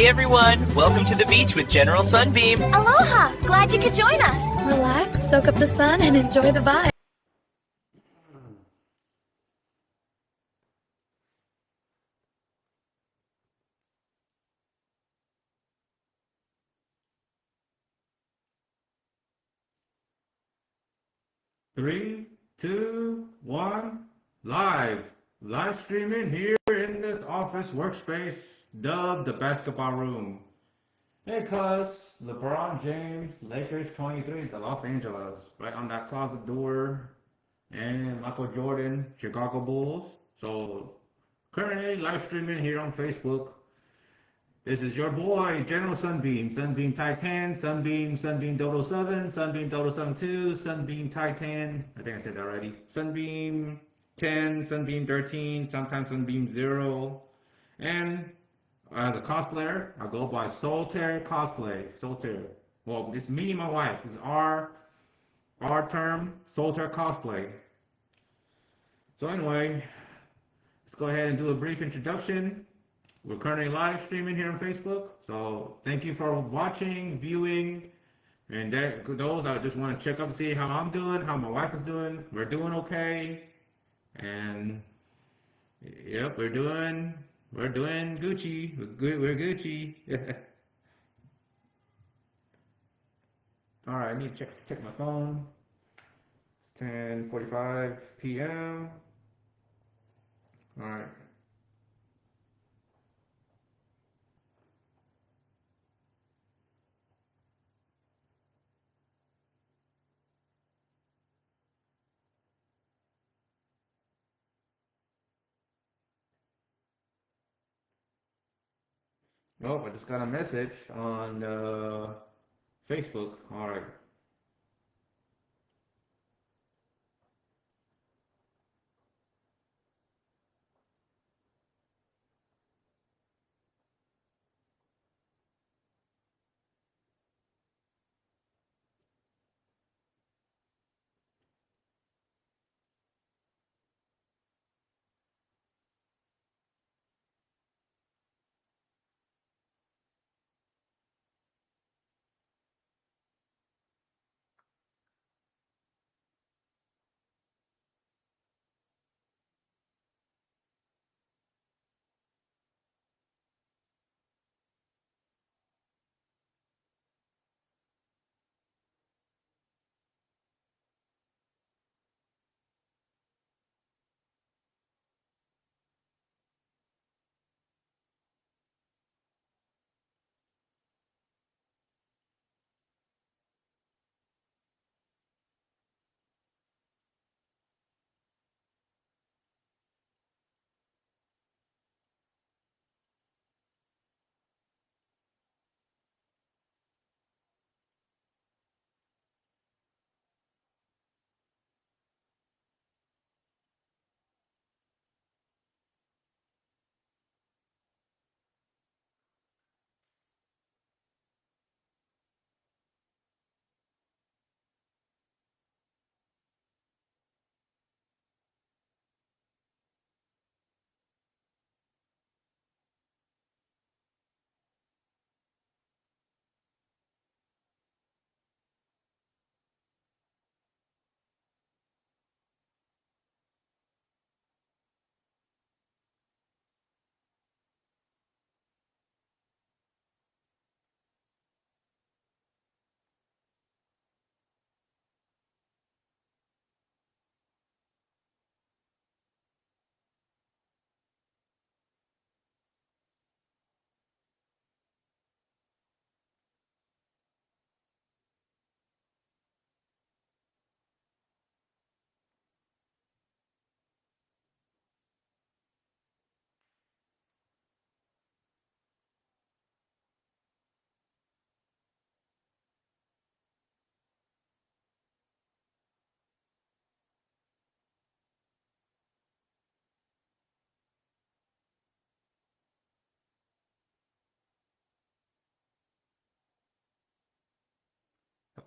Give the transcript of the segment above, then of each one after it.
Hey everyone, welcome to the beach with General Sunbeam. Aloha! Glad you could join us. Relax, soak up the sun, and enjoy the vibe. Three, two, one, live streaming here in this office workspace dubbed the basketball room. Hey, cuz LeBron James, Lakers 23 to Los Angeles, right on that closet door, and Michael Jordan, Chicago Bulls. So currently live streaming here on Facebook. This is your boy, General Sunbeam, Sunbeam Titan, Sunbeam Dodo 7, Sunbeam Dodo 72, Sunbeam Titan, I think I said that already, Sunbeam 10, Sunbeam 13, sometimes Sunbeam 0, and as a cosplayer, I go by Solitaire Cosplay, Solitaire. Well, it's me and my wife, it's our term, Solitaire Cosplay. So anyway, let's go ahead and do a brief introduction. We're currently live streaming here on Facebook, so thank you for watching, viewing, and those that just want to check up and see how I'm doing, how my wife is doing. We're doing okay, and yep, we're doing Gucci. We're Gucci. All right, I need to check my phone. It's 10:45 p.m. All right. Oh, I just got a message on Facebook. All right.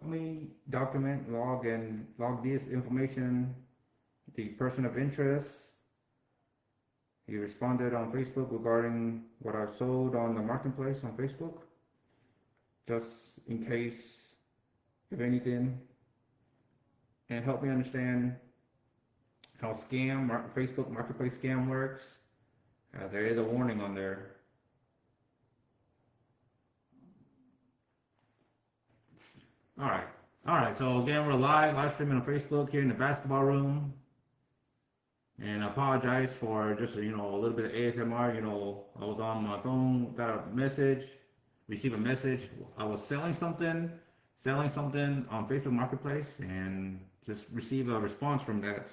Help me document, log this information, the person of interest, He responded on Facebook regarding what I've sold on the marketplace on Facebook, just in case, if anything, and help me understand how Facebook marketplace scam works, as there is a warning on there. All right. So again, we're live streaming on Facebook here in the basketball room. And I apologize for just, a little bit of ASMR. I was on my phone, got a message, received a message. I was selling something on Facebook Marketplace, and just received a response from that.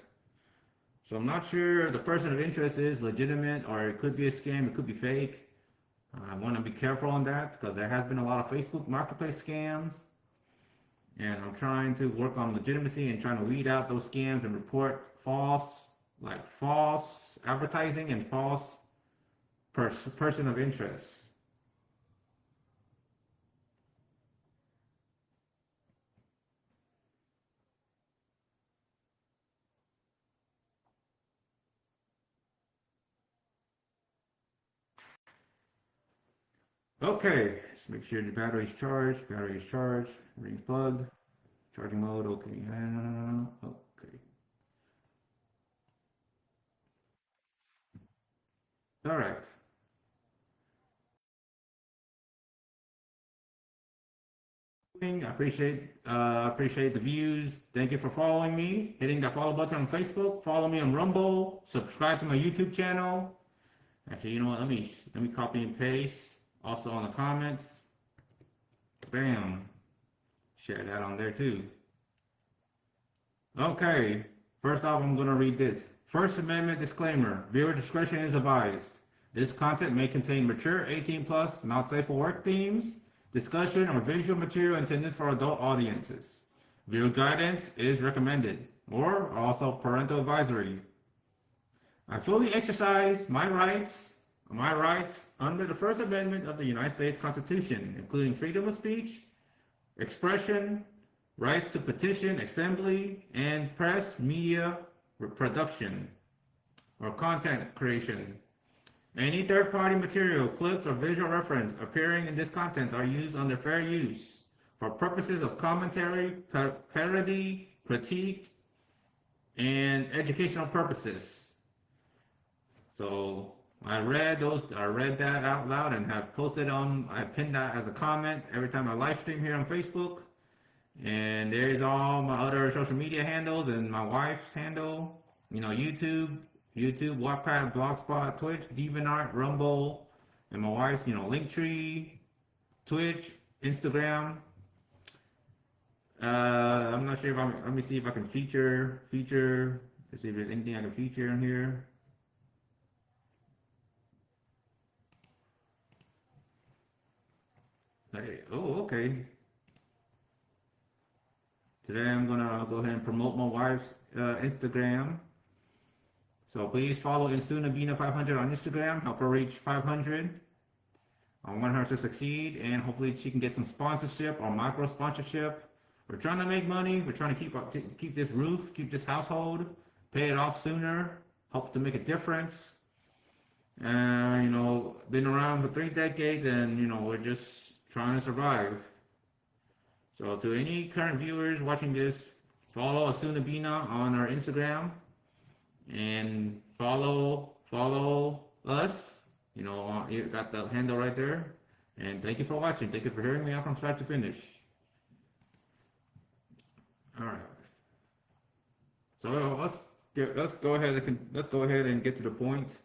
So I'm not sure the person of interest is legitimate, or it could be a scam, it could be fake. I want to be careful on that because there has been a lot of Facebook Marketplace scams. And I'm trying to work on legitimacy and trying to weed out those scams and report false advertising and false person of interest. Okay, let's make sure the battery's charged. Everything's plugged. Charging mode, okay. Okay. All right. I appreciate the views. Thank you for following me, hitting that follow button on Facebook. Follow me on Rumble. Subscribe to my YouTube channel. Actually, you know what? Let me copy and paste. Also on the comments. Bam. Share that on there too. Okay. First off, I'm gonna read this. First Amendment disclaimer. Viewer discretion is advised. This content may contain mature 18 plus, not safe for work themes, discussion, or visual material intended for adult audiences. Viewer guidance is recommended, or also parental advisory. I fully exercise my rights under the First Amendment of the United States Constitution, including freedom of speech, expression, rights to petition, assembly, and press, media, production, or content creation. Any third-party material, clips, or visual reference appearing in this content are used under fair use for purposes of commentary, parody, critique, and educational purposes. So I read that out loud and have I pinned that as a comment every time I live stream here on Facebook. And there's all my other social media handles and my wife's handle, YouTube, Wattpad, Blogspot, Twitch, DeviantArt, Rumble, and my wife's, Linktree, Twitch, Instagram. I'm not sure let me see if I can feature, let's see if there's anything I can feature in here. Hey, oh, okay. Today I'm gonna go ahead and promote my wife's Instagram. So please follow Insunabina500 on Instagram. Help her reach 500. I want her to succeed, and hopefully she can get some sponsorship or micro sponsorship. We're trying to make money. We're trying to keep this roof, keep this household, pay it off sooner, hope to make a difference. Been around for 3 decades, and we're just trying to survive. So to any current viewers watching this, follow Asunabina on our Instagram, and follow us. You got the handle right there. And thank you for watching. Thank you for hearing me out from start to finish. All right. So let's go ahead and get to the point.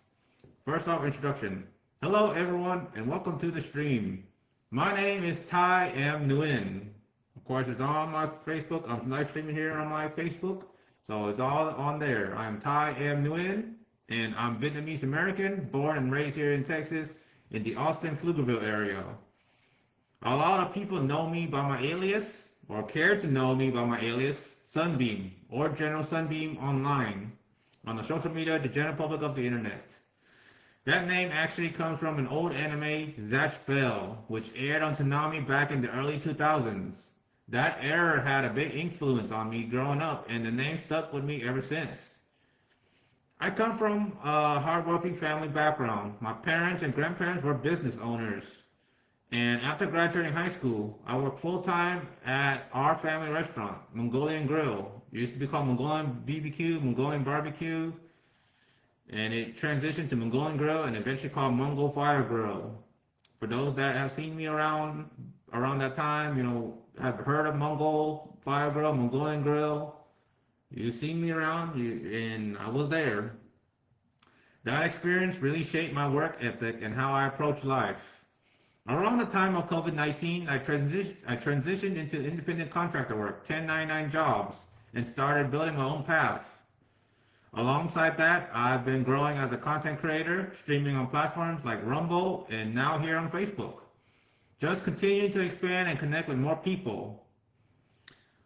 First off, introduction. Hello everyone, and welcome to the stream. My name is Tai M. Nguyen. Of course, it's on my Facebook. I'm live streaming here on my Facebook, so it's all on there. I am Tai M. Nguyen, and I'm Vietnamese American, born and raised here in Texas, in the Austin-Pflugerville area. A lot of people know me by my alias, or care to know me by my alias, Sunbeam, or General Sunbeam online, on the social media, the general public of the internet. That name actually comes from an old anime, Zatch Bell, which aired on Toonami back in the early 2000s. That era had a big influence on me growing up, and the name stuck with me ever since. I come from a hardworking family background. My parents and grandparents were business owners. And after graduating high school, I worked full time at our family restaurant, Mongolian Grill. It used to be called Mongolian BBQ, Mongolian Barbecue, and it transitioned to Mongolian Grill and eventually called Mongol Fire Grill. For those that have seen me around that time, have heard of Mongol Fire Grill, Mongolian Grill. You've seen me around, and I was there. That experience really shaped my work ethic and how I approach life. Around the time of COVID-19, I transitioned into independent contractor work, 1099 jobs, and started building my own path. Alongside that, I've been growing as a content creator, streaming on platforms like Rumble and now here on Facebook. Just continuing to expand and connect with more people.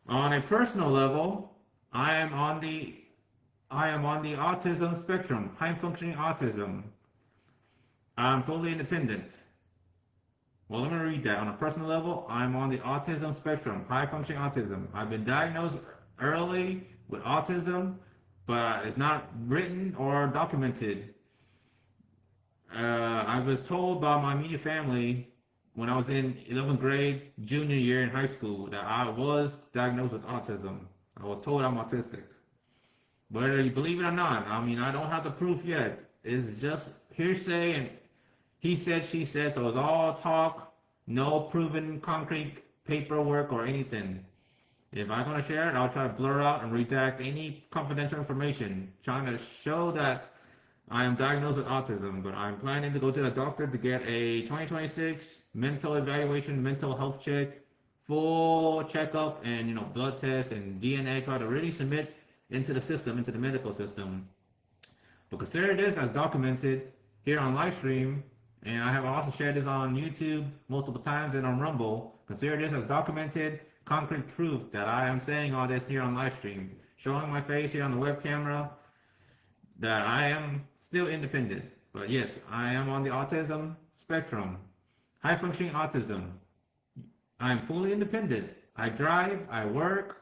On a personal level, I am on the autism spectrum, high functioning autism. I'm fully independent. Well, let me read that. On a personal level, I'm on the autism spectrum, high functioning autism. I've been diagnosed early with autism, but it's not written or documented. I was told by my immediate family when I was in 11th grade, junior year in high school, that I was diagnosed with autism. I was told I'm autistic. Whether you believe it or not, I mean, I don't have the proof yet. It's just hearsay and he said, she said, so it's all talk, no proven concrete paperwork or anything. If I'm going to share it, I'll try to blur out and redact any confidential information, trying to show that I am diagnosed with autism, but I'm planning to go to the doctor to get a 2026 mental evaluation, mental health check, full checkup, and blood tests and DNA, try to really submit into the system, into the medical system. But consider this as documented here on Livestream, and I have also shared this on YouTube multiple times and on Rumble. Consider this as documented, concrete proof that I am saying all this here on Livestream, showing my face here on the web camera, that I am still independent. But yes, I am on the autism spectrum, high functioning autism. I am fully independent. I drive, I work,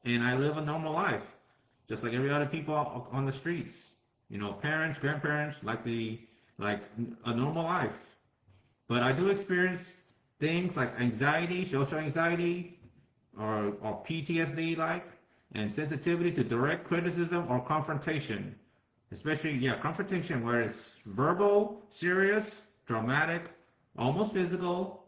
and I live a normal life, just like every other people on the streets. Parents, grandparents, like a normal life. But I do experience things like anxiety, social anxiety, or PTSD and sensitivity to direct criticism or confrontation. Especially, confrontation where it's verbal, serious, dramatic, almost physical.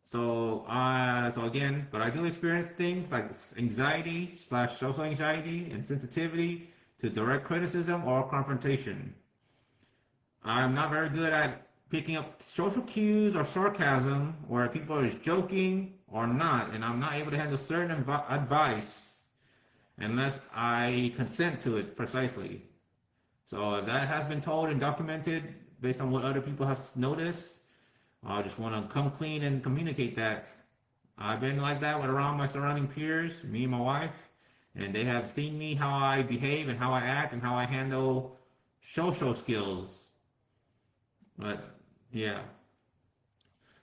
So again, but I do experience things like anxiety / social anxiety and sensitivity to direct criticism or confrontation. I'm not very good at picking up social cues or sarcasm where people are just joking or not, and I'm not able to handle certain advice unless I consent to it precisely. So if that has been told and documented based on what other people have noticed, I just want to come clean and communicate that. I've been like that with around my surrounding peers, me and my wife, and they have seen me how I behave and how I act and how I handle social skills. But yeah.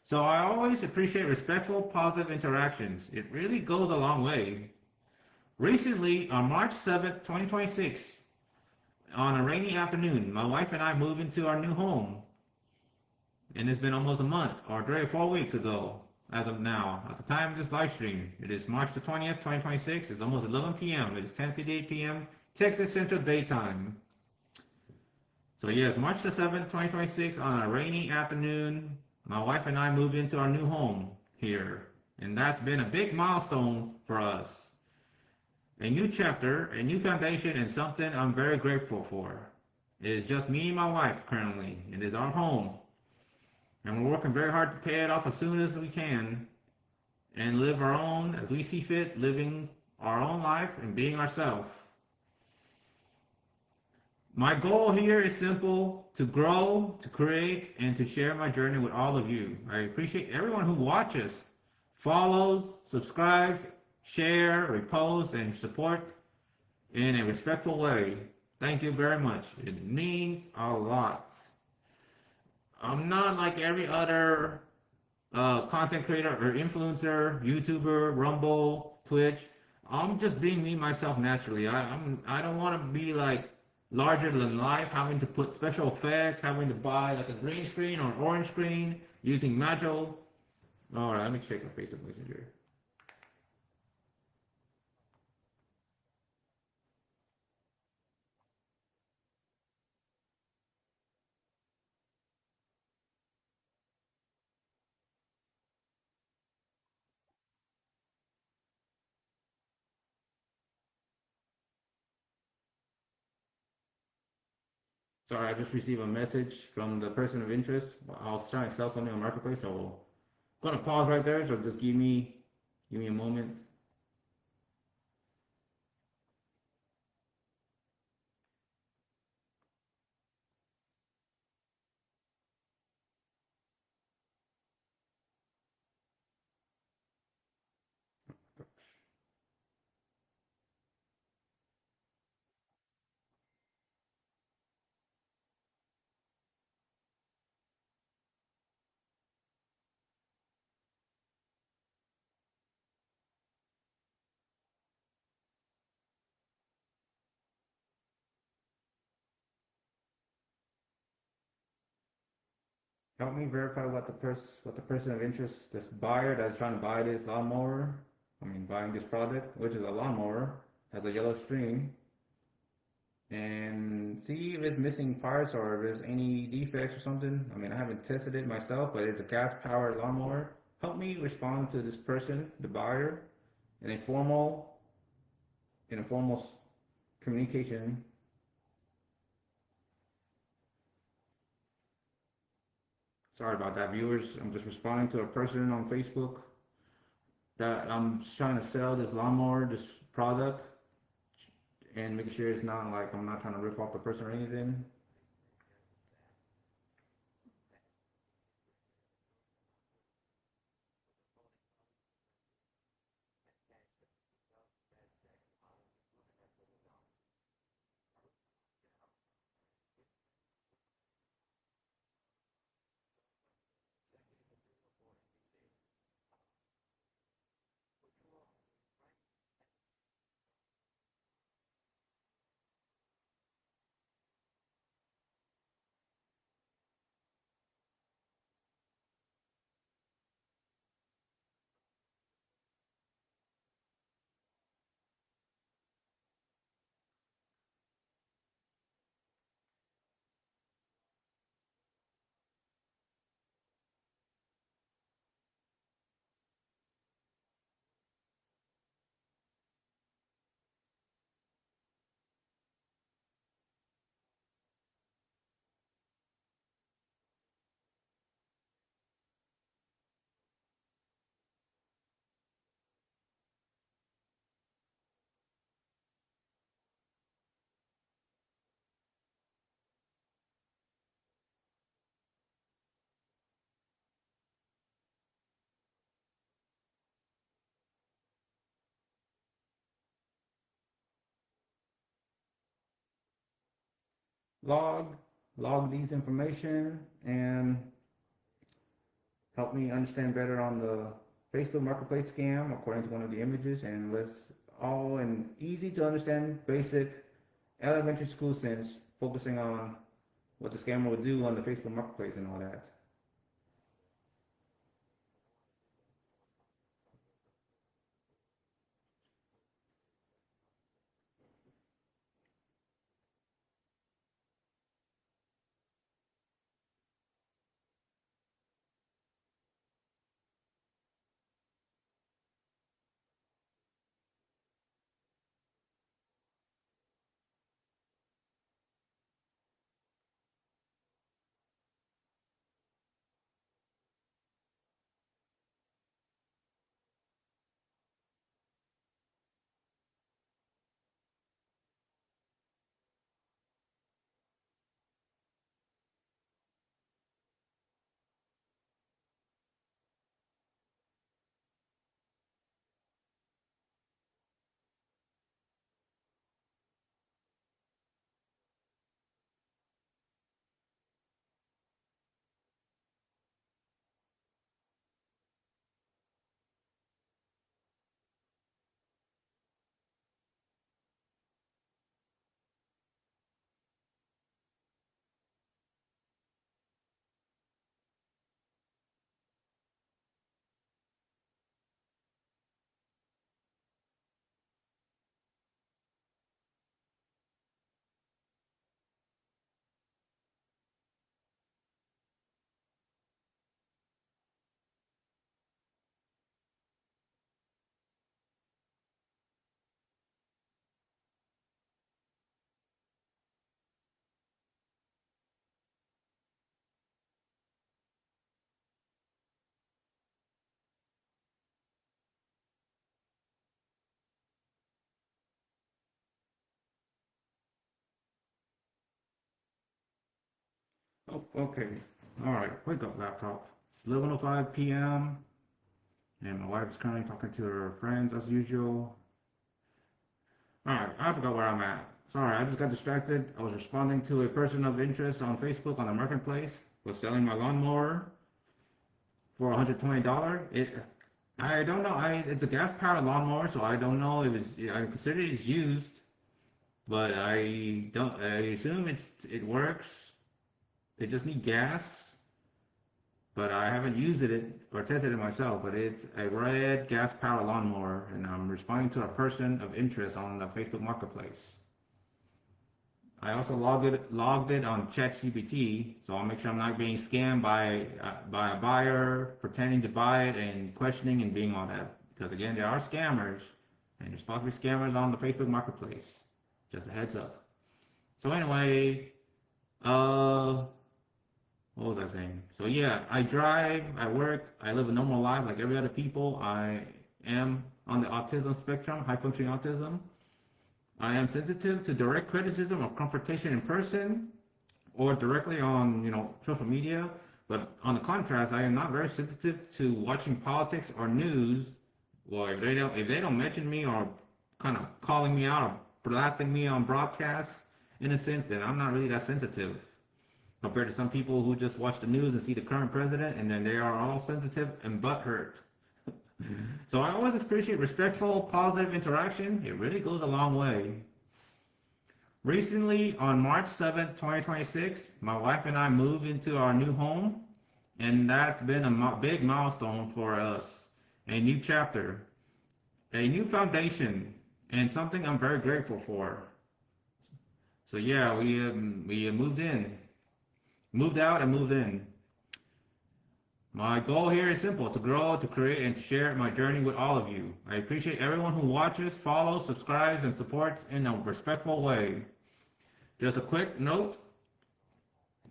So I always appreciate respectful, positive interactions. It really goes a long way. Recently, on March 7th, 2026, on a rainy afternoon, my wife and I moved into our new home. And it's been almost a month, or 3 or 4 weeks ago, as of now. At the time of this live stream, it is March the 20th, 2026. It's almost 11 p.m. It is 10:58 p.m. Texas Central Daytime. So yes, March the 7th, 2026, on a rainy afternoon, my wife and I moved into our new home here. And that's been a big milestone for us. A new chapter, a new foundation, and something I'm very grateful for. It is just me and my wife currently. It is our home. And we're working very hard to pay it off as soon as we can and live our own, as we see fit, living our own life and being ourselves. My goal here is simple: to grow, to create, and to share my journey with all of you. I appreciate everyone who watches, follows, subscribes, share, repost, and support in a respectful way. Thank you very much. It means a lot. I'm not like every other content creator or influencer, YouTuber, Rumble, Twitch. I'm just being me myself naturally. I don't want to be like larger than life, having to put special effects, having to buy like a green screen or an orange screen using Magil. All right, let me check my Facebook Messenger. Sorry, I just received a message from the person of interest. I was trying to sell something on Marketplace, so I'm gonna pause right there. So just give me a moment. Help me verify what the person of interest, this buyer that's trying to buy this lawnmower, buying this product, which is a lawnmower, has a yellow string, and see if it's missing parts or if there's any defects or something. I haven't tested it myself, but it's a gas-powered lawnmower. Help me respond to this person, the buyer, in a formal communication. Sorry about that, viewers. I'm just responding to a person on Facebook that I'm trying to sell this lawnmower, this product, and making sure it's not like I'm not trying to rip off the person or anything. Log, log these information and help me understand better on the Facebook Marketplace scam according to one of the images, and let's all in easy to understand basic elementary school sense, focusing on what the scammer would do on the Facebook Marketplace and all that. Okay. All right. Wake up, laptop. It's 11:05 p.m. and my wife is currently talking to her friends as usual. All right. I forgot where I'm at. Sorry, I just got distracted. I was responding to a person of interest on Facebook on the marketplace. Was selling my lawnmower for $120. I don't know. It's a gas powered lawnmower, so I don't know if it's. I consider it's used, but I don't. I assume it works. It just needs gas, but I haven't used it or tested it myself. But it's a red gas powered lawnmower, and I'm responding to a person of interest on the Facebook Marketplace. I also logged it on ChatGPT, so I'll make sure I'm not being scammed by a buyer pretending to buy it and questioning and being all that. Because again, there are scammers, and there's supposed to be scammers on the Facebook Marketplace. Just a heads up. So anyway, what was I saying? So yeah, I drive, I work, I live a normal life like every other people. I am on the autism spectrum, high functioning autism. I am sensitive to direct criticism or confrontation in person or directly on, social media. But on the contrast, I am not very sensitive to watching politics or news. Well, if they don't mention me or kind of calling me out or blasting me on broadcasts, in a sense, then I'm not really that sensitive compared to some people who just watch the news and see the current president and then they are all sensitive and butthurt. So I always appreciate respectful, positive interaction. It really goes a long way. Recently, on March 7th, 2026, my wife and I moved into our new home, and that's been a big milestone for us. A new chapter, a new foundation, and something I'm very grateful for. So yeah, we moved in, moved out, and moved in. My goal here is simple: to grow, to create, and to share my journey with all of you. I appreciate everyone who watches, follows, subscribes, and supports in a respectful way. Just a quick note,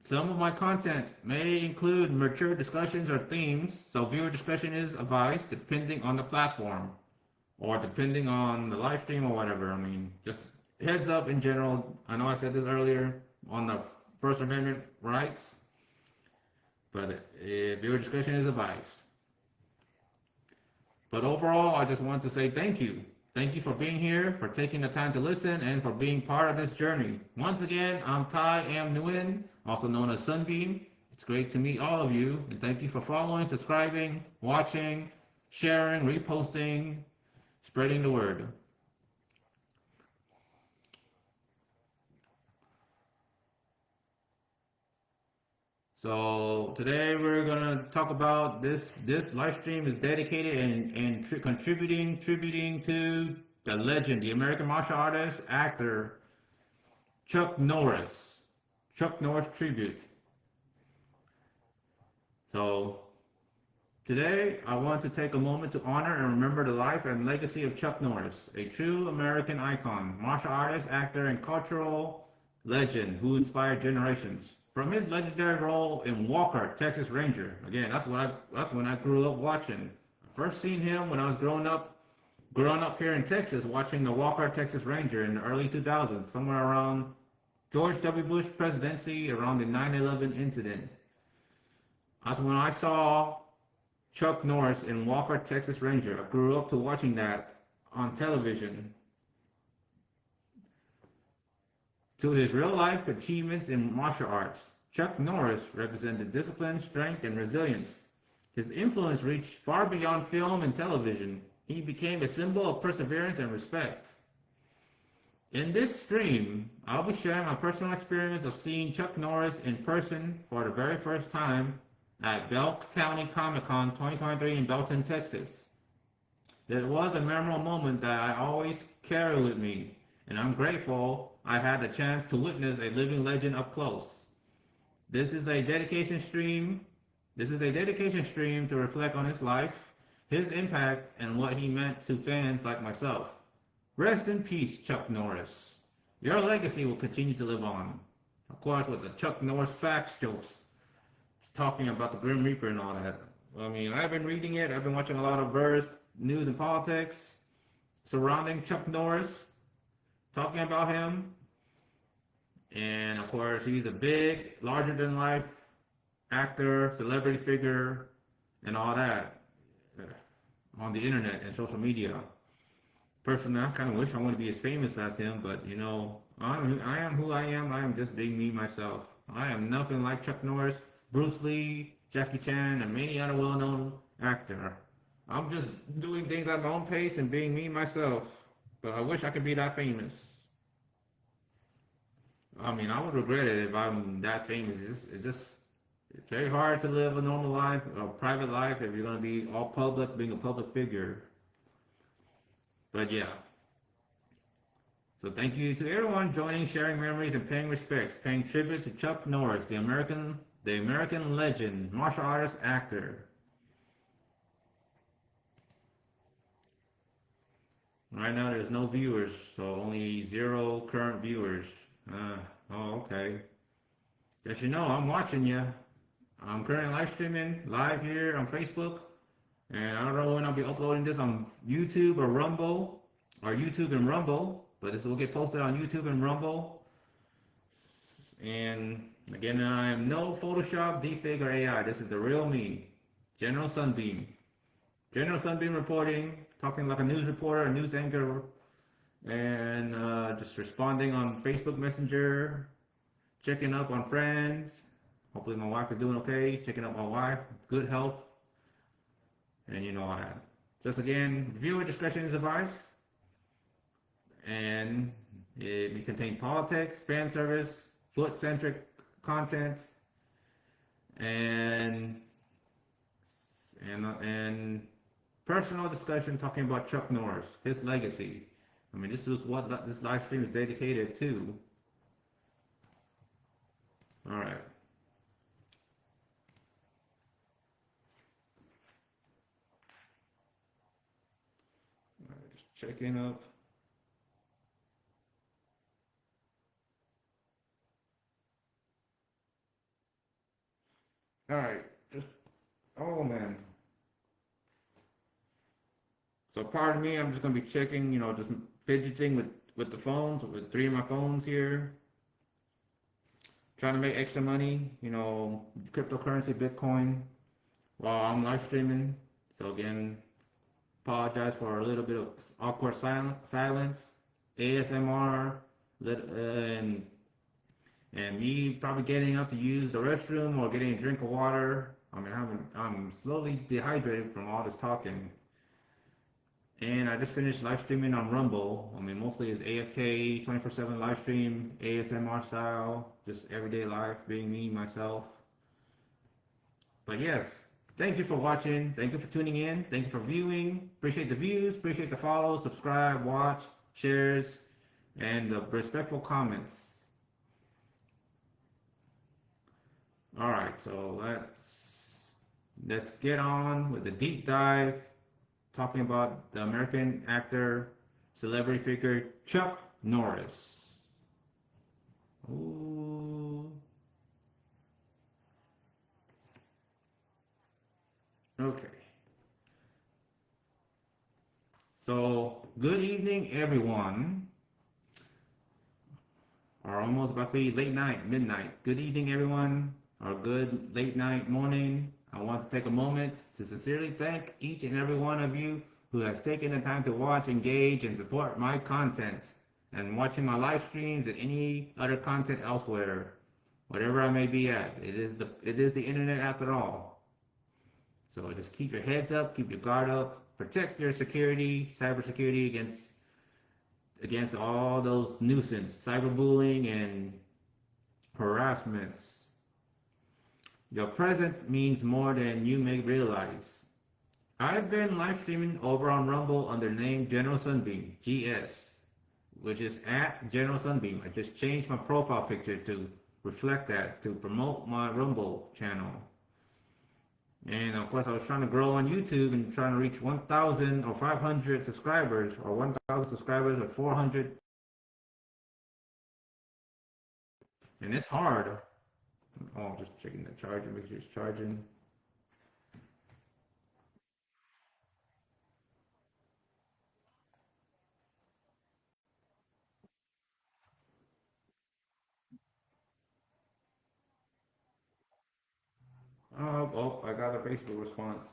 some of my content may include mature discussions or themes, so viewer discretion is advised depending on the platform or depending on the live stream or whatever. I mean, just heads up in general. I know I said this earlier on the First Amendment rights. But viewer discretion is advised. But overall, I just want to say thank you. Thank you for being here, for taking the time to listen, and for being part of this journey. Once again, I'm Tai Am Nguyen, also known as Sunbeam. It's great to meet all of you, and thank you for following, subscribing, watching, sharing, reposting, spreading the word. So today we're gonna talk about this live stream is dedicated and tributing to the legend, the American martial artist, actor, Chuck Norris. Chuck Norris tribute. So today I want to take a moment to honor and remember the life and legacy of Chuck Norris, a true American icon, martial artist, actor, and cultural legend who inspired generations. From his legendary role in Walker, Texas Ranger. Again, that's when I grew up watching. I first seen him when I was growing up here in Texas, watching the Walker, Texas Ranger in the early 2000s, somewhere around George W. Bush presidency, around the 9/11 incident. That's when I saw Chuck Norris in Walker, Texas Ranger. I grew up to watching that on television. To his real-life achievements in martial arts, Chuck Norris represented discipline, strength, and resilience. His influence reached far beyond film and television. He became a symbol of perseverance and respect. In this stream, I'll be sharing my personal experience of seeing Chuck Norris in person for the very first time at Belk County Comic-Con 2023 in Belton, Texas. It was a memorable moment that I always carry with me, and I'm grateful I had the chance to witness a living legend up close. This is a dedication stream. To reflect on his life, his impact, and what he meant to fans like myself. Rest in peace, Chuck Norris. Your legacy will continue to live on. Of course, with the Chuck Norris facts jokes, talking about the Grim Reaper and all that. I mean, I've been reading it. I've been watching a lot of various news and politics surrounding Chuck Norris, talking about him. And of course, he's a big, larger than life actor, celebrity figure, and all that on the internet and social media. Personally, I kind of wish I want to be as famous as him, but I am who I am. I am just being me myself. I am nothing like Chuck Norris, Bruce Lee, Jackie Chan, and many other well-known actor. I'm just doing things at my own pace and being me myself. But I wish I could be that famous. I mean, I would regret it if I'm that famous. It's very hard to live a normal life, a private life, if you're gonna be all public, being a public figure. But yeah. So thank you to everyone joining, sharing memories, and paying respects, paying tribute to Chuck Norris, the American legend, martial artist, actor. Right now, there's no viewers, so only 0 current viewers. Okay. Guess you know I'm watching you. I'm currently live streaming live here on Facebook, and I don't know when I'll be uploading this on YouTube or Rumble, or YouTube and Rumble, but this will get posted on YouTube and Rumble. And again, I am no Photoshop, deepfake, or AI. This is the real me, General Sunbeam. General Sunbeam reporting, talking like a news reporter, a news anchor, and just responding on Facebook Messenger, checking up on friends. Hopefully my wife is doing okay, checking up on my wife, good health, and you know all that. Just again, viewer discretion is advised, and it may contain politics, fan service, foot-centric content, and and personal discussion talking about Chuck Norris, his legacy. I mean, this was what this live stream is dedicated to. All right. All right, just checking up. All right. Just oh man. So pardon me. I'm just gonna be checking. Just fidgeting with the phones, with 3 of my phones here, trying to make extra money. Cryptocurrency, Bitcoin, while I'm live streaming. So again, apologize for a little bit of awkward silence, ASMR, and me probably getting up to use the restroom or getting a drink of water. I mean, I'm slowly dehydrated from all this talking. And I just finished live streaming on Rumble. I mean, mostly it's AFK, 24/7 live stream, ASMR style, just everyday life, being me, myself. But yes, thank you for watching. Thank you for tuning in. Thank you for viewing. Appreciate the views. Appreciate the follows, subscribe, watch, shares, and the respectful comments. All right, so let's get on with the deep dive, talking about the American actor, celebrity figure Chuck Norris. Ooh. Okay. So, good evening, everyone. Or almost about to be late night, midnight. Good evening, everyone. Or good late night, morning. I want to take a moment to sincerely thank each and every one of you who has taken the time to watch, engage, and support my content, and watching my live streams and any other content elsewhere, whatever I may be at. It is the internet after all. So just keep your heads up, keep your guard up, protect your security, cybersecurity against all those nuisance, cyberbullying and harassments. Your presence means more than you may realize. I've been live streaming over on Rumble under the name General Sunbeam, GS, which is at General Sunbeam. I just changed my profile picture to reflect that, to promote my Rumble channel. And of course, I was trying to grow on YouTube and trying to reach 1,000 or 500 subscribers, or 1,000 subscribers, or 400. And it's hard. Oh, just checking the charger, make sure it's charging. out the Facebook response.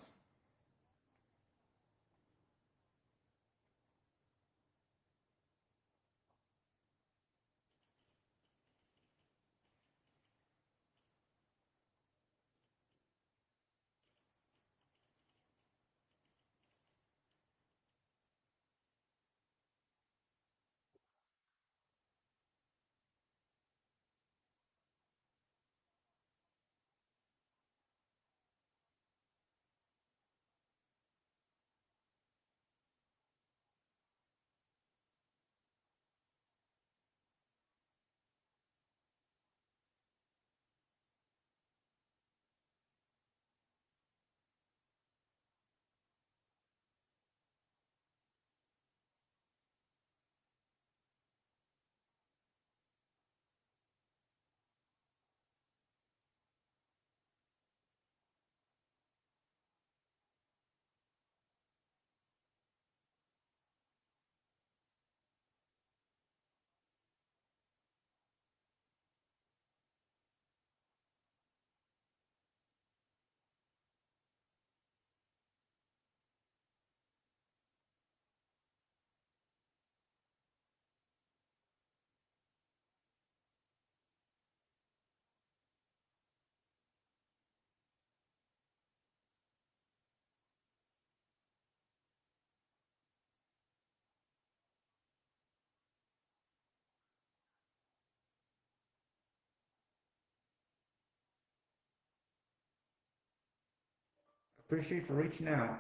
Appreciate for reaching out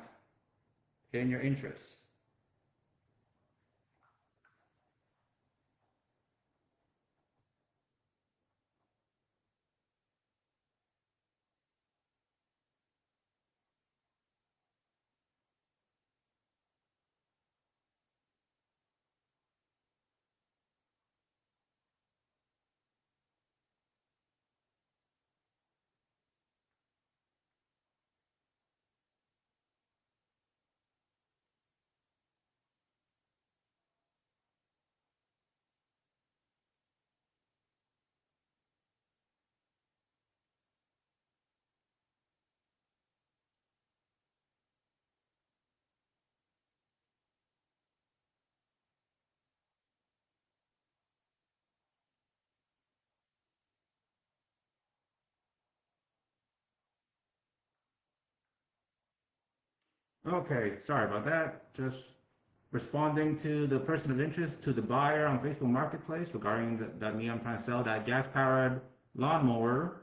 and your interest. Okay, sorry about that. Just responding to the person of interest, to the buyer on Facebook Marketplace regarding that me, I'm trying to sell that gas-powered lawnmower,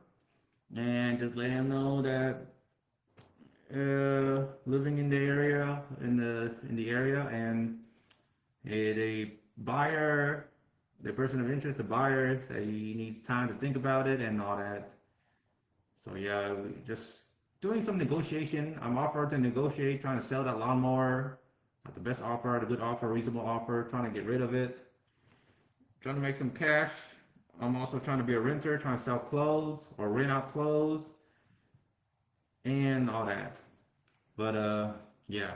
and just letting them know that living in the area, in the area, and the buyer, the person of interest, the buyer, said he needs time to think about it and all that. So yeah, just doing some negotiation. I'm offered to negotiate, trying to sell that lawnmower at the best offer, the good offer, reasonable offer, trying to get rid of it, trying to make some cash. I'm also trying to be a renter, trying to sell clothes or rent out clothes and all that. But yeah.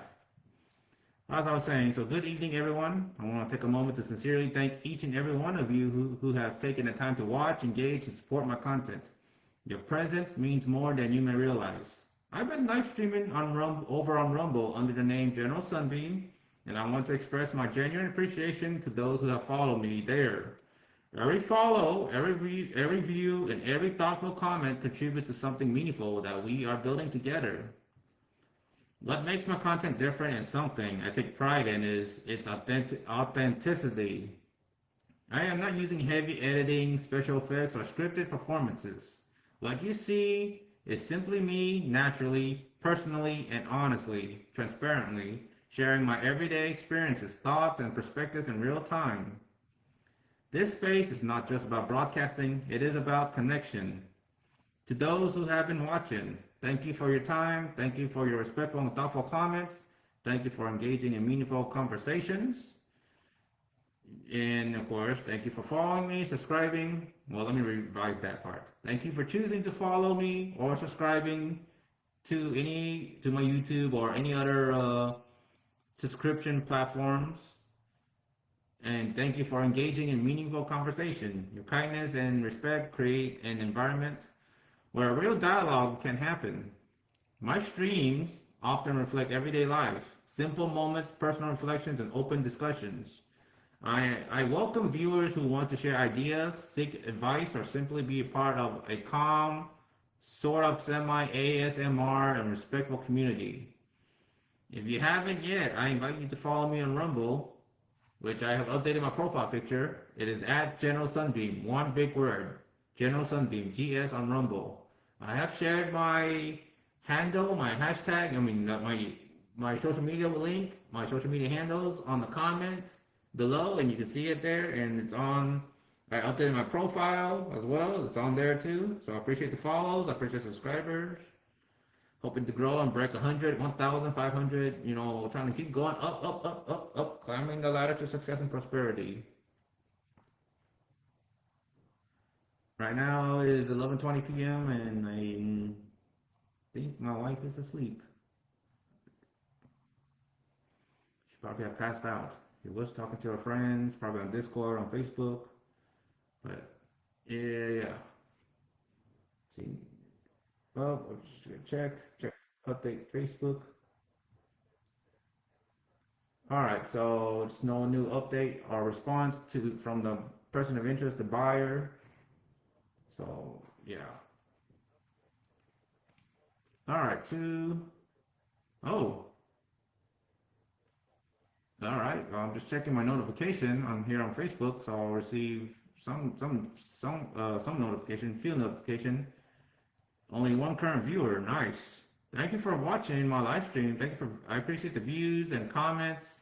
As I was saying, so good evening, everyone. I want to take a moment to sincerely thank each and every one of you who has taken the time to watch, engage, and support my content. Your presence means more than you may realize. I've been live streaming on over on Rumble under the name General Sunbeam, and I want to express my genuine appreciation to those who have followed me there. Every follow, every view, and every thoughtful comment contributes to something meaningful that we are building together. What makes my content different and something I take pride in is its authenticity. I am not using heavy editing, special effects, or scripted performances. What you see is simply me naturally, personally, and honestly, transparently, sharing my everyday experiences, thoughts, and perspectives in real time. This space is not just about broadcasting, it is about connection. To those who have been watching, thank you for your time, thank you for your respectful and thoughtful comments, thank you for engaging in meaningful conversations. And of course, thank you for following me, subscribing. Well, let me revise that part. Thank you for choosing to follow me or subscribing to my YouTube or any other subscription platforms. And thank you for engaging in meaningful conversation. Your kindness and respect create an environment where a real dialogue can happen. My streams often reflect everyday life, simple moments, personal reflections, and open discussions. I welcome viewers who want to share ideas, seek advice, or simply be a part of a calm, sort of semi ASMR and respectful community. If you haven't yet, I invite you to follow me on Rumble, which I have updated my profile picture. It is at General Sunbeam, one big word, General Sunbeam, GS on Rumble. I have shared my handle, my hashtag, my social media link, my social media handles on the comments below, and you can see it there, and it's on. I updated my profile as well. It's on there too. So I appreciate the follows. I appreciate subscribers. Hoping to grow and break 100, 1,500. Trying to keep going up, up, up, up, up, climbing the ladder to success and prosperity. Right now it is 11:20 p.m. and I think my wife is asleep. She probably had passed out. She was talking to her friends, probably on Discord, on Facebook. But yeah. See, well, check, update Facebook. All right, so it's no new update or response to from the person of interest, the buyer. So yeah. All right, two. Oh, all right. Well, I'm just checking my notification on here on Facebook, so I'll receive some notification, few notification. Only one current viewer. Nice. Thank you for watching my live stream. I appreciate the views and comments.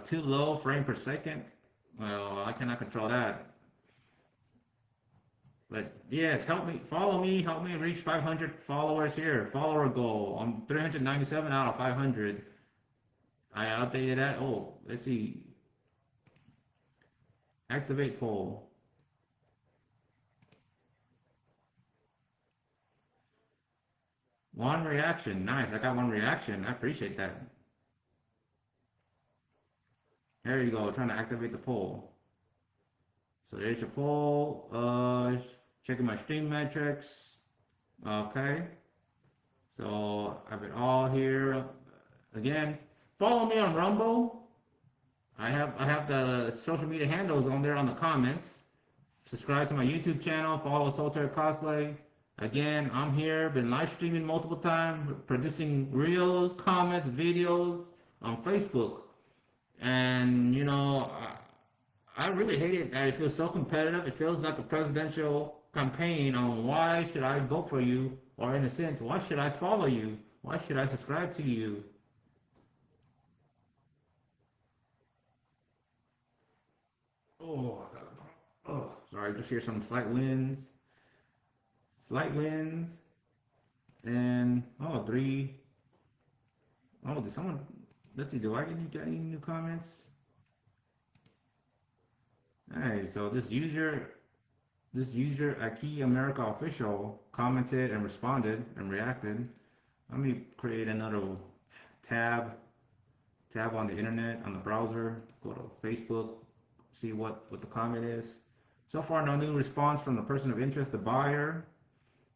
Too low frame per second. Well, I cannot control that. But yes, follow me, help me reach 500 followers here. Follower goal. I'm 397 out of 500. I updated that. Oh, let's see. Activate poll. One reaction. Nice. I got one reaction. I appreciate that. There you go. Trying to activate the poll. So there's your poll. Checking my stream metrics. Okay. So I have it all here. Again, follow me on Rumble. I have the social media handles on there on the comments. Subscribe to my YouTube channel. Follow Solitaire Cosplay. Again, I'm here. Been live streaming multiple times, producing reels, comments, videos on Facebook. And I really hate it that it feels so competitive. It feels like a presidential campaign on why should I vote for you, or in a sense, why should I follow you? Why should I subscribe to you? Oh, sorry, just hear some slight winds, and three. Oh, did someone? Let's see. Do I get any new comments? Hey, so this user Aki America official commented and responded and reacted. Let me create another tab on the internet on the browser. Go to Facebook, see what the comment is. So far, no new response from the person of interest, the buyer.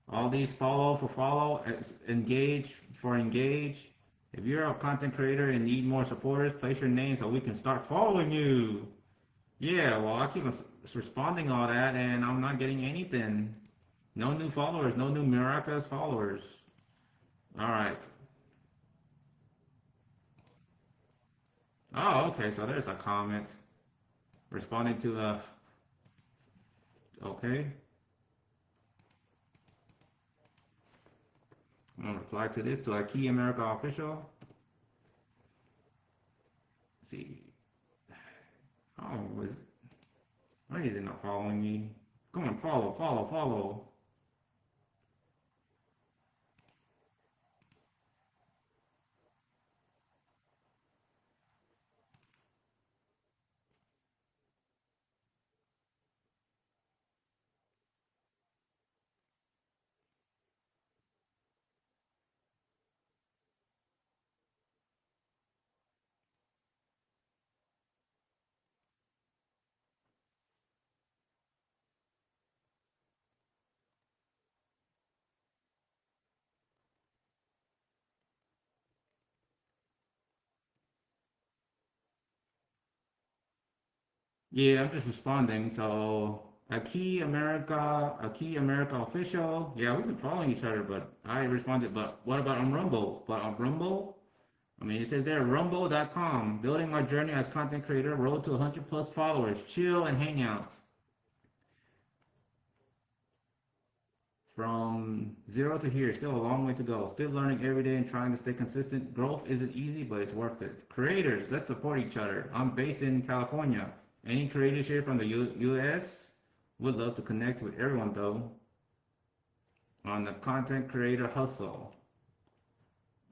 All these follow for follow, engage for engage. If you're a content creator and need more supporters, place your name so we can start following you. Yeah, well, I keep responding all that, and I'm not getting anything. No new followers, no new miraculous followers. All right. Oh, okay. So there's a comment responding to okay. I'm gonna reply to this to a Key America official. Let's see. Oh, why is it not following me? Come on, follow, follow, follow. Yeah, I'm just responding. So, a key America official. Yeah, we've been following each other, but I responded. But what about on Rumble? But on Rumble, I mean, it says there, rumble.com, building my journey as content creator, road to 100 plus followers, chill and hang out. From zero to here, still a long way to go. Still learning every day and trying to stay consistent. Growth isn't easy, but it's worth it. Creators, let's support each other. I'm based in California. Any creators here from the US? Would love to connect with everyone though on the content creator hustle.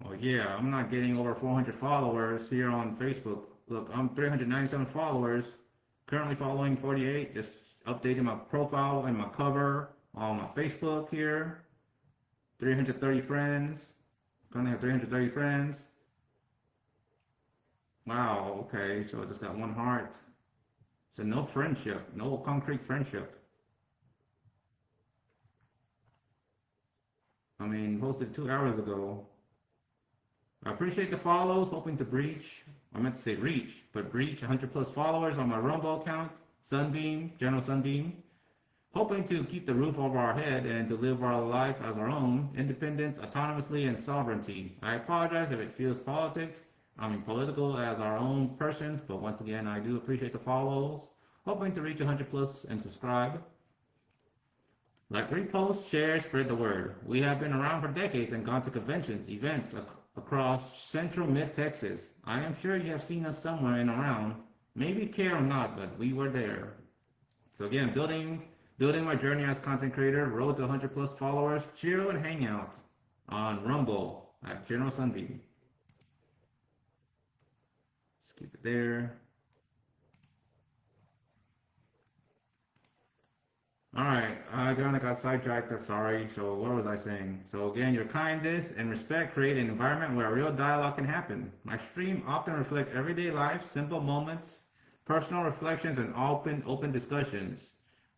Oh yeah, I'm not getting over 400 followers here on Facebook. Look, I'm 397 followers. Currently following 48. Just updating my profile and my cover on my Facebook here. 330 friends. Gonna have 330 friends. Wow, okay, so I just got one heart. So no friendship, no concrete friendship. I mean, posted 2 hours ago. I appreciate the follows, hoping to breach, I meant to say reach, but breach 100 plus followers on my Rumble account, Sunbeam, General Sunbeam. Hoping to keep the roof over our head and to live our life as our own, independence, autonomously, and sovereignty. I apologize if it feels politics. I mean political as our own persons, but once again, I do appreciate the follows. Hoping to reach 100 plus and subscribe. Like repost, share, spread the word. We have been around for decades and gone to conventions, events across central mid-Texas. I am sure you have seen us somewhere and around. Maybe care or not, but we were there. So again, building my journey as content creator, road to 100 plus followers, chill and hang out on Rumble at General Sunbeam. Let's keep it there. All right, I kind of got sidetracked. Sorry. So what was I saying? So again, your kindness and respect create an environment where real dialogue can happen. My stream often reflect everyday life, simple moments, personal reflections, and open discussions.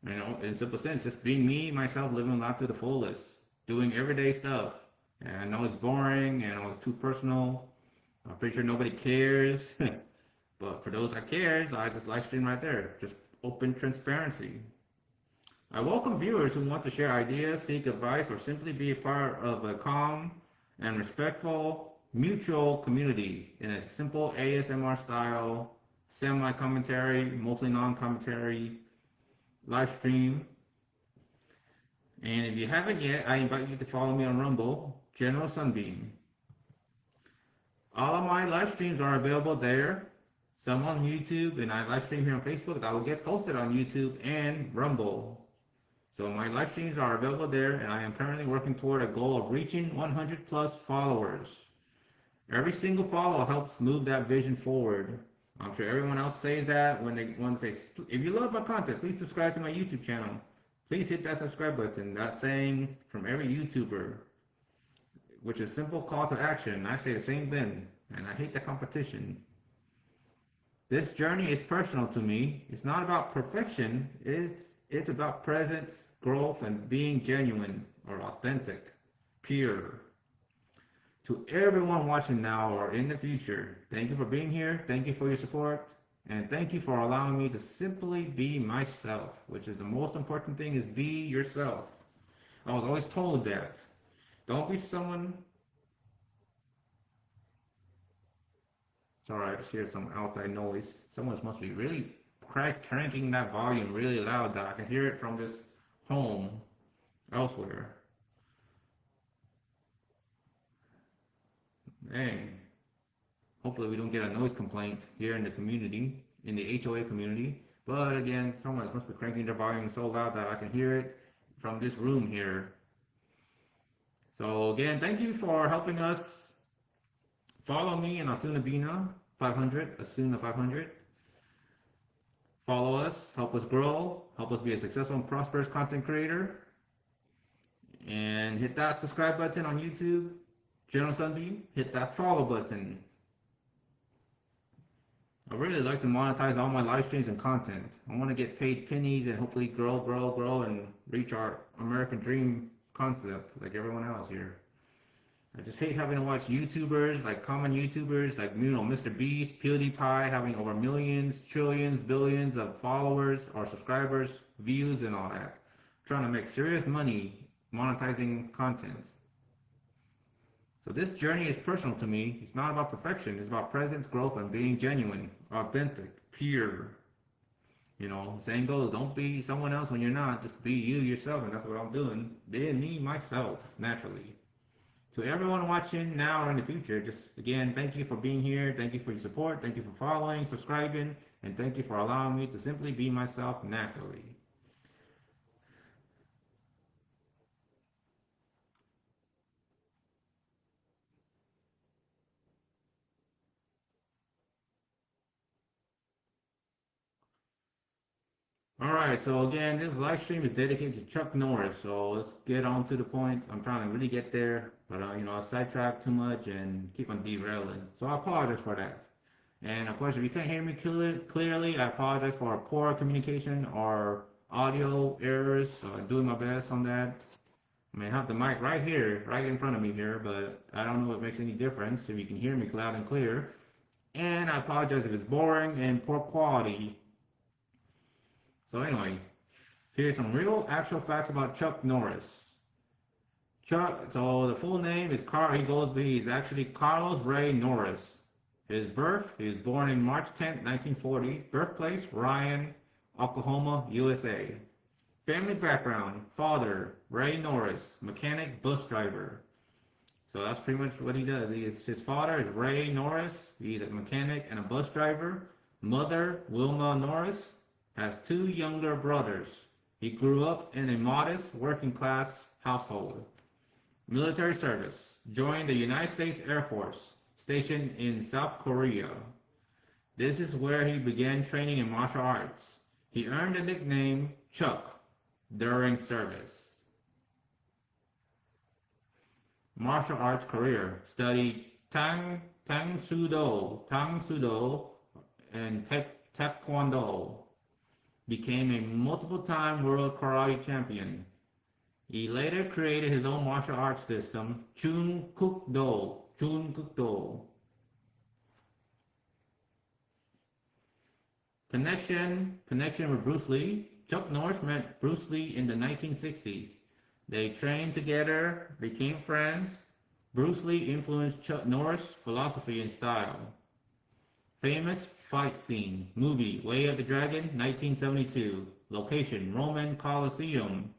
You know, in simple sense, just being me, myself, living life to the fullest, doing everyday stuff. And I know it's boring, and I know it's too personal. I'm pretty sure nobody cares, but for those that cares, I just live stream right there. Just open transparency. I welcome viewers who want to share ideas, seek advice, or simply be a part of a calm and respectful mutual community in a simple ASMR style, semi-commentary, mostly non-commentary live stream. And if you haven't yet, I invite you to follow me on Rumble, General Sunbeam. All of my live streams are available there. Some on YouTube, and I live stream here on Facebook that will get posted on YouTube and Rumble. So my live streams are available there, and I am currently working toward a goal of reaching 100 plus followers. Every single follow helps move that vision forward. I'm sure everyone else says that when they want to say, if you love my content, please subscribe to my YouTube channel. Please hit that subscribe button. That's saying from every YouTuber, which is simple call to action. I say the same thing, and I hate the competition. This journey is personal to me. It's not about perfection. It's about presence, growth, and being genuine or authentic, pure. To everyone watching now or in the future, thank you for being here. Thank you for your support. And thank you for allowing me to simply be myself, which is the most important thing is be yourself. I was always told that. Don't be someone. Sorry, I just hear some outside noise. Someone must be really cranking that volume really loud that I can hear it from this home elsewhere. Dang. Hopefully we don't get a noise complaint here in the community, in the HOA community. But again, someone must be cranking their volume so loud that I can hear it from this room here. So again, thank you for helping us. Follow me in Asuna Bina 500, Asuna 500. Follow us, help us grow, help us be a successful and prosperous content creator. And hit that subscribe button on YouTube, General Sunbeam. Hit that follow button. I really like to monetize all my live streams and content. I want to get paid pennies and hopefully grow and reach our American dream concept like everyone else here. I just hate having to watch YouTubers, like common YouTubers, like, you know, Mr. Beast, PewDiePie, having over millions, trillions, billions of followers or subscribers, views, and all that. Trying to make serious money monetizing content. So this journey is personal to me. It's not about perfection. It's about presence, growth, and being genuine, authentic, pure. You know, saying goes, don't be someone else when you're not. Just be you yourself, and that's what I'm doing. Being me, myself, naturally. To everyone watching now or in the future, just again, thank you for being here. Thank you for your support. Thank you for following, subscribing, and thank you for allowing me to simply be myself naturally. Alright, so again, this live stream is dedicated to Chuck Norris, so let's get on to the point. I'm trying to really get there, but you know, I sidetrack too much and keep on derailing. So I apologize for that. And of course, if you can't hear me clearly, I apologize for poor communication or audio errors. So I'm doing my best on that. I mean, I have the mic right here, right in front of me here, but I don't know if it makes any difference if you can hear me loud and clear. And I apologize if it's boring and poor quality. So anyway, here's some real actual facts about Chuck Norris. Chuck, so the full name is he's actually Carlos Ray Norris. His birth, he was born in March 10th, 1940. Birthplace, Ryan, Oklahoma, USA. Family background, father, Ray Norris, mechanic, bus driver. So that's pretty much what he does. His father is Ray Norris. He's a mechanic and a bus driver. Mother, Wilma Norris, has two younger brothers. He grew up in a modest working class household. Military service. Joined the United States Air Force, stationed in South Korea. This is where he began training in martial arts. He earned the nickname Chuck during service. Martial arts career. Studied Tang Sudo, and Taekwondo. Became a multiple-time world karate champion. He later created his own martial arts system, Chun Kuk Do. Connection with Bruce Lee. Chuck Norris met Bruce Lee in the 1960s. They trained together, became friends. Bruce Lee influenced Chuck Norris' philosophy and style. Famous fight scene. Movie, Way of the Dragon, 1972. Location, Roman Colosseum.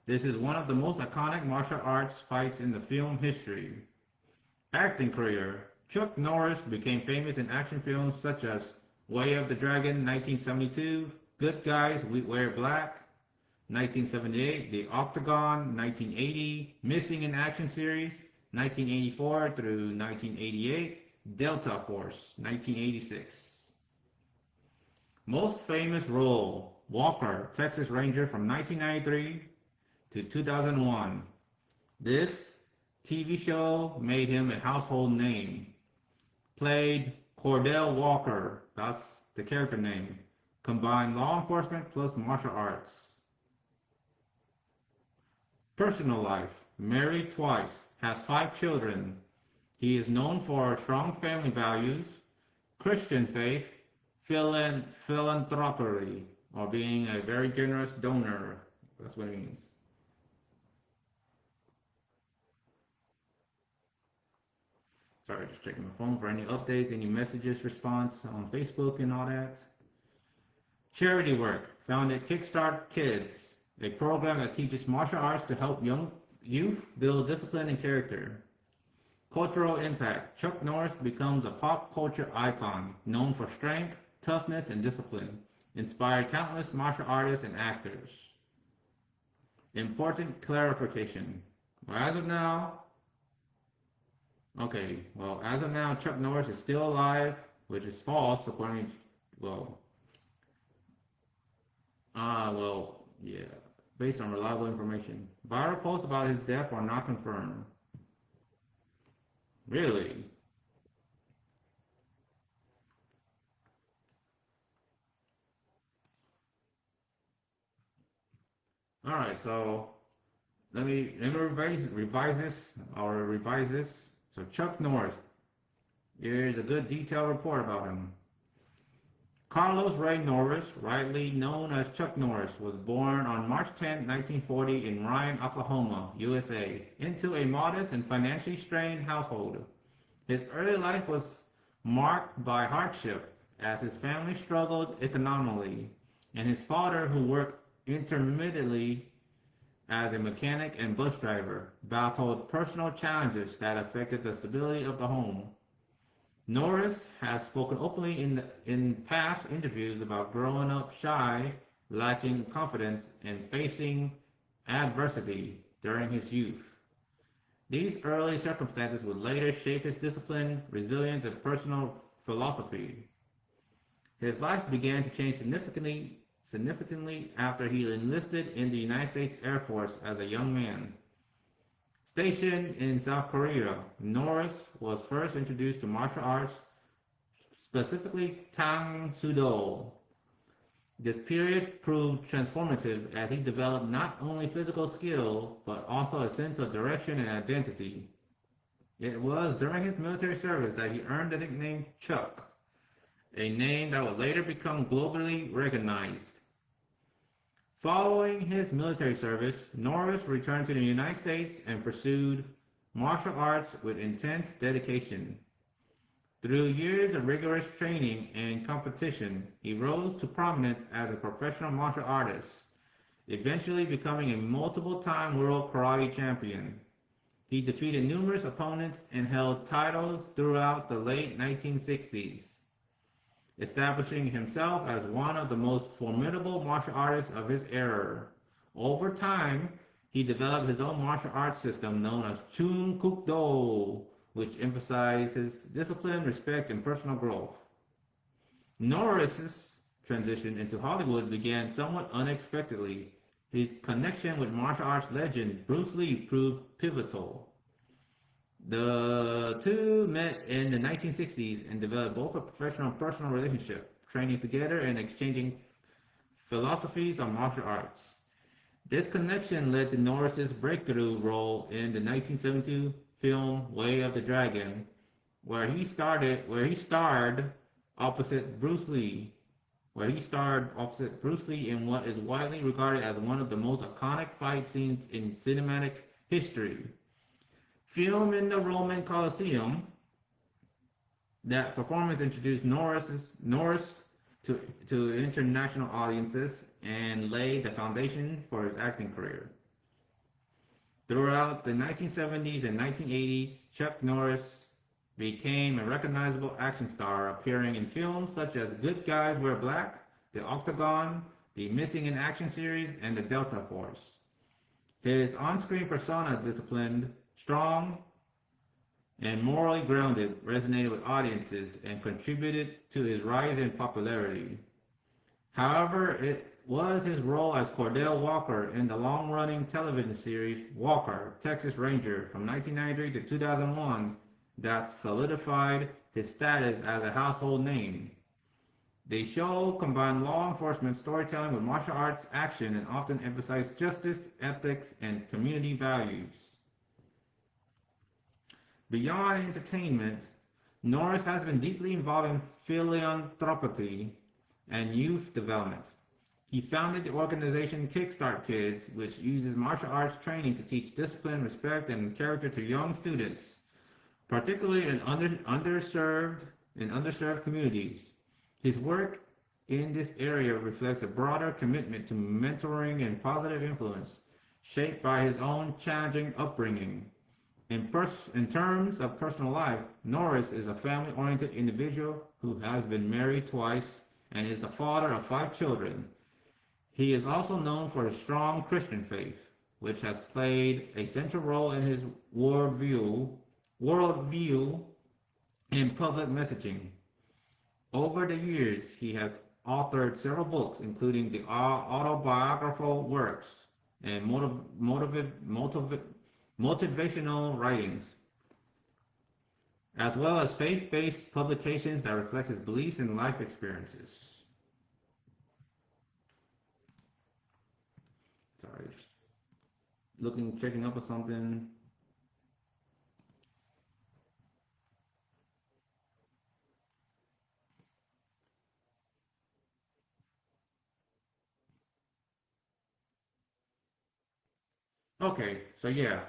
This is one of the most iconic martial arts fights in the film history. Acting career. Chuck Norris became famous in action films such as Way of the Dragon, 1972, Good Guys, We Wear Black, 1978, The Octagon, 1980, Missing in Action series, 1984 through 1988, Delta Force, 1986. Most famous role, Walker, Texas Ranger from 1993 to 2001. This TV show made him a household name. Played Cordell Walker, that's the character name. Combined law enforcement plus martial arts. Personal life. Married twice. Has 5 children. He is known for strong family values, Christian faith, philanthropy, or being a very generous donor. That's what it means. Sorry, just checking my phone for any updates, any messages, response on Facebook and all that. Charity work. Founded Kickstart Kids, a program that teaches martial arts to help young youth build discipline and character. Cultural impact. Chuck Norris becomes a pop culture icon, known for strength, toughness, and discipline. Inspired countless martial artists and actors. Important clarification. Well, as of now, Chuck Norris is still alive, which is false according to, yeah, based on reliable information. Viral posts about his death are not confirmed. Really? Alright, so revise this. So Chuck Norris. Here's a good detailed report about him. Carlos Ray Norris, rightly known as Chuck Norris, was born on March 10, 1940 in Ryan, Oklahoma, USA, into a modest and financially strained household. His early life was marked by hardship as his family struggled economically, and his father, who worked intermittently as a mechanic and bus driver, battled personal challenges that affected the stability of the home. Norris has spoken openly in past interviews about growing up shy, lacking confidence, and facing adversity during his youth. These early circumstances would later shape his discipline, resilience, and personal philosophy. His life began to change significantly after he enlisted in the United States Air Force as a young man. Stationed in South Korea, Norris was first introduced to martial arts, specifically Tang Soo Do. This period proved transformative as he developed not only physical skill, but also a sense of direction and identity. It was during his military service that he earned the nickname Chuck, a name that would later become globally recognized. Following his military service, Norris returned to the United States and pursued martial arts with intense dedication. Through years of rigorous training and competition, he rose to prominence as a professional martial artist, eventually becoming a multiple-time world karate champion. He defeated numerous opponents and held titles throughout the late 1960s, establishing himself as one of the most formidable martial artists of his era. Over time, he developed his own martial arts system known as Chun Kuk Do, which emphasizes discipline, respect, and personal growth. Norris's transition into Hollywood began somewhat unexpectedly. His connection with martial arts legend Bruce Lee proved pivotal. The two met in the 1960s and developed both a professional and personal relationship, training together and exchanging philosophies on martial arts. This connection led to Norris's breakthrough role in the 1972 film Way of the Dragon, where he starred opposite Bruce Lee in what is widely regarded as one of the most iconic fight scenes in cinematic history. Filmed in the Roman Colosseum, that performance introduced Norris to international audiences and laid the foundation for his acting career. Throughout the 1970s and 1980s, Chuck Norris became a recognizable action star, appearing in films such as Good Guys Wear Black, The Octagon, the Missing in Action series, and the Delta Force. His on-screen persona, disciplined, strong, and morally grounded, resonated with audiences and contributed to his rise in popularity. However, it was his role as Cordell Walker in the long-running television series Walker, Texas Ranger from 1993 to 2001 that solidified his status as a household name. The show combined law enforcement storytelling with martial arts action and often emphasized justice, ethics, and community values. Beyond entertainment, Norris has been deeply involved in philanthropy and youth development. He founded the organization Kickstart Kids, which uses martial arts training to teach discipline, respect, and character to young students, particularly in underserved communities. His work in this area reflects a broader commitment to mentoring and positive influence, shaped by his own challenging upbringing. In terms of personal life, Norris is a family-oriented individual who has been married twice and is the father of 5 children. He is also known for his strong Christian faith, which has played a central role in his worldview and public messaging. Over the years, he has authored several books, including the autobiographical works and motivational writings, as well as faith-based publications that reflect his beliefs and life experiences. Sorry. checking up on something. Okay, so yeah,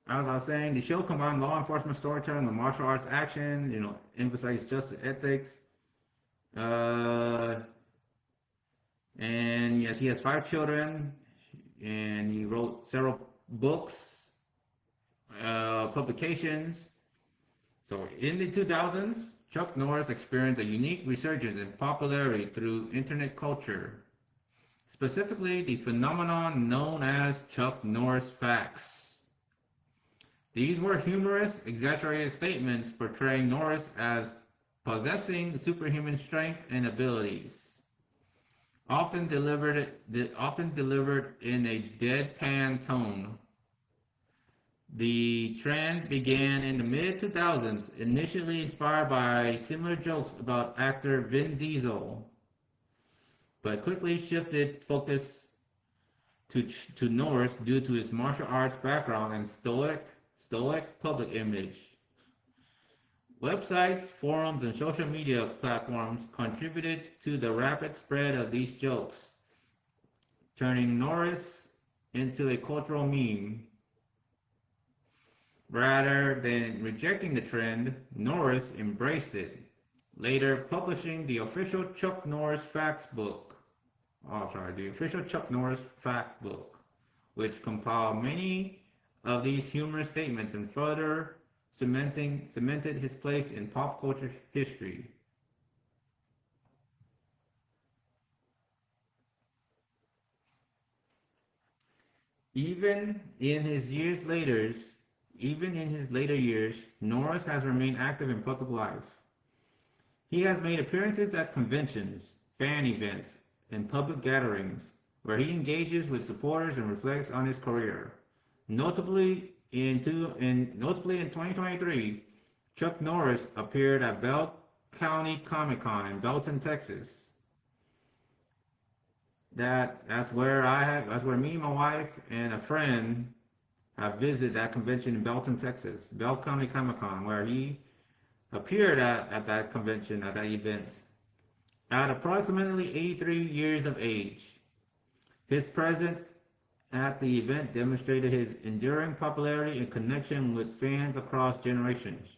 as I was saying, the show combined law enforcement storytelling with martial arts action. Emphasized justice ethics. Uh, and yes, he has 5 children, and he wrote several books, publications. So in the 2000s, Chuck Norris experienced a unique resurgence in popularity through internet culture, specifically the phenomenon known as Chuck Norris facts. These were humorous, exaggerated statements portraying Norris as possessing superhuman strength and abilities, often delivered in a deadpan tone. The trend began in the mid 2000s, initially inspired by similar jokes about actor Vin Diesel, but quickly shifted focus to, to Norris due to his martial arts background and stoic public image. Websites, forums, and social media platforms contributed to the rapid spread of these jokes, turning Norris into a cultural meme. Rather than rejecting the trend, Norris embraced it, later publishing the official Chuck Norris Facts book. The official Chuck Norris Fact book, which compiled many of these humorous statements and further cemented his place in pop culture history. Even in his years later, Even in his later years, Norris has remained active in public life. He has made appearances at conventions, fan events, and public gatherings, where he engages with supporters and reflects on his career. Notably in 2023, Chuck Norris appeared at Bell County Comic Con in Belton, Texas. That's where me, my wife, and a friend have visited that convention in Belton, Texas, Bell County Comic Con, where he appeared at that convention, at that event, at approximately 83 years of age. His presence at the event demonstrated his enduring popularity and connection with fans across generations.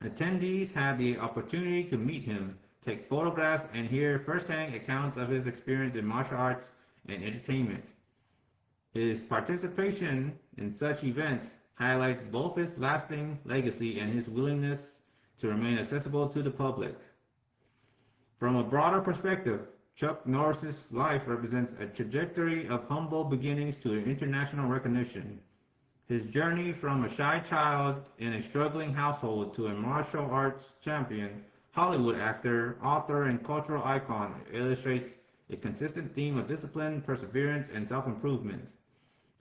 Attendees had the opportunity to meet him, take photographs, and hear firsthand accounts of his experience in martial arts and entertainment. His participation in such events highlights both his lasting legacy and his willingness to remain accessible to the public. From a broader perspective, Chuck Norris's life represents a trajectory of humble beginnings to international recognition. His journey from a shy child in a struggling household to a martial arts champion, Hollywood actor, author, and cultural icon illustrates a consistent theme of discipline, perseverance, and self-improvement.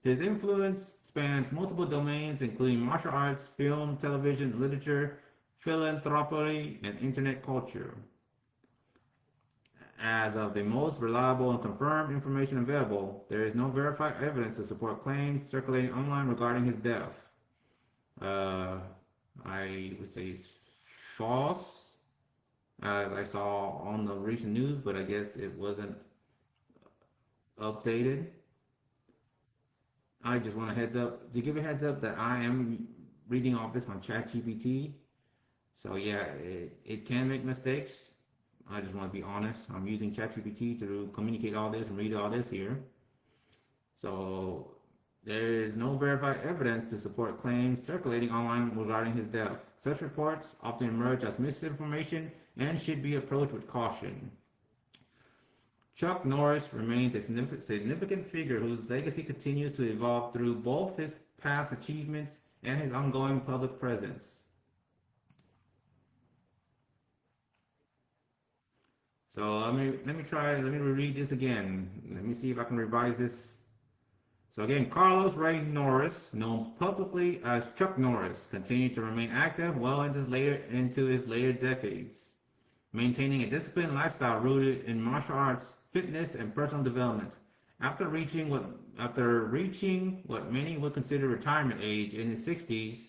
His influence spans multiple domains, including martial arts, film, television, literature, philanthropy, and internet culture. As of the most reliable and confirmed information available, there is no verified evidence to support claims circulating online regarding his death. I would say it's false, as I saw on the recent news, but I guess it wasn't updated. I just want to give a heads up that I am reading off this on ChatGPT. So yeah, it can make mistakes. I just want to be honest. I'm using ChatGPT to communicate all this and read all this here. So there is no verified evidence to support claims circulating online regarding his death. Such reports often emerge as misinformation and should be approached with caution. Chuck Norris remains a significant figure whose legacy continues to evolve through both his past achievements and his ongoing public presence. So let me reread this again. Let me see if I can revise this. So again, Carlos Ray Norris, known publicly as Chuck Norris, continued to remain active well into his later decades, maintaining a disciplined lifestyle rooted in martial arts, fitness, and personal development. After reaching what many would consider retirement age in his 60s,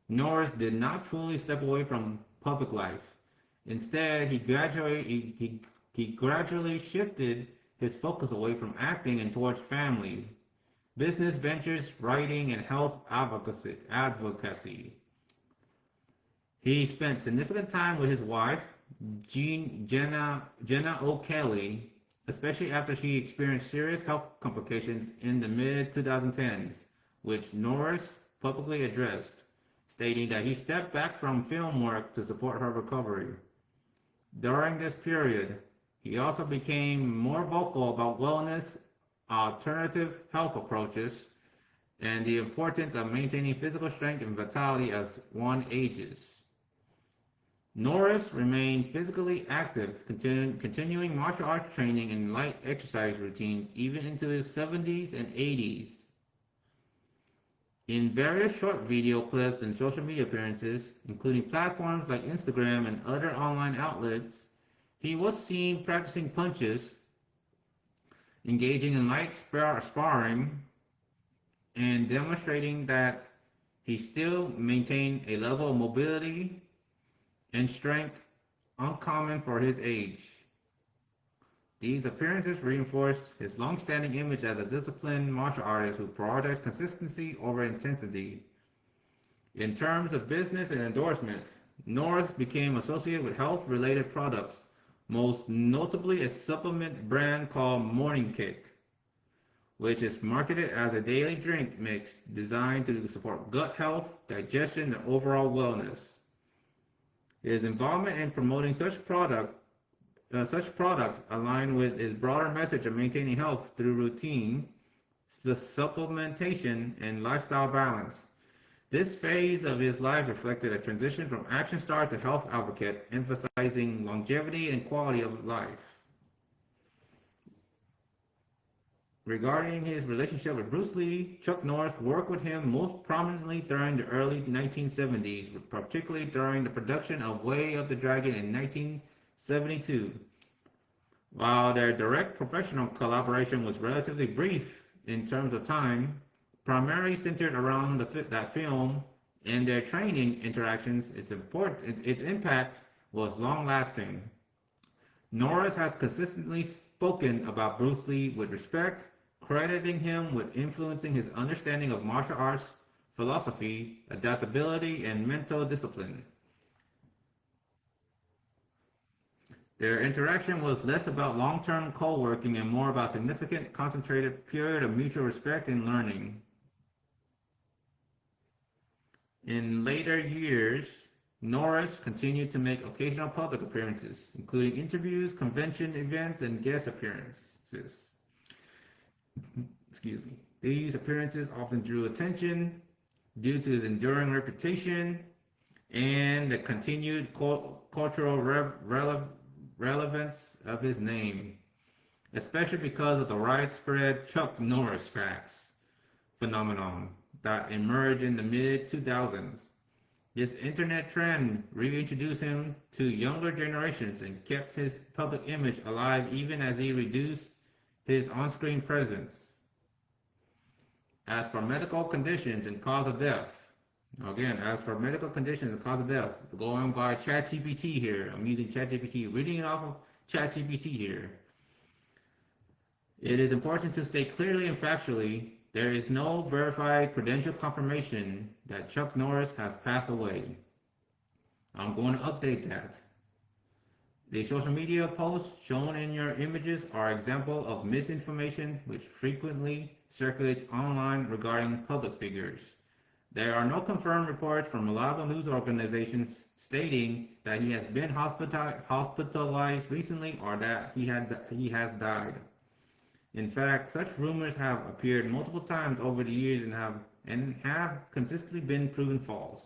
Norris did not fully step away from public life. Instead, he gradually shifted his focus away from acting and towards family, business ventures, writing, and health advocacy. He spent significant time with his wife, Jenna O'Kelly, especially after she experienced serious health complications in the mid 2010s, which Norris publicly addressed, stating that he stepped back from film work to support her recovery. During this period, he also became more vocal about wellness, alternative health approaches, and the importance of maintaining physical strength and vitality as one ages. Norris remained physically active, continuing martial arts training and light exercise routines even into his 70s and 80s. In various short video clips and social media appearances, including platforms like Instagram and other online outlets, he was seen practicing punches, engaging in light sparring, and demonstrating that he still maintained a level of mobility and strength uncommon for his age. These appearances reinforced his long-standing image as a disciplined martial artist who prioritized consistency over intensity. In terms of business and endorsement, Norris became associated with health-related products, most notably a supplement brand called Morning Kick, which is marketed as a daily drink mix designed to support gut health, digestion, and overall wellness. His involvement in promoting such product aligned with his broader message of maintaining health through routine, supplementation, and lifestyle balance. This phase of his life reflected a transition from action star to health advocate, emphasizing longevity and quality of life. Regarding his relationship with Bruce Lee, Chuck Norris worked with him most prominently during the early 1970s, particularly during the production of Way of the Dragon in 1972. While their direct professional collaboration was relatively brief in terms of time, primarily centered around that film and their training interactions, its impact was long-lasting. Norris has consistently spoken about Bruce Lee with respect, crediting him with influencing his understanding of martial arts, philosophy, adaptability, and mental discipline. Their interaction was less about long-term co-working and more about significant, concentrated period of mutual respect and learning. In later years, Norris continued to make occasional public appearances, including interviews, convention events, and guest appearances. Excuse me. These appearances often drew attention due to his enduring reputation and the continued cultural relevance of his name, especially because of the widespread Chuck Norris facts phenomenon that emerged in the mid-2000s. This internet trend reintroduced him to younger generations and kept his public image alive even as he reduced his on-screen presence. As for medical conditions and cause of death, going by ChatGPT here, I'm using ChatGPT, reading it off of ChatGPT here. It is important to state clearly and factually, there is no verified credential confirmation that Chuck Norris has passed away. I'm going to update that. The social media posts shown in your images are examples of misinformation which frequently circulates online regarding public figures. There are no confirmed reports from reliable news organizations stating that he has been hospitalized recently or that he has died. In fact, such rumors have appeared multiple times over the years and have consistently been proven false.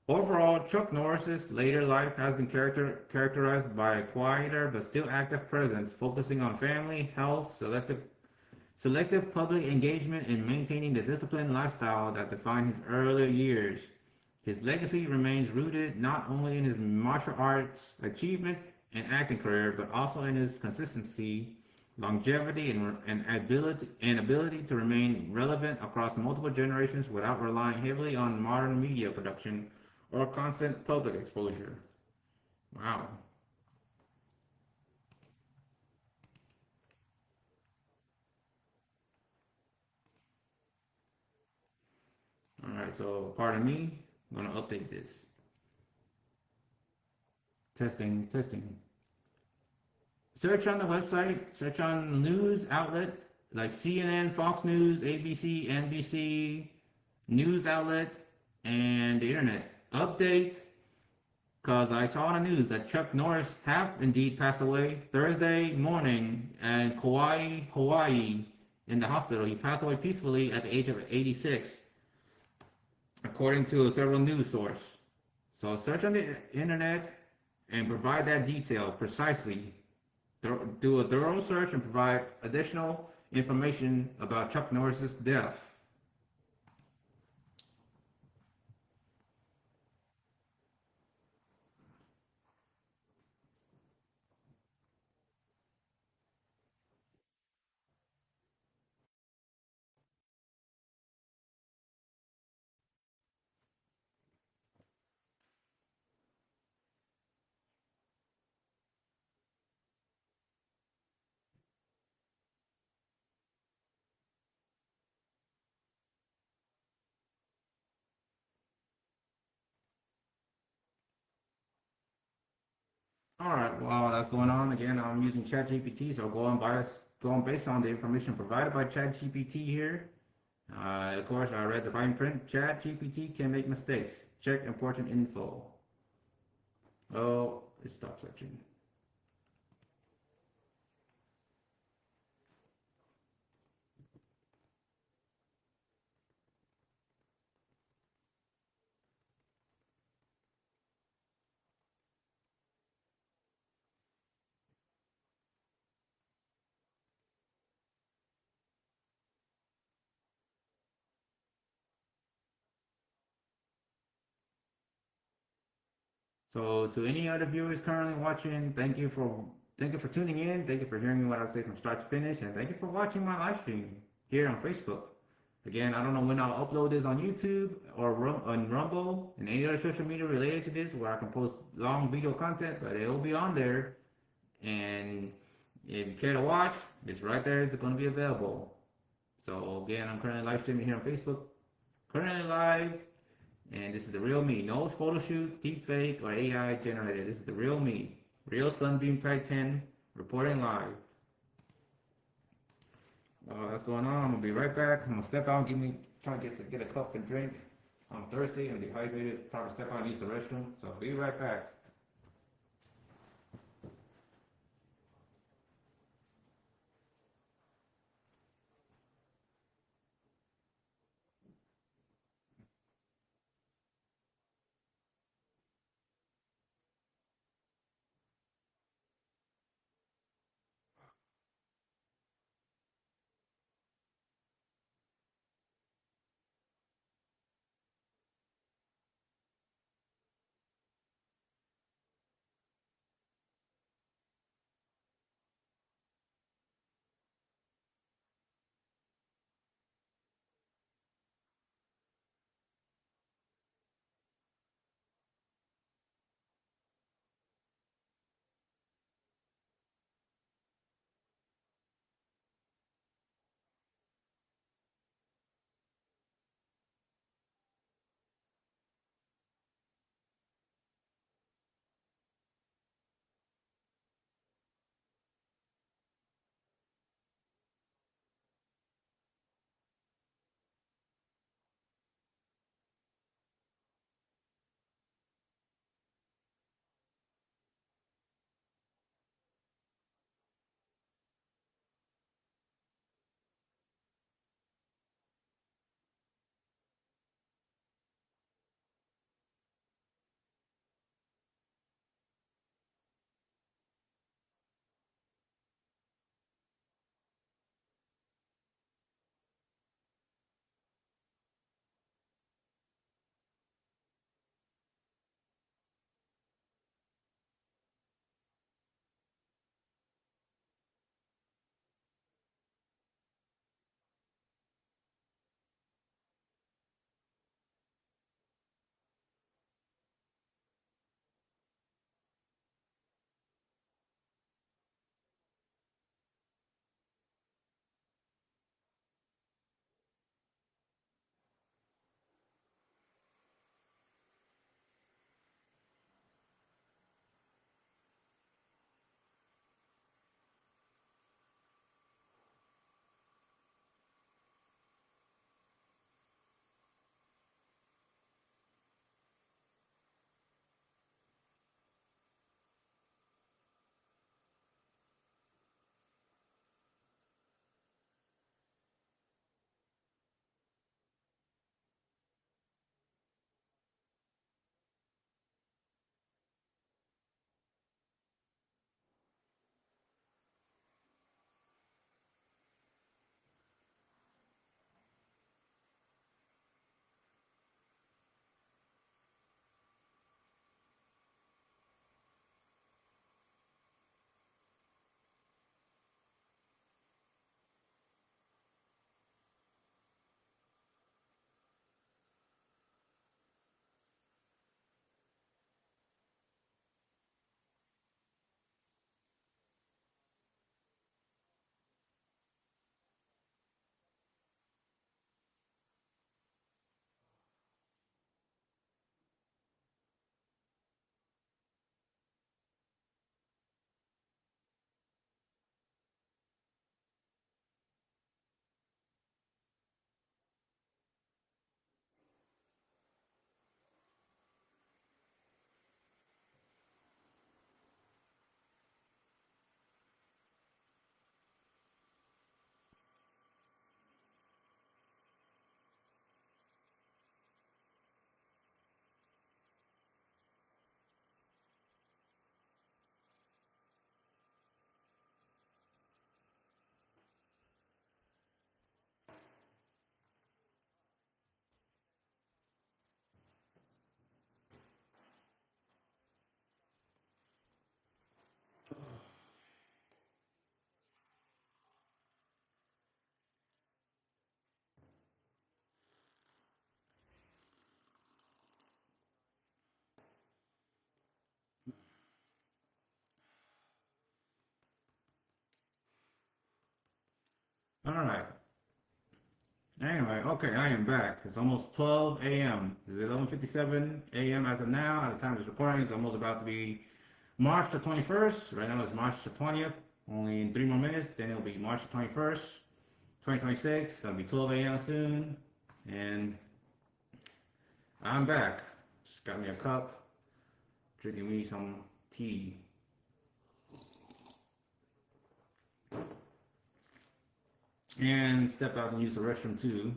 Overall, Chuck Norris's later life has been characterized by a quieter but still active presence, focusing on family, health, selective public engagement, and maintaining the disciplined lifestyle that defined his earlier years. His legacy remains rooted not only in his martial arts achievements and acting career, but also in his consistency longevity, and ability to remain relevant across multiple generations without relying heavily on modern media production or constant public exposure. Wow. All right, so pardon me. I'm gonna update this. Testing, testing. Search on the website, search on news outlet like CNN, Fox News, ABC, NBC, news outlet, and the internet. Update, because I saw on the news that Chuck Norris have indeed passed away Thursday morning in Kauai, Hawaii, in the hospital. He passed away peacefully at the age of 86, according to several news sources. So search on the internet and provide that detail precisely. Do a thorough search and provide additional information about Chuck Norris's death. All right, while that's going on, again, I'm using ChatGPT, so go on based on the information provided by ChatGPT here. Of course, I read the fine print. ChatGPT can make mistakes. Check important info. Oh, it stopped searching. So to any other viewers currently watching, thank you for tuning in. Thank you for hearing what I say from start to finish, and thank you for watching my live stream here on Facebook. Again, I don't know when I'll upload this on YouTube or on Rumble and any other social media related to this where I can post long video content, but it'll be on there. And if you care to watch, it's right there. It's going to be available. So again, I'm currently live streaming here on Facebook, currently live, and this is the real me. No photo shoot, deep fake, or AI generated. This is the real me. Real Sunbeam Type 10 reporting live. That's going on. I'm gonna be right back. I'm gonna step out and try to get a cup and drink. I'm thirsty and dehydrated. Probably step out and use the restroom. So I'll be right back. All right. Anyway, okay, I am back. It's almost 12 a.m. It's 11:57 a.m. as of now. At the time of this recording, it's almost about to be March the 21st. Right now it's March the 20th. Only in 3 more minutes, then it'll be March the 21st, 2026. It's gonna be 12 a.m. soon, and I'm back. Just got me a cup, drinking me some tea. And step out and use the restroom too.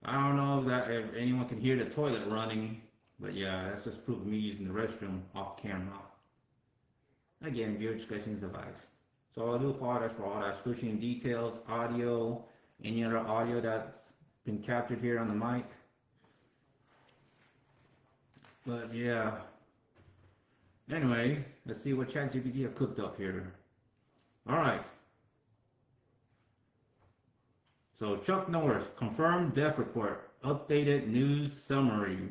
I don't know that if anyone can hear the toilet running, but yeah, that's just proof of me using the restroom off camera. Again, viewer discretion is advised. So I do apologize for all that switching details, audio, any other audio that's been captured here on the mic. But yeah. Anyway, let's see what ChatGPT have cooked up here. Alright. So Chuck Norris, confirmed death report, updated news summary.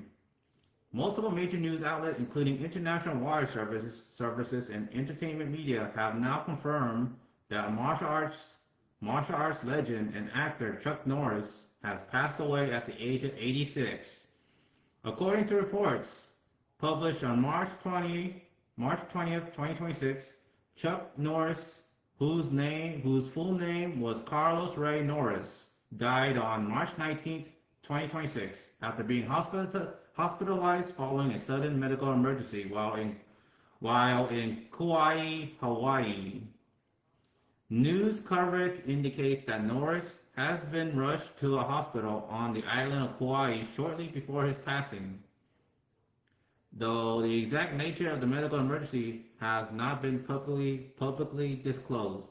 Multiple major news outlets, including international wire services and entertainment media, have now confirmed that martial arts legend and actor Chuck Norris has passed away at the age of 86. According to reports published on March 20th, 2026, Chuck Norris, whose full name was Carlos Ray Norris, died on March 19th, 2026, after being hospitalized following a sudden medical emergency while in Kauai, Hawaii. News coverage indicates that Norris has been rushed to a hospital on the island of Kauai shortly before his passing, though the exact nature of the medical emergency has not been publicly disclosed.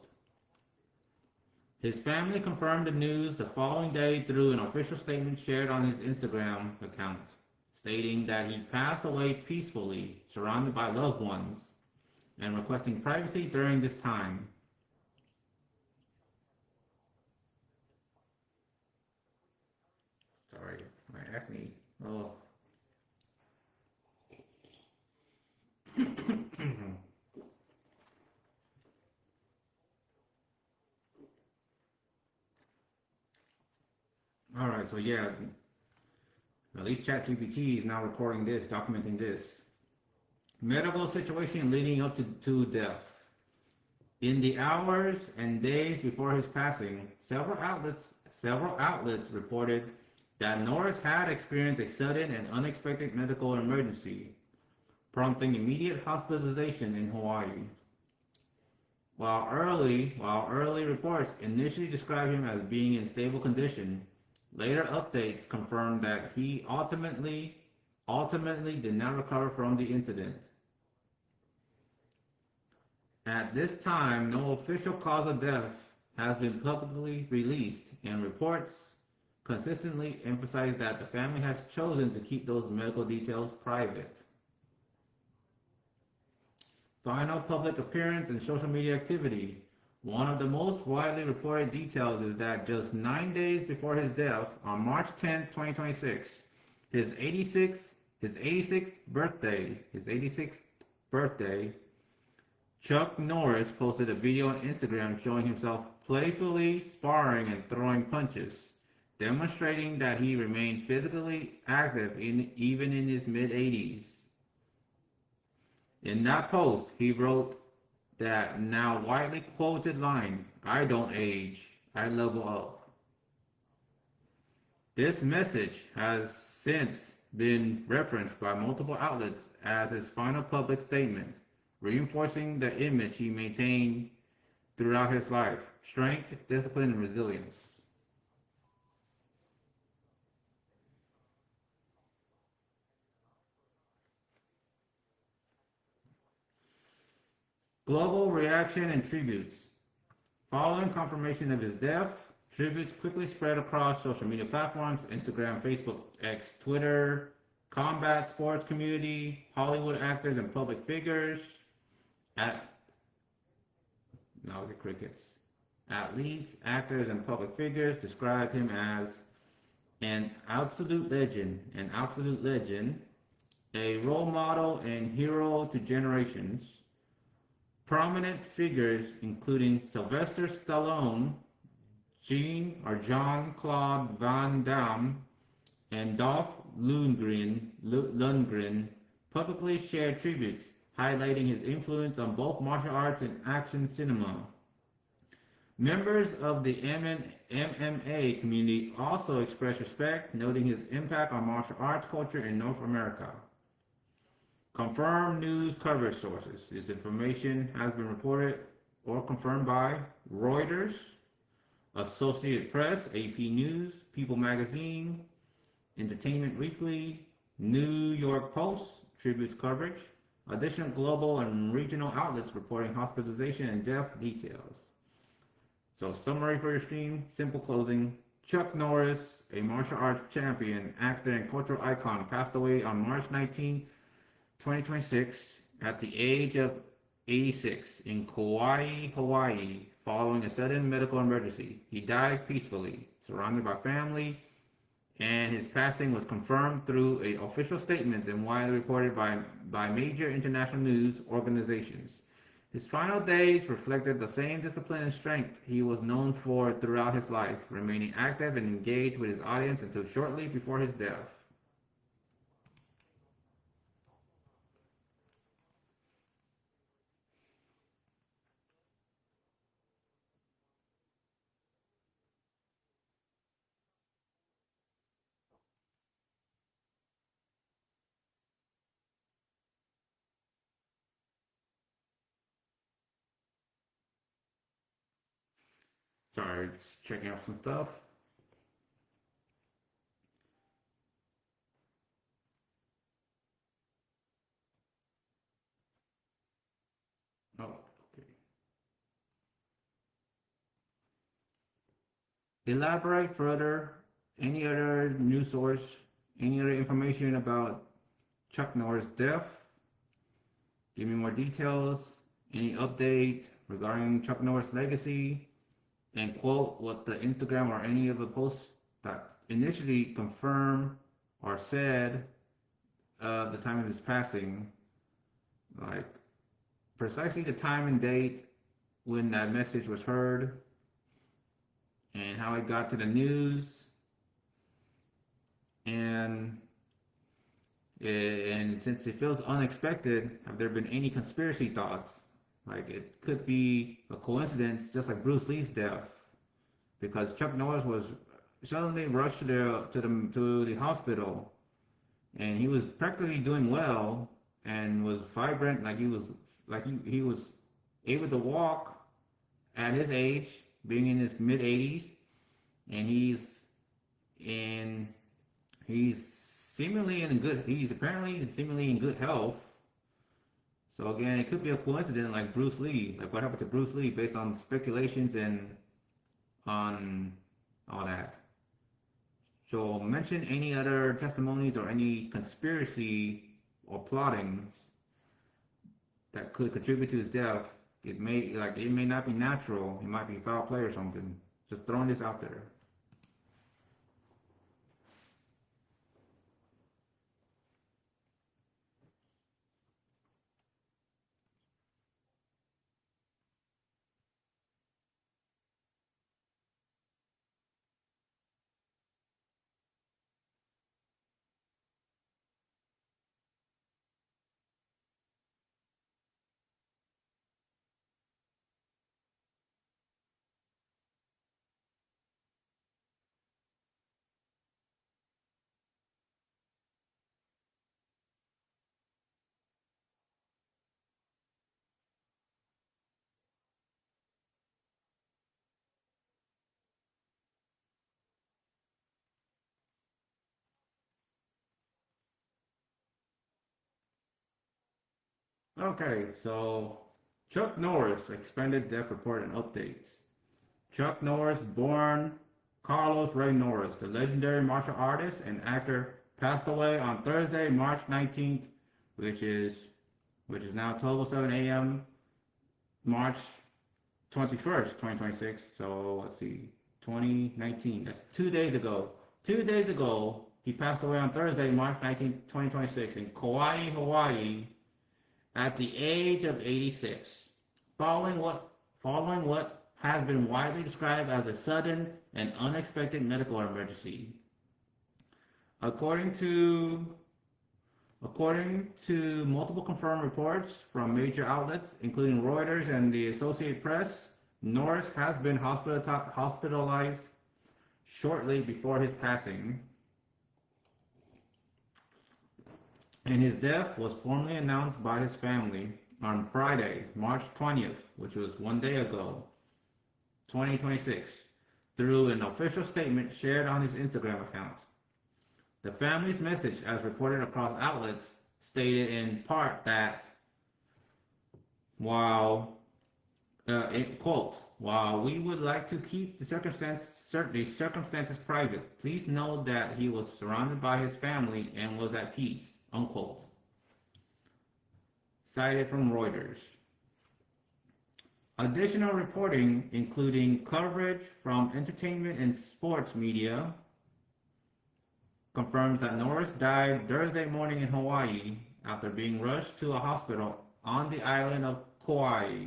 His family confirmed the news the following day through an official statement shared on his Instagram account, stating that he passed away peacefully, surrounded by loved ones, and requesting privacy during this time. Sorry, my acne. Oh. All right, so yeah, at least ChatGPT is now recording this, documenting this. Medical situation leading up to death. In the hours and days before his passing, several outlets reported that Norris had experienced a sudden and unexpected medical emergency, prompting immediate hospitalization in Hawaii. While early reports initially described him as being in stable condition, later updates confirmed that he ultimately did not recover from the incident. At this time, no official cause of death has been publicly released, and reports consistently emphasize that the family has chosen to keep those medical details private. Final public appearance and social media activity. One of the most widely reported details is that just 9 days before his death, on March 10, 2026, his 86th birthday, Chuck Norris posted a video on Instagram showing himself playfully sparring and throwing punches, demonstrating that he remained physically active even in his mid-80s. In that post, he wrote that now widely quoted line, "I don't age, I level up." This message has since been referenced by multiple outlets as his final public statement, reinforcing the image he maintained throughout his life: strength, discipline, and resilience. Global reaction and tributes. Following confirmation of his death, tributes quickly spread across social media platforms: Instagram, Facebook, X, Twitter, combat sports community, Hollywood actors and public figures. Now the crickets. Athletes, actors, and public figures describe him as an absolute legend, a role model and hero to generations. Prominent figures including Sylvester Stallone, Jean-Claude Van Damme and Dolph Lundgren publicly shared tributes, highlighting his influence on both martial arts and action cinema. Members of the MMA community also expressed respect, noting his impact on martial arts culture in North America. Confirmed news coverage sources. This information has been reported or confirmed by Reuters, Associated Press, AP News, People Magazine, Entertainment Weekly, New York Post, tributes coverage, additional global and regional outlets reporting hospitalization and death details. So, summary for your stream, simple closing. Chuck Norris, a martial arts champion, actor, and cultural icon, passed away on March 19, 2026, at the age of 86 in Kauai, Hawaii, following a sudden medical emergency. He died peacefully, surrounded by family, and his passing was confirmed through official statements and widely reported by major international news organizations. His final days reflected the same discipline and strength he was known for throughout his life, remaining active and engaged with his audience until shortly before his death. Sorry, just checking out some stuff. Oh, okay. Elaborate further. Any other news source? Any other information about Chuck Norris' death? Give me more details. Any update regarding Chuck Norris' legacy? And quote what the Instagram or any of the posts that initially confirmed or said the time of his passing, like precisely the time and date when that message was heard, and how it got to the news, and since it feels unexpected, have there been any conspiracy thoughts? Like it could be a coincidence, just like Bruce Lee's death, because Chuck Norris was suddenly rushed to the hospital, and he was practically doing well and was vibrant, he was able to walk at his age, being in his mid 80s, and in he's apparently seemingly in good health. So again, it could be a coincidence like Bruce Lee, like what happened to Bruce Lee based on speculations and on all that. So mention any other testimonies or any conspiracy or plotting that could contribute to his death. It may not be natural. It might be foul play or something. Just throwing this out there. Okay, so Chuck Norris expanded death report and updates. Chuck Norris, born Carlos Ray Norris, the legendary martial artist and actor, passed away on Thursday, March 19th, which is now 12:07 a.m. March 21st, 2026. So let's see, 2019. That's 2 days ago. 2 days ago, he passed away on Thursday, March 19th, 2026, in Kauai, Hawaii, at the age of 86. Following what has been widely described as a sudden and unexpected medical emergency. According to multiple confirmed reports from major outlets, including Reuters and the Associated Press, Norris has been hospitalized shortly before his passing, and his death was formally announced by his family on Friday, March 20th, which was one day ago, 2026, through an official statement shared on his Instagram account. The family's message, as reported across outlets, stated in part that while, quote, while we would like to keep the circumstances private, please know that he was surrounded by his family and was at peace, unquote. Cited from Reuters. Additional reporting, including coverage from entertainment and sports media, confirms that Norris died Thursday morning in Hawaii after being rushed to a hospital on the island of Kauai.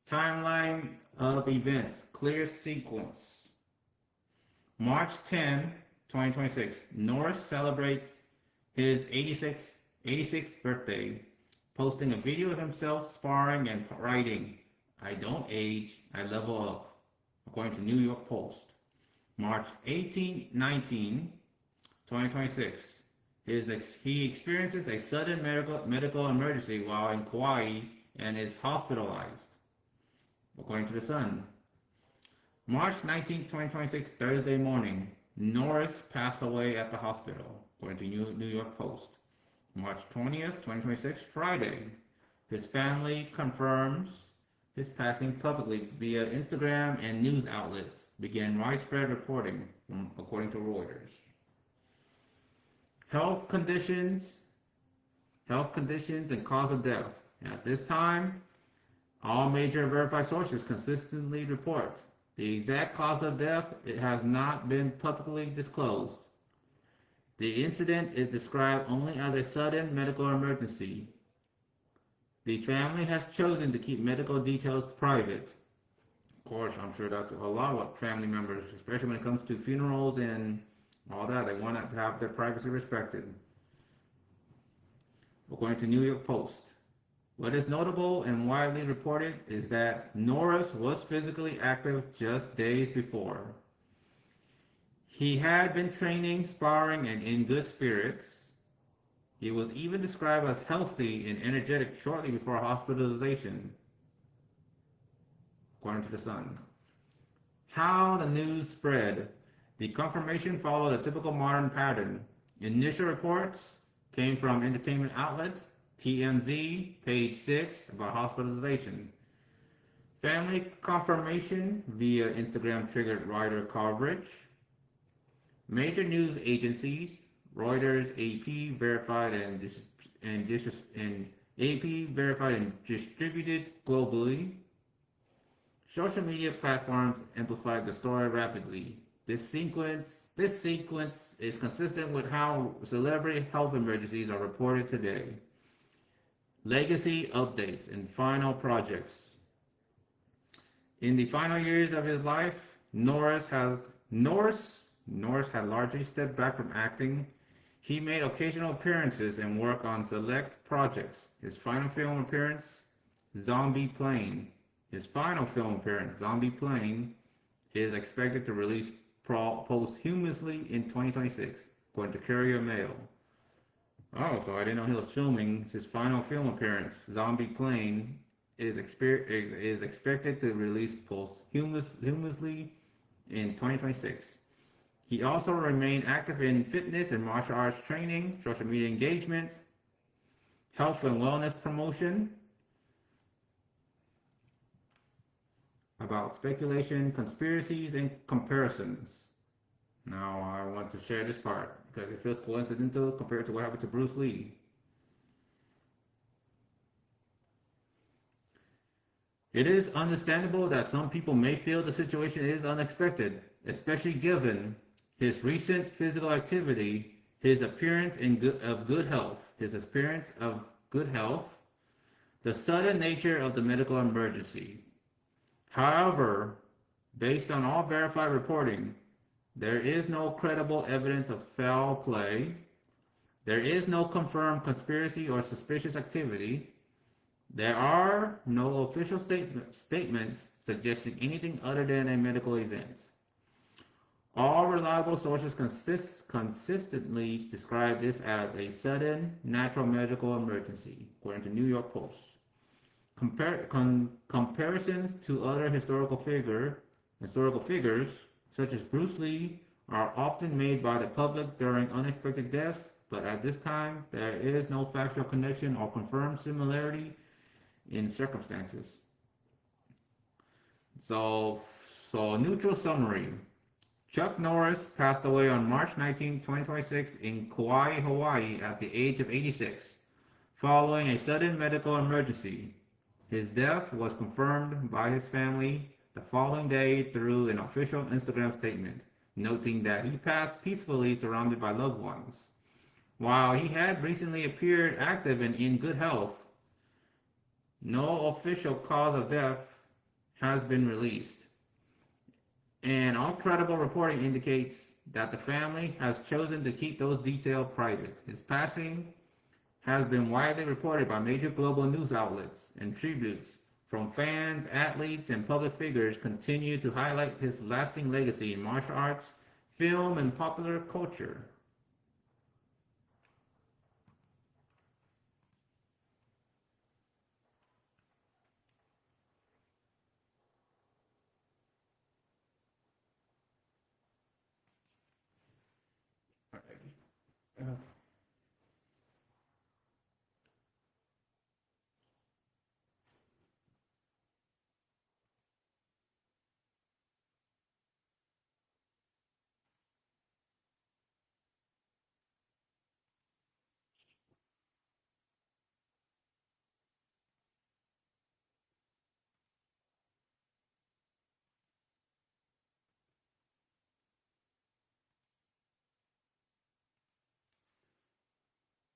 Timeline of events, clear sequence. March 10, 2026, Norris celebrates his 86th birthday, posting a video of himself sparring and writing, "I don't age, I level up," according to New York Post. March 18, 19, 2026, he experiences a sudden medical emergency while in Kauai and is hospitalized, according to The Sun. March 19, 2026, Thursday morning, Norris passed away at the hospital, according to New York Post. March 20th, 2026, Friday, his family confirms his passing publicly via Instagram, and news outlets began widespread reporting, according to Reuters. Health conditions and cause of death. At this time, all major verified sources consistently report the exact cause of death. It has not been publicly disclosed. The incident is described only as a sudden medical emergency. The family has chosen to keep medical details private. Of course, I'm sure that's a lot of family members, especially when it comes to funerals and all that. They want to have their privacy respected. According to New York Post, what is notable and widely reported is that Norris was physically active just days before. He had been training, sparring, and in good spirits. He was even described as healthy and energetic shortly before hospitalization, according to The Sun. How the news spread. The confirmation followed a typical modern pattern. Initial reports came from entertainment outlets, TMZ, page 6, about hospitalization. Family confirmation via Instagram triggered wider coverage. Major news agencies, Reuters, AP verified and distributed globally. Social media platforms amplified the story rapidly. This sequence is consistent with how celebrity health emergencies are reported today. Legacy updates and final projects. In the final years of his life, Norris had largely stepped back from acting. He made occasional appearances and worked on select projects. His final film appearance, Zombie Plane, is expected to release posthumously in 2026, according to Courier Mail. Oh, so I didn't know he was filming his final film appearance. Zombie Plane is expected to release posthumously in 2026. He also remained active in fitness and martial arts training, social media engagement, health and wellness promotion. About speculation, conspiracies, and comparisons. Now I want to share this part because it feels coincidental compared to what happened to Bruce Lee. It is understandable that some people may feel the situation is unexpected, especially given his recent physical activity, his appearance of good health, the sudden nature of the medical emergency. However, based on all verified reporting, there is no credible evidence of foul play. There is no confirmed conspiracy or suspicious activity. There are no official statements suggesting anything other than a medical event. All reliable sources consistently describe this as a sudden natural medical emergency, according to New York Post. Comparisons to other historical figures, such as Bruce Lee, are often made by the public during unexpected deaths, but at this time there is no factual connection or confirmed similarity in circumstances. So neutral summary. Chuck Norris passed away on March 19, 2026 in Kauai, Hawaii at the age of 86, following a sudden medical emergency. His death was confirmed by his family the following day through an official Instagram statement, noting that he passed peacefully surrounded by loved ones. While he had recently appeared active and in good health, no official cause of death has been released, and all credible reporting indicates that the family has chosen to keep those details private. His passing has been widely reported by major global news outlets, and tributes from fans, athletes, and public figures continue to highlight his lasting legacy in martial arts, film, and popular culture.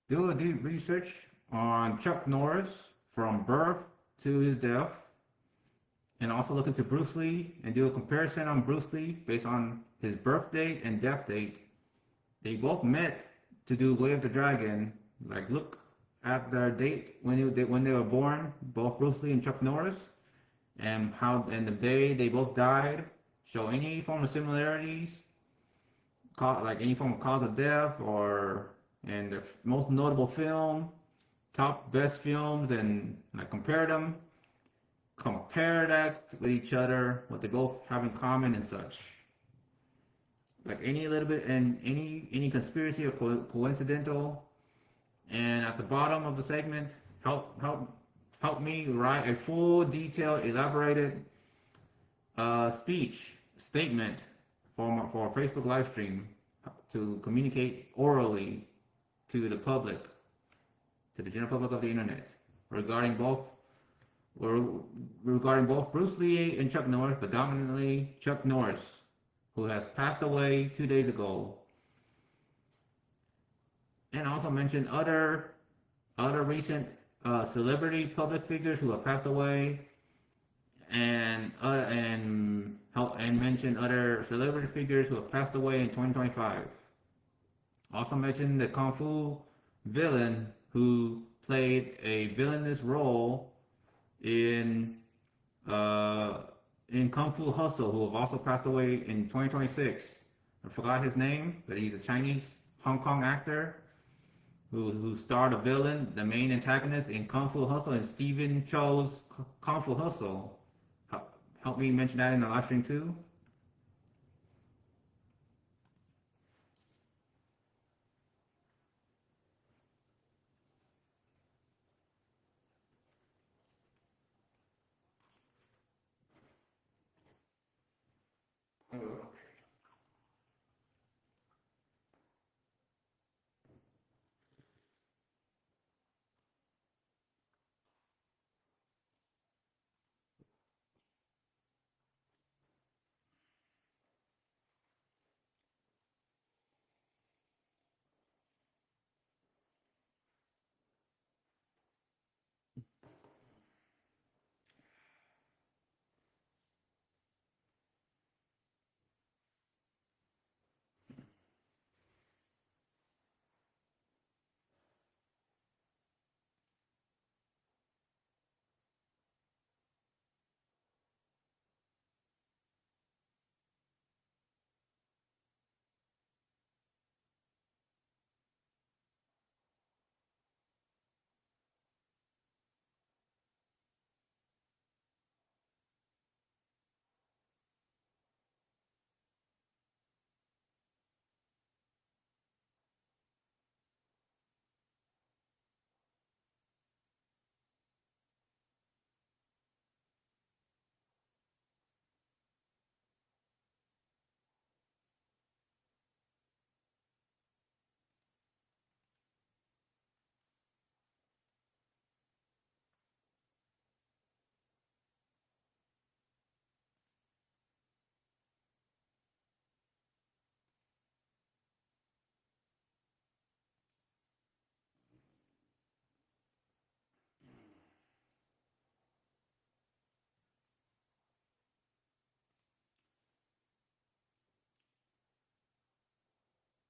Do a deep research on Chuck Norris from birth to his death, and also look into Bruce Lee and do a comparison on Bruce Lee based on his birth date and death date. They both met to do Way of the Dragon. Like, look at their date when they were born, both Bruce Lee and Chuck Norris, and the day they both died. Show any form of similarities, like any form of cause of death, or and the most notable film, top best films, and like compare that with each other, what they both have in common and such. Like any little bit and any conspiracy or coincidental. And at the bottom of the segment, help me write a full, detailed, elaborated statement for a Facebook live stream to communicate orally to the public, to the general public of the internet, regarding both Bruce Lee and Chuck Norris, but dominantly Chuck Norris, who has passed away 2 days ago, and also mention other recent celebrity public figures who have passed away, and mention other celebrity figures who have passed away in 2025. Also mention the Kung Fu villain who played a villainous role in Kung Fu Hustle, who have also passed away in 2026. I forgot his name, but he's a Chinese Hong Kong actor who starred a villain, the main antagonist in Kung Fu Hustle, and Stephen Chow's Kung Fu Hustle. Help me mention that in the live stream too.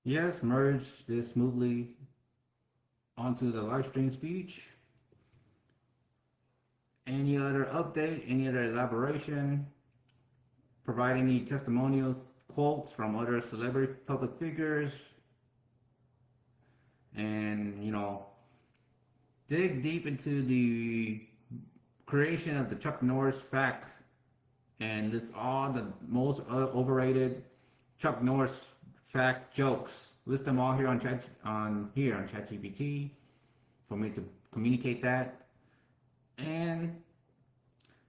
Yes, merge this smoothly onto the live stream speech. Any other update, any other elaboration, provide any testimonials, quotes from other celebrity public figures, and dig deep into the creation of the Chuck Norris fact and list all the most overrated Chuck Norris fact jokes. List them all here on ChatGPT for me to communicate that, and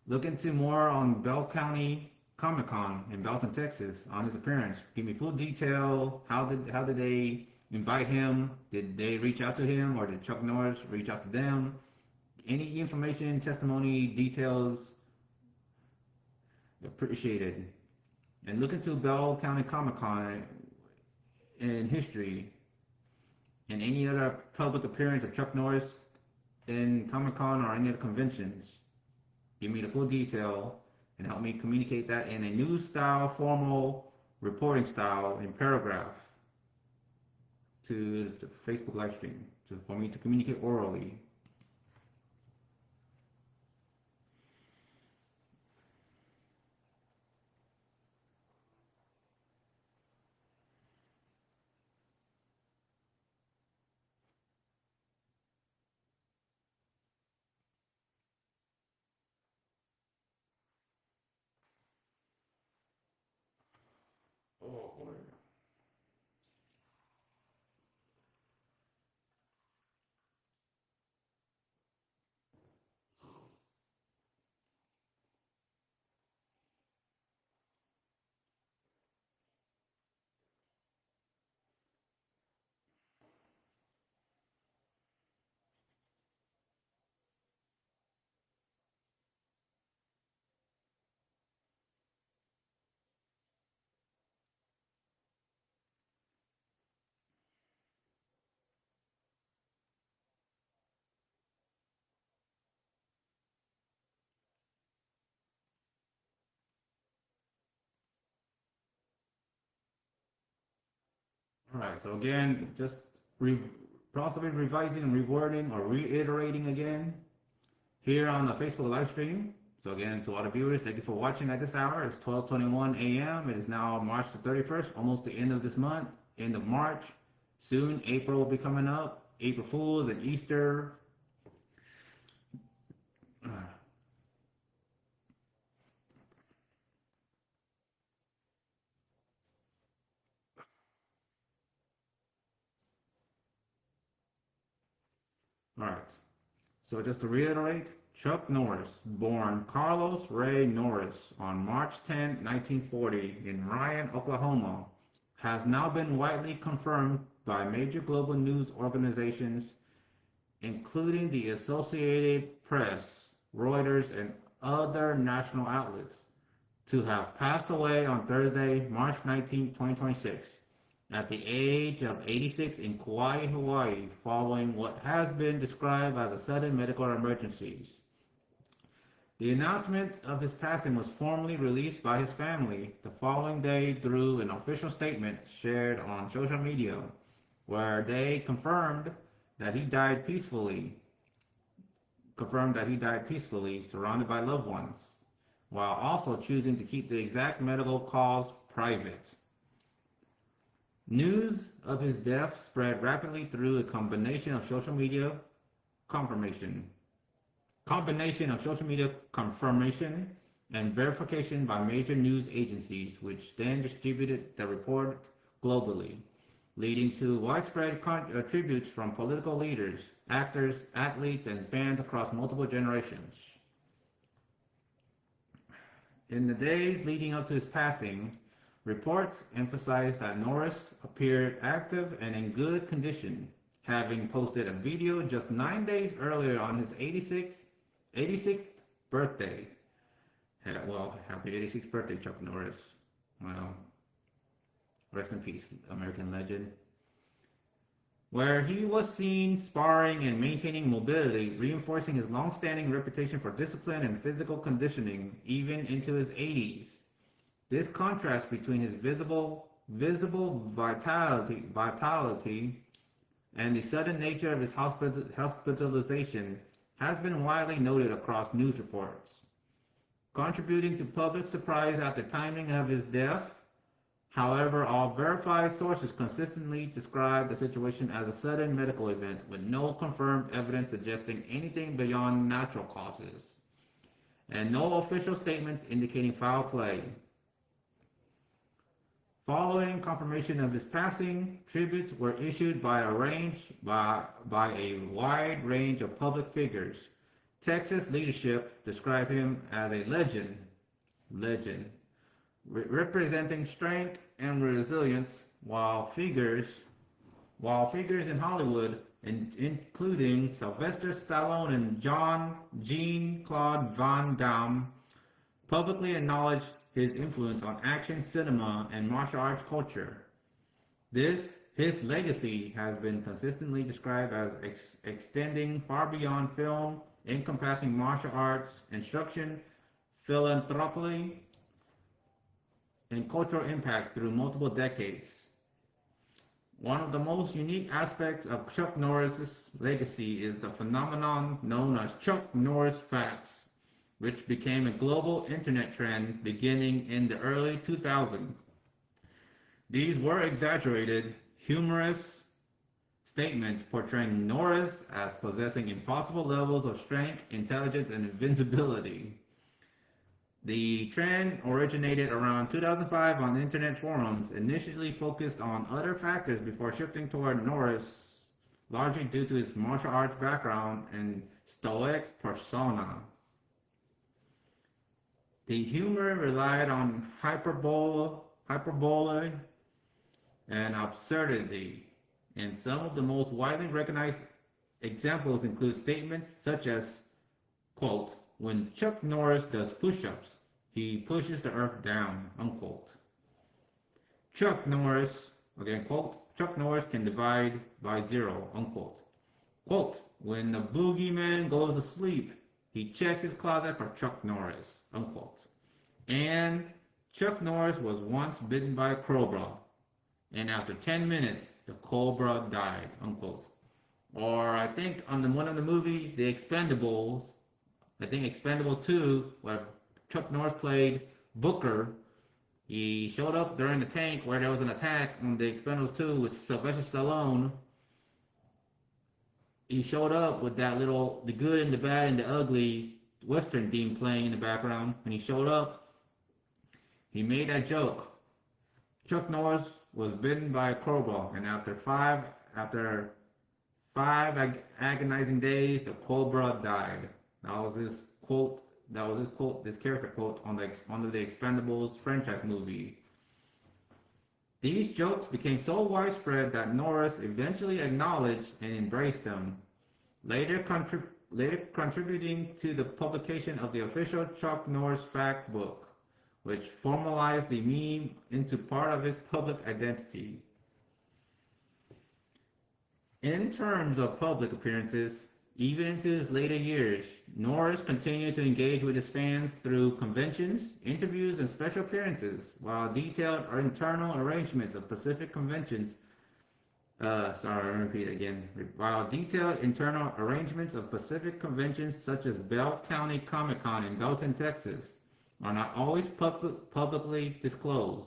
look into more on Bell County Comic Con in Belton, Texas, on his appearance. Give me full detail. How did they invite him? Did they reach out to him, or did Chuck Norris reach out to them? Any information, testimony, details, appreciated. And look into Bell County Comic Con in history and any other public appearance of Chuck Norris in Comic Con or any other conventions. Give me the full detail and help me communicate that in a news style, formal reporting style in paragraph to the Facebook live stream for me to communicate orally. Oh boy. All right, so again, just re possibly revising and rewording or reiterating again here on the Facebook live stream. So again, to all the viewers, thank you for watching at this hour. It's 12:21 a.m. It is now March the 31st, almost the end of this month, end of March. Soon, April will be coming up. April Fools and Easter. All right. So just to reiterate, Chuck Norris, born Carlos Ray Norris on March 10, 1940 in Ryan, Oklahoma, has now been widely confirmed by major global news organizations, including the Associated Press, Reuters, and other national outlets, to have passed away on Thursday, March 19, 2026, at the age of 86 in Kauai, Hawaii, following what has been described as a sudden medical emergency. The announcement of his passing was formally released by his family the following day through an official statement shared on social media, where they confirmed that he died peacefully, surrounded by loved ones, while also choosing to keep the exact medical cause private. News of his death spread rapidly through a confirmation, confirmation and verification by major news agencies, which then distributed the report globally, leading to widespread tributes from political leaders, actors, athletes, and fans across multiple generations. In the days leading up to his passing, reports emphasized that Norris appeared active and in good condition, having posted a video just 9 days earlier on his 86th birthday. Well, happy 86th birthday, Chuck Norris. Well, rest in peace, American legend. Where he was seen sparring and maintaining mobility, reinforcing his long-standing reputation for discipline and physical conditioning even into his 80s. This contrast between his visible vitality, and the sudden nature of his hospitalization has been widely noted across news reports, contributing to public surprise at the timing of his death. However, all verified sources consistently describe the situation as a sudden medical event with no confirmed evidence suggesting anything beyond natural causes, and no official statements indicating foul play. Following confirmation of his passing, tributes were issued by a wide range of public figures. Texas leadership described him as a legend, representing strength and resilience, while figures in Hollywood, including Sylvester Stallone and Jean-Claude Van Damme, publicly acknowledged his influence on action cinema and martial arts culture. His legacy has been consistently described as extending far beyond film, encompassing martial arts, instruction, philanthropy, and cultural impact through multiple decades. One of the most unique aspects of Chuck Norris's legacy is the phenomenon known as Chuck Norris facts, which became a global internet trend beginning in the early 2000s. These were exaggerated, humorous statements portraying Norris as possessing impossible levels of strength, intelligence, and invincibility. The trend originated around 2005 on internet forums, initially focused on other factors before shifting toward Norris, largely due to his martial arts background and stoic persona. The humor relied on hyperbole and absurdity, and some of the most widely recognized examples include statements such as, quote, "When Chuck Norris does push-ups, he pushes the earth down," unquote. Chuck Norris, again, quote, "Chuck Norris can divide by zero," unquote. Quote, "When the boogeyman goes to sleep, he checks his closet for Chuck Norris," unquote. And Chuck Norris was once bitten by a cobra, and after 10 minutes, the cobra died, unquote. Or I think on one of the movie, The Expendables, I think Expendables 2, where Chuck Norris played Booker, he showed up during the tank where there was an attack on The Expendables 2 with Sylvester Stallone. He showed up with that the good and the bad and the ugly Western theme playing in the background. When he showed up, he made that joke. Chuck Norris was bitten by a cobra, and after five agonizing days, the cobra died. That was his quote. This character quote on the Expendables franchise movie. These jokes became so widespread that Norris eventually acknowledged and embraced them, later contributing to the publication of the official Chuck Norris fact book, which formalized the meme into part of his public identity. In terms of public appearances, even into his later years, Norris continued to engage with his fans through conventions, interviews, and special appearances, while detailed internal arrangements of Pacific conventions While detailed internal arrangements of Pacific conventions such as Bell County Comic-Con in Belton, Texas, are not always publicly disclosed.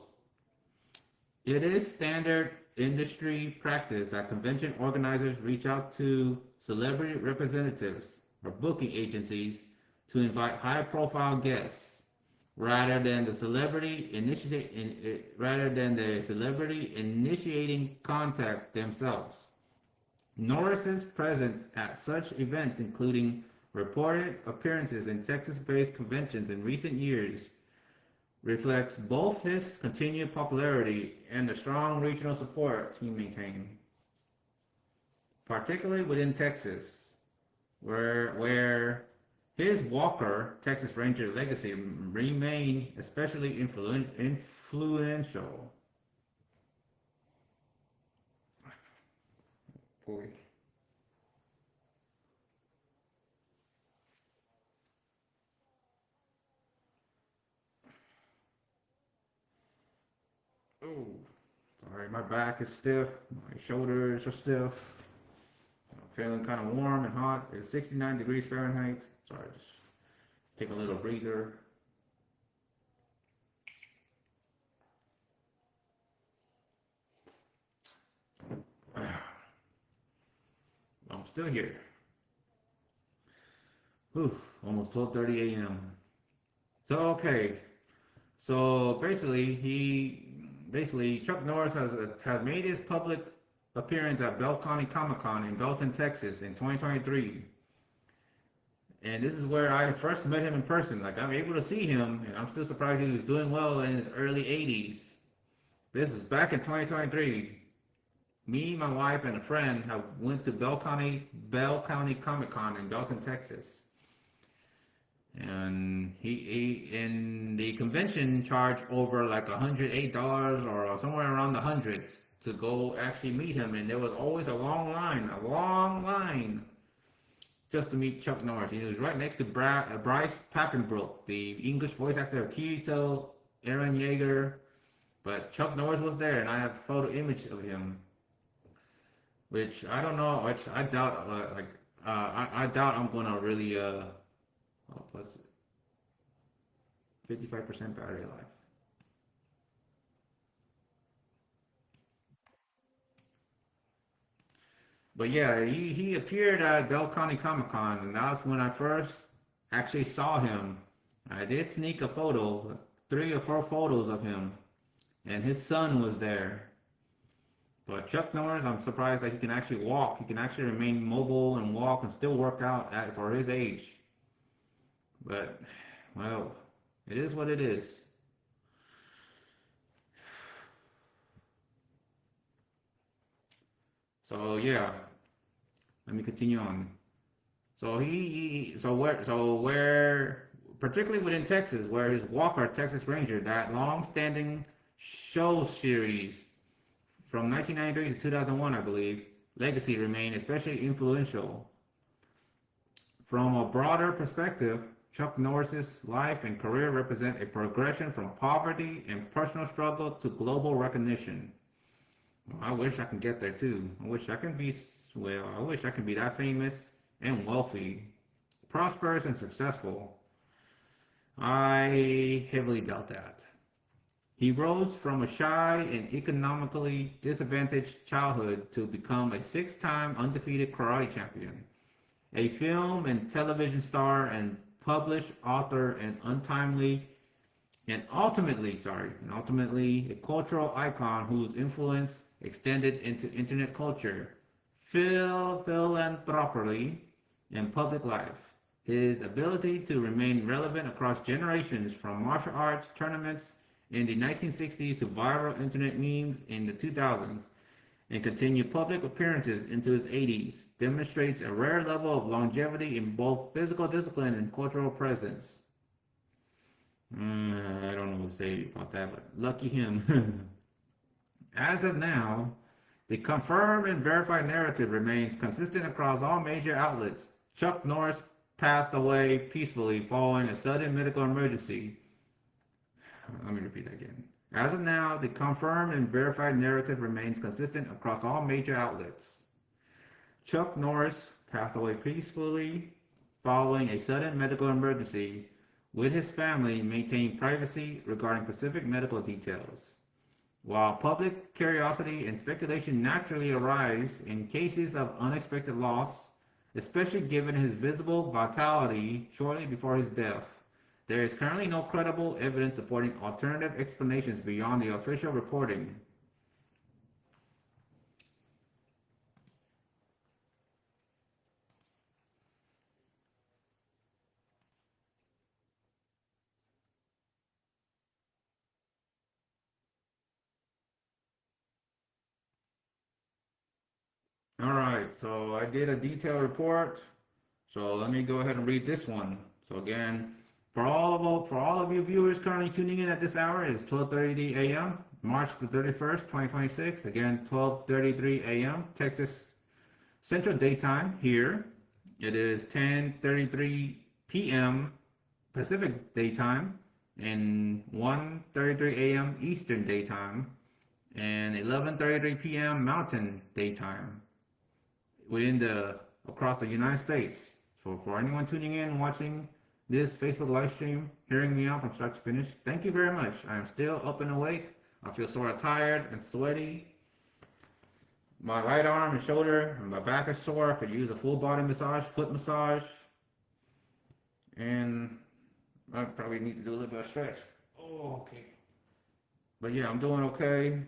It is standard industry practice that convention organizers reach out to celebrity representatives or booking agencies to invite high-profile guests rather than the celebrity initiating contact themselves. Norris's presence at such events, including reported appearances in Texas-based conventions in recent years, reflects both his continued popularity and the strong regional support he maintained, particularly within Texas, where his Walker, Texas Ranger legacy remained especially influential. Boy. Oh. Sorry, my back is stiff. My shoulders are stiff. I'm feeling kind of warm and hot. It's 69 degrees Fahrenheit. Sorry, just take a little breather. I'm still here. Whew, almost 12:30 a.m. So okay, so basically Chuck Norris has made his public appearance at Bell County Comic Con in Belton, Texas, in 2023, and this is where I first met him in person. Like I'm able to see him, and I'm still surprised he was doing well in his early 80s. This is back in 2023. Me, my wife, and a friend have went to Bell County Comic Con in Belton, Texas. And he in the convention charged over like $108 or somewhere around the hundreds to go actually meet him, and there was always a long line just to meet Chuck Norris. He was right next to Bryce Papenbrook, the English voice actor of Kirito, Eren Yeager, but Chuck Norris was there, and I have a photo image of him, which I don't know, which I doubt, I doubt I'm gonna really plus 55% battery life. But yeah, he appeared at Bell County Comic Con, and that's when I first actually saw him. I did sneak a photo, 3 or 4 photos of him, and his son was there. But Chuck Norris, I'm surprised that he can actually walk. He can actually remain mobile and walk and still work out for his age. But, well, it is what it is. So yeah, let me continue on. So where particularly within Texas, where his Walker Texas Ranger, that long-standing show series from 1993 to 2001, I believe, legacy remained especially influential. From a broader perspective, Chuck Norris's life and career represent a progression from poverty and personal struggle to global recognition. Well, I wish I can get there too. I wish I can be, well, I wish I could be that famous and wealthy, prosperous and successful. I heavily doubt that. He rose from a shy and economically disadvantaged childhood to become a 6-time undefeated karate champion, a film and television star and published author and ultimately a cultural icon whose influence extended into internet culture, philanthropically, and public life. His ability to remain relevant across generations, from martial arts tournaments in the 1960s to viral internet memes in the 2000s, and continue public appearances into his 80s, demonstrates a rare level of longevity in both physical discipline and cultural presence. I don't know what to say about that, but lucky him. As of now, the confirmed and verified narrative remains consistent across all major outlets. Chuck Norris passed away peacefully following a sudden medical emergency. Let me repeat that again. As of now, the confirmed and verified narrative remains consistent across all major outlets. Chuck Norris passed away peacefully following a sudden medical emergency, with his family maintaining privacy regarding specific medical details. While public curiosity and speculation naturally arise in cases of unexpected loss, especially given his visible vitality shortly before his death, there is currently no credible evidence supporting alternative explanations beyond the official reporting. All right, so I did a detailed report. So let me go ahead and read this one. So again, for all of you viewers currently tuning in at this hour, it is 12:30 a.m. March the 31st, 2026. Again, 12:33 a.m. Texas Central Daytime here. It is 10:33 p.m. Pacific Daytime and 1:33 a.m. Eastern Daytime. and 11:33 p.m. Mountain Daytime across the United States. So for anyone tuning in, watching this Facebook live stream, hearing me out from start to finish, thank you very much. I am still up and awake. I feel sort of tired and sweaty. My right arm and shoulder and my back is sore. I could use a full body massage, foot massage, and I probably need to do a little bit of stretch. Oh, okay. But yeah, I'm doing okay.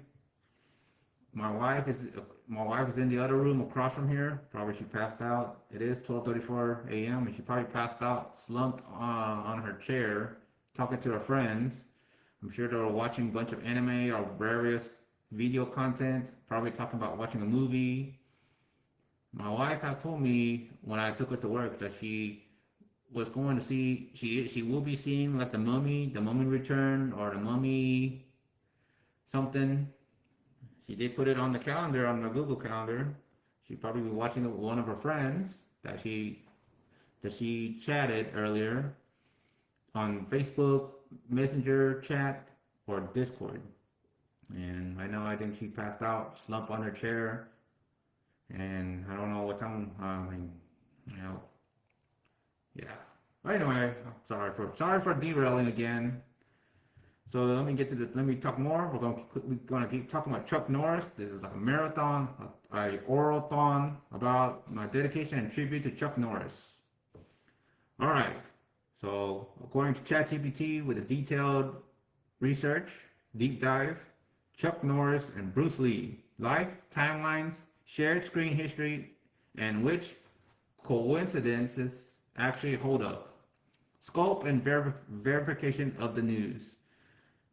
My wife is in the other room across from here. Probably she passed out. It is 12:34 a.m. and she probably passed out, slumped on her chair, talking to her friends. I'm sure they were watching a bunch of anime or various video content, probably talking about watching a movie. My wife had told me when I took her to work that she was going to see she will be seeing like the Mummy Return or the Mummy something. She did put it on the calendar, on the Google calendar. She'd probably be watching it with one of her friends that she chatted earlier on Facebook, Messenger chat, or Discord. And I think she passed out, slumped on her chair, and I don't know what time. You know, yeah. But anyway, sorry for derailing again. So let me talk more. We're gonna keep talking about Chuck Norris. This is like a marathon, a orathon about my dedication and tribute to Chuck Norris. All right. So according to ChatGPT, with a detailed research, deep dive, Chuck Norris and Bruce Lee, life, timelines, shared screen history, and which coincidences actually hold up. Scope and verification of the news.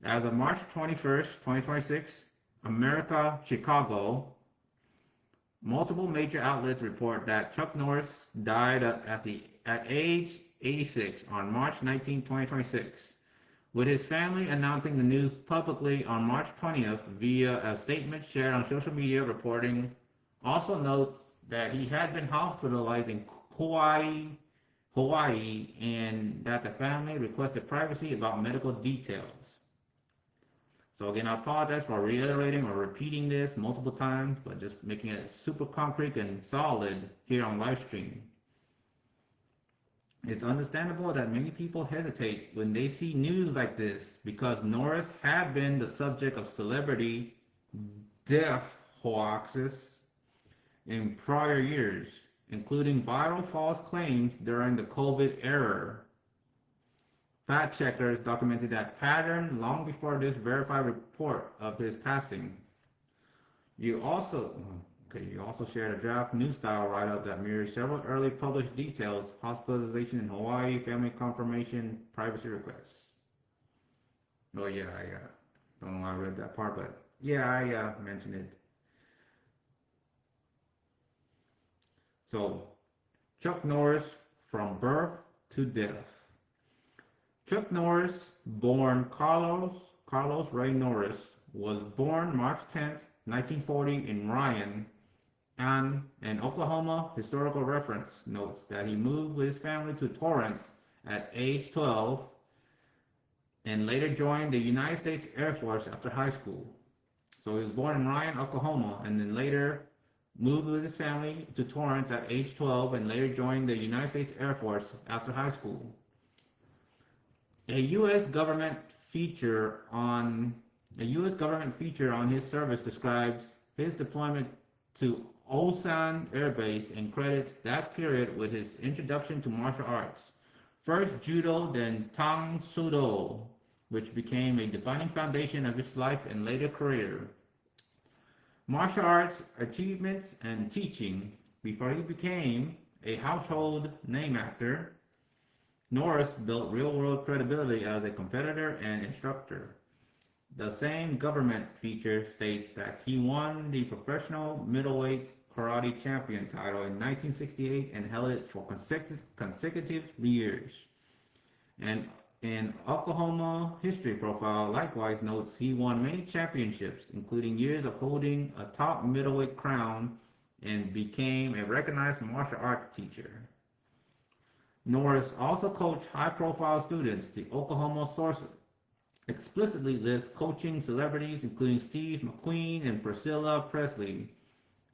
As of March 21st, 2026, America, Chicago, multiple major outlets report that Chuck Norris died at age 86 on March 19, 2026, with his family announcing the news publicly on March 20th via a statement shared on social media. Reporting also notes that he had been hospitalized in Hawaii, and that the family requested privacy about medical details. So again, I apologize for reiterating or repeating this multiple times, but just making it super concrete and solid here on Livestream. It's understandable that many people hesitate when they see news like this because Norris had been the subject of celebrity death hoaxes in prior years, including viral false claims during the COVID era. Fact checkers documented that pattern long before this verified report of his passing. You also shared a draft news style write-up that mirrors several early published details: hospitalization in Hawaii, family confirmation, privacy requests. Oh yeah, I don't know why I read that part, but yeah, I mentioned it. So, Chuck Norris from birth to death. Chuck Norris, born Carlos Ray Norris, was born March 10, 1940 in Ryan, and an Oklahoma historical reference notes that he moved with his family to Torrance at age 12 and later joined the United States Air Force after high school. So he was born in Ryan, Oklahoma, and then later moved with his family to Torrance at age 12 and later joined the United States Air Force after high school. A U.S. government feature on his service describes his deployment to Osan Air Base and credits that period with his introduction to martial arts. First judo, then Tang Soo Do, which became a defining foundation of his life and later career. Martial arts achievements and teaching. Before he became a household name actor, Norris built real-world credibility as a competitor and instructor. The same government feature states that he won the professional middleweight karate champion title in 1968 and held it for consecutive years. And an Oklahoma history profile likewise notes he won many championships, including years of holding a top middleweight crown, and became a recognized martial arts teacher. Norris also coached high-profile students, the Oklahoma explicitly lists coaching celebrities including Steve McQueen and Priscilla Presley,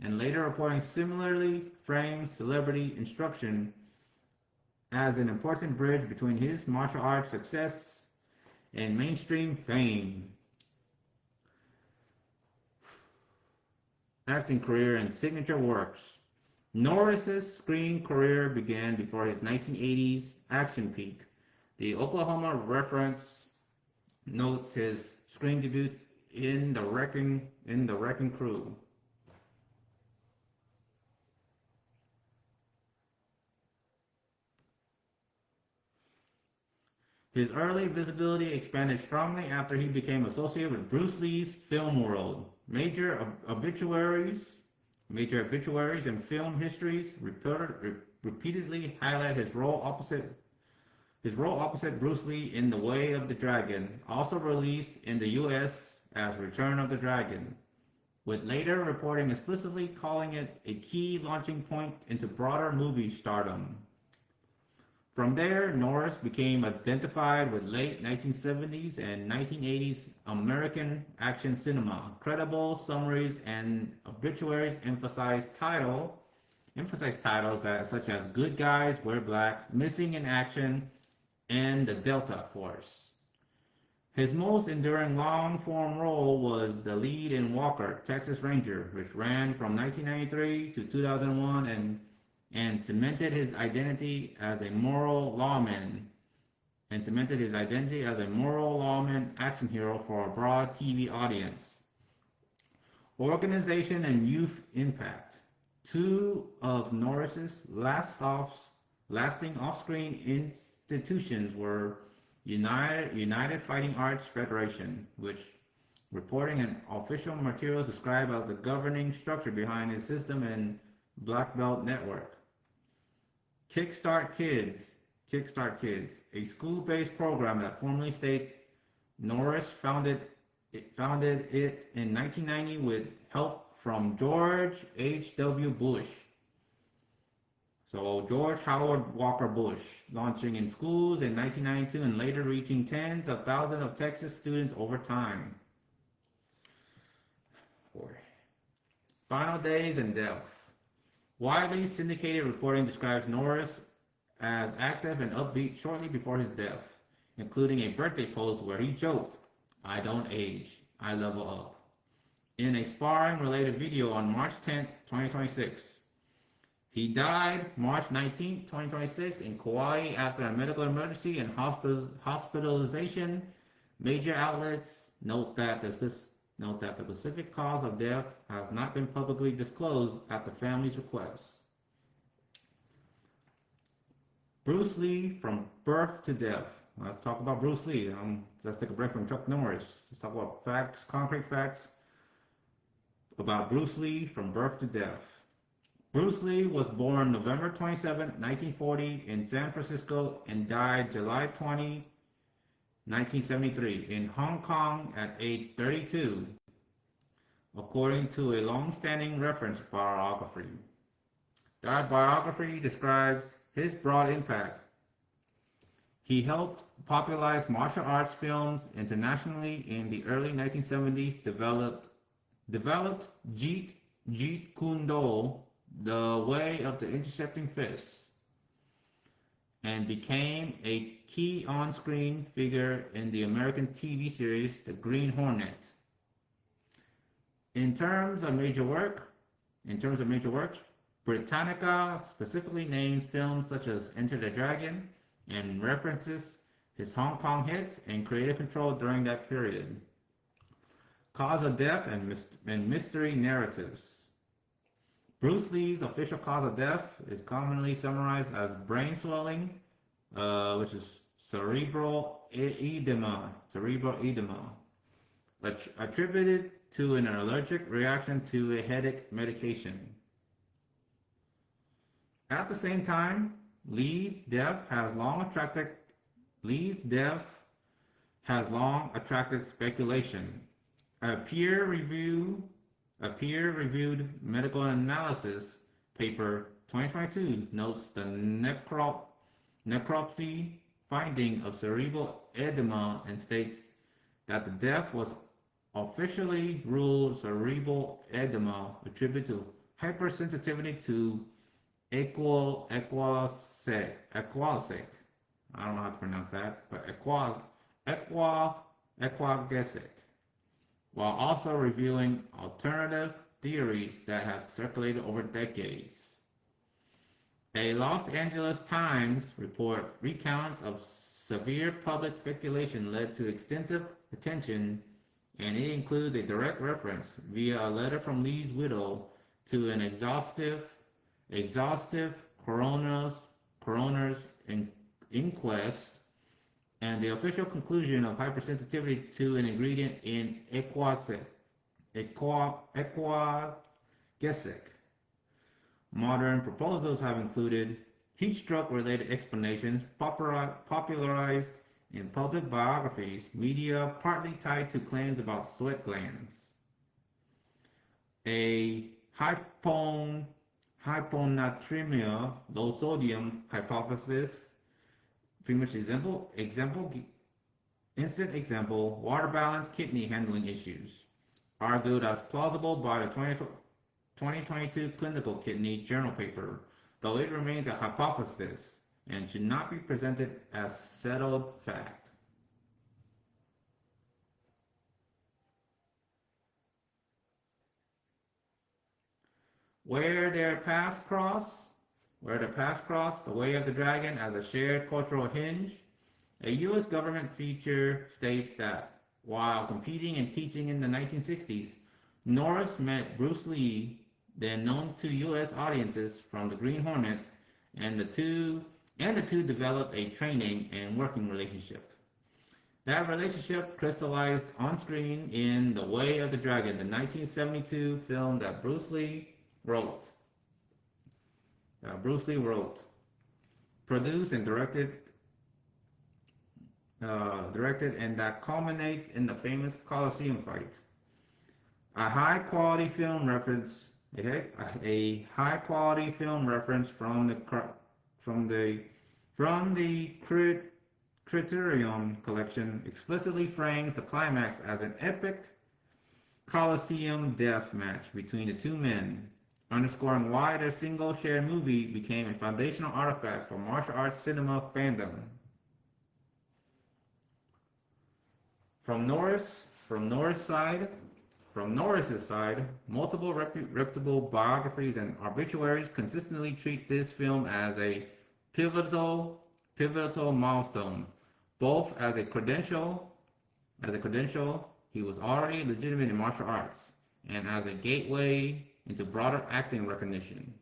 and later reporting similarly frames celebrity instruction as an important bridge between his martial arts success and mainstream fame. Acting career and signature works. Norris's screen career began before his 1980s action peak. The Oklahoma reference notes his screen debuts in the Wrecking Crew. His early visibility expanded strongly after he became associated with Bruce Lee's film world. Major obituaries and film histories repeatedly highlight his role opposite Bruce Lee in The Way of the Dragon, also released in the US as Return of the Dragon, with later reporting explicitly calling it a key launching point into broader movie stardom. From there, Norris became identified with late 1970s and 1980s American action cinema. Credible summaries and obituaries emphasize titles such as Good Guys Wear Black, Missing in Action, and The Delta Force. His most enduring long-form role was the lead in Walker, Texas Ranger, which ran from 1993 to 2001 and cemented his identity as a moral lawman action hero for a broad TV audience. Organization and youth impact. Two of Norris's lasting off-screen institutions were United Fighting Arts Federation, which reporting and official materials described as the governing structure behind his system, and Black Belt Network. Kickstart Kids, a school-based program that formally states Norris founded it in 1990 with help from George H.W. Bush. So George Howard Walker Bush, launching in schools in 1992 and later reaching tens of thousands of Texas students over time. Final days and death. Widely syndicated reporting describes Norris as active and upbeat shortly before his death, including a birthday post where he joked, "I don't age, I level up," in a sparring-related video on March 10, 2026. He died March 19, 2026 in Kauai after a medical emergency and hospitalization. Major outlets note that the specific cause of death has not been publicly disclosed at the family's request. Bruce Lee from birth to death. Let's talk about Bruce Lee. Let's take a break from Chuck Norris. Let's talk about facts, concrete facts about Bruce Lee from birth to death. Bruce Lee was born November 27, 1940 in San Francisco and died July 20, 1973 in Hong Kong at age 32, according to a long-standing reference biography. That biography describes his broad impact. He helped popularize martial arts films internationally in the early 1970s, developed Jeet Kune Do, the way of the intercepting fist, and became a key on-screen figure in the American TV series The Green Hornet. In terms of major works, Britannica specifically names films such as Enter the Dragon and references his Hong Kong hits and creative control during that period. Cause of death and mystery narratives. Bruce Lee's official cause of death is commonly summarized as brain swelling, which is cerebral edema, attributed to an allergic reaction to a headache medication. At the same time, Lee's death has long attracted speculation. A peer-reviewed medical analysis paper 2022 notes the necropsy finding of cerebral edema and states that the death was officially ruled cerebral edema attributed to hypersensitivity to equalsec. I don't know how to pronounce that, but equagesic, while also reviewing alternative theories that have circulated over decades. A Los Angeles Times report recounts of severe public speculation led to extensive attention, and it includes a direct reference via a letter from Lee's widow to an exhaustive coroner's inquest and the official conclusion of hypersensitivity to an ingredient in equagesic. Modern proposals have included heat stroke related explanations popularized in public biographies, media partly tied to claims about sweat glands. A hyponatremia, low sodium hypothesis, pretty much instant example, water balance, kidney handling issues, argued as plausible by the 2022 Clinical Kidney Journal paper, though it remains a hypothesis and should not be presented as settled fact. Where their paths cross, the way of the dragon as a shared cultural hinge. A U.S. government feature states that while competing and teaching in the 1960s, Norris met Bruce Lee, then known to U.S. audiences from the Green Hornet, and the two developed a training and working relationship. That relationship crystallized on screen in The Way of the Dragon, the 1972 film that Bruce Lee wrote, produced and directed, and that culminates in the famous Colosseum fight. A high quality film reference from the Criterion collection explicitly frames the climax as an epic Colosseum death match between the two men, underscoring why their single shared movie became a foundational artifact for martial arts cinema fandom. From Norris's side, multiple reputable biographies and obituaries consistently treat this film as a pivotal milestone, both as a credential, he was already legitimate in martial arts, and as a gateway into broader acting recognition.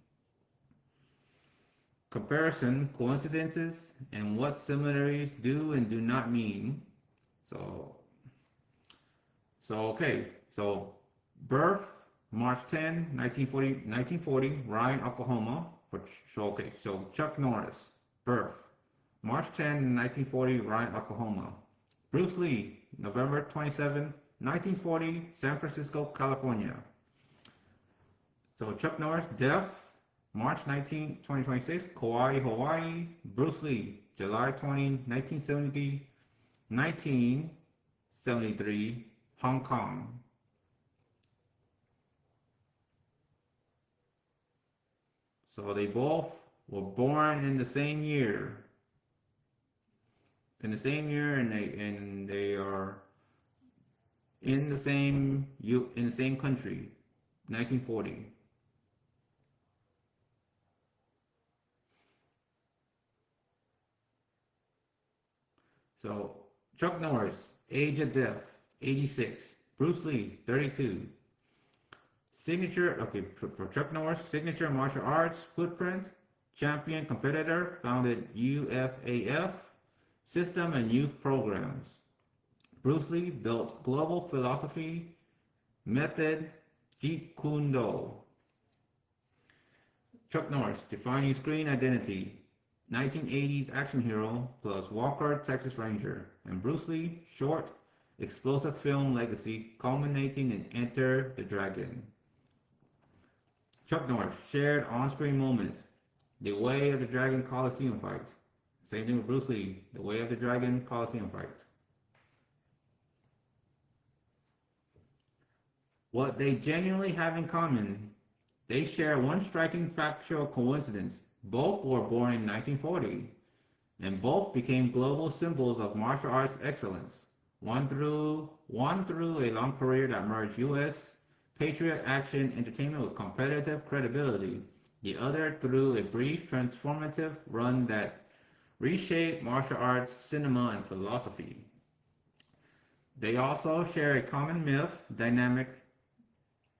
Comparison, coincidences, and what similarities do and do not mean. So birth, March 10, 1940, Ryan, Oklahoma. So Chuck Norris, birth, March 10, 1940, Ryan, Oklahoma. Bruce Lee, November 27, 1940, San Francisco, California. So Chuck Norris, death, March 19, 2026, Kauai, Hawaii. Bruce Lee, July 20, 1973, Hong Kong. So they both were born in the same year. And they are in the same country, 1940. So Chuck Norris, age of death, 86. Bruce Lee, 32. For Chuck Norris, signature martial arts footprint, champion competitor, founded UFAF system and youth programs. Bruce Lee built global philosophy, method, Jeet Kune Do. Chuck Norris, defining screen identity, 1980s action hero plus Walker, Texas Ranger. And Bruce Lee, short, explosive film legacy culminating in Enter the Dragon. Chuck Norris, shared on-screen moment, The Way of the Dragon Colosseum fight. Same thing with Bruce Lee, The Way of the Dragon Colosseum fight. What they genuinely have in common, they share one striking factual coincidence. Both were born in 1940, and both became global symbols of martial arts excellence. One through a long career that merged U.S. patriot action entertainment with competitive credibility. The other through a brief transformative run that reshaped martial arts, cinema, and philosophy. They also share a common myth dynamic.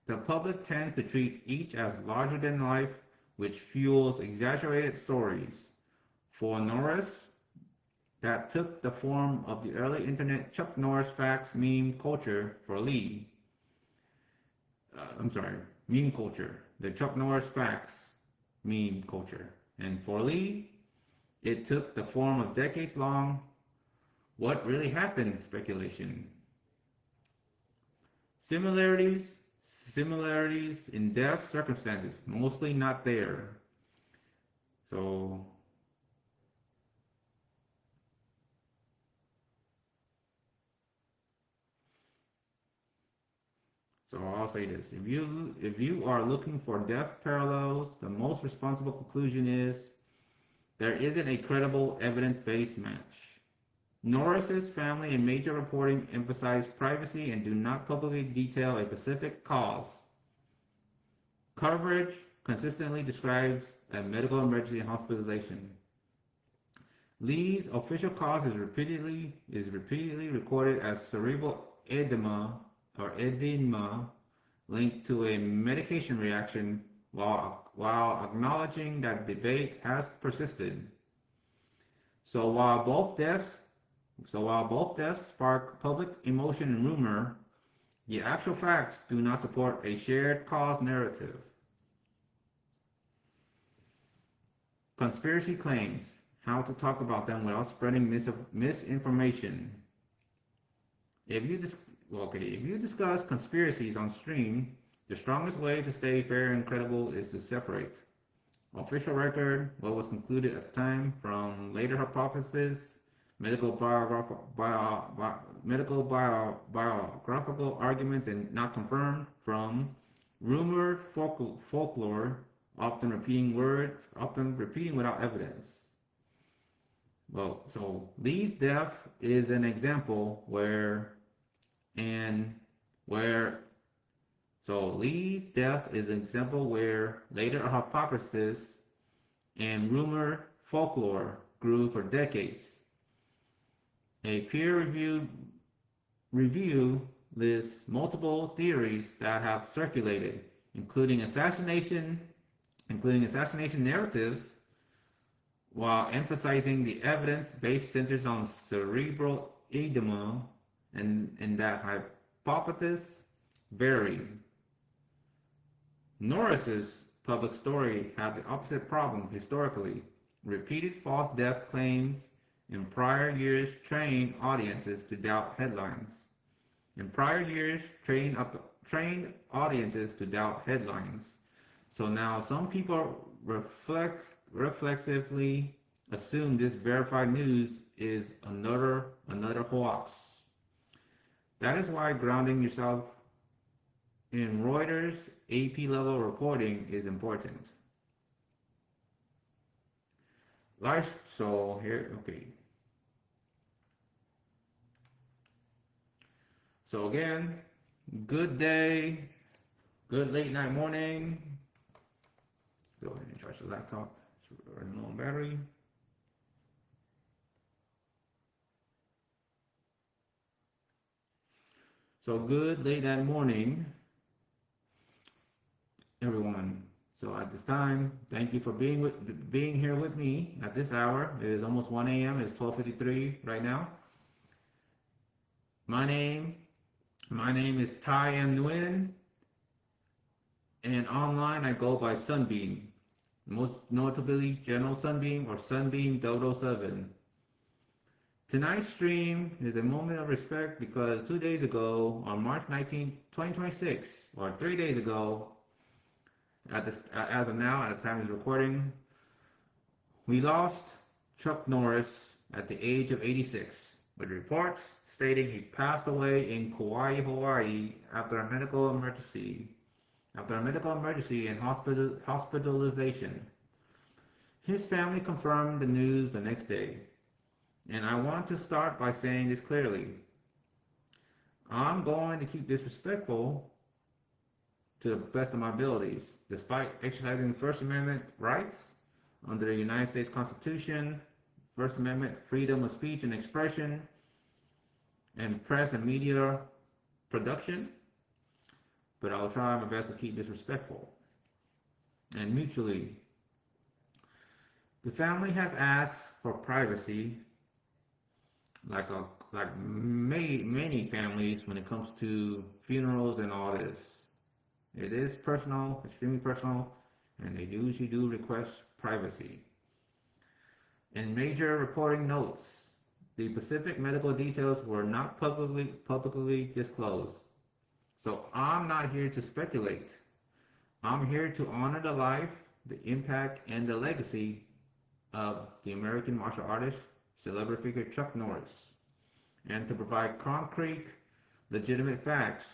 The public tends to treat each as larger than life, which fuels exaggerated stories. For Norris, that took the form of the early internet Chuck Norris facts meme culture. For Lee. Meme culture. The Chuck Norris facts meme culture. And for Lee, it took the form of decades long what really happened speculation. Similarities in death circumstances, mostly not there. So I'll say this: if you are looking for death parallels, the most responsible conclusion is there isn't a credible evidence-based match. Norris's family and major reporting emphasize privacy and do not publicly detail a specific cause. Coverage consistently describes a medical emergency and hospitalization. Lee's official cause is repeatedly recorded as cerebral edema or edema linked to a medication reaction, while acknowledging that debate has persisted. So while both deaths spark public emotion and rumor, the actual facts do not support a shared cause narrative. Conspiracy claims: how to talk about them without spreading misinformation. If you discuss conspiracies on stream, the strongest way to stay fair and credible is to separate official record, what was concluded at the time, from later hypotheses, biographical arguments and not confirmed, from rumored folklore, often repeating without evidence. So Lee's death is an example where later a hypothesis and rumor folklore grew for decades. A peer-reviewed review lists multiple theories that have circulated, including assassination narratives, while emphasizing the evidence-based centers on cerebral edema, and that hypothesis vary. Norris's public story had the opposite problem historically. Repeated false death claims in prior years trained audiences to doubt headlines. So now some people reflexively assume this verified news is another hoax. That is why grounding yourself in Reuters AP level reporting is important. So again, good day, good late night morning. Go ahead and charge the laptop. It's running low on battery. So good late night morning, everyone. So at this time, thank you for being here with me at this hour. It is almost 1 a.m. It's 12:53 right now. My name is Ty M. Nguyen, and online I go by Sunbeam, most notably General Sunbeam or Sunbeam 007. Tonight's stream is a moment of respect because 2 days ago, on March 19, 2026, or 3 days ago, as of now, at the time of recording, we lost Chuck Norris at the age of 86, with reports stating he passed away in Kauai, Hawaii after a medical emergency. And hospitalization. His family confirmed the news the next day. And I want to start by saying this clearly. I'm going to keep this respectful to the best of my abilities, despite exercising First Amendment rights under the United States Constitution, First Amendment freedom of speech and expression, and press and media production. But I will try my best to keep this respectful and mutually. The family has asked for privacy, like many families when it comes to funerals and all this. It is personal, extremely personal, and they usually do request privacy. In major reporting notes, the specific medical details were not publicly disclosed. So I'm not here to speculate. I'm here to honor the life, the impact, and the legacy of the American martial artist, celebrity figure Chuck Norris, and to provide concrete, legitimate facts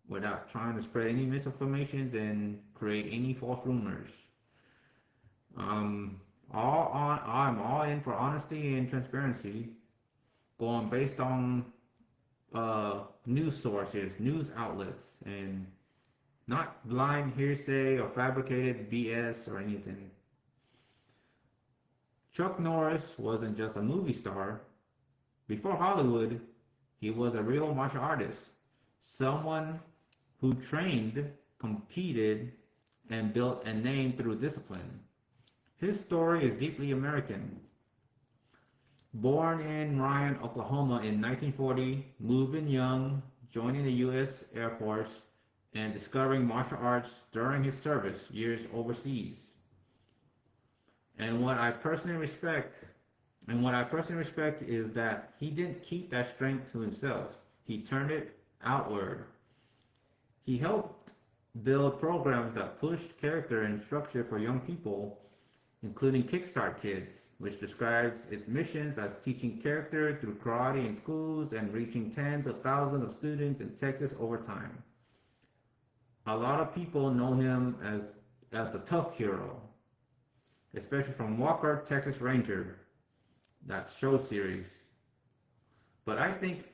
without trying to spread any misinformation and create any false rumors. I'm all in for honesty and transparency, going based on news sources, news outlets, and not blind hearsay or fabricated BS or anything. Chuck Norris wasn't just a movie star. Before Hollywood, he was a real martial artist, someone who trained, competed, and built a name through discipline. His story is deeply American. Born in Ryan, Oklahoma in 1940, moving young, joining the U.S. Air Force, and discovering martial arts during his service years overseas. And what I personally respect is that he didn't keep that strength to himself. He turned it outward. He helped build programs that pushed character and structure for young people, including Kickstart Kids, which describes its missions as teaching character through karate in schools and reaching tens of thousands of students in Texas over time. A lot of people know him as the tough hero, especially from Walker, Texas Ranger, that show series. But I think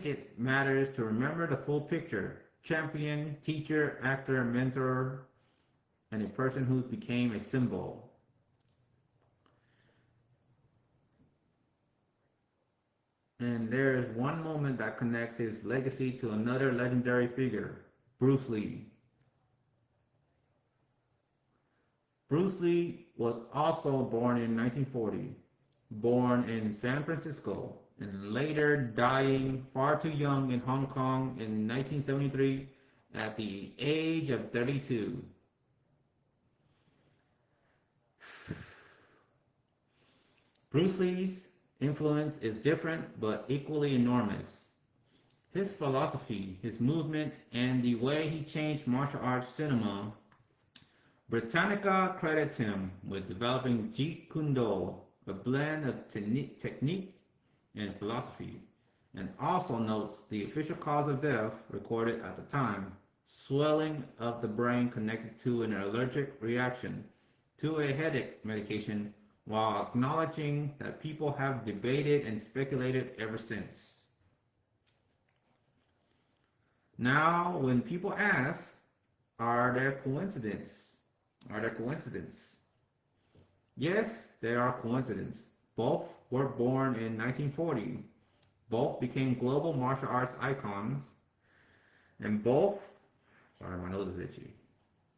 it matters to remember the full picture. Champion, teacher, actor, mentor, and a person who became a symbol. And there is one moment that connects his legacy to another legendary figure, Bruce Lee. Bruce Lee was also born in 1940, born in San Francisco, and later dying far too young in Hong Kong in 1973 at the age of 32. Bruce Lee's influence is different but equally enormous. His philosophy, his movement, and the way he changed martial arts cinema. Britannica credits him with developing Jeet Kune Do, a blend of technique and philosophy, and also notes the official cause of death recorded at the time, swelling of the brain connected to an allergic reaction to a headache medication, while acknowledging that people have debated and speculated ever since. Now, when people ask, are there coincidences? Yes, there are coincidences. Both were born in 1940. Both became global martial arts icons. And both, sorry, my nose is itchy.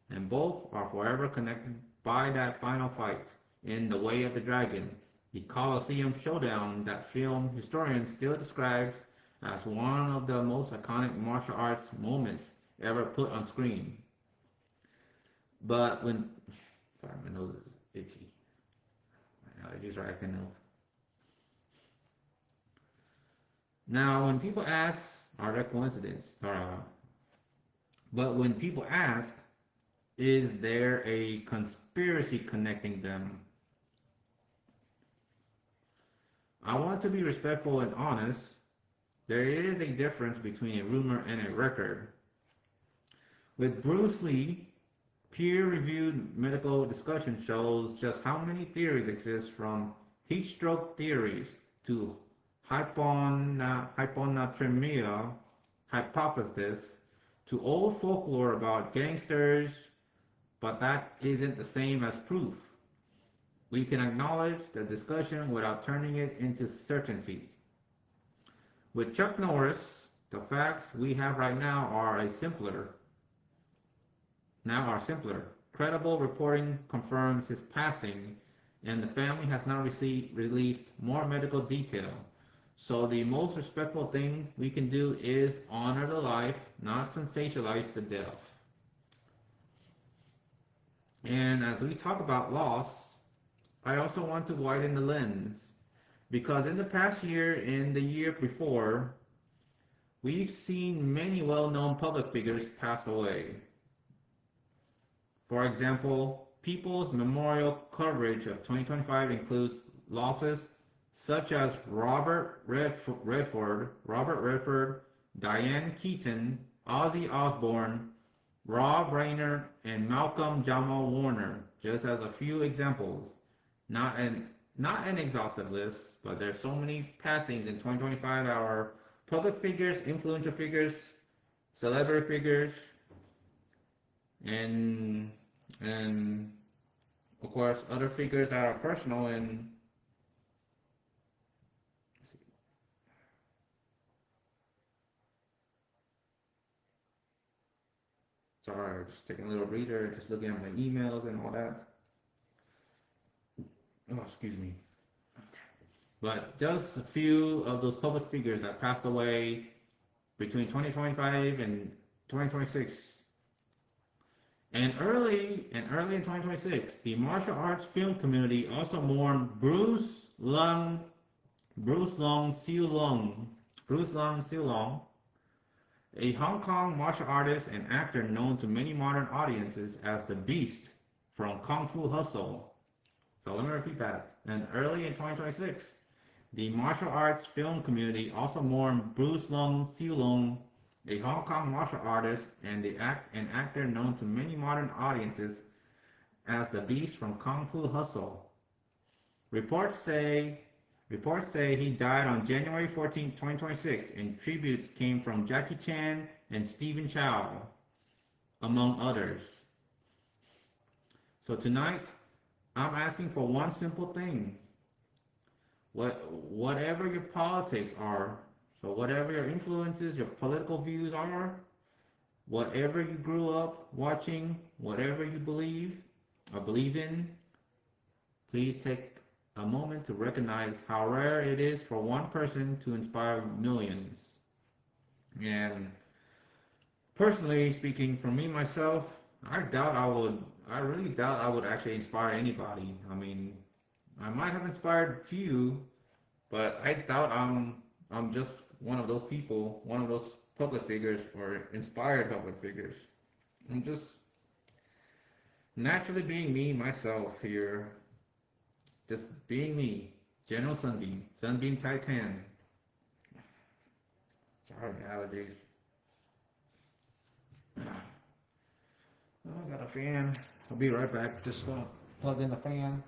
And both are forever connected by that final fight in The Way of the Dragon, the Colosseum showdown that film historians still describes as one of the most iconic martial arts moments ever put on screen. But when, sorry, my nose is itchy. My allergies are acting up. Now, when people ask, are there coincidences? But when people ask, is there a conspiracy connecting them? I want to be respectful and honest. There is a difference between a rumor and a record. With Bruce Lee, peer-reviewed medical discussion shows just how many theories exist, from heat stroke theories to hyponatremia hypothesis to old folklore about gangsters, but that isn't the same as proof. We can acknowledge the discussion without turning it into certainty. With Chuck Norris, the facts we have right now are simpler. Credible reporting confirms his passing, and the family has now released more medical detail. So the most respectful thing we can do is honor the life, not sensationalize the death. And as we talk about loss, I also want to widen the lens, because in the past year and the year before, we've seen many well-known public figures pass away. For example, People's Memorial coverage of 2025 includes losses such as Robert Redford, Diane Keaton, Ozzy Osbourne, Rob Reiner, and Malcolm Jamal Warner, just as a few examples. Not an exhaustive list, but there's so many passings in 2025 that are public figures, influential figures, celebrity figures, and of course other figures that are personal. And sorry, just taking a little breather, just looking at my emails and all that. Oh, excuse me. But just a few of those public figures that passed away between 2025 and 2026. And early in 2026, the martial arts film community also mourned Bruce Lung Siu Long, a Hong Kong martial artist and actor known to many modern audiences as the Beast from Kung Fu Hustle. So let me repeat that. And early in 2026, the martial arts film community also mourned Bruce Siu Long, a Hong Kong martial artist and an actor known to many modern audiences as the Beast from Kung Fu Hustle. Reports say he died on January 14, 2026, and tributes came from Jackie Chan and Stephen Chow, among others. So tonight, I'm asking for one simple thing. Whatever your politics are, so whatever your influences, your political views are, whatever you grew up watching, whatever you believe in, please take a moment to recognize how rare it is for one person to inspire millions. And personally speaking, for me myself, I really doubt I would actually inspire anybody. I mean, I might have inspired few, but I doubt I'm just one of those people, one of those public figures or inspired public figures. I'm just naturally being me myself here. Just being me. General Sunbeam. Sunbeam Titan. Sorry, allergies. Oh, I got a fan. I'll be right back. Just gonna plug in the fan.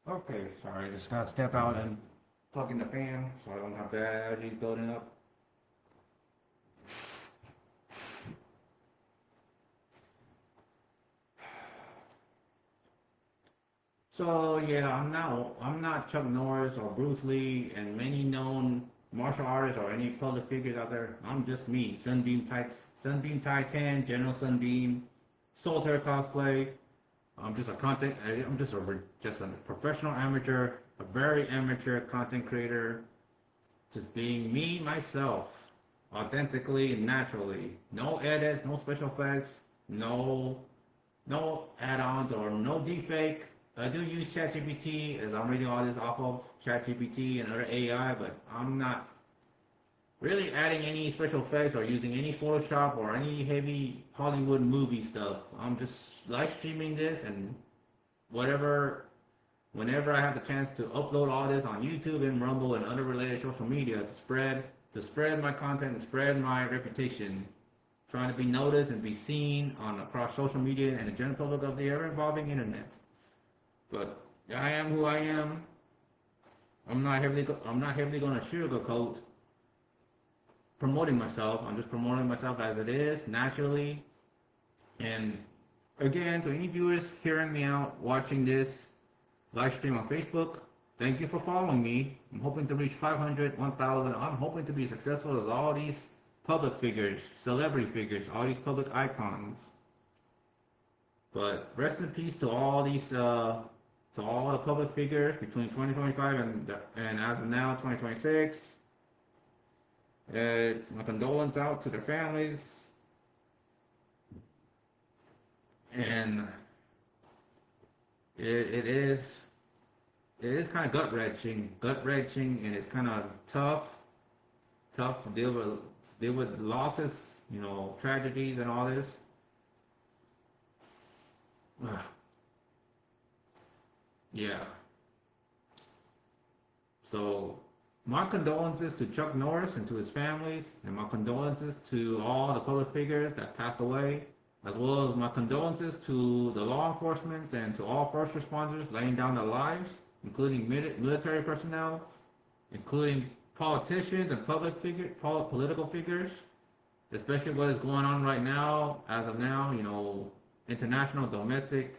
Okay, sorry, just gotta step out and plugging the fan so I don't have bad allergies building up. So yeah, I'm not Chuck Norris or Bruce Lee and many known martial artists or any public figures out there. I'm just me, Sunbeam Titan, General Sunbeam, Solitaire cosplay. I'm just a professional amateur, a very amateur content creator, just being me myself, authentically and naturally. No edits, no special effects, no add-ons or no deepfake. I do use ChatGPT as I'm reading all this off of ChatGPT and other AI, but I'm not really adding any special effects or using any Photoshop or any heavy Hollywood movie stuff. I'm just live streaming this and whenever I have the chance to upload all this on YouTube and Rumble and other related social media to spread my content and spread my reputation, trying to be noticed and be seen across social media and the general public of the ever-evolving internet. But I am who I am. I'm not heavily going to sugarcoat promoting myself. I'm just promoting myself as it is, naturally. And again, to any viewers hearing me out, watching this live stream on Facebook, thank you for following me. I'm hoping to reach 500, 1,000. I'm hoping to be as successful as all these public figures, celebrity figures, all these public icons. But rest in peace to all the public figures between 2025 and as of now 2026. My condolences out to their families, and it is kind of gut wrenching, and it's kind of tough to deal with losses, tragedies and all this. Yeah. So my condolences to Chuck Norris and to his families, and my condolences to all the public figures that passed away, as well as my condolences to the law enforcement and to all first responders laying down their lives, including military personnel, including politicians and political figures, especially what is going on right now, as of now, international, domestic.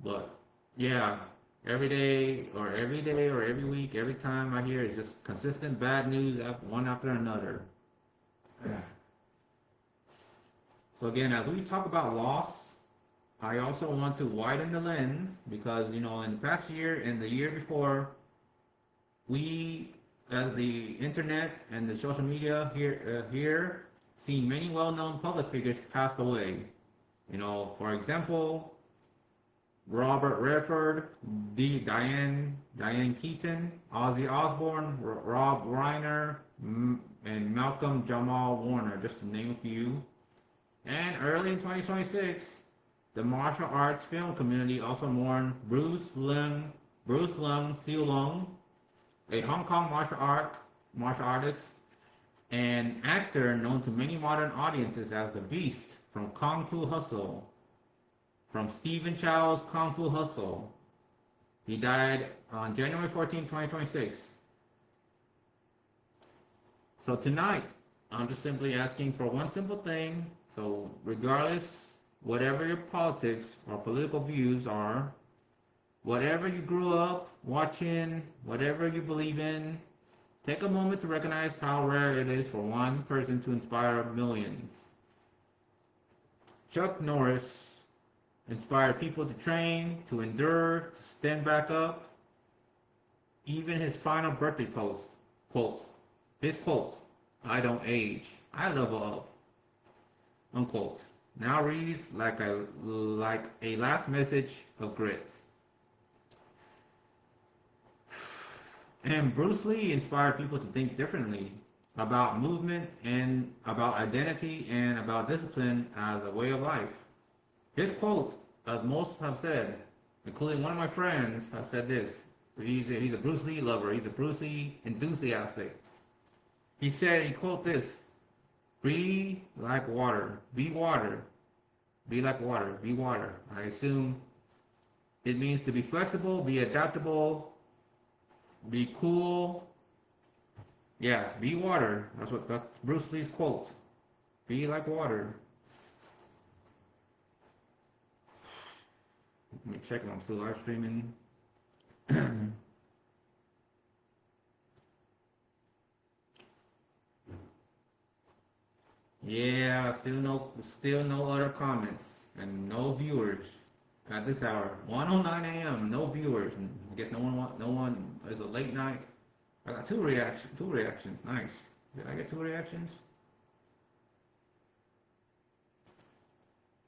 But yeah, every day or every week, every time I hear is just consistent bad news, one after another. So again, as we talk about loss, I also want to widen the lens because, in the past year and the year before, we, as the internet and the social media here seen many well-known public figures passed away. For example, Robert Redford, Diane Keaton, Ozzy Osbourne, Rob Reiner, and Malcolm Jamal Warner, just to name a few. And early in 2026, the martial arts film community also mourned Bruce Leung Siu Lung, a Hong Kong martial artist and actor known to many modern audiences as the Beast from Kung Fu Hustle. From Stephen Chow's Kung Fu Hustle. He died on January 14, 2026. So tonight, I'm just simply asking for one simple thing. So regardless, whatever your politics or political views are, whatever you grew up watching, whatever you believe in, take a moment to recognize how rare it is for one person to inspire millions. Chuck Norris inspired people to train, to endure, to stand back up. Even his final birthday quote, "I don't age, I level up," unquote, now reads like a last message of grit. And Bruce Lee inspired people to think differently about movement and about identity and about discipline as a way of life. His quote, as most have said, including one of my friends, have said this. He's a Bruce Lee lover. He's a Bruce Lee enthusiast. He quote this: "Be like water. Be water. Be like water. Be water." I assume it means to be flexible, be adaptable, Be cool. Yeah, be water. That's Bruce Lee's quote. Be like water. Let me check if I'm still live streaming. Yeah, still no other comments and no viewers at this hour. 1:09 a.m. No viewers. And I guess no one. It's a late night. I got two reactions. Nice. Did I get two reactions?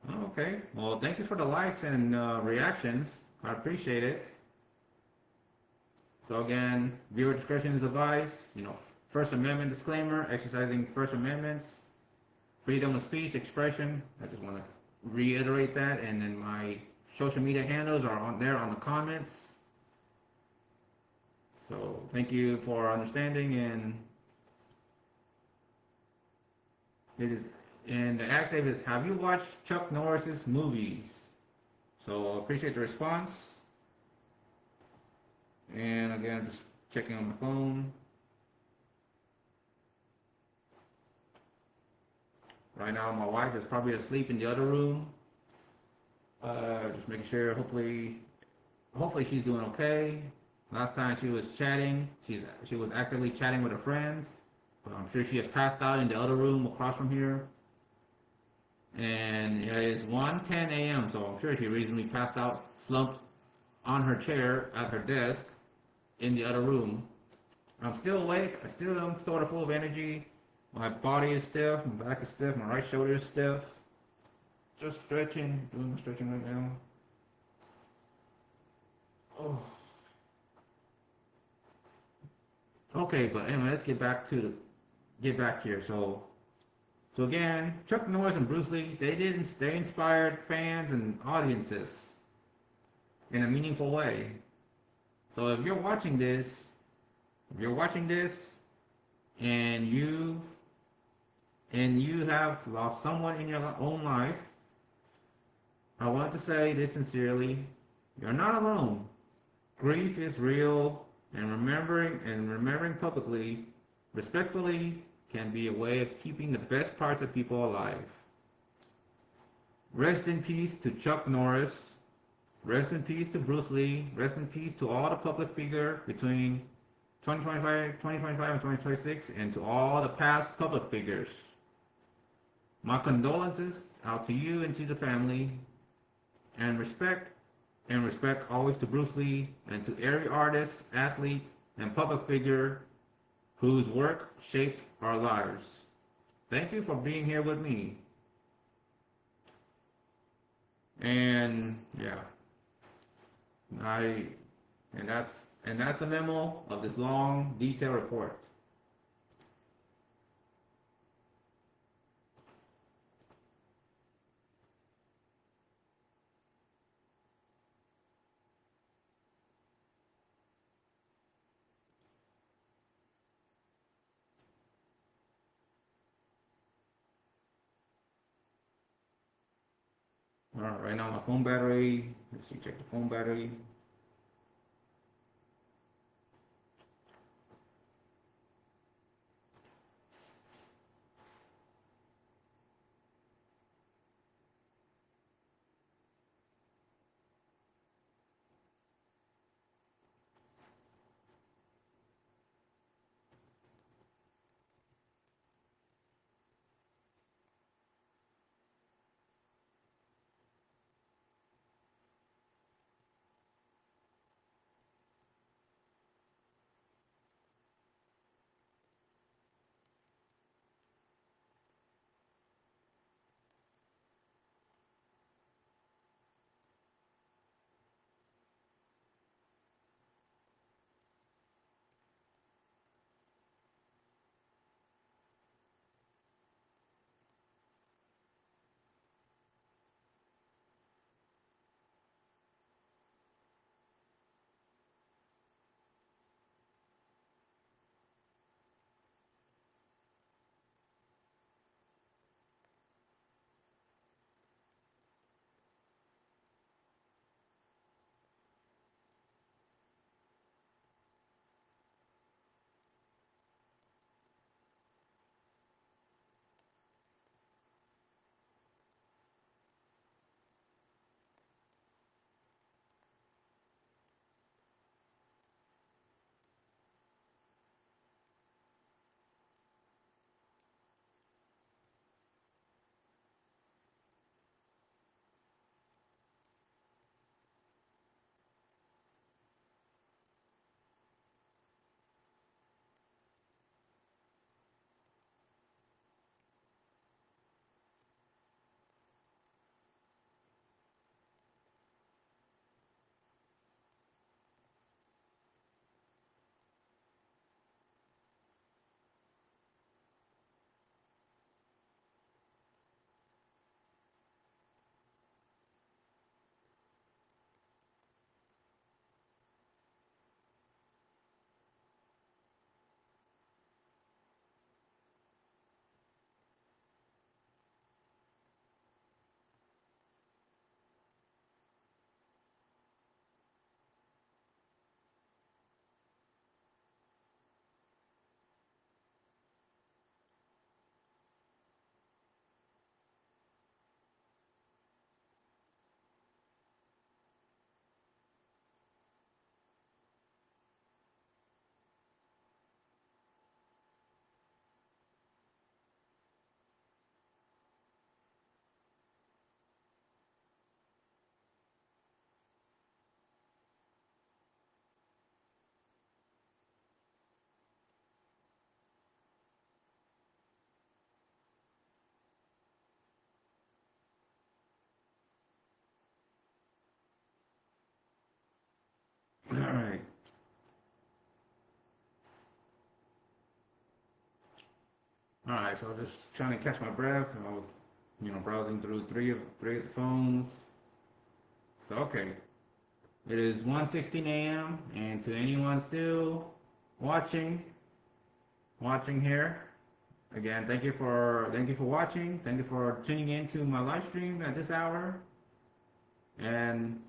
Oh, okay. Well, thank you for the likes and reactions. I appreciate it. So again, viewer discretion is advised. First Amendment disclaimer, exercising First Amendments, freedom of speech, expression. I just want to reiterate that. And then my social media handles are on there on the comments. So thank you for understanding. And the active is, have you watched Chuck Norris's movies? So appreciate the response. And again, just checking on my phone. Right now, my wife is probably asleep in the other room. Just making sure. Hopefully she's doing okay. Last time she was chatting, she was actively chatting with her friends, but I'm sure she had passed out in the other room across from here. And it is 1:10 a.m., so I'm sure she recently passed out, slumped on her chair at her desk in the other room. I'm still awake. I still am sort of full of energy. My body is stiff. My back is stiff. My right shoulder is stiff. Just stretching. Doing the stretching right now. Oh. Okay, but anyway, let's get back here. So again, Chuck Norris and Bruce Lee, they inspired fans and audiences in a meaningful way. So if you're watching this and you have lost someone in your own life, I want to say this sincerely: you're not alone. Grief is real, and remembering publicly, respectfully, can be a way of keeping the best parts of people alive. Rest in peace to Chuck Norris. Rest in peace to Bruce Lee. Rest in peace to all the public figures between 2025 and 2026, and to all the past public figures. My condolences out to you and to the family, and respect always to Bruce Lee and to every artist, athlete, and public figure whose work shaped our lives. Thank you for being here with me. And yeah, that's the memo of this long, detailed report. All right now my phone battery. Let's see, check the phone battery. right. All right. So I was just trying to catch my breath. I was, browsing through three of the phones. So okay. It is 1:16 a.m. and to anyone still watching here, again, thank you for watching. Thank you for tuning in to my live stream at this hour. And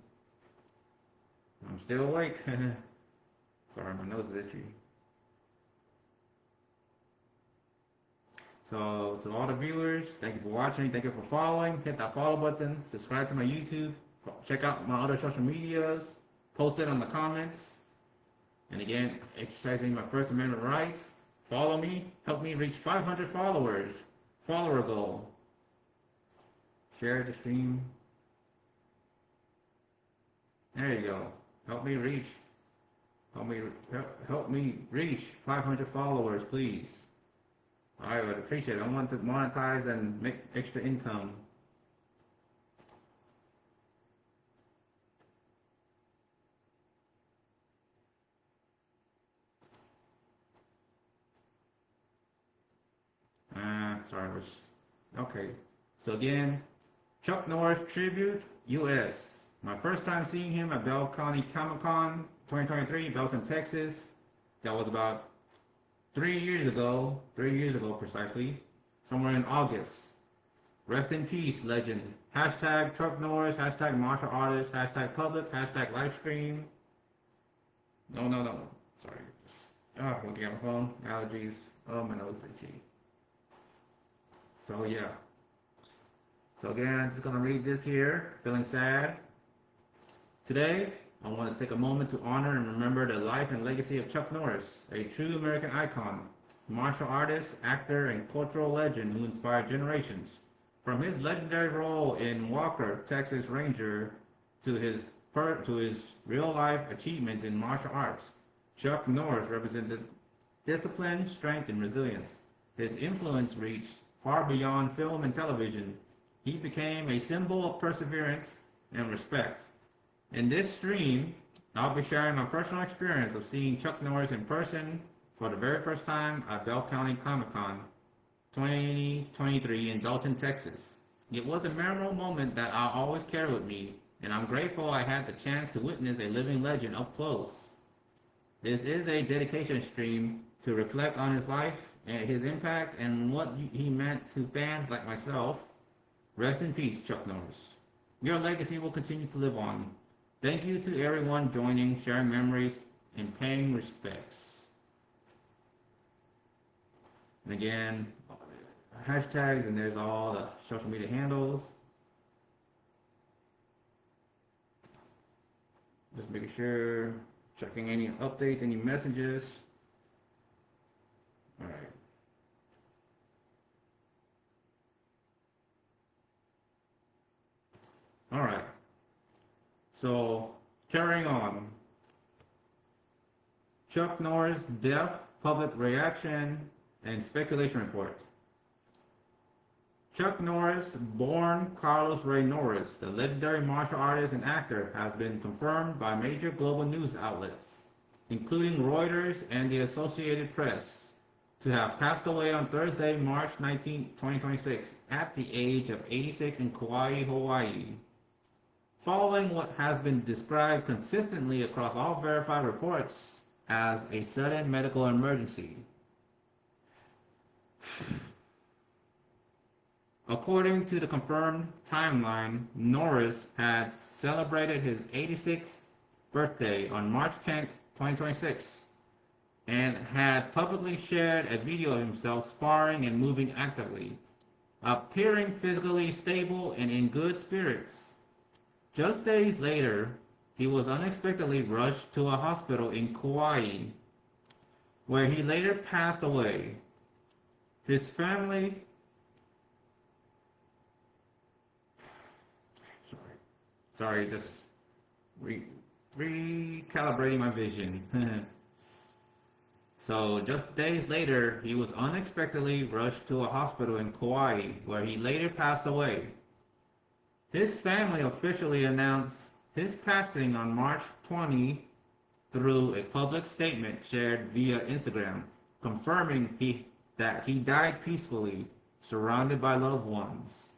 I'm still awake. Sorry, my nose is itchy. So to all the viewers, thank you for watching. Thank you for following. Hit that follow button. Subscribe to my YouTube. Check out my other social medias. Post it on the comments. And again, exercising my First Amendment rights. Follow me. Help me reach 500 followers. Follower goal. Share the stream. There you go. Help me reach 500 followers, please. I would appreciate it. I want to monetize and make extra income. Sorry, okay. So again, Chuck Norris Tribute, U.S. My first time seeing him at Bell County Comic-Con 2023, Belton, Texas. That was about 3 years ago precisely, somewhere in August. Rest in peace, legend. Hashtag Chuck Norris, hashtag martial artist, hashtag public, hashtag live stream. No. Sorry. Looking at my phone. Allergies. Oh, my nose is itchy. So yeah. So again, I'm just gonna read this here. Feeling sad. Today, I want to take a moment to honor and remember the life and legacy of Chuck Norris, a true American icon, martial artist, actor, and cultural legend who inspired generations. From his legendary role in Walker, Texas Ranger, to his real-life achievements in martial arts, Chuck Norris represented discipline, strength, and resilience. His influence reached far beyond film and television. He became a symbol of perseverance and respect. In this stream, I'll be sharing my personal experience of seeing Chuck Norris in person for the very first time at Bell County Comic-Con 2023 in Dalton, Texas. It was a memorable moment that I'll always carry with me, and I'm grateful I had the chance to witness a living legend up close. This is a dedication stream to reflect on his life and his impact and what he meant to fans like myself. Rest in peace, Chuck Norris. Your legacy will continue to live on. Thank you to everyone joining, sharing memories, and paying respects. And again, hashtags, and there's all the social media handles. Just making sure, checking any updates, any messages. All right. All right. So, carrying on. Chuck Norris death, public reaction, and speculation report. Chuck Norris, born Carlos Ray Norris, the legendary martial artist and actor, has been confirmed by major global news outlets, including Reuters and the Associated Press, to have passed away on Thursday, March 19, 2026, at the age of 86 in Kauai, Hawaii. Following what has been described consistently across all verified reports as a sudden medical emergency. According to the confirmed timeline, Norris had celebrated his 86th birthday on March 10, 2026, and had publicly shared a video of himself sparring and moving actively, appearing physically stable and in good spirits. Just days later, he was unexpectedly rushed to a hospital in Kauai, where he later passed away. His family... Sorry, just recalibrating my vision. So, just days later, he was unexpectedly rushed to a hospital in Kauai, where he later passed away. His family officially announced his passing on March 20, through a public statement shared via Instagram, confirming that he died peacefully, surrounded by loved ones,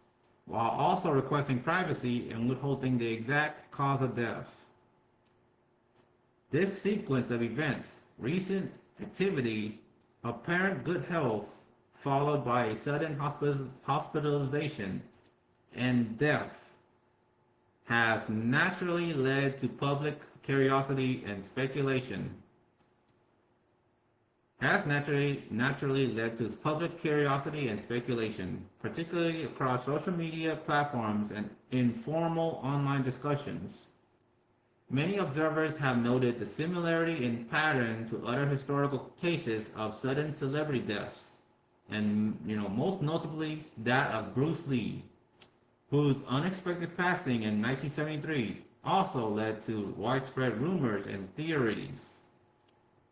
while also requesting privacy and withholding the exact cause of death. This sequence of events, recent activity, apparent good health, followed by a sudden hospitalization and death, has naturally led to public curiosity and speculation. Particularly across social media platforms and informal online discussions. Many observers have noted the similarity in pattern to other historical cases of sudden celebrity deaths, and most notably that of Bruce Lee, whose unexpected passing in 1973 also led to widespread rumors and theories.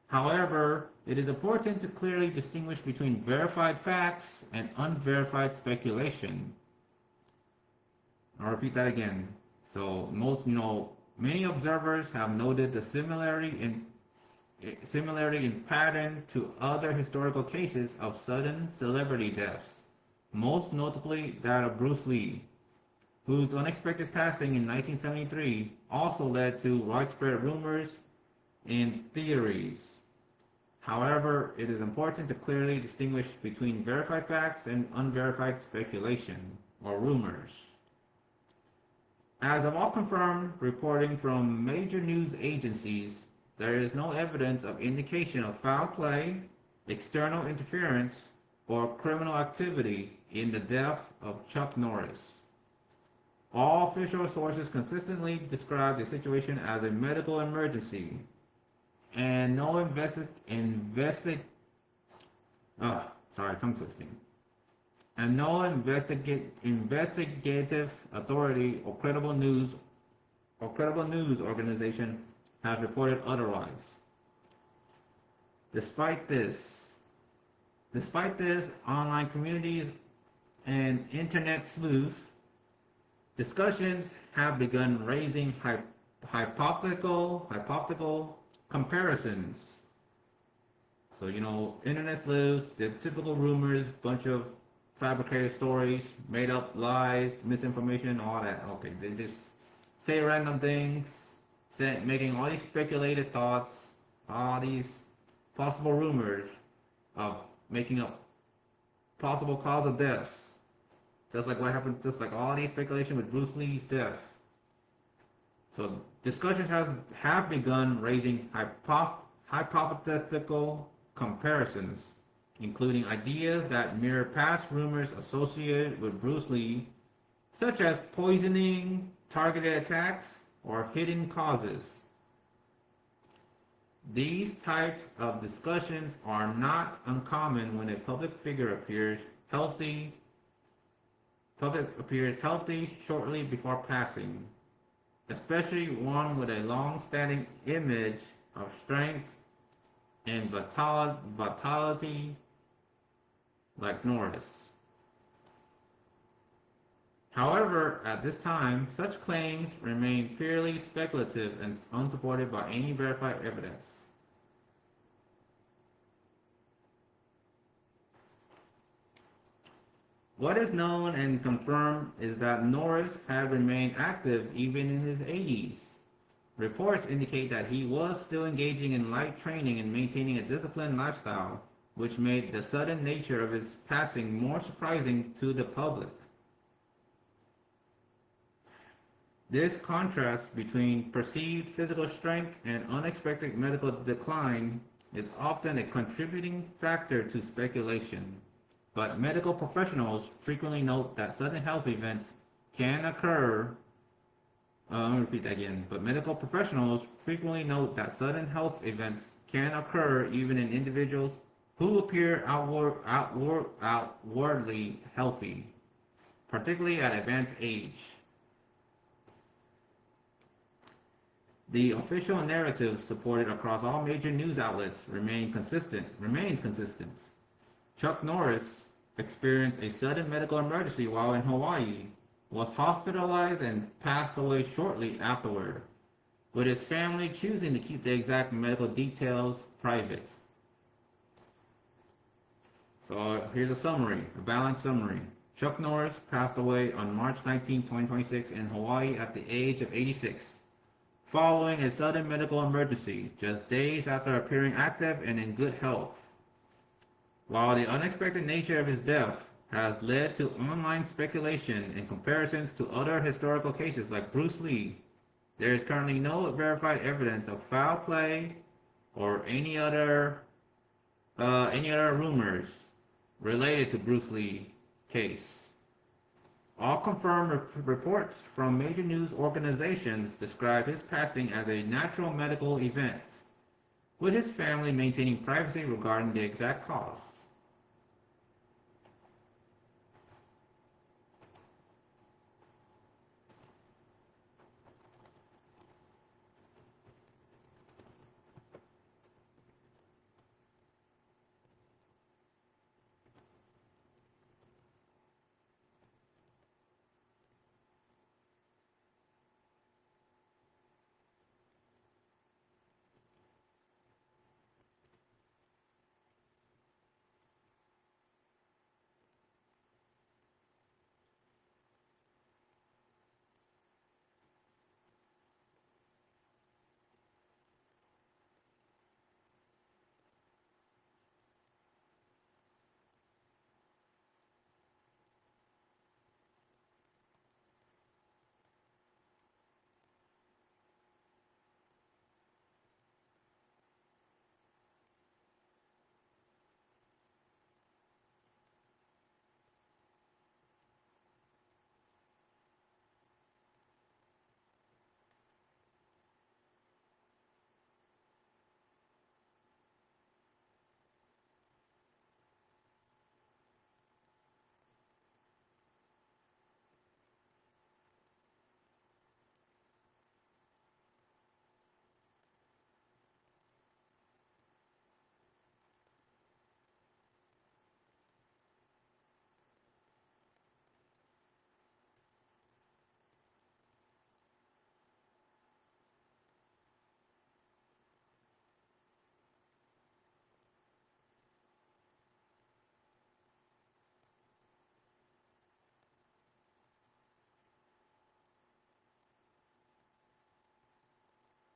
However, it is important to clearly distinguish between verified facts and unverified speculation. I'll repeat that again. So many observers have noted the similarity in pattern to other historical cases of sudden celebrity deaths, most notably that of Bruce Lee, whose unexpected passing in 1973 also led to widespread rumors and theories. However, it is important to clearly distinguish between verified facts and unverified speculation or rumors. As of all confirmed reporting from major news agencies, there is no evidence of indication of foul play, external interference, or criminal activity in the death of Chuck Norris. All official sources consistently describe the situation as a medical emergency, and no investigative authority or credible news organization has reported otherwise. Despite this, online communities and internet sleuth discussions have begun raising hypothetical comparisons. So, internet sleuths, the typical rumors, bunch of fabricated stories, made up lies, misinformation, all that. Okay, they just say random things, making all these speculated thoughts, all these possible rumors of making up possible cause of death. Just like all these speculation with Bruce Lee's death. So discussions have begun raising hypothetical comparisons, including ideas that mirror past rumors associated with Bruce Lee, such as poisoning, targeted attacks, or hidden causes. These types of discussions are not uncommon when a public figure appears healthy shortly before passing, especially one with a long-standing image of strength and vitality like Norris. However, at this time, such claims remain purely speculative and unsupported by any verified evidence. What is known and confirmed is that Norris had remained active even in his 80s. Reports indicate that he was still engaging in light training and maintaining a disciplined lifestyle, which made the sudden nature of his passing more surprising to the public. This contrast between perceived physical strength and unexpected medical decline is often a contributing factor to speculation. But medical professionals frequently note that sudden health events can occur. Let me repeat that again. But medical professionals frequently note that sudden health events can occur even in individuals who appear outwardly healthy, particularly at advanced age. The official narrative supported across all major news outlets remains consistent. Chuck Norris experienced a sudden medical emergency while in Hawaii, was hospitalized, and passed away shortly afterward. with his family choosing to keep the exact medical details private. So here's a summary, a balanced summary. Chuck Norris passed away on March 19, 2026 in Hawaii at the age of 86, following a sudden medical emergency, just days after appearing active and in good health. While the unexpected nature of his death has led to online speculation and comparisons to other historical cases like Bruce Lee, there is currently no verified evidence of foul play or any other rumors related to Bruce Lee case. All confirmed reports from major news organizations describe his passing as a natural medical event, with his family maintaining privacy regarding the exact cause.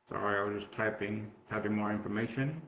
Sorry, I was just typing more information.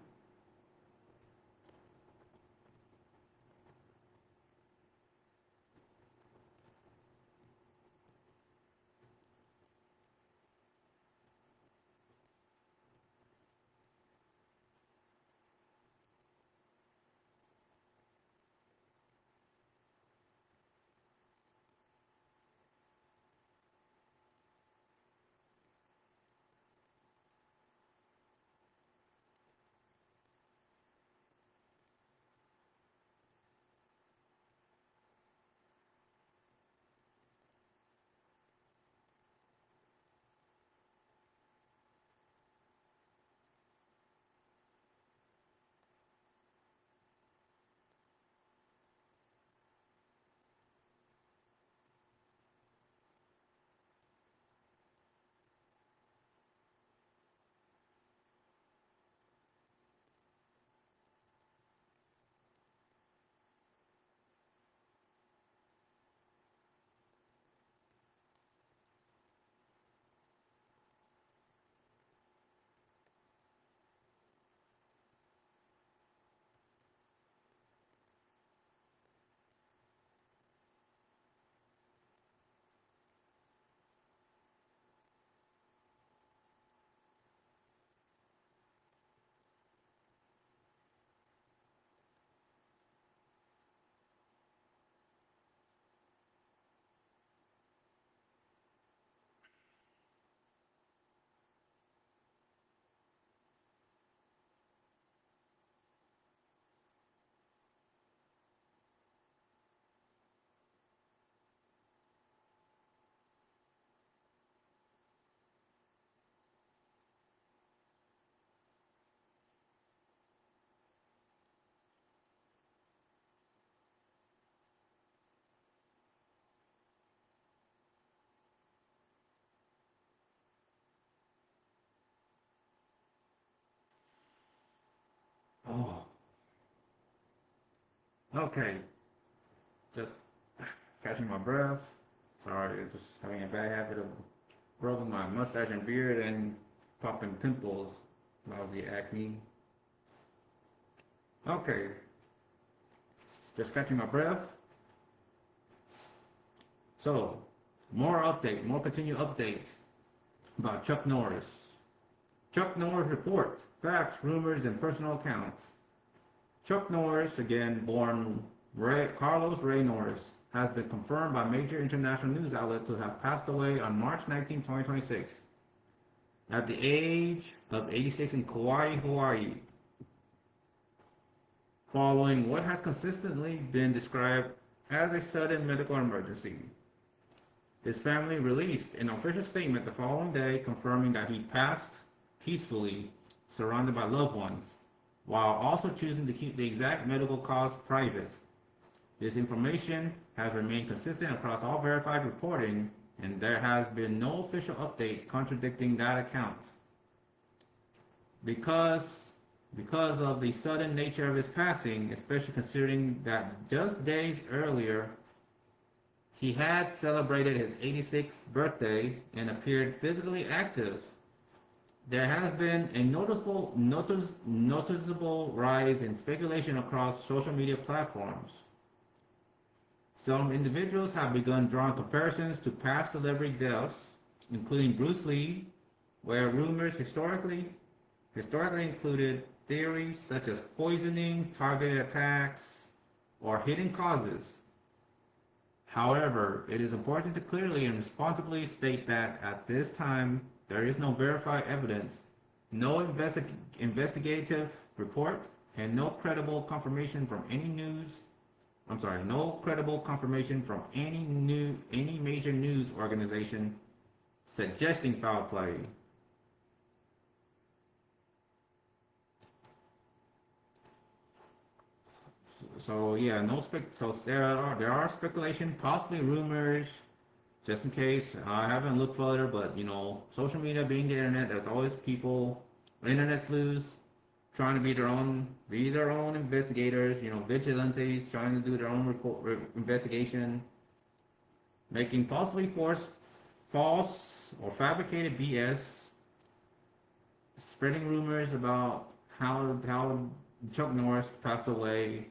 Okay, just catching my breath. Sorry, just having a bad habit of rubbing my mustache and beard and popping pimples. Lousy acne. Okay, just catching my breath. So, more continued updates about Chuck Norris. Chuck Norris report, facts, rumors, and personal accounts. Chuck Norris, again born Carlos Ray Norris, has been confirmed by major international news outlets to have passed away on March 19, 2026, at the age of 86 in Kauai, Hawaii, following what has consistently been described as a sudden medical emergency. His family released an official statement the following day confirming that he passed peacefully, surrounded by loved ones, while also choosing to keep the exact medical cause private. This information has remained consistent across all verified reporting, and there has been no official update contradicting that account. Because of the sudden nature of his passing, especially considering that just days earlier he had celebrated his 86th birthday and appeared physically active, there has been a noticeable rise in speculation across social media platforms. Some individuals have begun drawing comparisons to past celebrity deaths, including Bruce Lee, where rumors historically included theories such as poisoning, targeted attacks, or hidden causes. However, it is important to clearly and responsibly state that at this time there is no verified evidence, no investigative report, and no credible confirmation from any major news organization suggesting foul play. So yeah, so there are speculation, possibly rumors, just in case. I haven't looked further, but social media being the internet, there's always people, internet sleuths, trying to be their own investigators, vigilantes trying to do their own investigation, making possibly false or fabricated BS, spreading rumors about how Chuck Norris passed away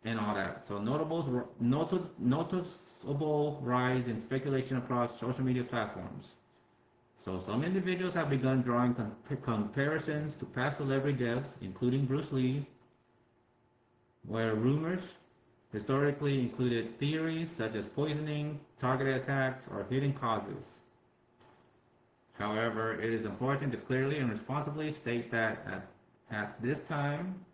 and all that. So noticeable rise in speculation across social media platforms. So some individuals have begun drawing comparisons to past celebrity deaths, including Bruce Lee, where rumors historically included theories such as poisoning, targeted attacks, or hidden causes. However, it is important to clearly and responsibly state that at this time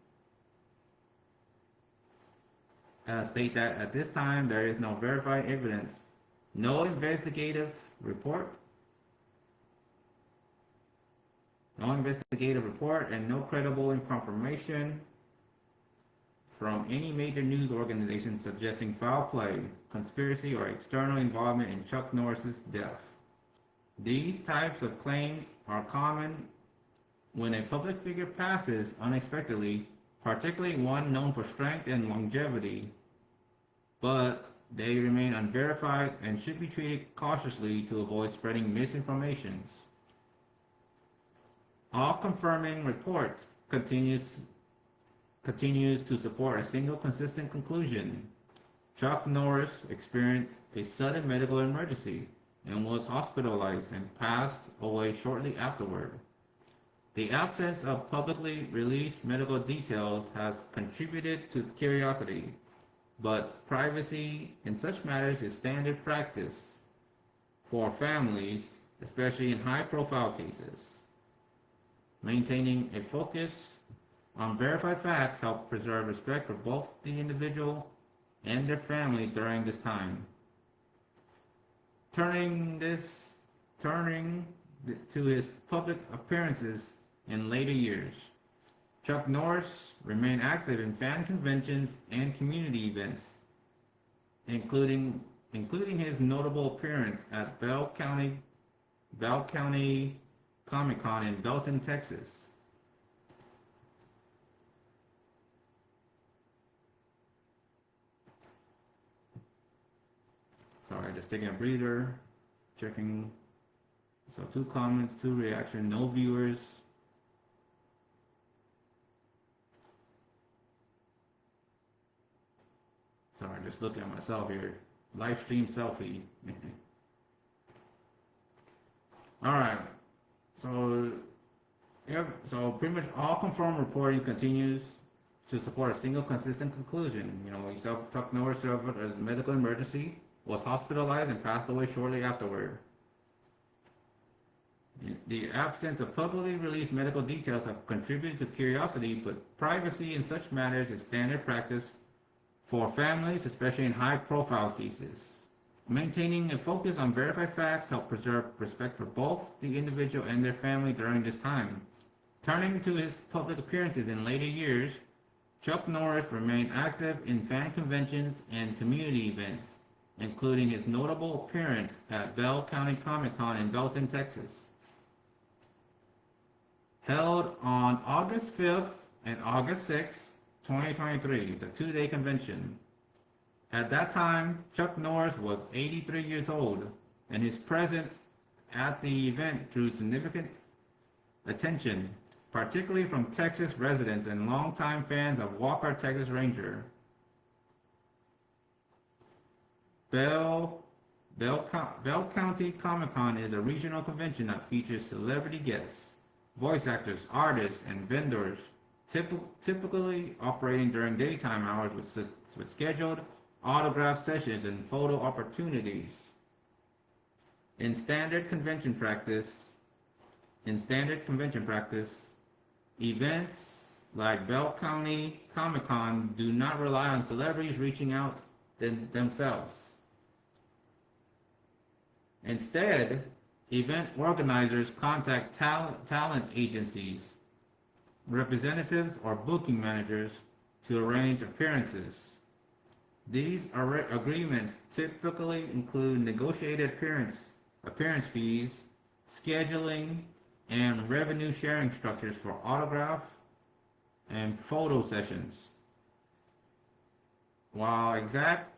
there is no verified evidence, no investigative report, and no credible confirmation from any major news organization suggesting foul play, conspiracy, or external involvement in Chuck Norris's death. These types of claims are common when a public figure passes unexpectedly, particularly one known for strength and longevity, but they remain unverified and should be treated cautiously to avoid spreading misinformation. All confirming reports continues to support a single consistent conclusion. Chuck Norris experienced a sudden medical emergency and was hospitalized and passed away shortly afterward. The absence of publicly released medical details has contributed to curiosity, but privacy in such matters is standard practice for families, especially in high-profile cases. Maintaining a focus on verified facts helps preserve respect for both the individual and their family during this time. Turning to his public appearances in later years, Chuck Norris remained active in fan conventions and community events, including his notable appearance at Bell County Comic-Con in Belton, Texas. Sorry, just taking a breather, checking. So 2 comments, 2 reactions, no viewers. Sorry, just looking at myself here. Live stream selfie. All right. So, yep. So pretty much all confirmed reporting continues to support a single consistent conclusion. You know, Chuck Norris suffered a medical emergency, was hospitalized, and passed away shortly afterward. The absence of publicly released medical details have contributed to curiosity, but privacy in such matters is standard practice for families, especially in high-profile cases. Maintaining a focus on verified facts helps preserve respect for both the individual and their family during this time. Turning to his public appearances in later years, Chuck Norris remained active in fan conventions and community events, including his notable appearance at Bell County Comic-Con in Belton, Texas. Held on August 5th and August 6th, 2023, it's a 2-day convention. At that time, Chuck Norris was 83 years old, and his presence at the event drew significant attention, particularly from Texas residents and longtime fans of Walker, Texas Ranger. Bell County Comic-Con is a regional convention that features celebrity guests, voice actors, artists, and vendors, typically operating during daytime hours with scheduled autograph sessions and photo opportunities. In standard convention practice, events like Bell County Comic-Con do not rely on celebrities reaching out themselves. Instead, event organizers contact talent agencies, representatives, or booking managers to arrange appearances. These agreements typically include negotiated appearance fees, scheduling, and revenue sharing structures for autograph and photo sessions. While exact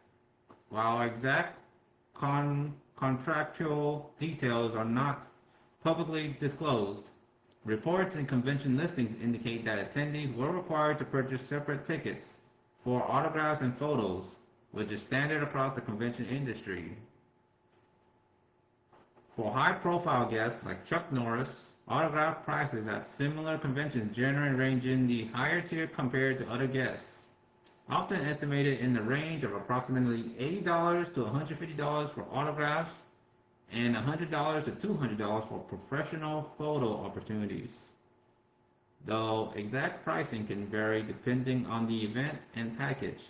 contractual details are not publicly disclosed, reports and convention listings indicate that attendees were required to purchase separate tickets for autographs and photos, which is standard across the convention industry. For high-profile guests like Chuck Norris, autograph prices at similar conventions generally range in the higher tier compared to other guests, often estimated in the range of approximately $80 to $150 for autographs and $100 to $200 for professional photo opportunities, though exact pricing can vary depending on the event and package.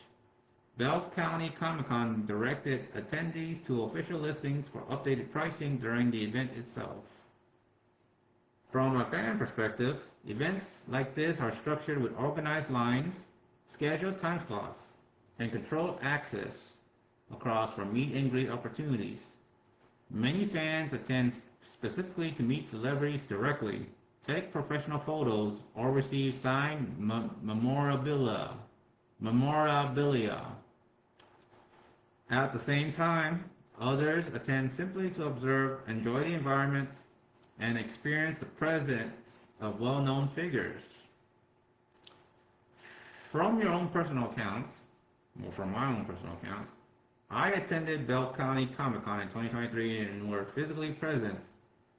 Bell County Comic-Con directed attendees to official listings for updated pricing during the event itself. From a fan perspective, events like this are structured with organized lines, scheduled time slots, and controlled access across for meet and greet opportunities. Many fans attend specifically to meet celebrities directly, take professional photos, or receive signed memorabilia. At the same time, others attend simply to observe, enjoy the environment, and experience the presence of well-known figures. From your own personal account, or from my own personal account, I attended Bell County Comic-Con in 2023 and were physically present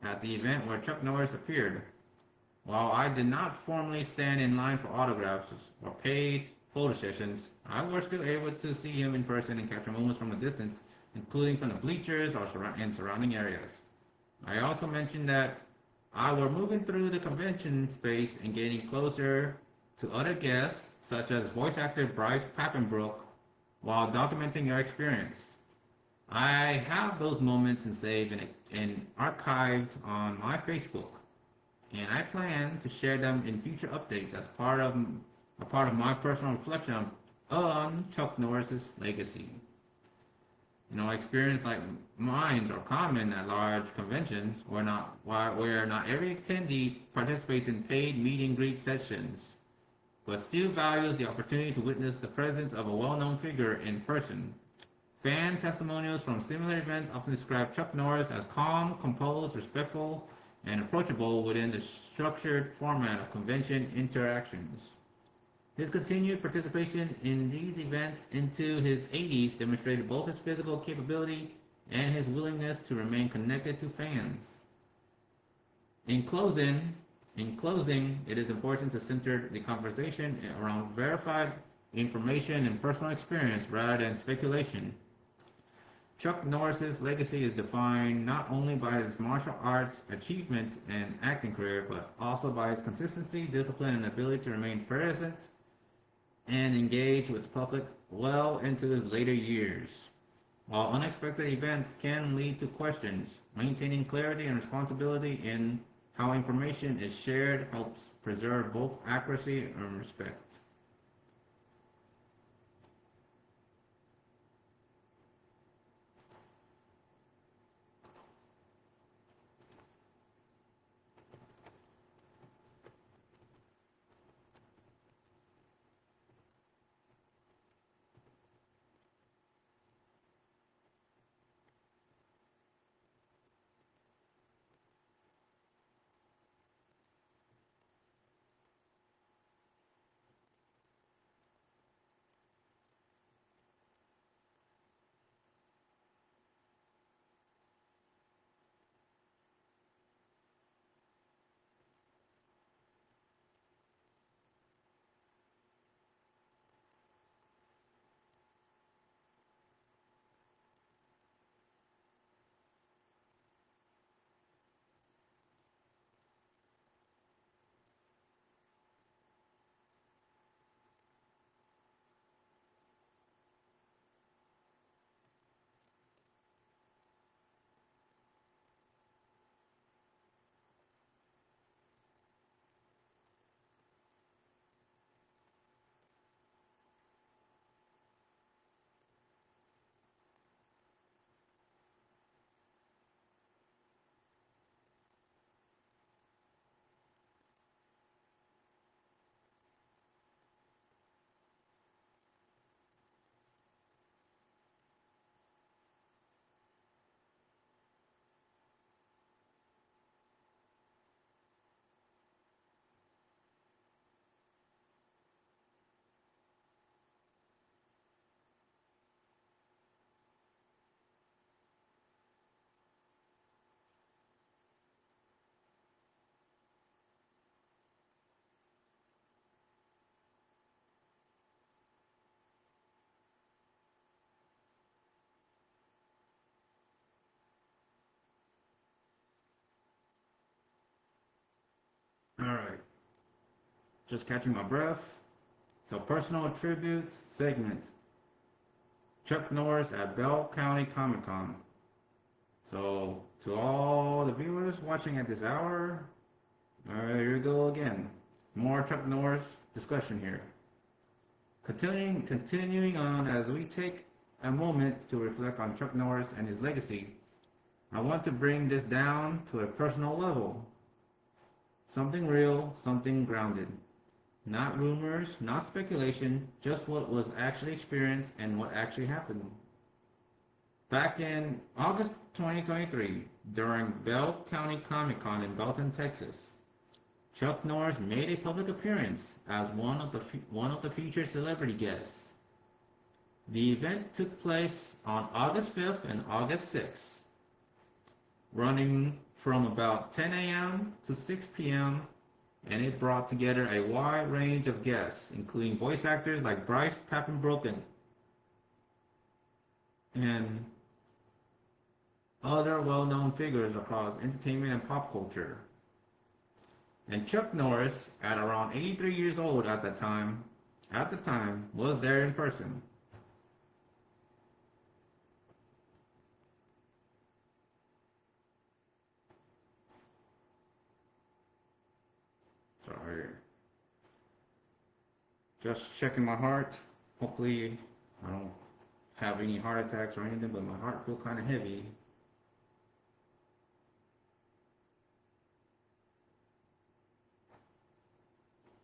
at the event where Chuck Norris appeared. While I did not formally stand in line for autographs or paid photo sessions, I was still able to see him in person and capture moments from a distance, including from the bleachers or surrounding areas. I also mentioned that I were moving through the convention space and getting closer to other guests, such as voice actor Bryce Papenbrook, while documenting your experience. I have those moments and saved and archived on my Facebook, and I plan to share them in future updates as part of my personal reflection on Chuck Norris's legacy. You know, experience like mine are common at large conventions where not every attendee participates in paid meet and greet sessions, but still values the opportunity to witness the presence of a well-known figure in person. Fan testimonials from similar events often describe Chuck Norris as calm, composed, respectful, and approachable within the structured format of convention interactions. His continued participation in these events into his 80s demonstrated both his physical capability and his willingness to remain connected to fans. In closing, it is important to center the conversation around verified information and personal experience rather than speculation. Chuck Norris's legacy is defined not only by his martial arts achievements and acting career, but also by his consistency, discipline, and ability to remain present and engage with the public well into his later years. While unexpected events can lead to questions, maintaining clarity and responsibility in how information is shared helps preserve both accuracy and respect. Alright, just catching my breath. So, personal tribute segment. Chuck Norris at Bell County Comic Con. So, to all the viewers watching at this hour, here we go again. More Chuck Norris discussion here. Continuing on as we take a moment to reflect on Chuck Norris and his legacy, I want to bring this down to a personal level. Something real, something grounded. Not rumors, not speculation, just what was actually experienced and what actually happened. Back in August 2023, during Bell County Comic Con in Belton, Texas, Chuck Norris made a public appearance as one of the featured celebrity guests. The event took place on August 5th and August 6th, running from about 10 a.m. to 6 p.m., and it brought together a wide range of guests, including voice actors like Bryce Papenbroken and other well-known figures across entertainment and pop culture. And Chuck Norris, at around 83 years old at the time, was there in person. Sorry. Just checking my heart. Hopefully I don't have any heart attacks or anything, but my heart feels kind of heavy.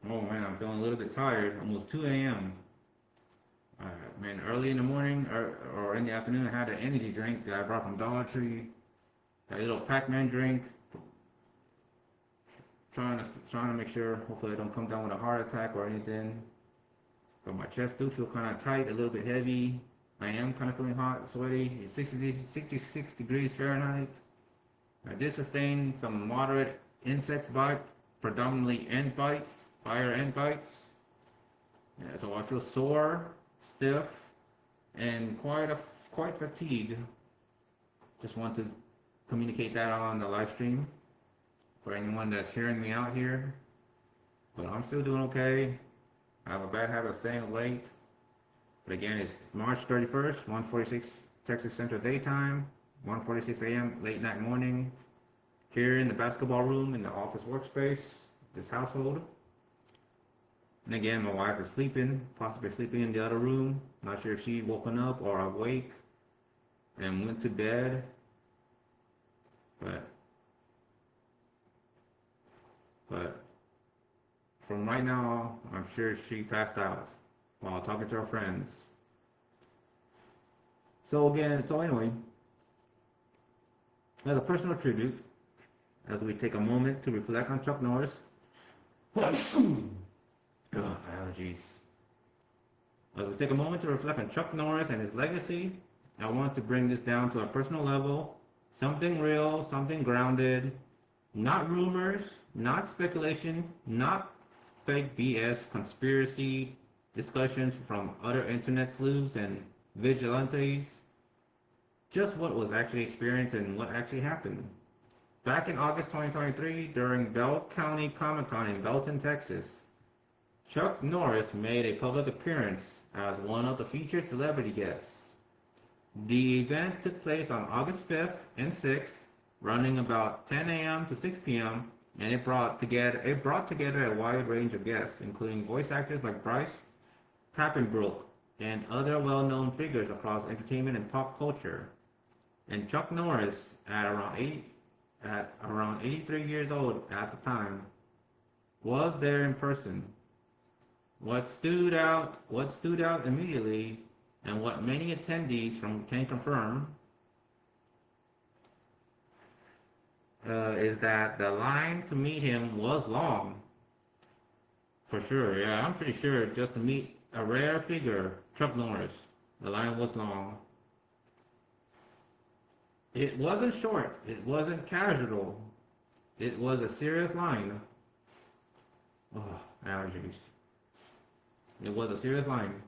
Oh man, I'm feeling a little bit tired. Almost 2 a.m. Man, early in the morning or in the afternoon, I had an energy drink that I brought from Dollar Tree. That little Pac-Man drink. Trying to make sure, hopefully I don't come down with a heart attack or anything. But my chest do feel kind of tight, a little bit heavy. I am kind of feeling hot, sweaty. It's 66 degrees Fahrenheit. I did sustain some moderate insect bite, predominantly ant bites, fire ant bites. Yeah, so I feel sore, stiff, and quite fatigued. Just want to communicate that on the live stream for anyone that's hearing me out here. But I'm still doing okay. I have a bad habit of staying up late. But again, it's March 31st, 1:46 Texas Central Daytime, 1:46 a.m. late night morning, here in the basketball room in the office workspace, this household. And again, my wife is sleeping, possibly sleeping in the other room. Not sure if she woken up or awake and went to bed. But from right now, I'm sure she passed out while talking to her friends. So anyway, as a personal tribute, as we take a moment to reflect on Chuck Norris. Allergies. As we take a moment to reflect on Chuck Norris and his legacy, I want to bring this down to a personal level. Something real, something grounded, not rumors, not speculation, not fake BS conspiracy discussions from other internet sleuths and vigilantes. Just what was actually experienced and what actually happened. Back in August 2023, during Bell County Comic-Con in Belton, Texas, Chuck Norris made a public appearance as one of the featured celebrity guests. The event took place on August 5th and 6th, running about 10 a.m. to 6 p.m., and it brought together a wide range of guests, including voice actors like Bryce Papenbrook and other well-known figures across entertainment and pop culture. And Chuck Norris, at around 83 years old at the time, was there in person. What stood out immediately, and what many attendees can confirm, is that the line to meet him was long. For sure, yeah, I'm pretty sure just to meet a rare figure, Chuck Norris, the line was long. It wasn't short, it wasn't casual, it was a serious line. Oh, allergies. It was a serious line.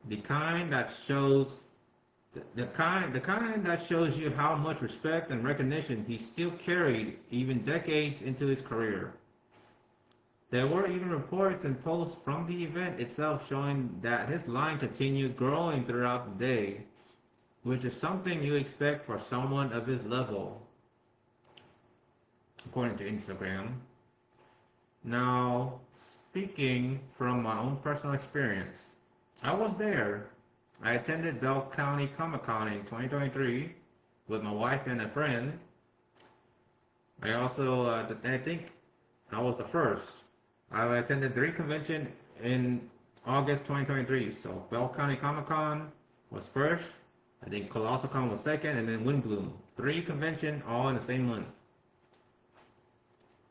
The kind that shows you how much respect and recognition he still carried even decades into his career. There were even reports and posts from the event itself showing that his line continued growing throughout the day, which is something you expect for someone of his level, according to Instagram. Now, speaking from my own personal experience, I was there. I attended Bell County Comic-Con in 2023 with my wife and a friend. I also, I think I was the first. I attended 3 conventions in August 2023. So Bell County Comic-Con was first, I think Colossal Con was second, and then Windbloom. 3 conventions all in the same month.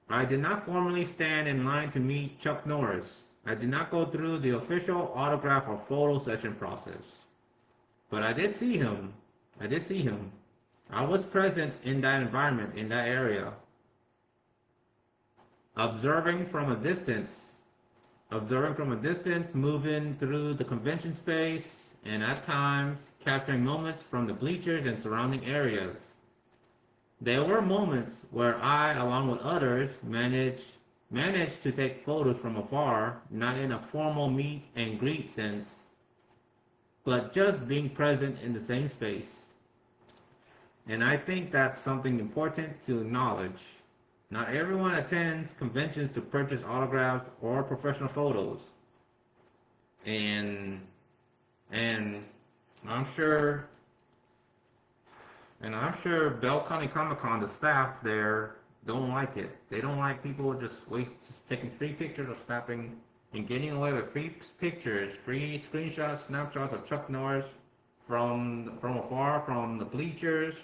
I did not formally stand in line to meet Chuck Norris. I did not go through the official autograph or photo session process. But I did see him. I was present in that environment, in that area. Observing from a distance, moving through the convention space, and at times capturing moments from the bleachers and surrounding areas. There were moments where I, along with others, managed to take photos from afar, not in a formal meet and greet sense, but just being present in the same space. And I think that's something important to acknowledge. Not everyone attends conventions to purchase autographs or professional photos. And I'm sure Bell County Comic-Con, the staff there, don't like it. They don't like people just taking free pictures or and getting away with free pictures, free screenshots, snapshots of Chuck Norris from afar, from the bleachers,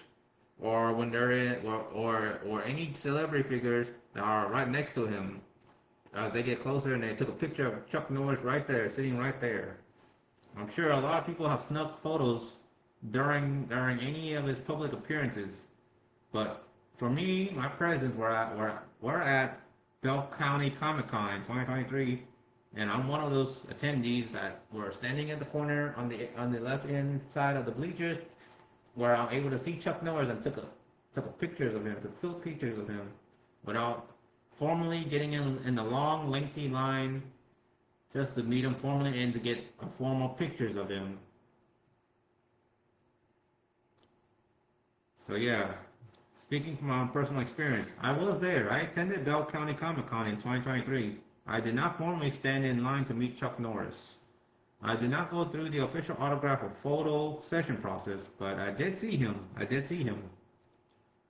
or when they're in, or any celebrity figures that are right next to him. As they get closer and they took a picture of Chuck Norris right there, sitting right there. I'm sure a lot of people have snuck photos during any of his public appearances, but for me, my presence we're at Bell County Comic Con 2023, and I'm one of those attendees that were standing at the corner on the left hand side of the bleachers, where I'm able to see Chuck Norris and took pictures of him, took full pictures of him, without formally getting in the long, lengthy line just to meet him formally and to get formal pictures of him. So yeah, speaking from my own personal experience, I was there. I attended Bell County Comic Con in 2023. I did not formally stand in line to meet Chuck Norris. I did not go through the official autograph or photo session process, but I did see him.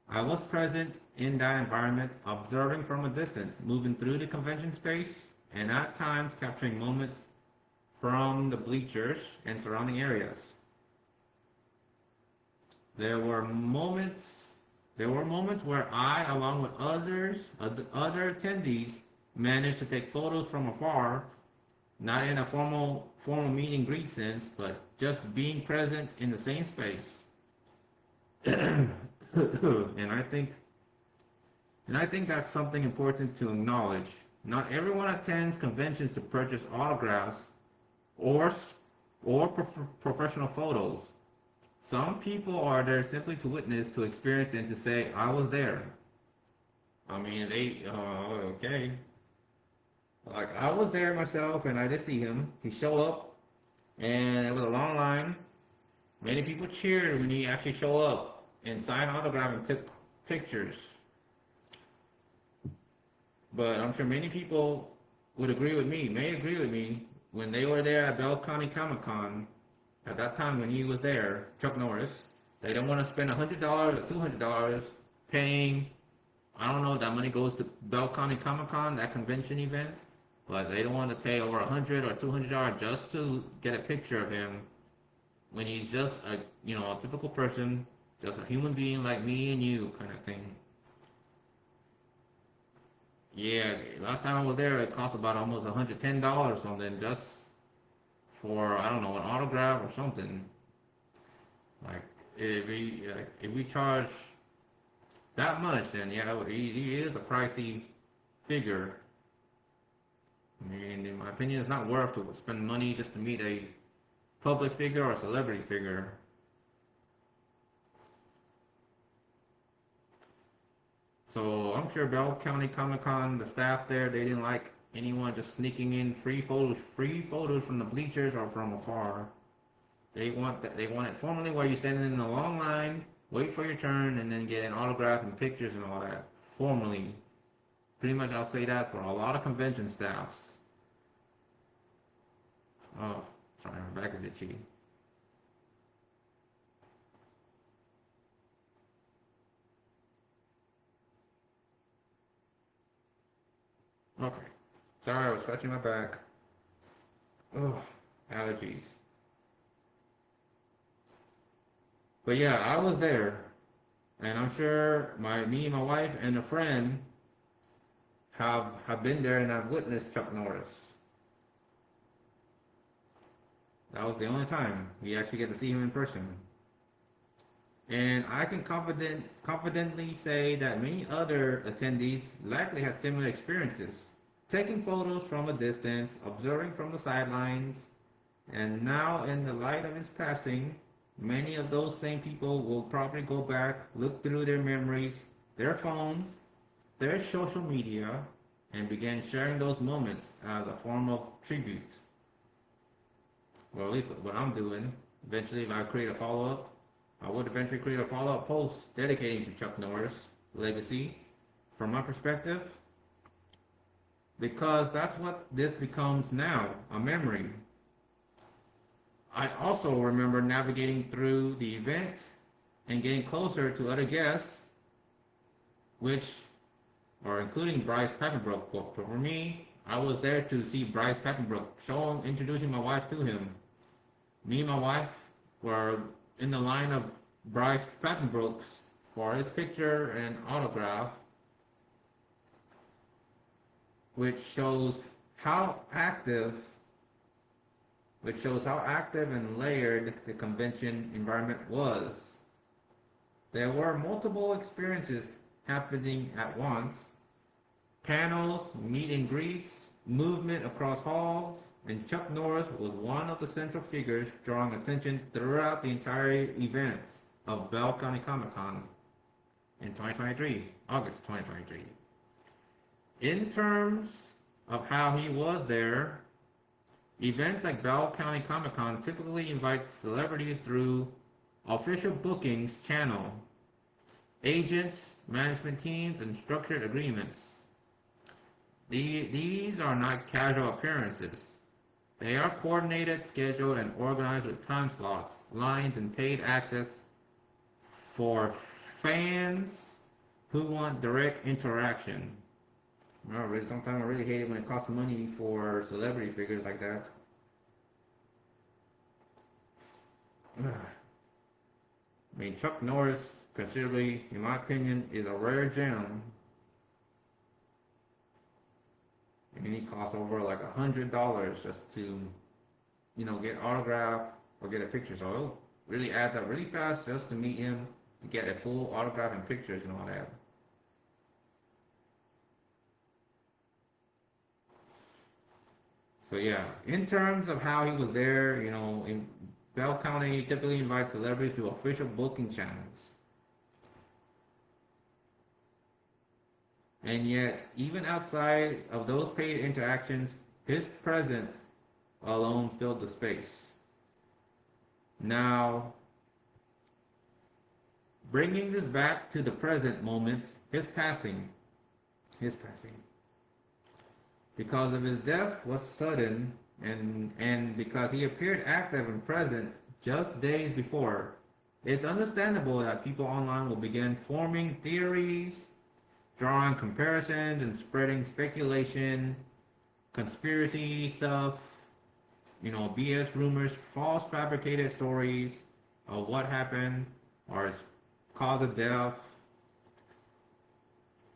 I was present in that environment, observing from a distance, moving through the convention space, and at times capturing moments from the bleachers and surrounding areas. There were moments where I, along with other attendees, managed to take photos from afar, not in a formal meet and greet sense, but just being present in the same space. And I think that's something important to acknowledge. Not everyone attends conventions to purchase autographs or professional photos. Some people are there simply to witness, to experience, and to say, "I was there." I mean, okay. Like, I was there myself, and I did see him. He showed up, and it was a long line. Many people cheered when he actually showed up and signed autograph and took pictures. But I'm sure many people may agree with me, when they were there at Bell County Comic Con, at that time when he was there, Chuck Norris, they don't want to spend $100 or $200 paying, I don't know, that money goes to Bell County Comic Con, that convention event, but they don't want to pay over $100 or $200 just to get a picture of him when he's just a typical person, just a human being like me and you kind of thing. Yeah, last time I was there, it cost about almost $110 or something just for, I don't know, an autograph or something. Like, if we charge that much, then yeah, he is a pricey figure. I mean, in my opinion, it's not worth to spend money just to meet a public figure or a celebrity figure. So I'm sure Bell County Comic Con, the staff there, they didn't like anyone just sneaking in free photos from the bleachers or from afar. They want it formally, where you're standing in a long line, wait for your turn, and then get an autograph and pictures and all that formally. Pretty much, I'll say that for a lot of convention staffs. Oh, sorry, my back is itchy. Okay. Sorry, I was scratching my back. Oh, allergies. But yeah, I was there, and I'm sure me, my wife, and a friend have been there and have witnessed Chuck Norris. That was the only time we actually get to see him in person. And I can confidently say that many other attendees likely had similar experiences, taking photos from a distance, observing from the sidelines, and now in the light of his passing, many of those same people will probably go back, look through their memories, their phones, their social media, and begin sharing those moments as a form of tribute. Well, at least what I'm doing. Eventually, if I create a follow-up, I would eventually create a follow-up post dedicating to Chuck Norris' legacy from my perspective, because that's what this becomes now, a memory. I also remember navigating through the event and getting closer to other guests, which are including Bryce Papenbrook. But for me, I was there to see Bryce Papenbrook, introducing my wife to him. Me and my wife were in the line of Bryce Papenbrook's for his picture and autograph, which shows how active and layered the convention environment was. There were multiple experiences happening at once: panels, meet and greets, movement across halls, and Chuck Norris was one of the central figures drawing attention throughout the entire events of Bell County Comic Con in 2023, August 2023. In terms of how he was there, events like Bell County Comic Con typically invite celebrities through official bookings channel, agents, management teams, and structured agreements. These are not casual appearances. They are coordinated, scheduled, and organized with time slots, lines, and paid access for fans who want direct interaction. Sometimes I really hate it when it costs money for celebrity figures like that. I mean, Chuck Norris, considerably, in my opinion, is a rare gem. And he costs over like $100 just to, get autograph or get a picture. So it really adds up really fast just to meet him, to get a full autograph and pictures and all that. So yeah, in terms of how he was there, in Bell County typically invites celebrities to official booking channels. And yet, even outside of those paid interactions, his presence alone filled the space. Now, bringing this back to the present moment, his passing. Because of his death was sudden, and because he appeared active and present just days before, it's understandable that people online will begin forming theories, drawing comparisons, and spreading speculation, conspiracy stuff, BS rumors, false fabricated stories of what happened or his cause of death.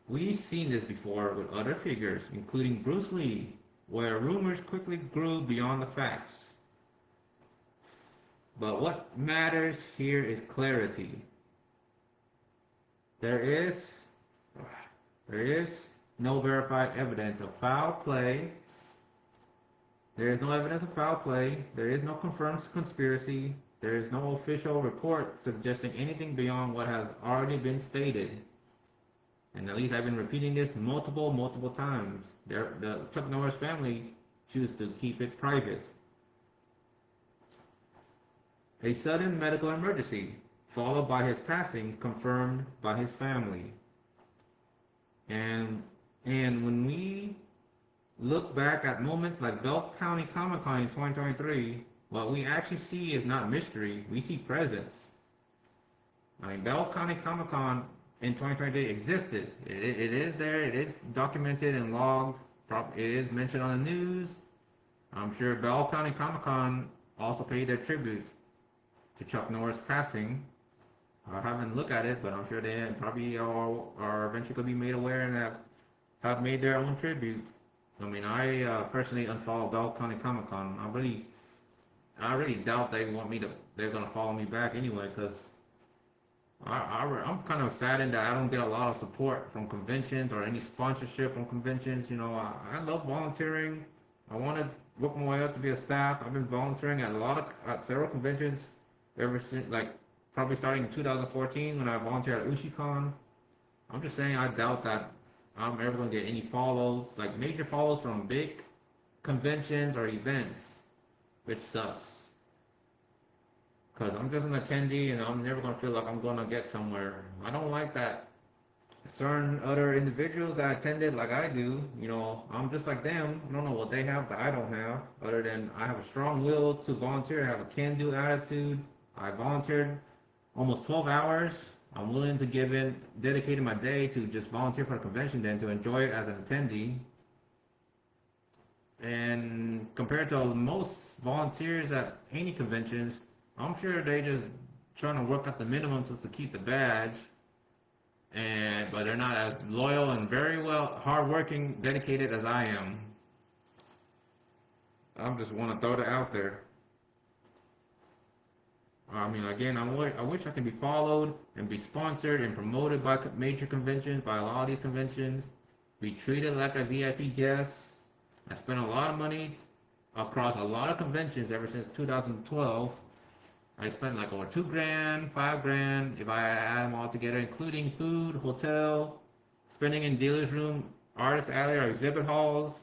We've seen this before with other figures, including Bruce Lee, where rumors quickly grew beyond the facts. But what matters here is clarity. There is no verified evidence of foul play. There is no evidence of foul play. There is no confirmed conspiracy. There is no official report suggesting anything beyond what has already been stated. And at least I've been repeating this multiple times. The Chuck Norris family choose to keep it private. A sudden medical emergency, followed by his passing, confirmed by his family. And when we look back at moments like Bell County Comic Con in 2023, what we actually see is not mystery, we see presence. I mean, Bell County Comic Con in 2023 existed. It is there, it is documented and logged, it is mentioned on the news. I'm sure Bell County Comic Con also paid their tribute to Chuck Norris passing. I haven't looked at it, but I'm sure they probably are eventually going to be made aware and have made their own tribute. I mean, I personally unfollowed Bell County Comic Con. I really doubt they're going to follow me back anyway, because I'm kind of saddened that I don't get a lot of support from conventions or any sponsorship from conventions. I love volunteering. I want to work my way up to be a staff. I've been volunteering at several conventions ever since, probably starting in 2014 when I volunteered at UshiCon. I'm just saying I doubt that I'm ever going to get any follows, major follows from big conventions or events, which sucks. Because I'm just an attendee and I'm never going to feel like I'm going to get somewhere. I don't like that certain other individuals that attended like I do, I'm just like them. I don't know what they have that I don't have, other than I have a strong will to volunteer. I have a can-do attitude. I volunteered almost 12 hours. I'm willing to dedicate my day to just volunteer for the convention than to enjoy it as an attendee. And compared to most volunteers at any conventions, I'm sure they just trying to work at the minimum just to keep the badge. And but they're not as loyal and very well hardworking, dedicated as I am. I just want to throw that out there. I mean, again, I wish I could be followed and be sponsored and promoted by major conventions, by a lot of these conventions, be treated like a VIP guest. I spent a lot of money across a lot of conventions ever since 2012. I spent like over 2 grand, 5 grand, if I add them all together, including food, hotel, spending in dealer's room, artist alley, or exhibit halls.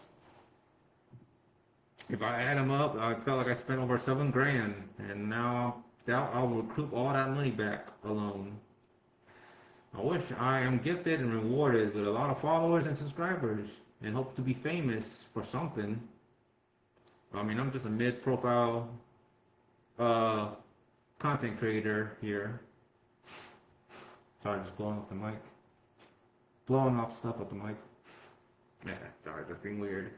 If I add them up, I felt like I spent over 7 grand, and now I'll recoup all that money back alone. I wish I am gifted and rewarded with a lot of followers and subscribers, and hope to be famous for something. I mean, I'm just a mid-profile content creator here. Sorry, just blowing off the mic. Blowing off stuff with the mic. Yeah, sorry, that's being weird.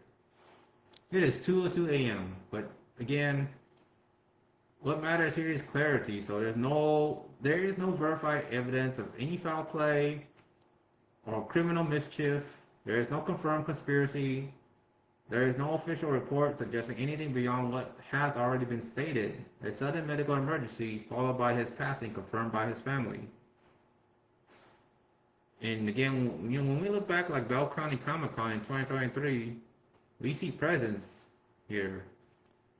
It is 2:02 a.m. But again, what matters here is clarity. So there is no verified evidence of any foul play or criminal mischief. There is no confirmed conspiracy. There is no official report suggesting anything beyond what has already been stated. A sudden medical emergency followed by his passing confirmed by his family. And again, when we look back like Bell County Comic Con in 2023, we see presence here.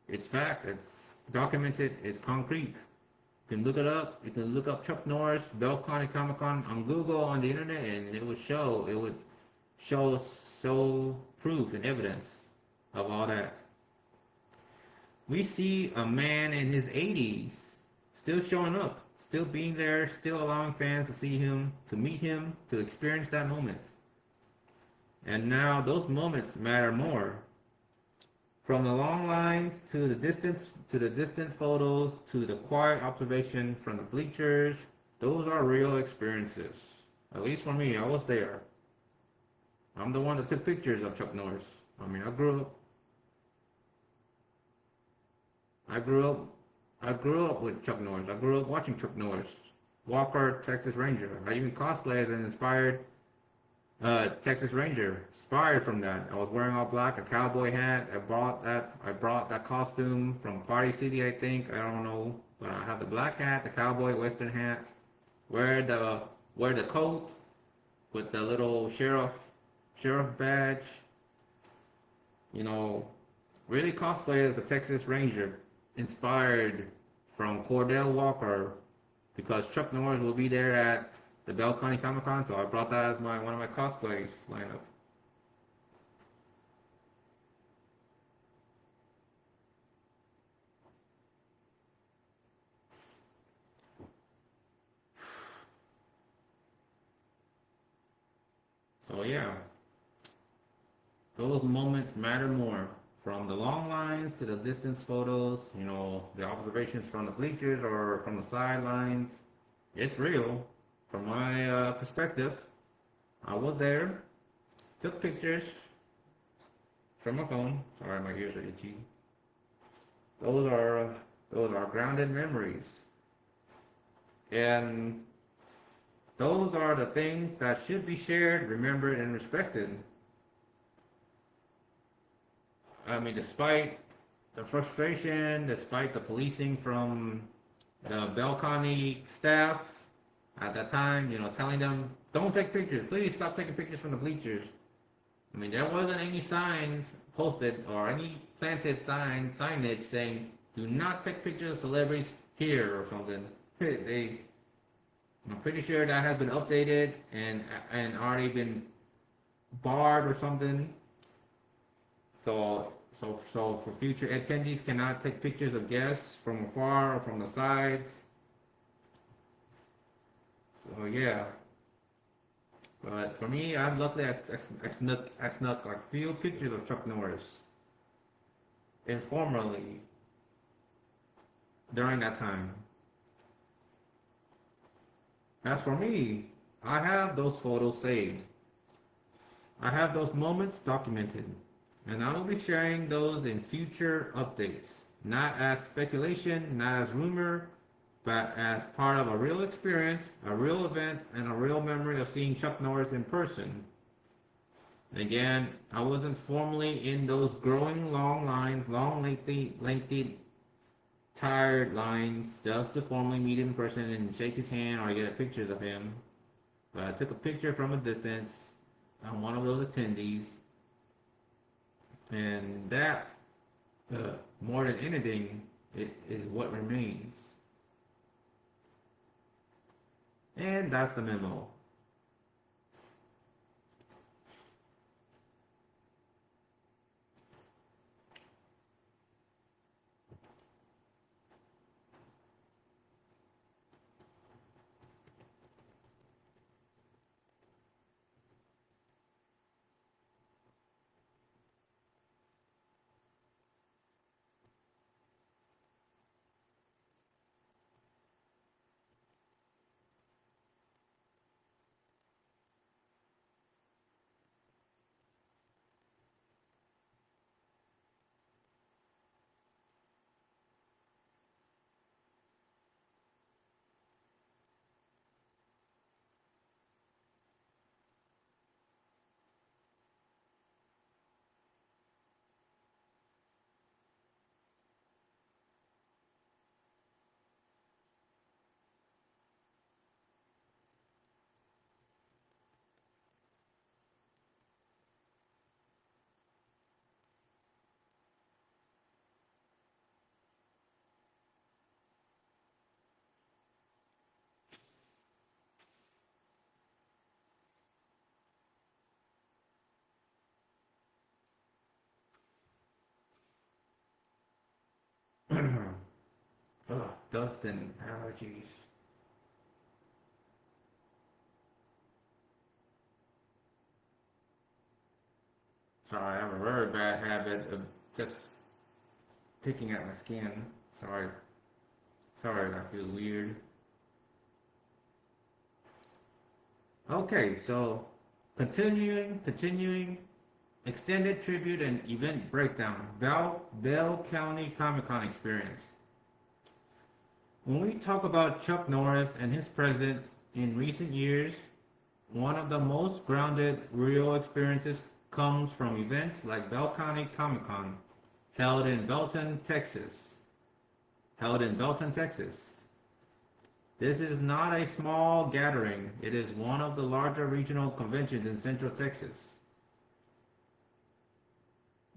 It's fact, it's documented, it's concrete. You can look it up. You can look up Chuck Norris, Bell County Comic Con on Google, on the internet, and it would show proof and evidence of all that. We see a man in his 80s still showing up, still being there, still allowing fans to see him, to meet him, to experience that moment. And now those moments matter more. From the long lines to the distant photos to the quiet observation from the bleachers, those are real experiences. At least for me, I was there. I'm the one that took pictures of Chuck Norris. I mean, I grew up with Chuck Norris. I grew up watching Chuck Norris, Walker, Texas Ranger. I even cosplayed as an inspired Texas Ranger, inspired from that. I was wearing all black, a cowboy hat. I brought that costume from Party City, I think. I don't know, but I have the black hat, the cowboy western hat. Wear the coat with the little sheriff badge. You know, really cosplay as the Texas Ranger, inspired from Cordell Walker, because Chuck Norris will be there at the Bell County Comic Con, so I brought that as one of my cosplays lineup. So yeah, those moments matter more. From the long lines to the distance photos, you know, the observations from the bleachers or from the sidelines, it's real. From my perspective, I was there, took pictures from my phone. Sorry, my ears are itchy. Those are grounded memories, and those are the things that should be shared, remembered, and respected. I mean, despite the frustration, despite the policing from the Bell County staff at that time, you know, telling them, don't take pictures, please stop taking pictures from the bleachers. I mean, there wasn't any signs posted or any planted signage saying, do not take pictures of celebrities here or something. I'm pretty sure that has been updated and already been barred or something. So for future attendees cannot take pictures of guests from afar or from the sides. So yeah. But for me, I'm luckily I snuck like a few pictures of Chuck Norris informally during that time. As for me, I have those photos saved. I have those moments documented. And I will be sharing those in future updates, not as speculation, not as rumor, but as part of a real experience, a real event, and a real memory of seeing Chuck Norris in person. Again, I wasn't formally in those growing long lines, long, lengthy, tired lines, just to formally meet him in person and shake his hand or get pictures of him. But I took a picture from a distance. I'm one of those attendees. And that, more than anything, it is what remains. And that's the memo. Ugh, dust and allergies. Sorry, I have a very bad habit of just picking at my skin. Sorry. Sorry, that feels weird. Okay, so continuing, extended tribute and event breakdown. Bell County Comic Con experience. When we talk about Chuck Norris and his presence in recent years, one of the most grounded, real experiences comes from events like Bell County Comic Con, held in Belton, Texas. Held in Belton, Texas. This is not a small gathering. It is one of the larger regional conventions in Central Texas,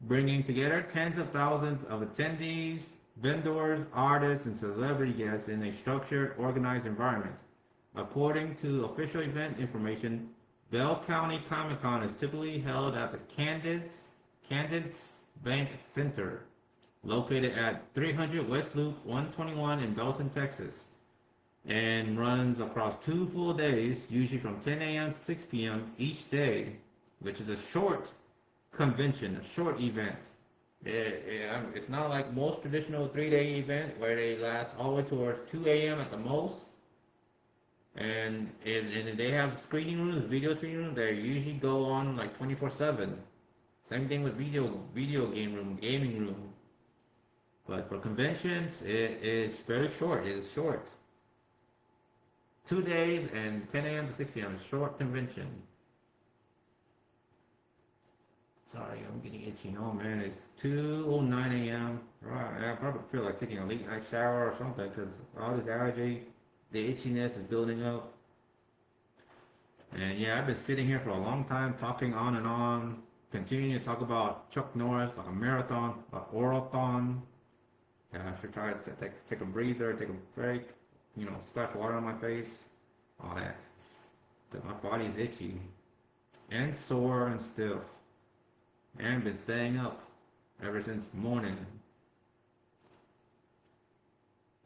bringing together tens of thousands of attendees, vendors, artists, and celebrity guests in a structured, organized environment. According to official event information, Bell County Comic Con is typically held at the Cadence Bank Center, located at 300 West Loop 121 in Belton, Texas, and runs across 2 full days, usually from 10 a.m. to 6 p.m. each day, which is a short convention, a short event. It's not like most traditional 3-day event where they last all the way towards 2 a.m. at the most. And they have screening rooms, video screening rooms that usually go on like 24/7. Same thing with video game room, gaming room. But for conventions, it is very short. It is short. 2 days and 10 a.m. to 6 p.m. Short convention. Sorry, I'm getting itchy. Oh man, it's 2:09 a.m. Right, I probably feel like taking a late night shower or something because all this allergy, the itchiness is building up. And yeah, I've been sitting here for a long time talking on and on, continuing to talk about Chuck Norris like a marathon, an orathon. Yeah, I should try to take a breather, take a break, splash water on my face, all that. My body's itchy and sore and stiff, and been staying up ever since morning.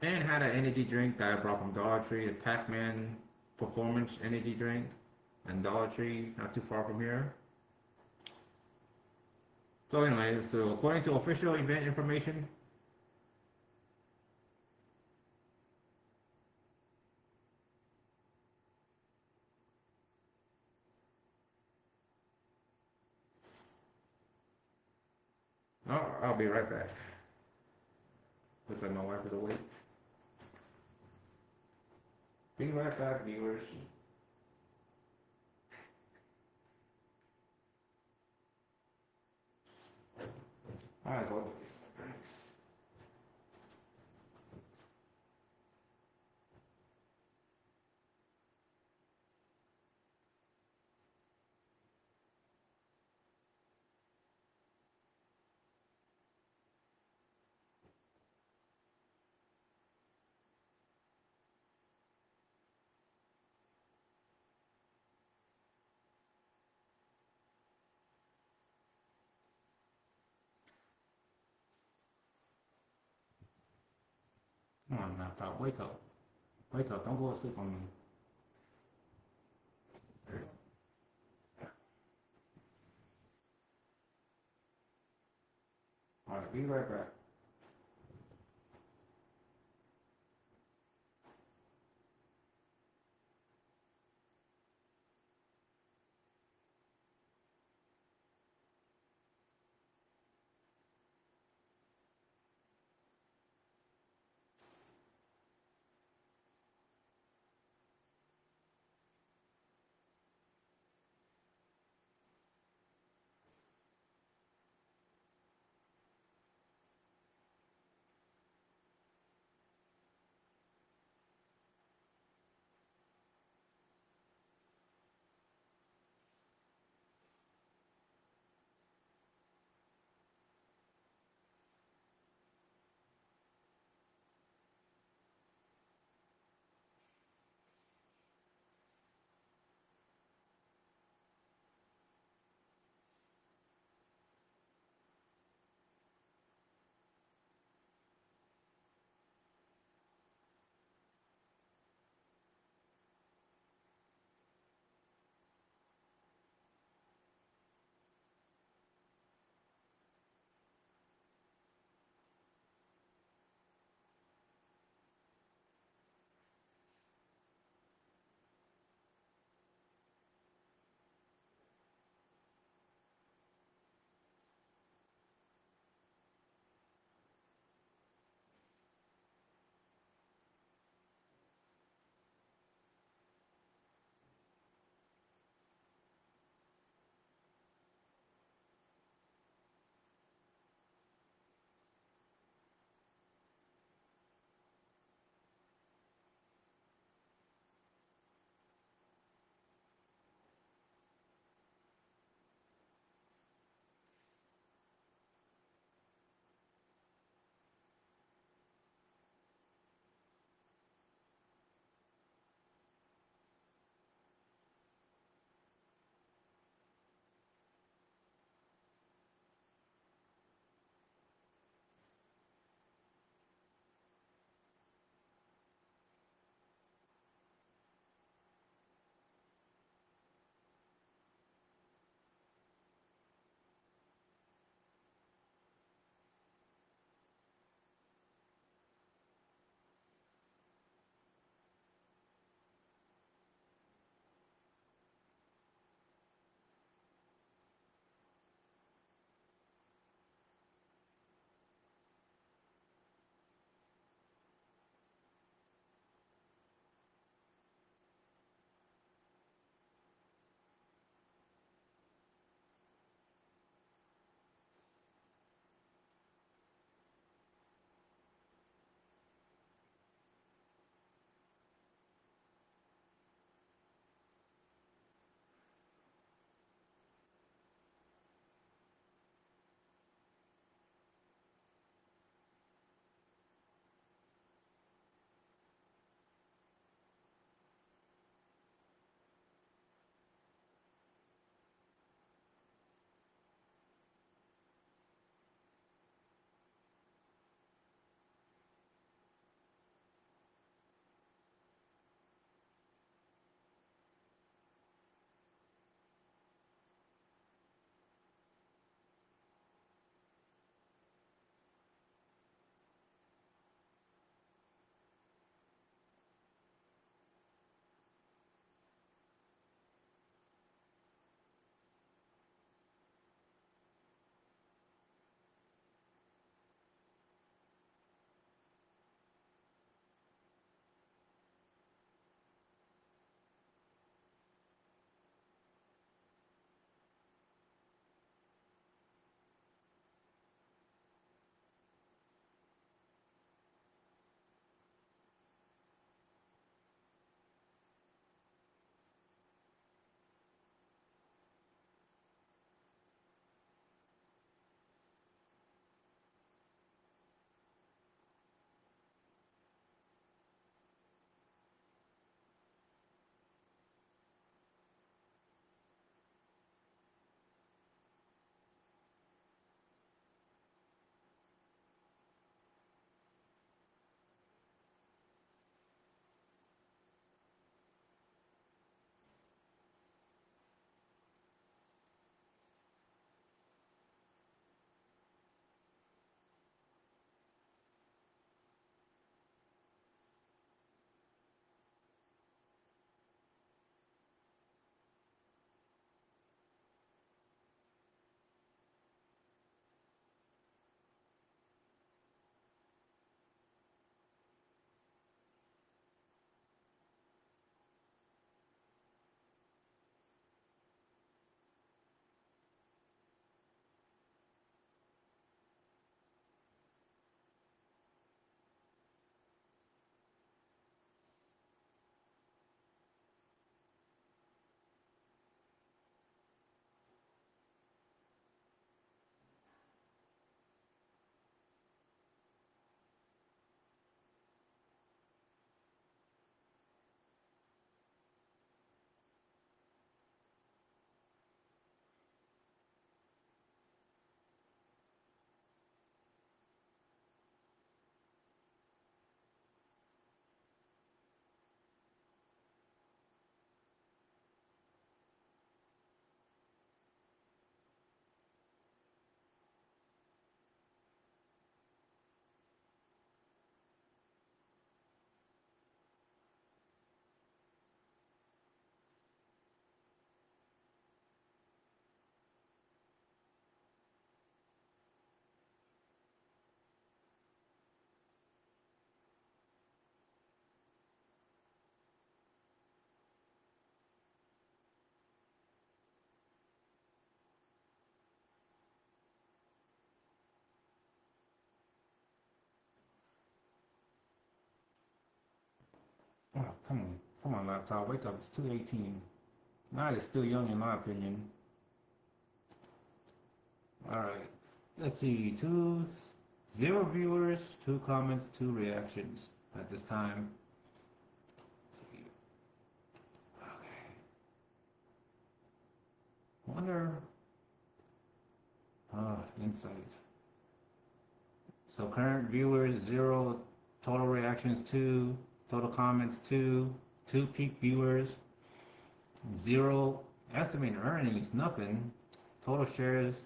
And had an energy drink that I brought from Dollar Tree, a Pac-Man performance energy drink, and Dollar Tree, not too far from here. So anyway, so according to official event information, Oh, I'll be right back. Looks like my wife is awake. Be right back, viewers. Might as well get some drinks. Come on, laptop, wake up. Wake up, don't go to sleep on me. Alright, be right back. Oh, come on, laptop, wake up! It's 2:18. Night is still young in my opinion. All right, let's see. 0 viewers, 2 comments, 2 reactions at this time. Let's see. Okay. I wonder. Insight. So current viewers 0, total reactions 2, total comments 2, 2 peak viewers 0, estimated earnings nothing, total shares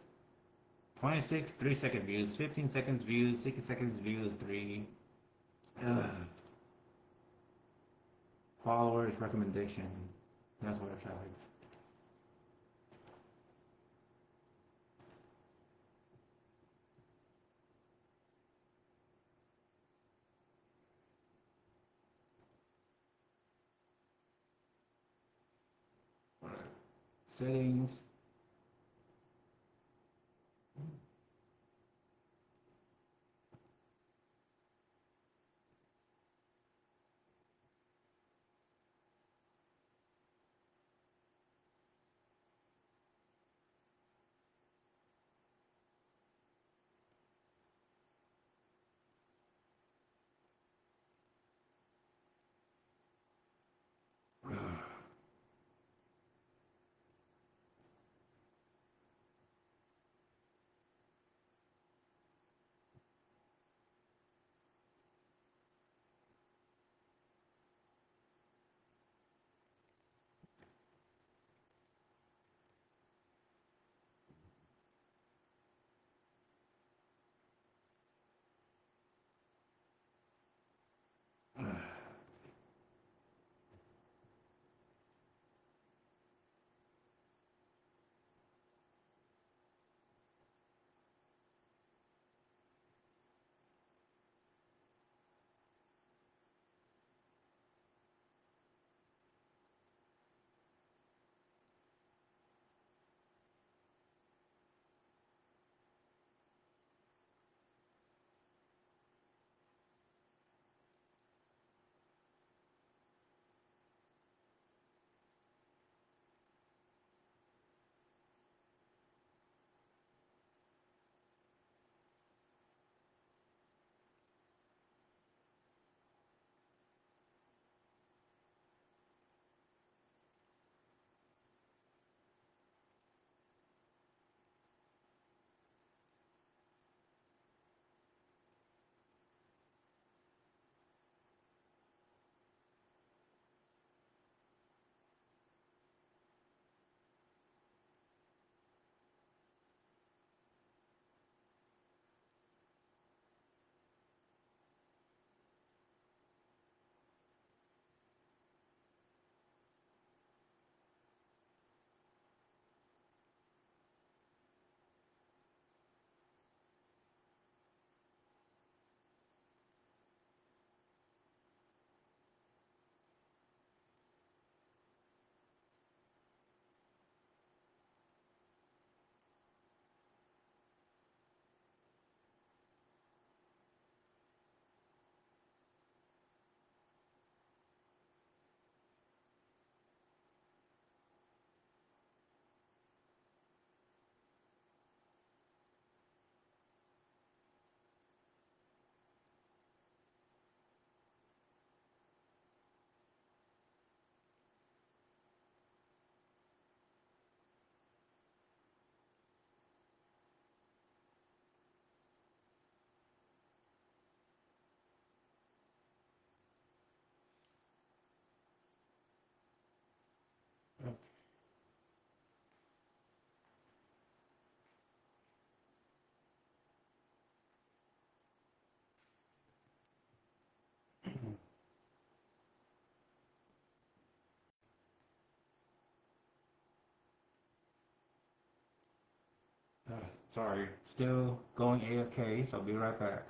26, 3-second views, 15 seconds views, 60 seconds views 3. Followers recommendation. That's where traffic. Settings. Sorry, still going AFK, so I'll be right back.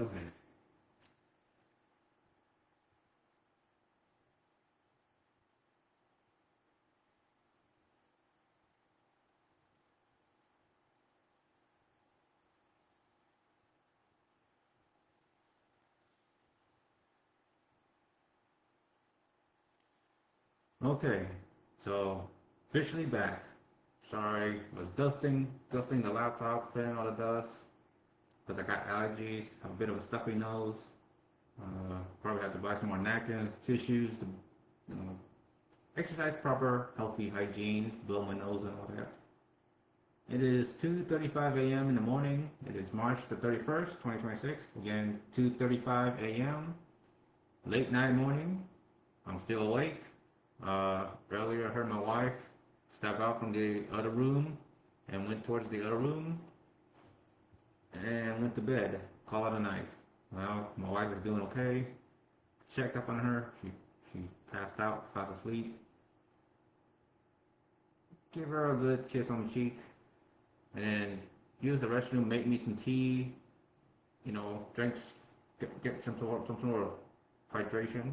Okay. Okay, so officially back. Sorry, I was dusting the laptop, clearing all the dust, because I got allergies, have a bit of a stuffy nose. Probably have to buy some more napkins, tissues, to, you know, exercise proper, healthy hygiene, blow my nose and all that. It is 2:35 a.m. in the morning. It is March the 31st, 2026. Again, 2:35 a.m. Late night morning. I'm still awake. Earlier I heard my wife step out from the other room and went towards the other room and went to bed. Call it a night. Well, my wife is doing okay. Checked up on her. She passed out, fast asleep. Give her a good kiss on the cheek, and then use the restroom. Make me some tea. You know, drinks. Get some sort of hydration.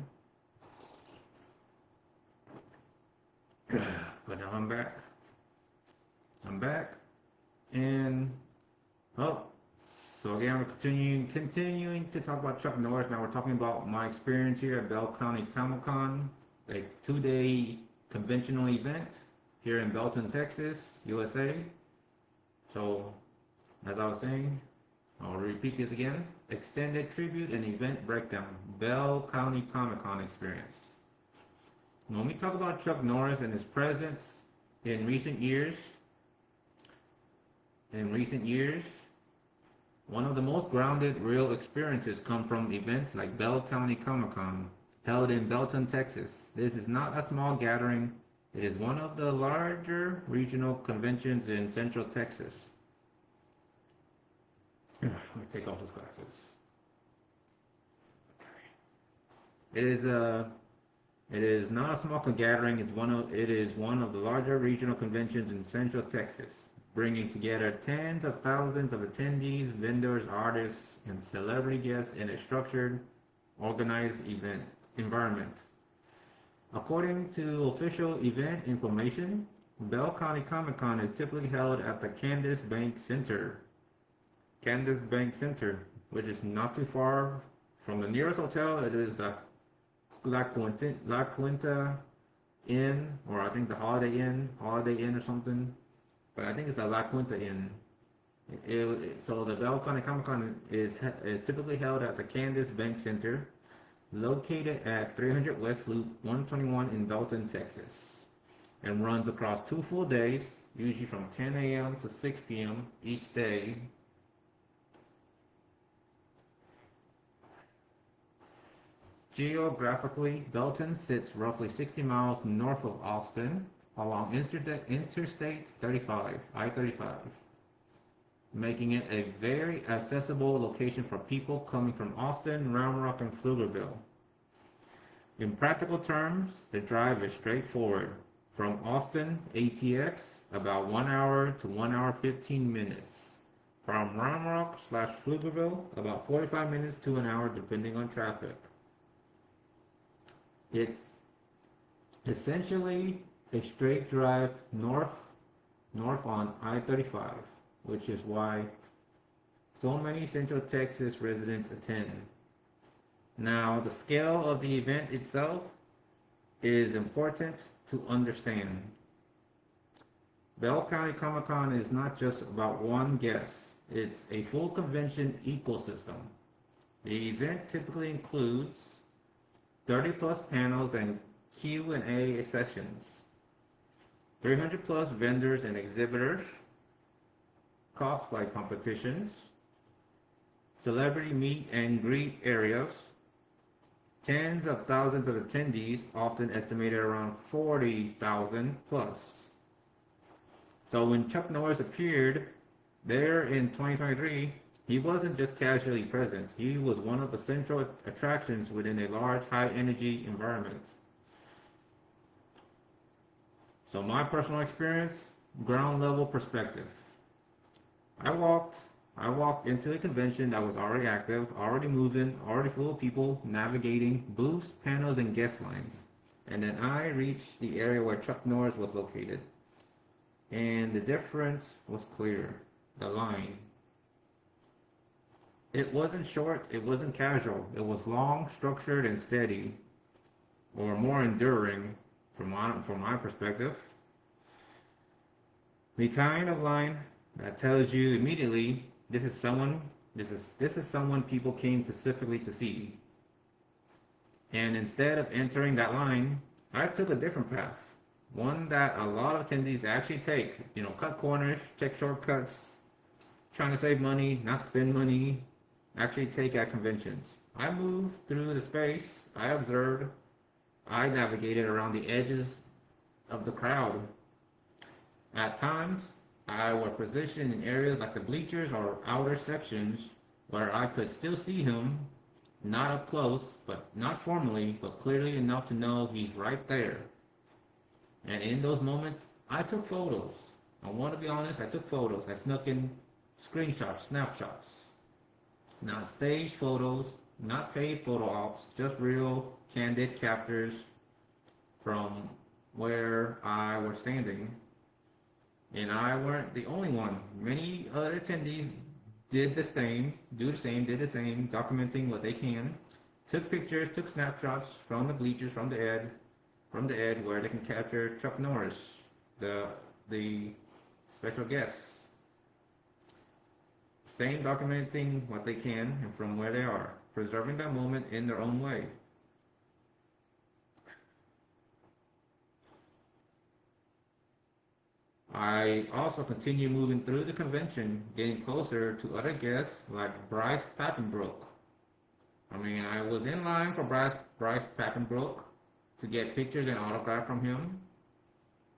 But now I'm back. I'm back, and oh, so again, we're continuing to talk about Chuck Norris. Now we're talking about my experience here at Bell County Comic-Con, a 2-day conventional event here in Belton, Texas, USA. So, as I was saying, I'll repeat this again. Extended tribute and event breakdown, Bell County Comic-Con experience. When we talk about Chuck Norris and his presence in recent years, one of the most grounded, real experiences come from events like Bell County Comic-Con, held in Belton, Texas. This is not a small gathering. It is one of the larger regional conventions in Central Texas. Let me take off these glasses. Okay. It is not a small gathering. It is one of the larger regional conventions in Central Texas, bringing together tens of thousands of attendees, vendors, artists, and celebrity guests in a structured, organized event environment. According to official event information, Bell County Comic-Con is typically held at the Candace Bank Center. Candace Bank Center, which is not too far from the nearest hotel. It is the La Quinta Inn, or I think the Holiday Inn or something. But I think it's the La Quinta Inn. So the Bell County Comic Con is typically held at the Candace Bank Center, located at 300 West Loop 121 in Belton, Texas, and runs across 2 full days, usually from 10 a.m. to 6 p.m. each day. Geographically, Belton sits roughly 60 miles north of Austin along Interstate 35, I-35, making it a very accessible location for people coming from Austin, Round Rock, and Pflugerville. In practical terms, the drive is straightforward. From Austin, ATX, about 1 hour to 1 hour 15 minutes. From Round Rock / Pflugerville, about 45 minutes to an hour depending on traffic. It's essentially a straight drive north on I-35, which is why so many Central Texas residents attend. Now, the scale of the event itself is important to understand. Bell County Comic-Con is not just about one guest. It's a full convention ecosystem. The event typically includes 30 plus panels and Q&A sessions, 300 plus vendors and exhibitors, cosplay competitions, celebrity meet and greet areas, tens of thousands of attendees, often estimated around 40,000 plus. So when Chuck Norris appeared there in 2023, he wasn't just casually present. He was one of the central attractions within a large, high-energy environment. So my personal experience, ground level perspective. I walked I walked into a convention that was already active, already moving, already full of people navigating booths, panels, and guest lines. And then I reached the area where Chuck Norris was located. And the difference was clear. The line. It wasn't short, it wasn't casual. It was long, structured, and steady, or more enduring from my perspective. The kind of line that tells you immediately this is someone people came specifically to see. And instead of entering that line, I took a different path. One that a lot of attendees actually take. Cut corners, take shortcuts, trying to save money, not spend money, actually take at conventions. I moved through the space, I observed, I navigated around the edges of the crowd. At times, I was positioned in areas like the bleachers or outer sections where I could still see him, not up close, but not formally, but clearly enough to know he's right there. And in those moments, I took photos. I want to be honest, I took photos. I snuck in screenshots, snapshots. Not staged photos, not paid photo ops, just real, candid captures from where I was standing. And I weren't the only one. Many other attendees did the same, documenting what they can. Took pictures, took snapshots from the bleachers, from the edge where they can capture Chuck Norris, the special guests. Same documenting what they can and from where they are, preserving that moment in their own way. I also continue moving through the convention, getting closer to other guests like Bryce Papenbrook. I was in line for Bryce Papenbrook to get pictures and autograph from him,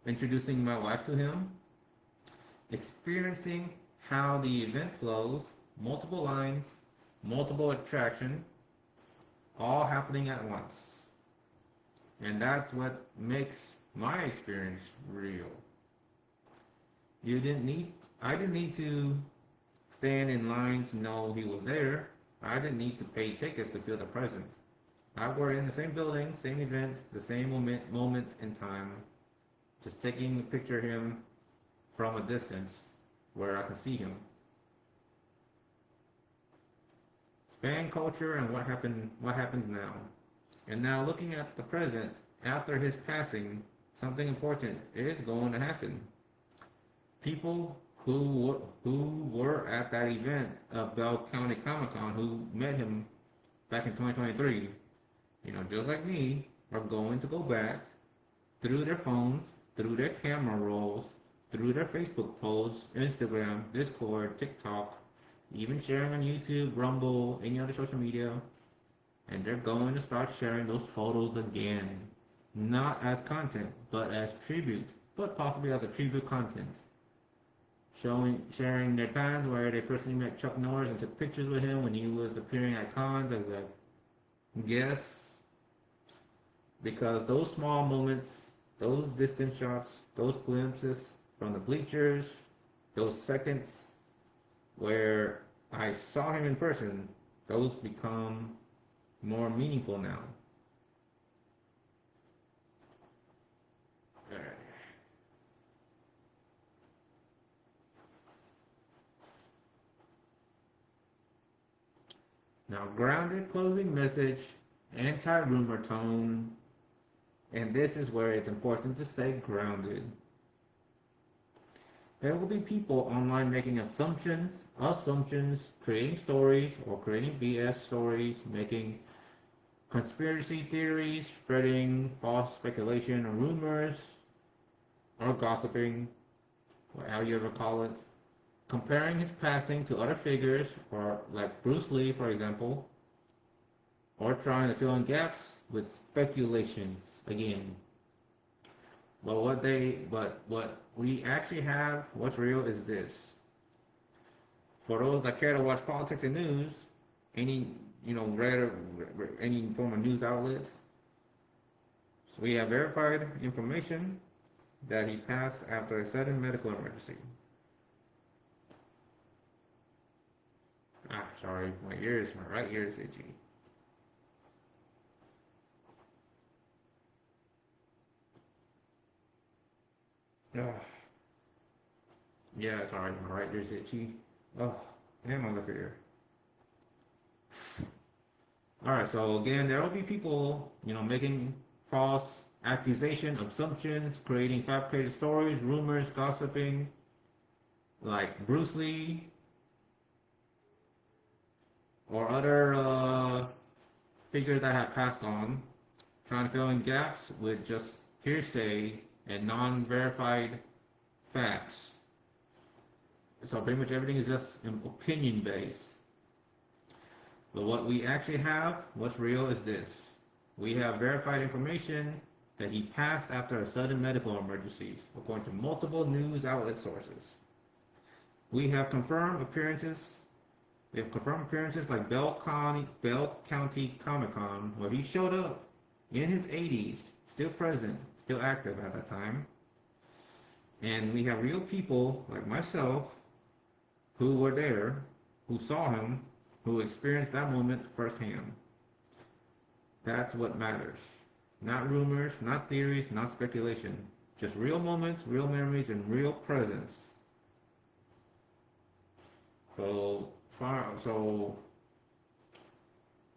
introducing my wife to him, experiencing how the event flows, multiple lines, multiple attraction, all happening at once. And that's what makes my experience real. I didn't need to stand in line to know he was there. I didn't need to pay tickets to feel the presence. I were in the same building, same event, the same moment in time, just taking a picture of him from a distance where I can see him. Span culture and what happens now. And now looking at the present, after his passing, something important is going to happen. People who were at that event of Bell County Comic-Con who met him back in 2023, just like me, are going to go back through their phones, through their camera rolls, through their Facebook posts, Instagram, Discord, TikTok, even sharing on YouTube, Rumble, any other social media, and they're going to start sharing those photos again. Not as content, but as tribute, but possibly as a tribute content. Sharing their times where they personally met Chuck Norris and took pictures with him when he was appearing at cons as a guest. Because those small moments, those distant shots, those glimpses from the bleachers, those seconds where I saw him in person, those become more meaningful now. All right. Now, grounded closing message, anti-rumor tone, and this is where it's important to stay grounded. There will be people online making assumptions, creating stories or creating BS stories, making conspiracy theories, spreading false speculation or rumors, or gossiping, whatever you ever call it, comparing his passing to other figures, or like Bruce Lee, for example, or trying to fill in gaps with speculations again. But what we actually have, what's real is this. For those that care to watch politics and news, any any form of news outlet, so we have verified information that he passed after a sudden medical emergency. Ah, sorry, my right ear is itchy. Ah, yeah, sorry, my right ear is itchy. Oh, and my left ear. All right, so again, there will be people, making false accusations, assumptions, creating fabricated stories, rumors, gossiping, like Bruce Lee or other figures that have passed on, trying to fill in gaps with just hearsay and non-verified facts. So pretty much everything is just opinion based. But what we actually have, what's real is this. We have verified information that he passed after a sudden medical emergency, according to multiple news outlet sources. We have confirmed appearances. We have confirmed appearances like Bell County Comic-Con, where he showed up in his 80s, still present, still active at that time. And we have real people like myself who were there, who saw him, who experienced that moment firsthand. That's what matters. Not rumors, not theories, not speculation. Just real moments, real memories, and real presence. So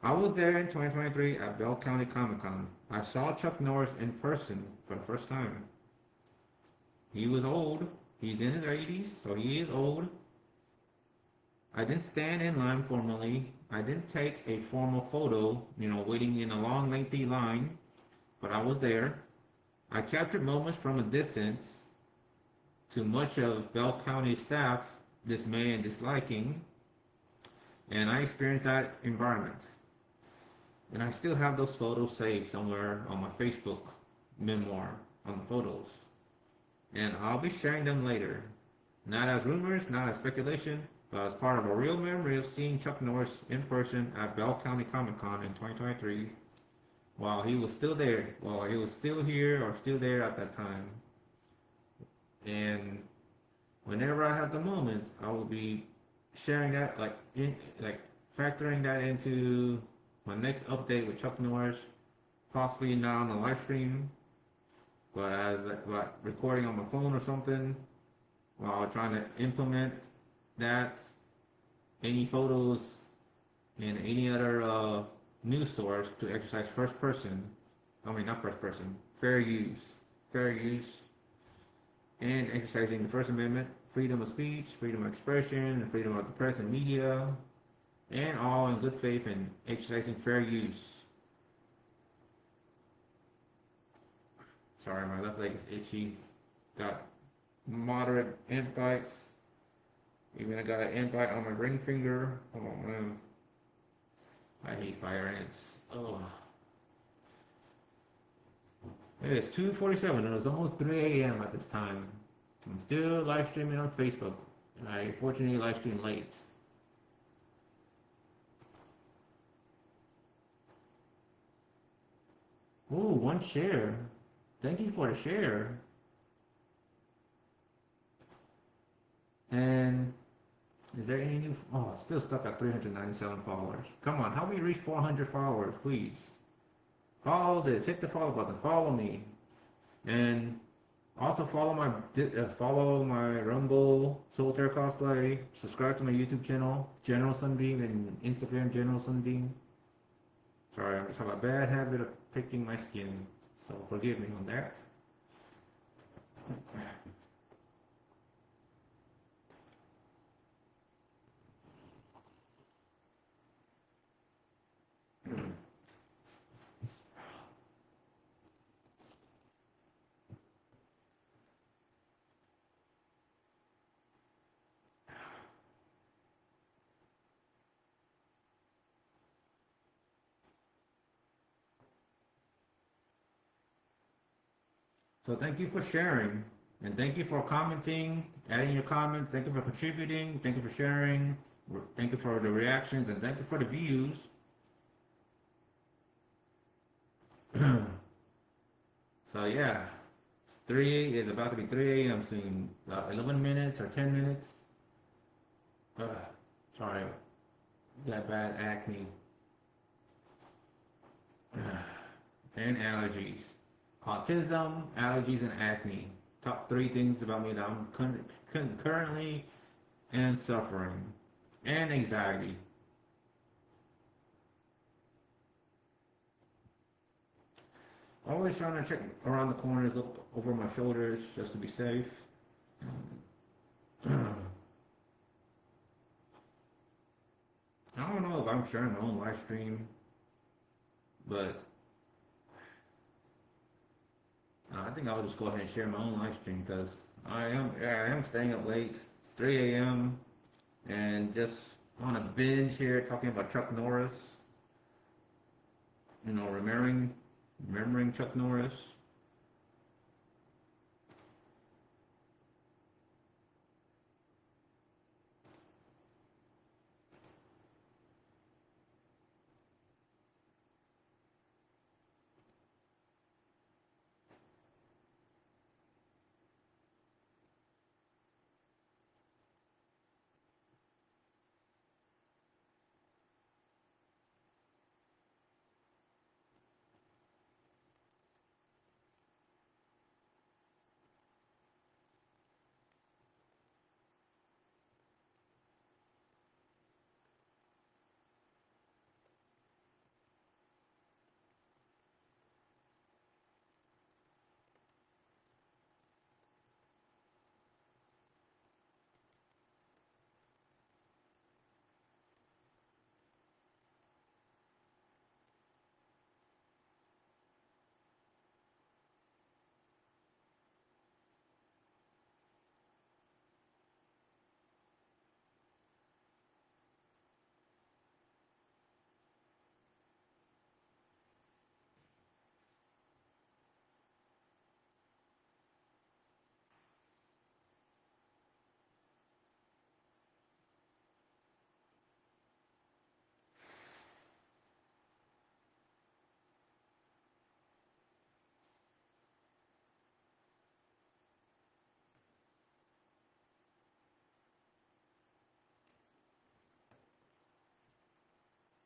I was there in 2023 at Bell County Comic Con. I saw Chuck Norris in person for the first time. He was old. He's in his 80s, so he is old. I didn't stand in line formally. I didn't take a formal photo, waiting in a long, lengthy line, but I was there. I captured moments from a distance to much of Bell County staff dismay and disliking, and I experienced that environment. And I still have those photos saved somewhere on my Facebook memoir on the photos. And I'll be sharing them later. Not as rumors, not as speculation, but as part of a real memory of seeing Chuck Norris in person at Bell County Comic Con in 2023 while he was still there, while he was still here or still there at that time. And whenever I have the moment, I will be sharing that, factoring that into my next update with Chuck Norris, possibly not on the live stream, but as recording on my phone or something while trying to implement that, any photos and any other news source to exercise fair use, and exercising the First Amendment, freedom of speech, freedom of expression, and freedom of the press and media, and all in good faith and exercising fair use. Sorry, my left leg is itchy. Got moderate ant bites. Even I got an ant bite on my ring finger. Oh man. I hate fire ants. Oh. It is 2:47 and it's almost 3 a.m. at this time. I'm still live streaming on Facebook. And I fortunately live stream late. Ooh, one share. Thank you for the share. And is there any new? Oh, still stuck at 397 followers. Come on, help me reach 400 followers, please. Follow this. Hit the follow button. Follow me, and also follow my Rumble Solitaire Cosplay. Subscribe to my YouTube channel, General Sunbeam, and Instagram General Sunbeam. Sorry, I just have a bad habit of picking my skin, so forgive me on that. So thank you for sharing, and thank you for commenting, adding your comments. Thank you for contributing. Thank you for sharing. Thank you for the reactions, and thank you for the views. So yeah, it's about to be 3 a.m. soon. About 11 minutes or 10 minutes. Sorry. Got bad acne and allergies. Autism, allergies, and acne. Top three things about me that I'm currently and suffering. And anxiety. Always trying to check around the corners, look over my shoulders just to be safe. I don't know if I'm sharing my own live stream, but I think I'll just go ahead and share my own live stream because I am staying up late. It's 3 a.m. and just on a binge here talking about Chuck Norris. You know, remembering Chuck Norris.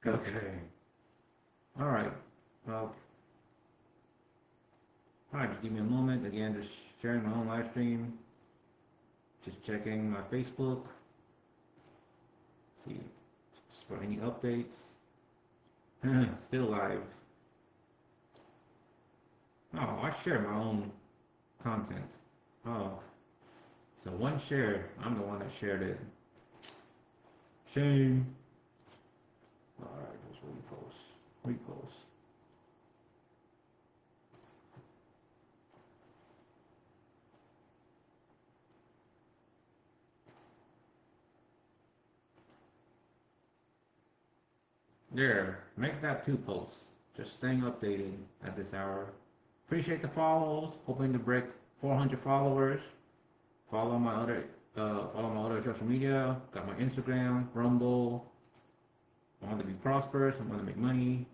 Okay. All right. Well, all right. Just give me a moment. Again, just sharing my own live stream. Just checking my Facebook. See just for any updates. Still live. Oh, I share my own content. Oh, so one share. I'm the one that shared it. Shame. All right, just repost. Repost. There, make that two posts. Just staying updated at this hour. Appreciate the follows. Hoping to break 400 followers. Follow my other social media. Got my Instagram, Rumble. I want to be prosperous. I want to make money.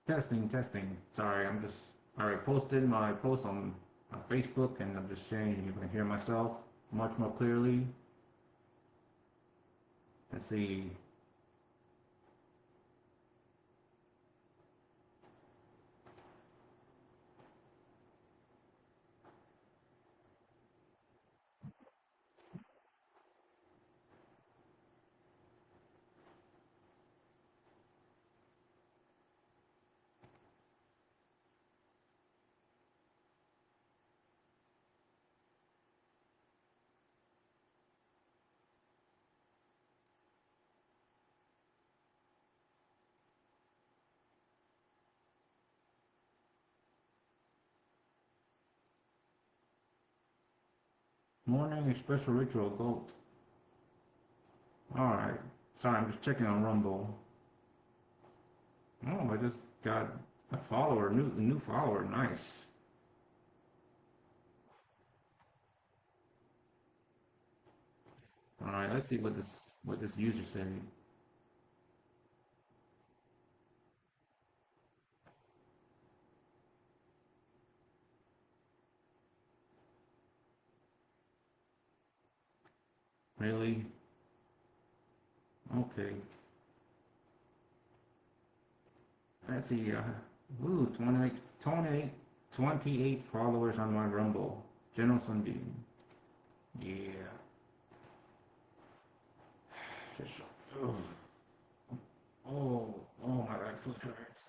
Testing, testing. Sorry, I already posted my post on Facebook, and I'm just sharing if you can hear myself much more clearly. Let's see. Morning special ritual goat. Alright. Sorry, I'm just checking on Rumble. Oh, I just got a follower, new follower. Nice. Alright, let's see what this user said. Really? Okay. Let's see. Ooh, 28 followers on my Rumble. General Sunbeam. Yeah. Just, ugh. Oh, my right foot hurts.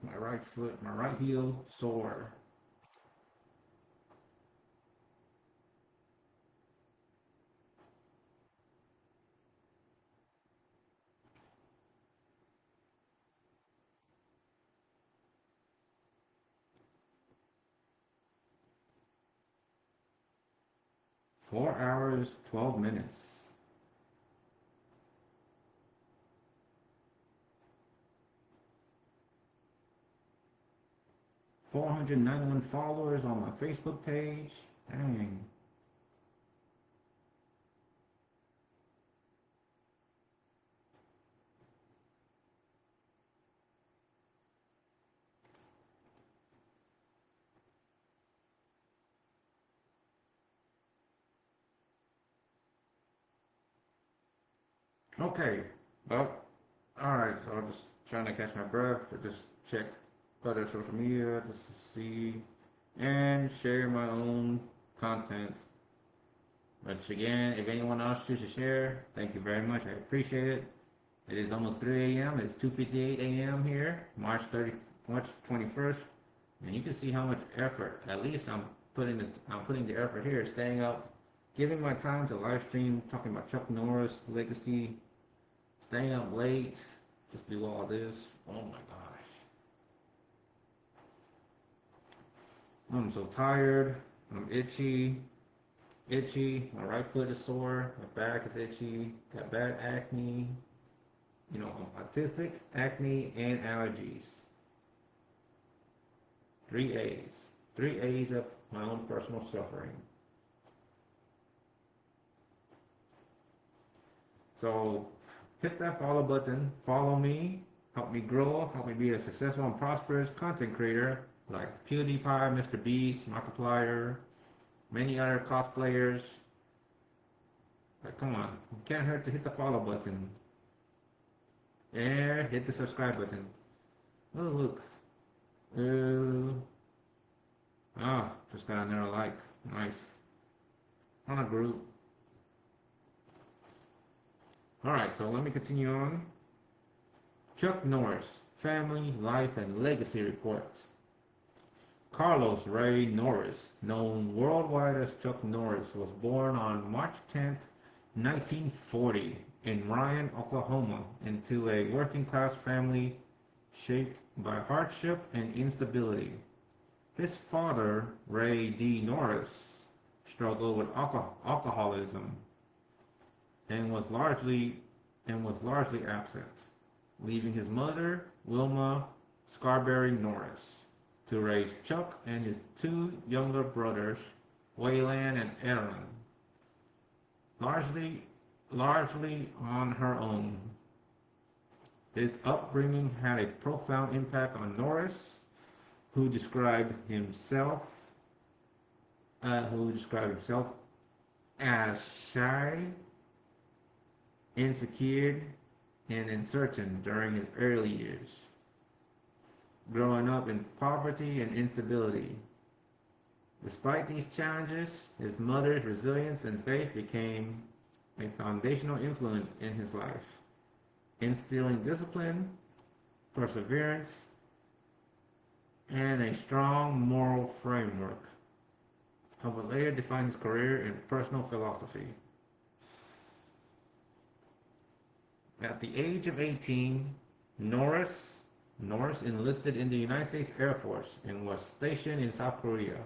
My right foot, my right heel sore. 4 hours, 12 minutes. 491 followers on my Facebook page. Dang. Okay. Well, alright, so I'm just trying to catch my breath, or just check other social media just to see and share my own content. Which again, if anyone else chooses to share, thank you very much. I appreciate it. It is almost 3 a.m. It's 2:58 a.m. here, March 21st, and you can see how much effort. At least I'm putting the effort here, staying up, giving my time to live stream, talking about Chuck Norris legacy, staying up late, just do all this. Oh my gosh, I'm so tired. I'm itchy. My right foot is sore. My back is itchy. Got bad acne. I'm autistic, acne, and allergies. Three A's. 3 A's of my own personal suffering. So hit that follow button. Follow me. Help me grow. Help me be a successful and prosperous content creator like PewDiePie, Mr. Beast, Markiplier, many other cosplayers. Like, come on. It can't hurt to hit the follow button. And hit the subscribe button. Oh, look. Just got another like. Nice. On a group. Alright, so let me continue on. Chuck Norris, Family, Life, and Legacy Report. Carlos Ray Norris, known worldwide as Chuck Norris, was born on March 10th, 1940, in Ryan, Oklahoma, into a working-class family shaped by hardship and instability. His father, Ray D. Norris, struggled with alcoholism and was largely absent, leaving his mother, Wilma Scarberry Norris, to raise Chuck and his two younger brothers, Wayland and Aaron, largely on her own. His upbringing had a profound impact on Norris, who described himself as shy, insecure, and uncertain during his early years, growing up in poverty and instability. Despite these challenges, his mother's resilience and faith became a foundational influence in his life, instilling discipline, perseverance, and a strong moral framework of what later defined his career and personal philosophy. At the age of 18, Norris enlisted in the United States Air Force and was stationed in South Korea.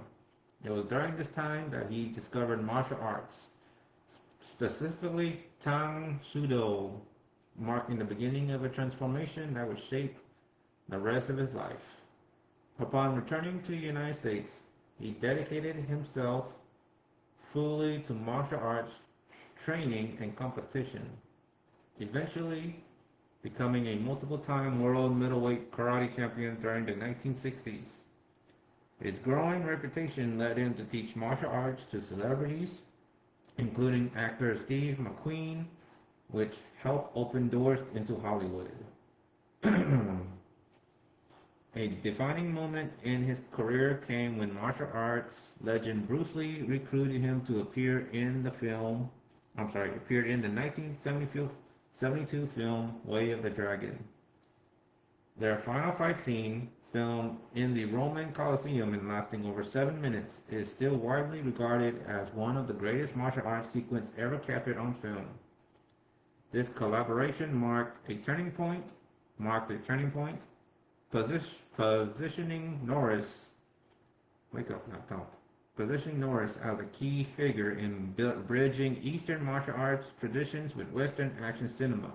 It was during this time that he discovered martial arts, specifically Tang Soo Do, marking the beginning of a transformation that would shape the rest of his life. Upon returning to the United States, he dedicated himself fully to martial arts training and competition, eventually becoming a multiple-time world middleweight karate champion during the 1960s. His growing reputation led him to teach martial arts to celebrities, including actor Steve McQueen, which helped open doors into Hollywood. A defining moment in his career came when martial arts legend Bruce Lee recruited him to appear in the 1972 film Way of the Dragon. Their final fight scene, filmed in the Roman Colosseum and lasting over 7 minutes, is still widely regarded as one of the greatest martial arts sequences ever captured on film. This collaboration marked a turning point, positioning Norris as a key figure in bridging Eastern martial arts traditions with Western action cinema.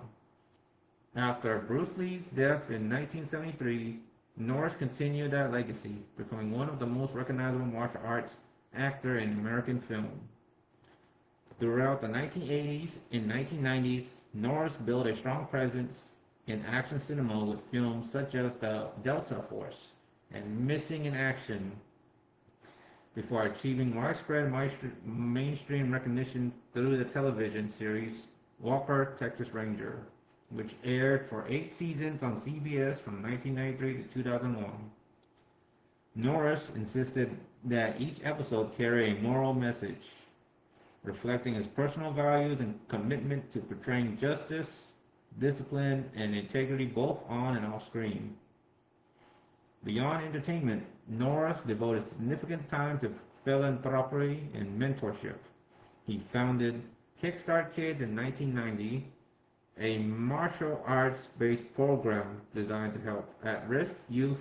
After Bruce Lee's death in 1973, Norris continued that legacy, becoming one of the most recognizable martial arts actors in American film. Throughout the 1980s and 1990s, Norris built a strong presence in action cinema with films such as The Delta Force and Missing in Action, before achieving widespread mainstream recognition through the television series Walker, Texas Ranger, which aired for 8 seasons on CBS from 1993 to 2001. Norris insisted that each episode carry a moral message, reflecting his personal values and commitment to portraying justice, discipline, and integrity both on and off screen. Beyond entertainment, Norris devoted significant time to philanthropy and mentorship. He founded Kickstart Kids in 1990, a martial arts-based program designed to help at-risk youth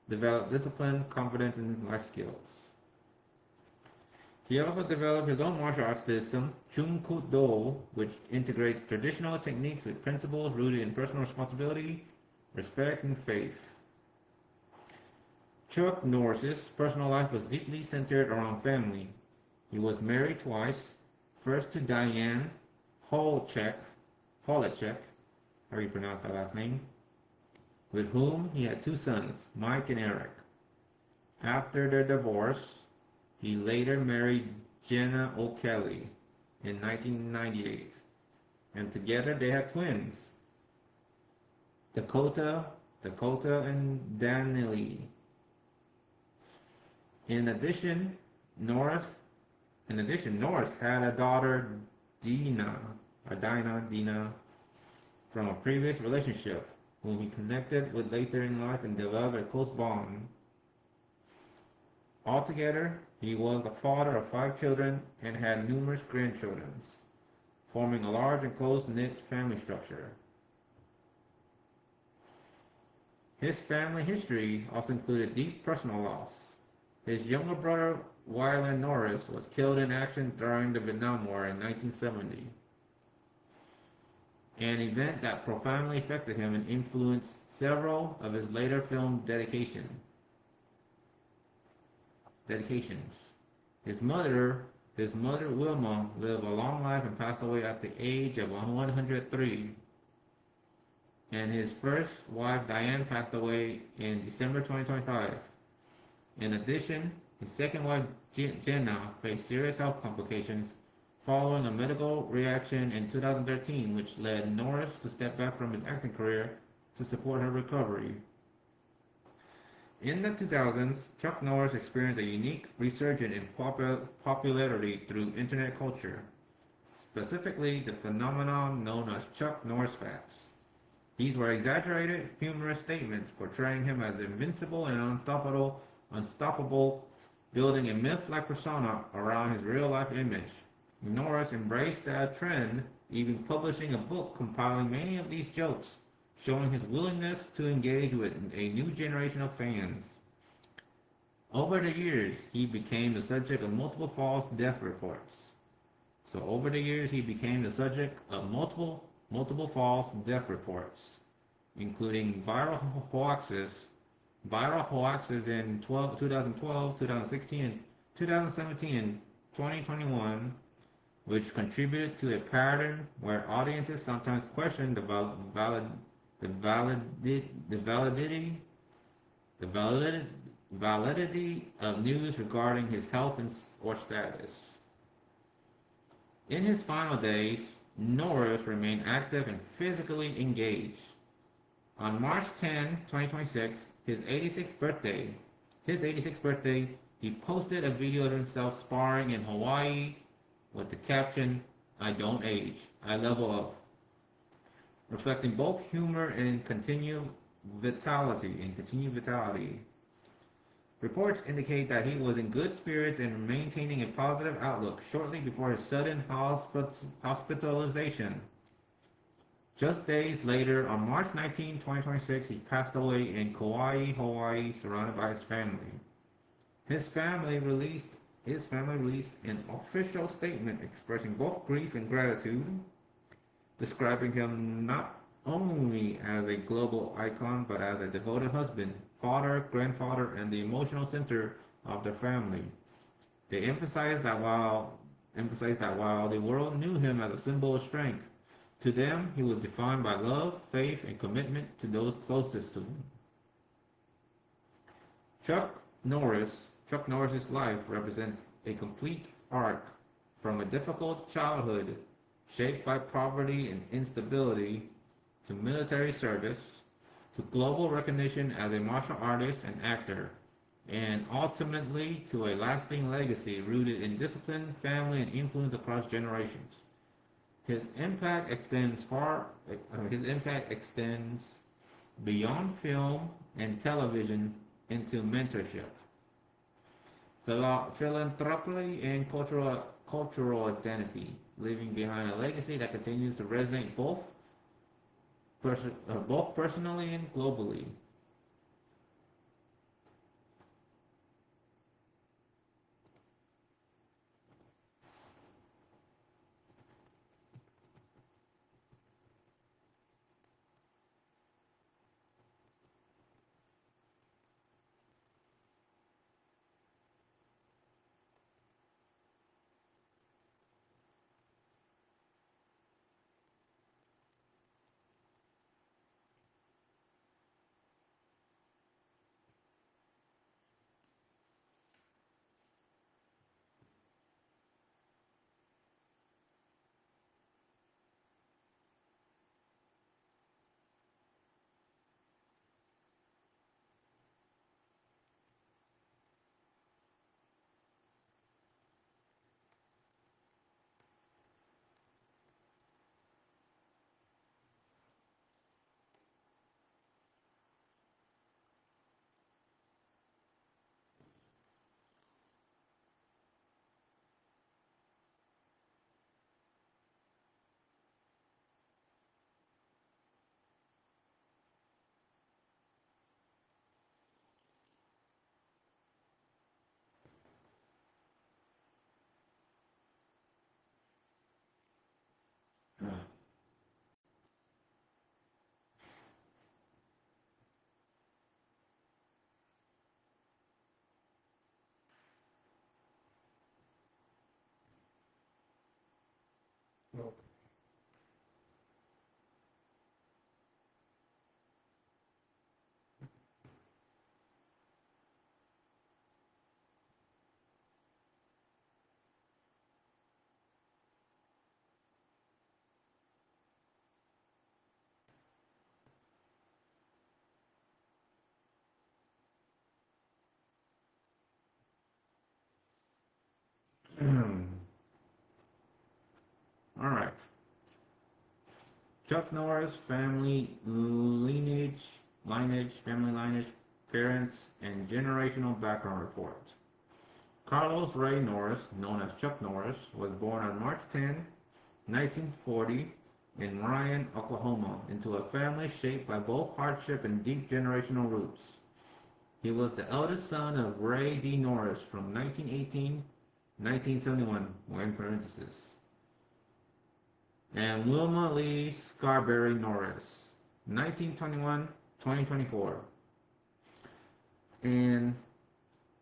develop discipline, confidence, and life skills. He also developed his own martial arts system, Chung Kut Do, which integrates traditional techniques with principles rooted in personal responsibility, respect, and faith. Chuck Norris's personal life was deeply centered around family. He was married twice, first to Diane Holacek, how you pronounce that last name, with whom he had 2 sons, Mike and Eric. After their divorce, he later married Jenna O'Kelly in 1998, and together they had twins, Dakota and Danielle. In addition, Norris had a daughter, Dina, from a previous relationship, whom he connected with later in life and developed a close bond. Altogether, he was the father of 5 children and had numerous grandchildren, forming a large and close-knit family structure. His family history also included deep personal loss. His younger brother, Wyland Norris, was killed in action during the Vietnam War in 1970, an event that profoundly affected him and influenced several of his later film dedications. His mother, Wilma, lived a long life and passed away at the age of 103. and his first wife Diane passed away in December 2025. In addition, his second wife Jenna faced serious health complications following a medical reaction in 2013, which led Norris to step back from his acting career to support her recovery. In the 2000s, Chuck Norris experienced a unique resurgence in popularity through internet culture, specifically the phenomenon known as Chuck Norris facts. These were exaggerated, humorous statements portraying him as invincible and unstoppable, building a myth-like persona around his real-life image. Norris embraced that trend, even publishing a book compiling many of these jokes, showing his willingness to engage with a new generation of fans. Over the years, he became the subject of multiple false death reports. Over the years, he became the subject of multiple false death reports, including viral hoaxes in 2012, 2016, and 2017 and 2021, which contributed to a pattern where audiences sometimes questioned the validity of news regarding his health or status. In his final days, Norris remained active and physically engaged. On March 10, 2026, his 86th birthday, he posted a video of himself sparring in Hawaii with the caption, "I don't age, I level up," reflecting both humor and continued vitality. Reports indicate that he was in good spirits and maintaining a positive outlook shortly before his sudden hospitalization. Just days later, on March 19, 2026, he passed away in Kauai, Hawaii, surrounded by his family. His family released an official statement expressing both grief and gratitude, describing him not only as a global icon, but as a devoted husband, father, grandfather, and the emotional center of their family. They emphasized that while the world knew him as a symbol of strength, to them he was defined by love, faith, and commitment to those closest to him. Chuck Norris's life represents a complete arc from a difficult childhood shaped by poverty and instability to military service, to global recognition as a martial artist and actor, and ultimately to a lasting legacy rooted in discipline, family, and influence across generations. His impact extends beyond film and television into mentorship, philanthropy, and cultural identity, leaving behind a legacy that continues to resonate both personally and globally. All right. Chuck Norris family family lineage, parents, and generational background report. Carlos Ray Norris, known as Chuck Norris, was born on March 10, 1940, in Ryan, Oklahoma, into a family shaped by both hardship and deep generational roots. He was the eldest son of Ray D. Norris from 1918-1971, in parentheses, and Wilma Lee Scarberry Norris, 1921-2024. And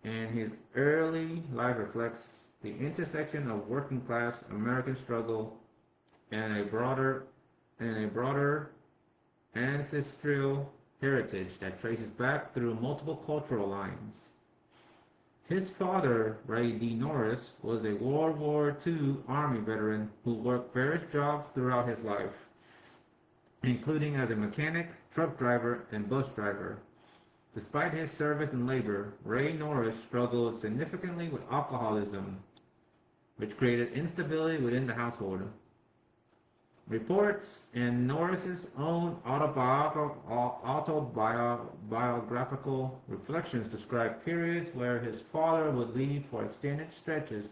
his early life reflects the intersection of working class American struggle and a broader ancestral heritage that traces back through multiple cultural lines. His father, Ray D. Norris, was a World War II Army veteran who worked various jobs throughout his life, including as a mechanic, truck driver, and bus driver. Despite his service and labor, Ray Norris struggled significantly with alcoholism, which created instability within the household. Reports and Norris's own autobiographical reflections describe periods where his father would leave for extended stretches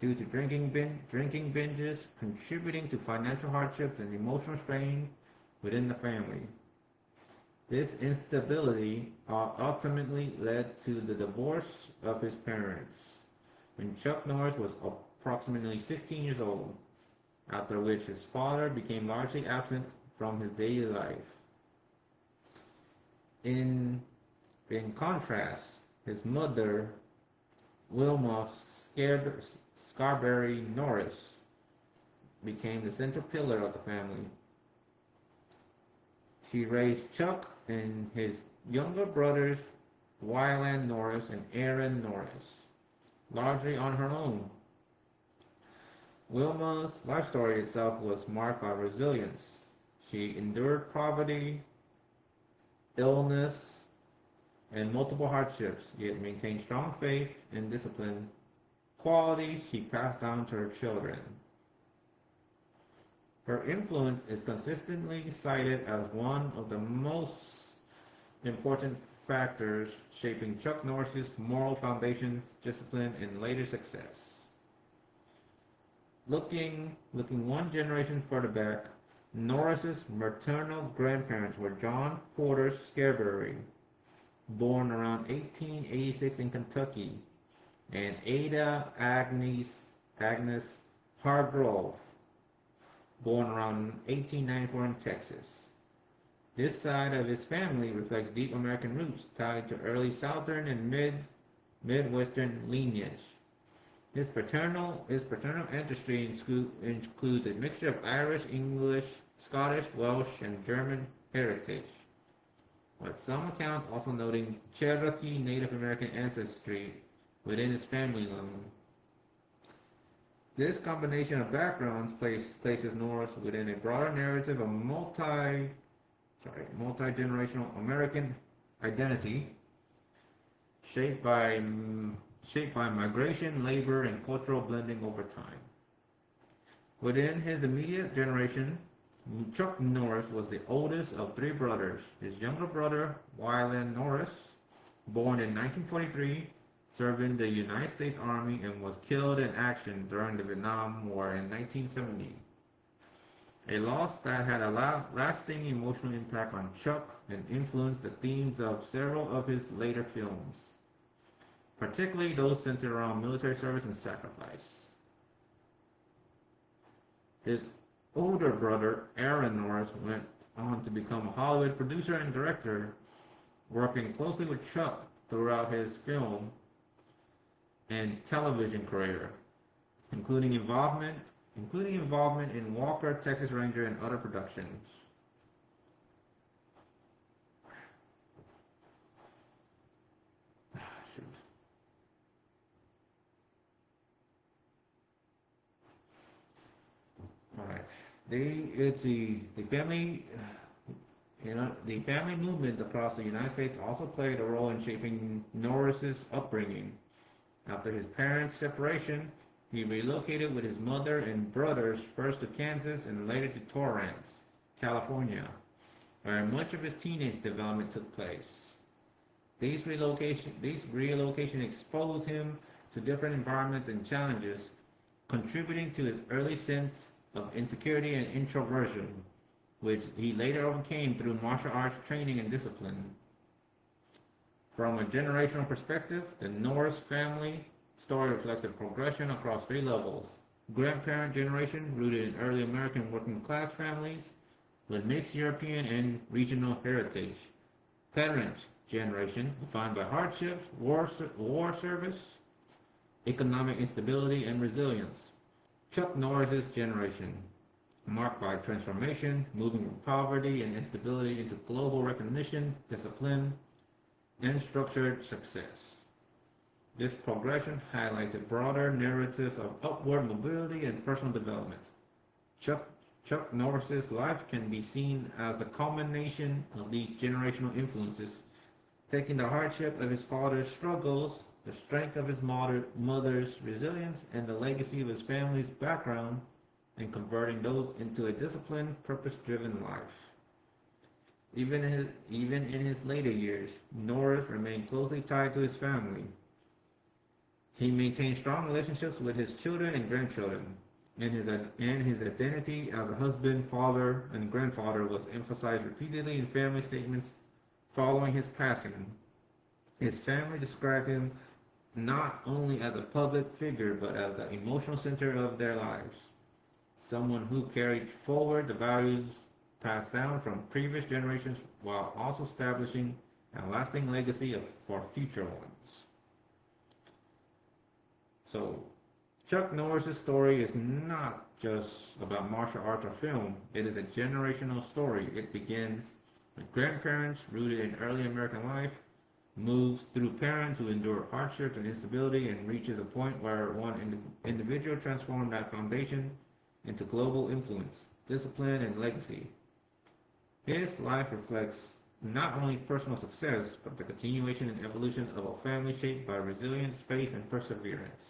due to drinking binges, contributing to financial hardships and emotional strain within the family. This instability ultimately led to the divorce of his parents when Chuck Norris was approximately 16 years old, after which his father became largely absent from his daily life. In contrast, his mother, Wilma Scarberry Norris, became the central pillar of the family. She raised Chuck and his younger brothers, Wyland Norris and Aaron Norris, largely on her own. Wilma's life story itself was marked by resilience. She endured poverty, illness, and multiple hardships, yet maintained strong faith and discipline, qualities she passed down to her children. Her influence is consistently cited as one of the most important factors shaping Chuck Norris's moral foundation, discipline, and later success. Looking one generation further back, Norris's maternal grandparents were John Porter Scarberry, born around 1886 in Kentucky, and Ada Agnes Hargrove, born around 1894 in Texas. This side of his family reflects deep American roots tied to early Southern and Midwestern lineage. His paternal ancestry includes a mixture of Irish, English, Scottish, Welsh, and German heritage, with some accounts also noting Cherokee Native American ancestry within his family line. This combination of backgrounds places Norris within a broader narrative of multi-generational American identity shaped by migration, labor, and cultural blending over time. Within his immediate generation, Chuck Norris was the oldest of three brothers. His younger brother, Wyland Norris, born in 1943, served in the United States Army and was killed in action during the Vietnam War in 1970. A loss that had a lasting emotional impact on Chuck and influenced the themes of several of his later films, particularly those centered around military service and sacrifice. His older brother, Aaron Norris, went on to become a Hollywood producer and director, working closely with Chuck throughout his film and television career, including involvement in Walker, Texas Ranger, and other productions. Shoot. All right. The family movements across the United States also played a role in shaping Norris's upbringing. After his parents' separation, he relocated with his mother and brothers first to Kansas and later to Torrance, California, where much of his teenage development took place. These relocation exposed him to different environments and challenges, contributing to his early sense of insecurity and introversion, which he later overcame through martial arts training and discipline. From a generational perspective, the Norris family story reflects a progression across three levels. Grandparent generation, rooted in early American working class families with mixed European and regional heritage. Parent generation, defined by hardships, war service, economic instability, and resilience. Chuck Norris's generation, marked by transformation, moving from poverty and instability into global recognition, discipline, and structured success. This progression highlights a broader narrative of upward mobility and personal development. Chuck Norris's life can be seen as the culmination of these generational influences, taking the hardship of his father's struggles, the strength of his mother's resilience, and the legacy of his family's background, and converting those into a disciplined, purpose-driven life. Even in his later years, Norris remained closely tied to his family. He maintained strong relationships with his children and grandchildren, and his identity as a husband, father, and grandfather was emphasized repeatedly in family statements following his passing. His family described him not only as a public figure, but as the emotional center of their lives, someone who carried forward the values passed down from previous generations while also establishing a lasting legacy for future ones. So, Chuck Norris's story is not just about martial arts or film. It is a generational story. It begins with grandparents rooted in early American life, moves through parents who endure hardships and instability, and reaches a point where one individual transformed that foundation into global influence, discipline, and legacy. His life reflects not only personal success, but the continuation and evolution of a family shaped by resilience, faith, and perseverance.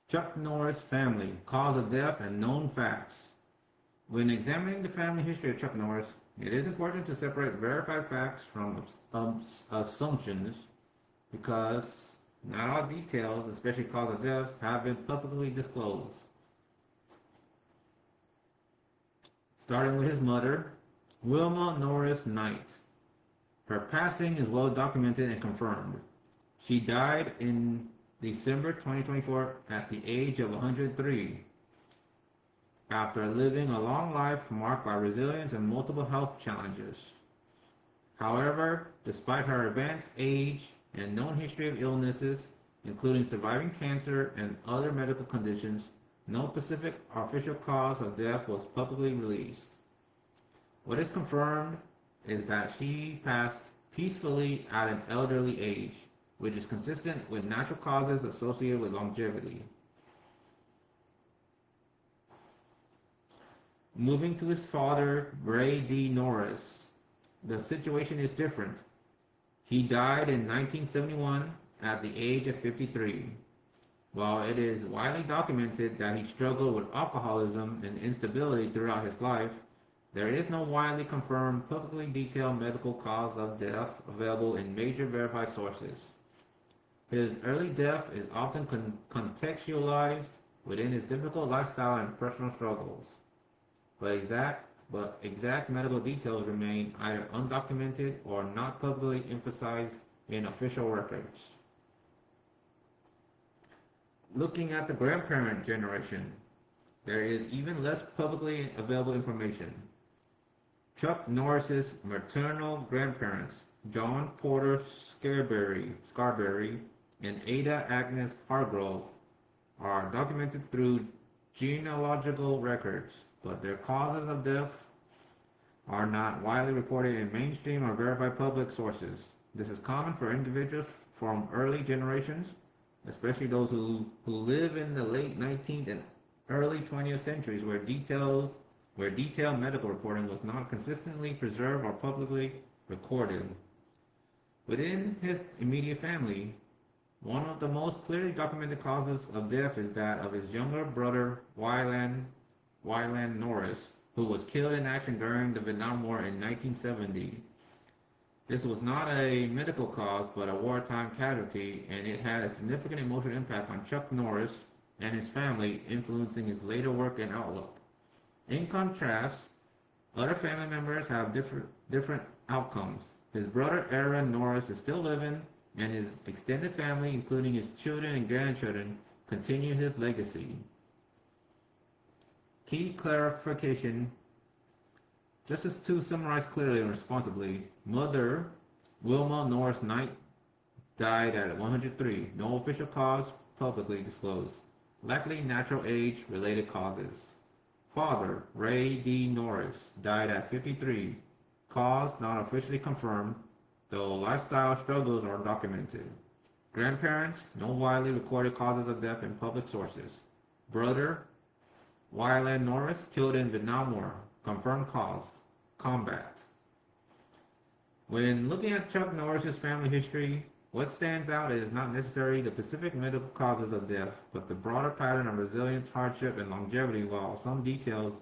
Chuck Norris family, cause of death, and known facts. When examining the family history of Chuck Norris, it is important to separate verified facts from assumptions because not all details, especially cause of death, have been publicly disclosed. Starting with his mother, Wilma Norris Knight. Her passing is well documented and confirmed. She died in December 2024 at the age of 103, after living a long life marked by resilience and multiple health challenges. However, despite her advanced age and known history of illnesses, including surviving cancer and other medical conditions, no specific official cause of death was publicly released. What is confirmed is that she passed peacefully at an elderly age, which is consistent with natural causes associated with longevity. Moving to his father, Ray D. Norris, the situation is different. He died in 1971 at the age of 53. While it is widely documented that he struggled with alcoholism and instability throughout his life, there is no widely confirmed, publicly detailed medical cause of death available in major verified sources. His early death is often contextualized within his difficult lifestyle and personal struggles, but exact but exact medical details remain either undocumented or not publicly emphasized in official records. Looking at the grandparent generation, there is even less publicly available information. Chuck Norris's maternal grandparents, John Porter Scarberry and Ada Agnes Hargrove, are documented through genealogical records, but their causes of death are not widely reported in mainstream or verified public sources. This is common for individuals from early generations, especially those who live in the late 19th and early 20th centuries where detailed medical reporting was not consistently preserved or publicly recorded. Within his immediate family, one of the most clearly documented causes of death is that of his younger brother, Wyland Norris, who was killed in action during the Vietnam War in 1970. This was not a medical cause, but a wartime casualty, and it had a significant emotional impact on Chuck Norris and his family, influencing his later work and outlook. In contrast, other family members have different outcomes. His brother Aaron Norris is still living, and his extended family, including his children and grandchildren, continue his legacy. Key clarification: just as to summarize clearly and responsibly, Mother Wilma Norris Knight died at 103. No official cause publicly disclosed. Likely natural age-related causes. Father Ray D. Norris died at 53. Cause not officially confirmed, though lifestyle struggles are documented. Grandparents, no widely recorded causes of death in public sources. Brother Wyland Norris killed in Vietnam War. Confirmed cause: combat. When looking at Chuck Norris's family history, what stands out is not necessarily the specific medical causes of death, but the broader pattern of resilience, hardship, and longevity. While some details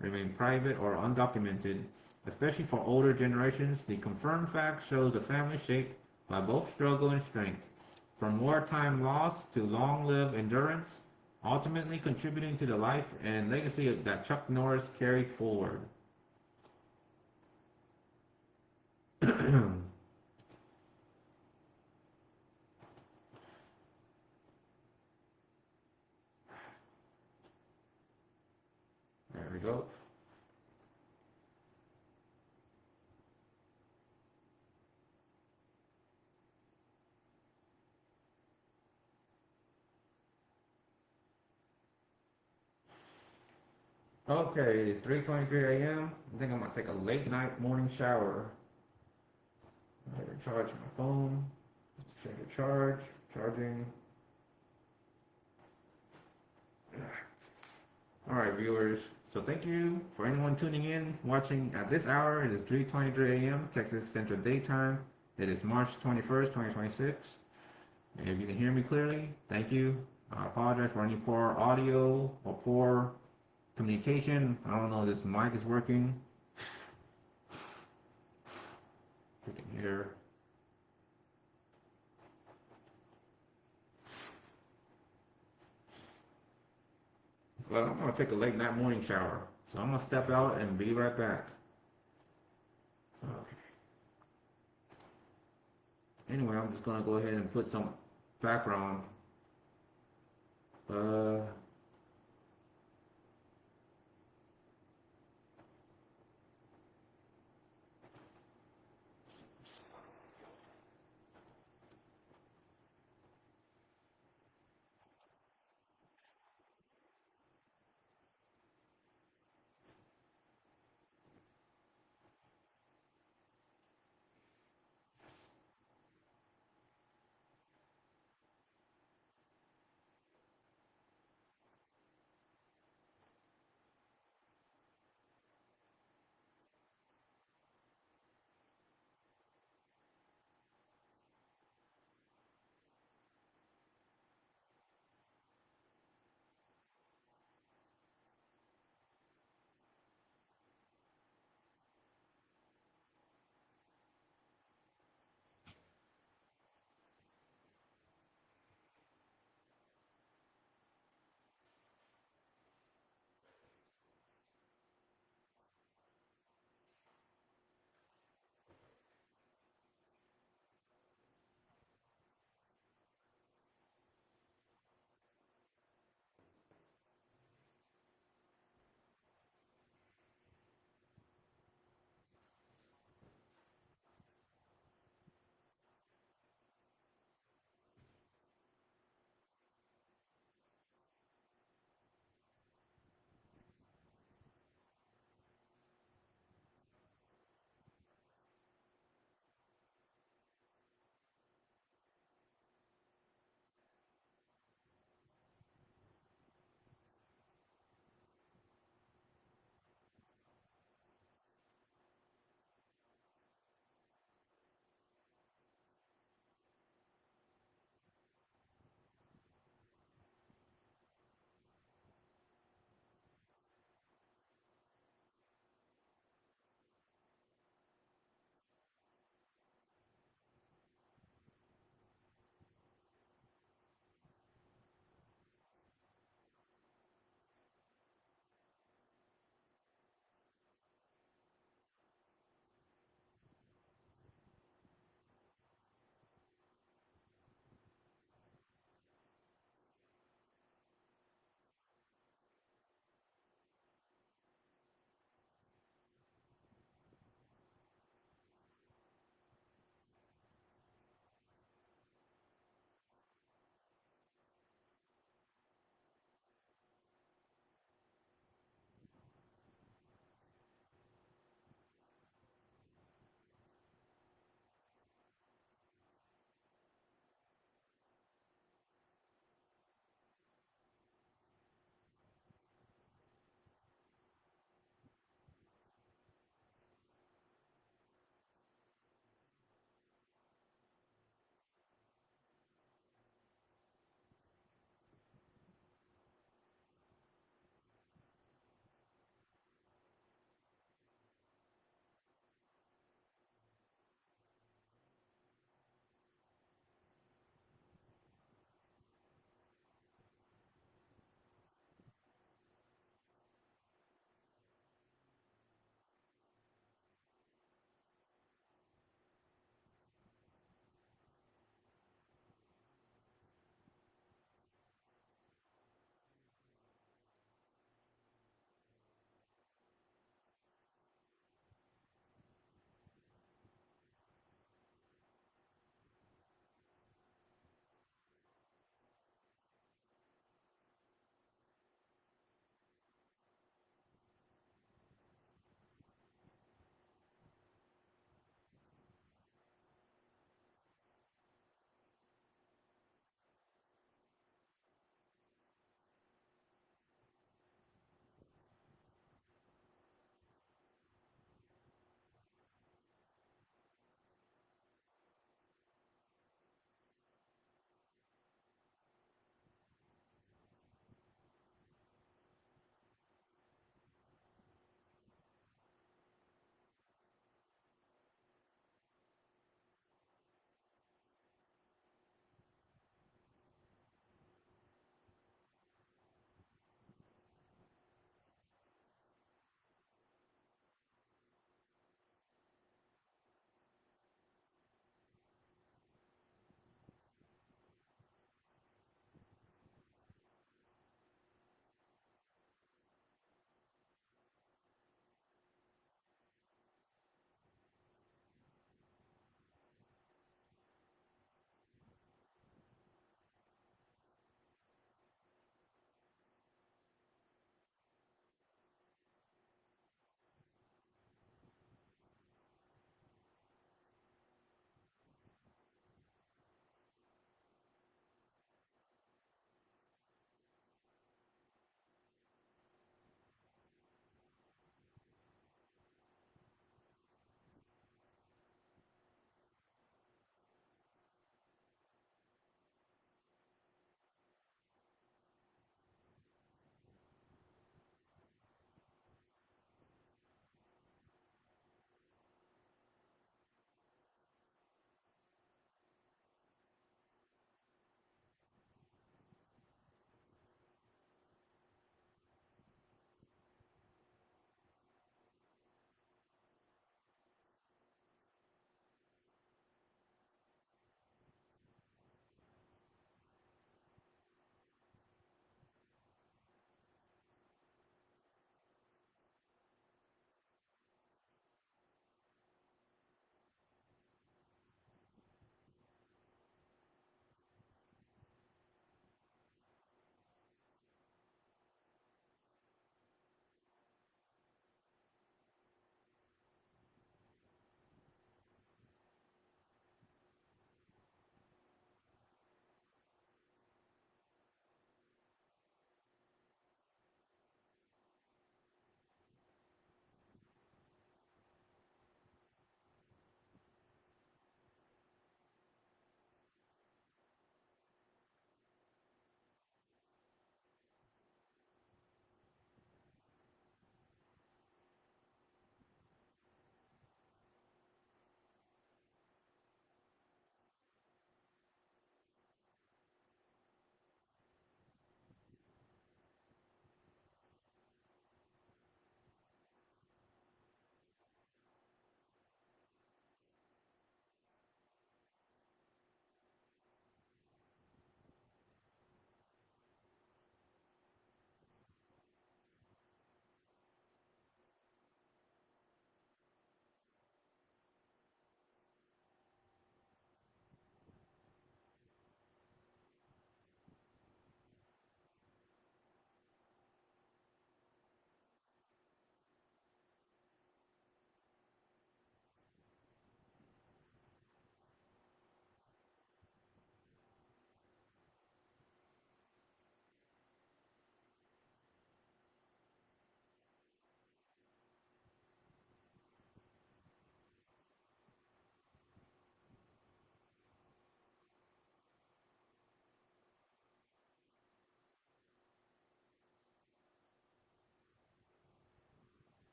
remain private or undocumented, especially for older generations, the confirmed fact shows a family shaped by both struggle and strength, from wartime loss to long-lived endurance, ultimately contributing to the life and legacy that Chuck Norris carried forward. There we go. Okay, it's 3:23 a.m. I think I'm gonna take a late night morning shower. I recharge my phone. Let's check the charging. Alright, viewers. So thank you for anyone tuning in, watching at this hour. It is 3:23 a.m. Texas Central Daytime. It is March 21st, 2026. And if you can hear me clearly, thank you. I apologize for any poor audio or poor communication. I don't know if this mic is working. You can hear. But I'm gonna take a late night morning shower. So I'm gonna step out and be right back. Okay. Anyway, I'm just gonna go ahead and put some background.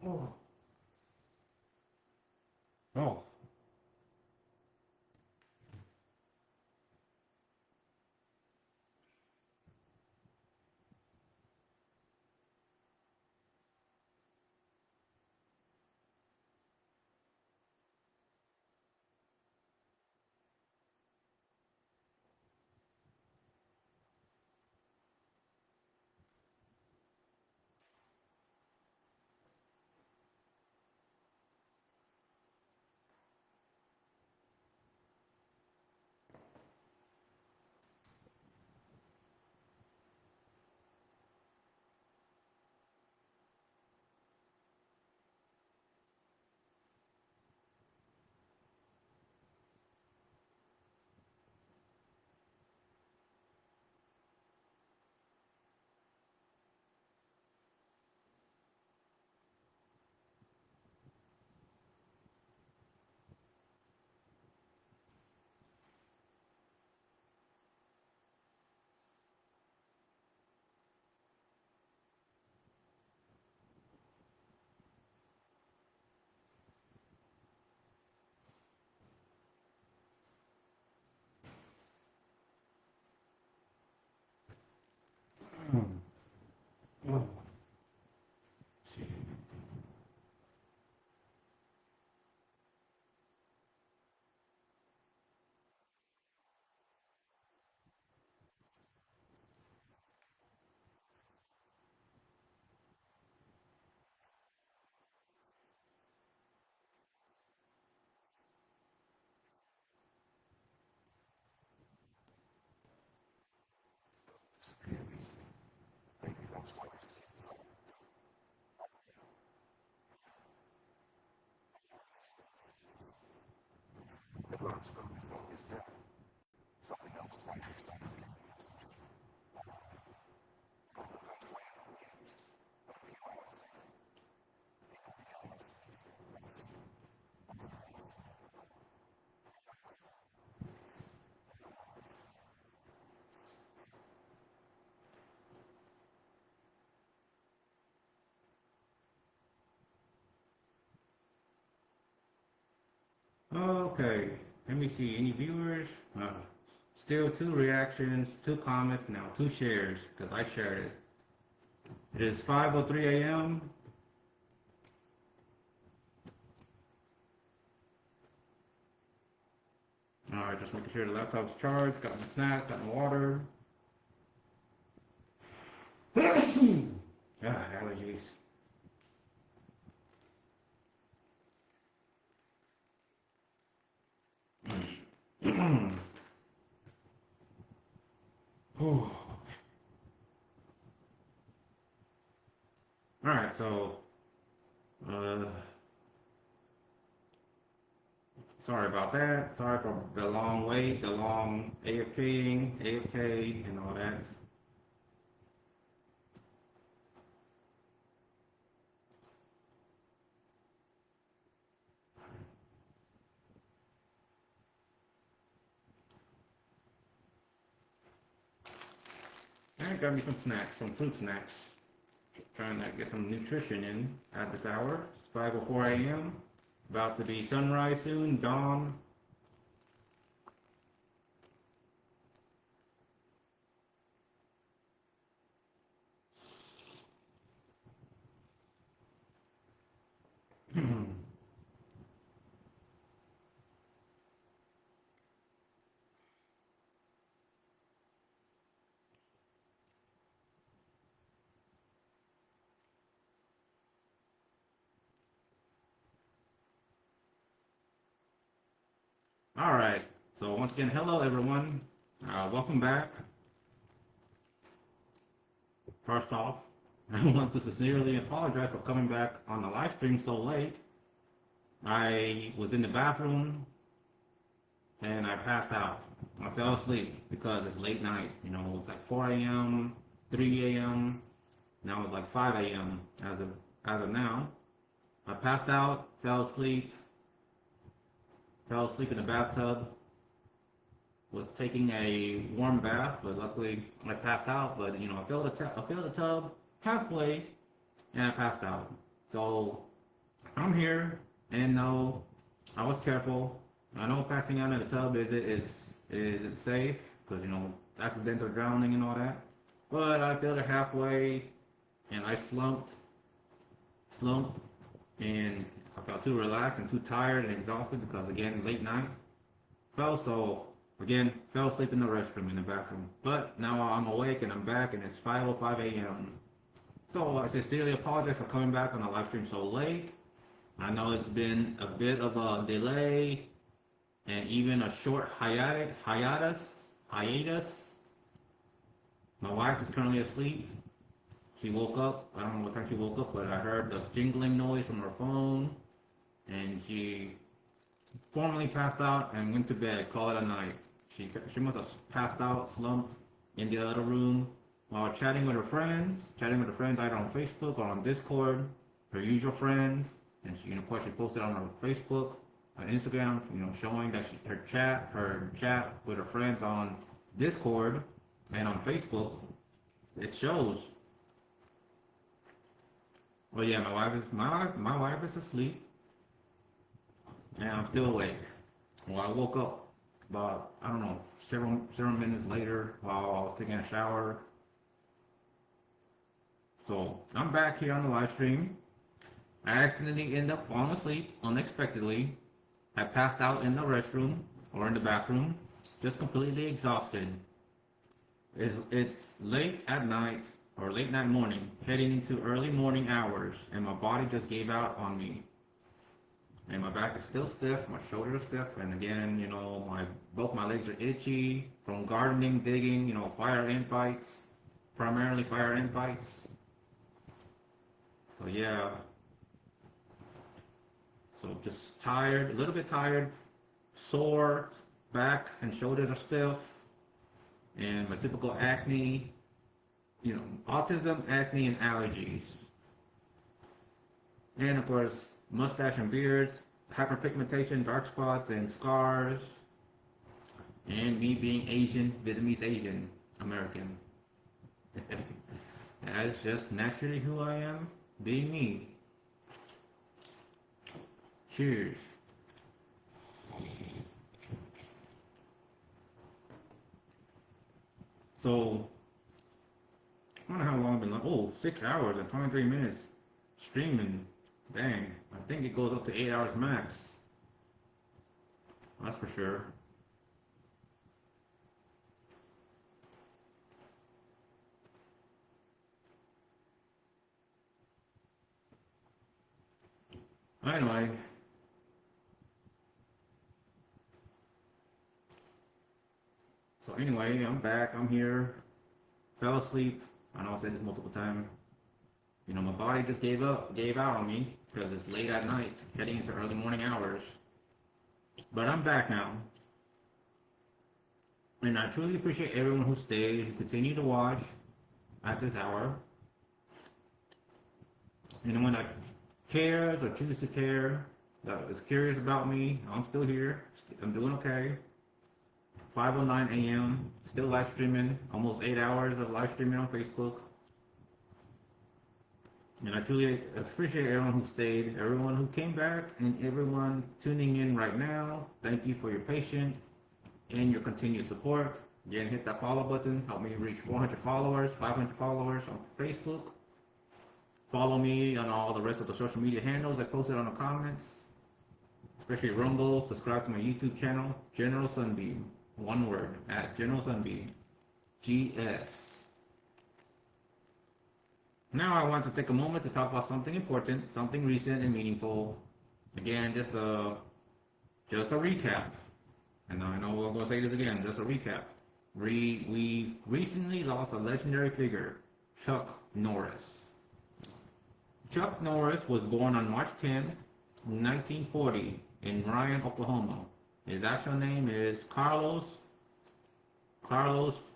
Oh. Oh. Oh. See. Okay, let me see. Any viewers? Still two reactions, two comments, now two shares, because I shared it. It is 5:03 a.m. Alright, just making sure the laptop's charged, got my snacks, got my water. Allergies. Alright, so, uh, sorry about that. Sorry for the long wait, the long AFK, and all that. I got me some snacks, some fruit snacks. Trying to get some nutrition in at this hour. It's 5:04 a.m. About to be sunrise soon, dawn. All right. So once again, hello everyone. Welcome back. First off, I want to sincerely apologize for coming back on the live stream so late. I was in the bathroom and I passed out. I fell asleep because it's late night. You know, it's like 4 a.m., 3 a.m. Now it's like 5 a.m. as of now. I passed out, fell asleep in the bathtub, was taking a warm bath, but luckily I passed out. But you know, I filled the tub halfway, and I passed out. So I'm here, and no, I was careful. I know passing out in the tub is it safe? Because accidental drowning and all that. But I failed it halfway, and I slumped, and I felt too relaxed and too tired and exhausted because again late night. Fell asleep in the restroom in the bathroom. But now I'm awake and I'm back, and it's 5:05 a.m. So I sincerely apologize for coming back on the live stream so late. I know it's been a bit of a delay and even a short hiatus. My wife is currently asleep. She woke up. I don't know what time she woke up, but I heard the jingling noise from her phone, and she formally passed out and went to bed. Call it a night. She must have passed out, slumped in the other room while chatting with her friends. Chatting with her friends either on Facebook or on Discord, her usual friends. And she, of course, she posted on her Facebook, on Instagram, showing that her chat with her friends on Discord and on Facebook, it shows. Well, yeah, my wife is asleep, and I'm still awake. Well, I woke up about, I don't know, several minutes later while I was taking a shower. So I'm back here on the live stream. I accidentally ended up falling asleep unexpectedly. I passed out in the restroom or in the bathroom, just completely exhausted. It's late at night or late night morning, heading into early morning hours, and my body just gave out on me. And my back is still stiff, my shoulders are stiff, and again, both my legs are itchy from gardening, digging, fire ant bites, primarily fire ant bites. So yeah. So just tired, a little bit tired, sore, back and shoulders are stiff, and my typical acne, autism, acne, and allergies. And of course, mustache and beard, hyperpigmentation, dark spots, and scars, and me being Asian, Vietnamese Asian American. That's just naturally who I am, being me. Cheers. So, I wonder how long I've been like, 6 hours and 23 minutes streaming. Dang, I think it goes up to 8 hours max. That's for sure. Anyway. So anyway, I'm back, I'm here. Fell asleep. I know I said this multiple times. My body just gave out on me because it's late at night, heading into early morning hours. But I'm back now. And I truly appreciate everyone who stayed, who continued to watch at this hour. Anyone that cares or chooses to care, that is curious about me, I'm still here. I'm doing okay. 5:09 a.m. Still live streaming. Almost 8 hours of live streaming on Facebook. And I truly appreciate everyone who stayed, everyone who came back, and everyone tuning in right now. Thank you for your patience and your continued support. Again, hit that follow button. Help me reach 400 followers, 500 followers on Facebook. Follow me on all the rest of the social media handles I posted on the comments, especially Rumble. Subscribe to my YouTube channel, General Sunbeam. One word, at General Sunbeam. GS. Now I want to take a moment to talk about something important, something recent and meaningful. Again, just a recap. And I know we're going to say this again, just a recap. We recently lost a legendary figure, Chuck Norris. Chuck Norris was born on March 10, 1940 in Ryan, Oklahoma. His actual name is Carlos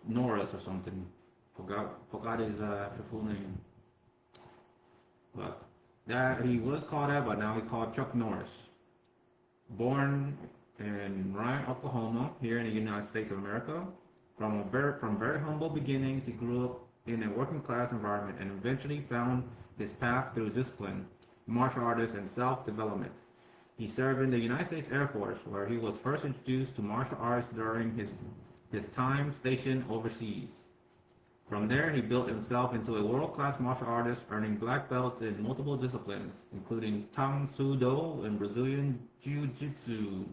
Norris or something. Forgot his full name. But that he was called that, but now he's called Chuck Norris. Born in Ryan, Oklahoma, here in the United States of America. From very humble beginnings, he grew up in a working class environment and eventually found his path through discipline, martial artist, and self-development. He served in the United States Air Force, where he was first introduced to martial arts during his time stationed overseas. From there, he built himself into a world-class martial artist, earning black belts in multiple disciplines, including Tang Soo Do and Brazilian Jiu-Jitsu.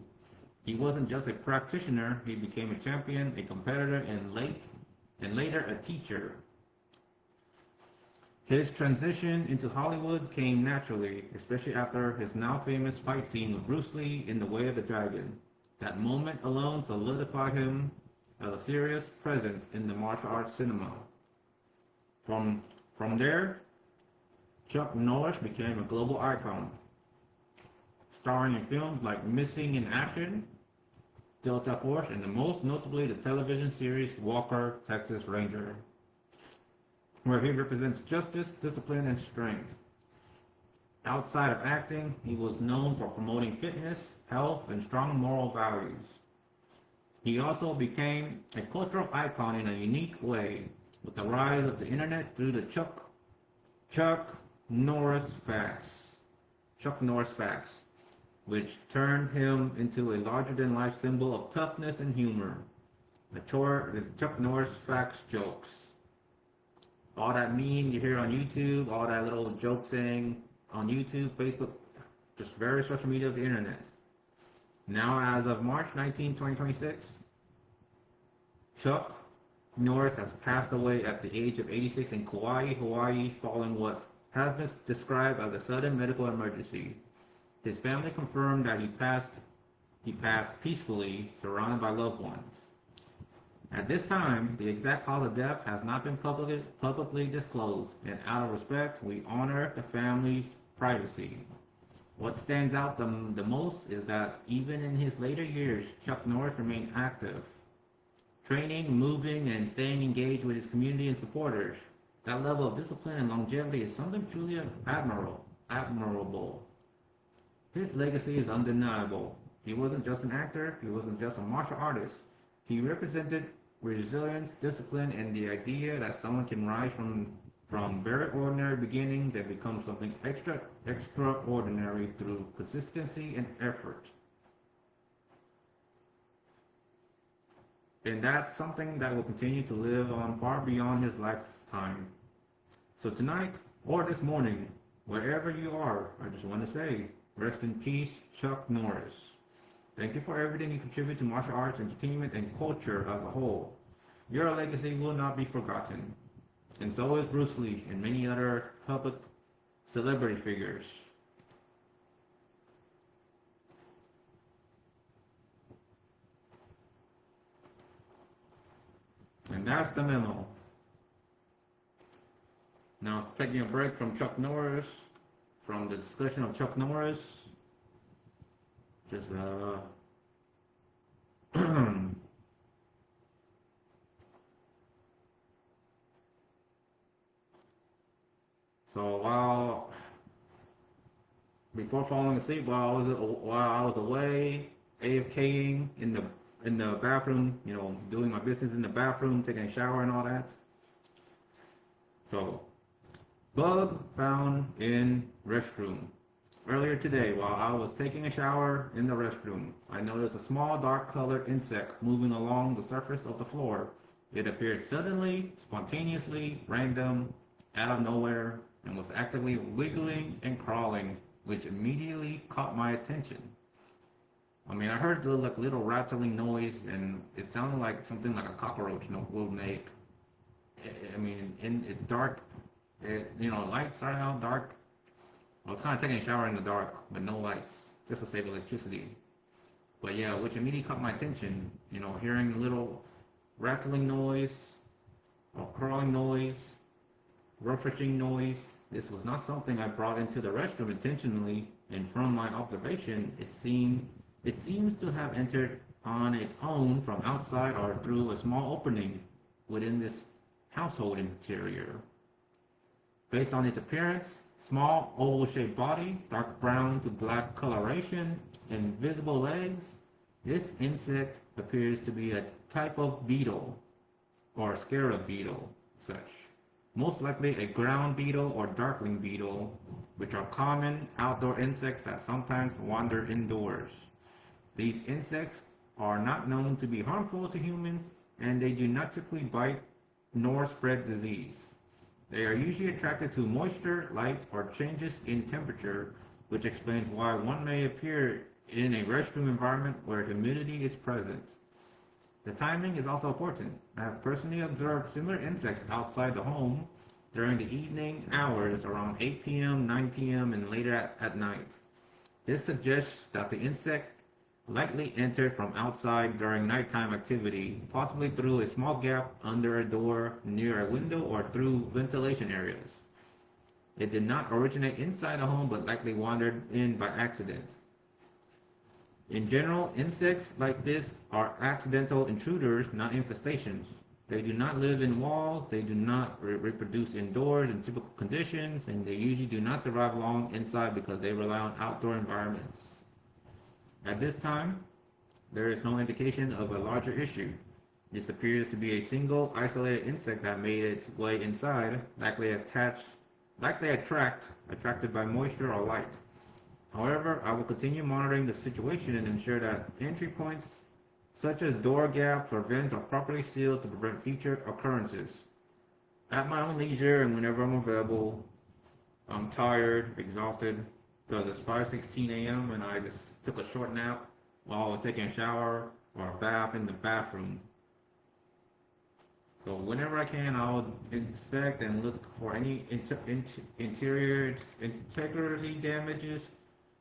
He wasn't just a practitioner, he became a champion, a competitor, and later a teacher. His transition into Hollywood came naturally, especially after his now famous fight scene with Bruce Lee in The Way of the Dragon. That moment alone solidified him as a serious presence in the martial arts cinema. From there, Chuck Norris became a global icon, starring in films like Missing in Action, Delta Force, and most notably the television series Walker, Texas Ranger, where he represents justice, discipline, and strength. Outside of acting, he was known for promoting fitness, health, and strong moral values. He also became a cultural icon in a unique way, with the rise of the internet through the Chuck Norris facts, which turned him into a larger-than-life symbol of toughness and humor. The Chuck Norris facts jokes. All that meme you hear on YouTube, all that little joke saying on YouTube, Facebook, just various social media of the internet. Now, as of March 19, 2026, Chuck Norris has passed away at the age of 86 in Kauai, Hawaii, following what has been described as a sudden medical emergency. His family confirmed that he passed peacefully, surrounded by loved ones. At this time, the exact cause of death has not been publicly disclosed, and out of respect, we honor the family's privacy. What stands out the most is that even in his later years, Chuck Norris remained active, training, moving, and staying engaged with his community and supporters. That level of discipline and longevity is something truly admirable. His legacy is undeniable. He wasn't just an actor, he wasn't just a martial artist. He represented resilience, discipline, and the idea that someone can rise from very ordinary beginnings and become something extraordinary through consistency and effort. And that's something that will continue to live on far beyond his lifetime. So tonight, or this morning, wherever you are, I just want to say, rest in peace, Chuck Norris. Thank you for everything you contribute to martial arts, entertainment, and culture as a whole. Your legacy will not be forgotten. And so is Bruce Lee and many other public celebrity figures. And that's the memo. Now, taking a break from Chuck Norris, from the discussion of Chuck Norris, just so before falling asleep, while I was away, AFKing in the bathroom, doing my business in the bathroom, taking a shower and all that. So, bug found in restroom. Earlier today, while I was taking a shower in the restroom, I noticed a small dark-colored insect moving along the surface of the floor. It appeared suddenly, spontaneously, random, out of nowhere, and was actively wiggling and crawling, which immediately caught my attention. I mean, I heard the little rattling noise, and it sounded like something like a cockroach will make. I mean, it's dark. Lights started out dark. I was kind of taking a shower in the dark with no lights, just to save electricity. But yeah, which immediately caught my attention. Hearing a little rattling noise, or crawling noise, ruffishing noise. This was not something I brought into the restroom intentionally, and from my observation, it seems to have entered on its own from outside or through a small opening within this household interior. Based on its appearance, small oval-shaped body, dark brown to black coloration, and visible legs, this insect appears to be a type of beetle, or scarab beetle, such. Most likely a ground beetle or darkling beetle, which are common outdoor insects that sometimes wander indoors. These insects are not known to be harmful to humans, and they do not typically bite nor spread disease. They are usually attracted to moisture, light, or changes in temperature, which explains why one may appear in a restroom environment where humidity is present. The timing is also important. I have personally observed similar insects outside the home during the evening hours around 8 p.m., 9 p.m., and later at night. This suggests that the insect likely entered from outside during nighttime activity, possibly through a small gap under a door, near a window, or through ventilation areas. It did not originate inside a home but likely wandered in by accident. In general, insects like this are accidental intruders, not infestations. They do not live in walls, they do not reproduce indoors in typical conditions, and they usually do not survive long inside because they rely on outdoor environments. At this time, there is no indication of a larger issue. This appears to be a single isolated insect that made its way inside, attracted by moisture or light. However, I will continue monitoring the situation and ensure that entry points such as door gaps or vents are properly sealed to prevent future occurrences. At my own leisure and whenever I'm available, I'm tired, exhausted, because it's 5:16 a.m. and I just took a short nap while taking a shower or a bath in the bathroom. So whenever I can, I'll inspect and look for any interior integrity damages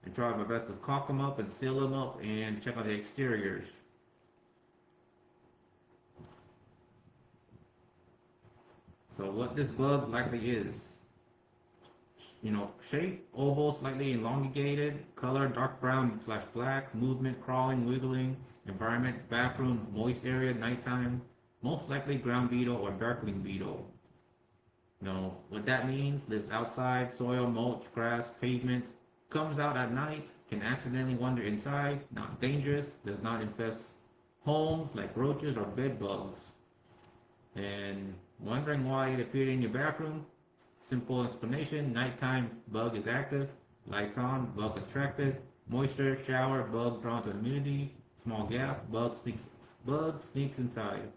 and try my best to caulk them up and seal them up and check on the exteriors. So what this bug likely is, shape, oval, slightly elongated, color, dark brown / black, movement, crawling, wiggling, environment, bathroom, moist area, nighttime, most likely ground beetle or darkling beetle. What that means, lives outside, soil, mulch, grass, pavement, comes out at night, can accidentally wander inside, not dangerous, does not infest homes like roaches or bed bugs. And wondering why it appeared in your bathroom? Simple explanation, nighttime, bug is active, lights on, bug attracted, moisture, shower, bug drawn to humidity, small gap, bug sneaks inside.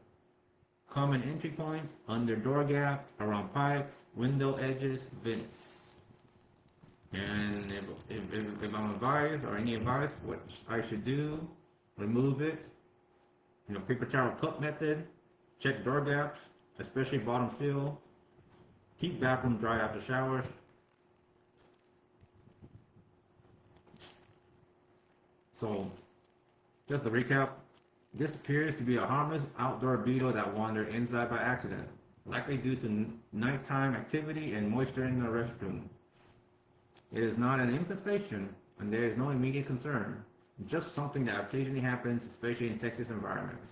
Common entry points, under door gap, around pipes, window edges, vents. And if I'm advised, or any advice, what I should do, remove it. Paper towel cup method, check door gaps, especially bottom seal. Keep bathroom dry after showers. So, just to recap, this appears to be a harmless outdoor beetle that wandered inside by accident, likely due to nighttime activity and moisture in the restroom. It is not an infestation, and there is no immediate concern, just something that occasionally happens, especially in Texas environments.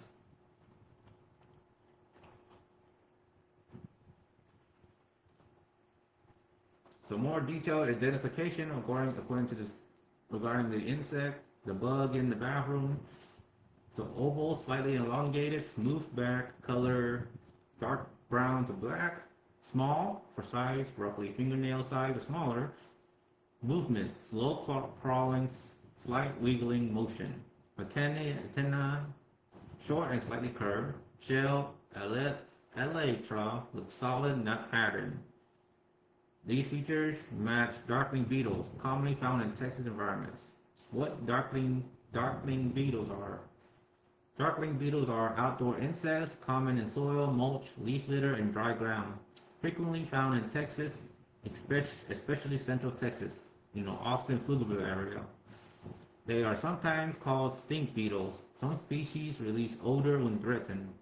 So more detailed identification according to this regarding the insect, the bug in the bathroom. So oval, slightly elongated, smooth back, color dark brown to black, small for size, roughly fingernail size or smaller. Movement, slow crawling, slight wiggling motion. Antenna, short and slightly curved. Shell, elytra with solid, not pattern. These features match darkling beetles, commonly found in Texas environments. What darkling beetles are? Darkling beetles are outdoor insects, common in soil, mulch, leaf litter, and dry ground. Frequently found in Texas, especially Central Texas, Austin, Pflugerville area. They are sometimes called stink beetles. Some species release odor when threatened.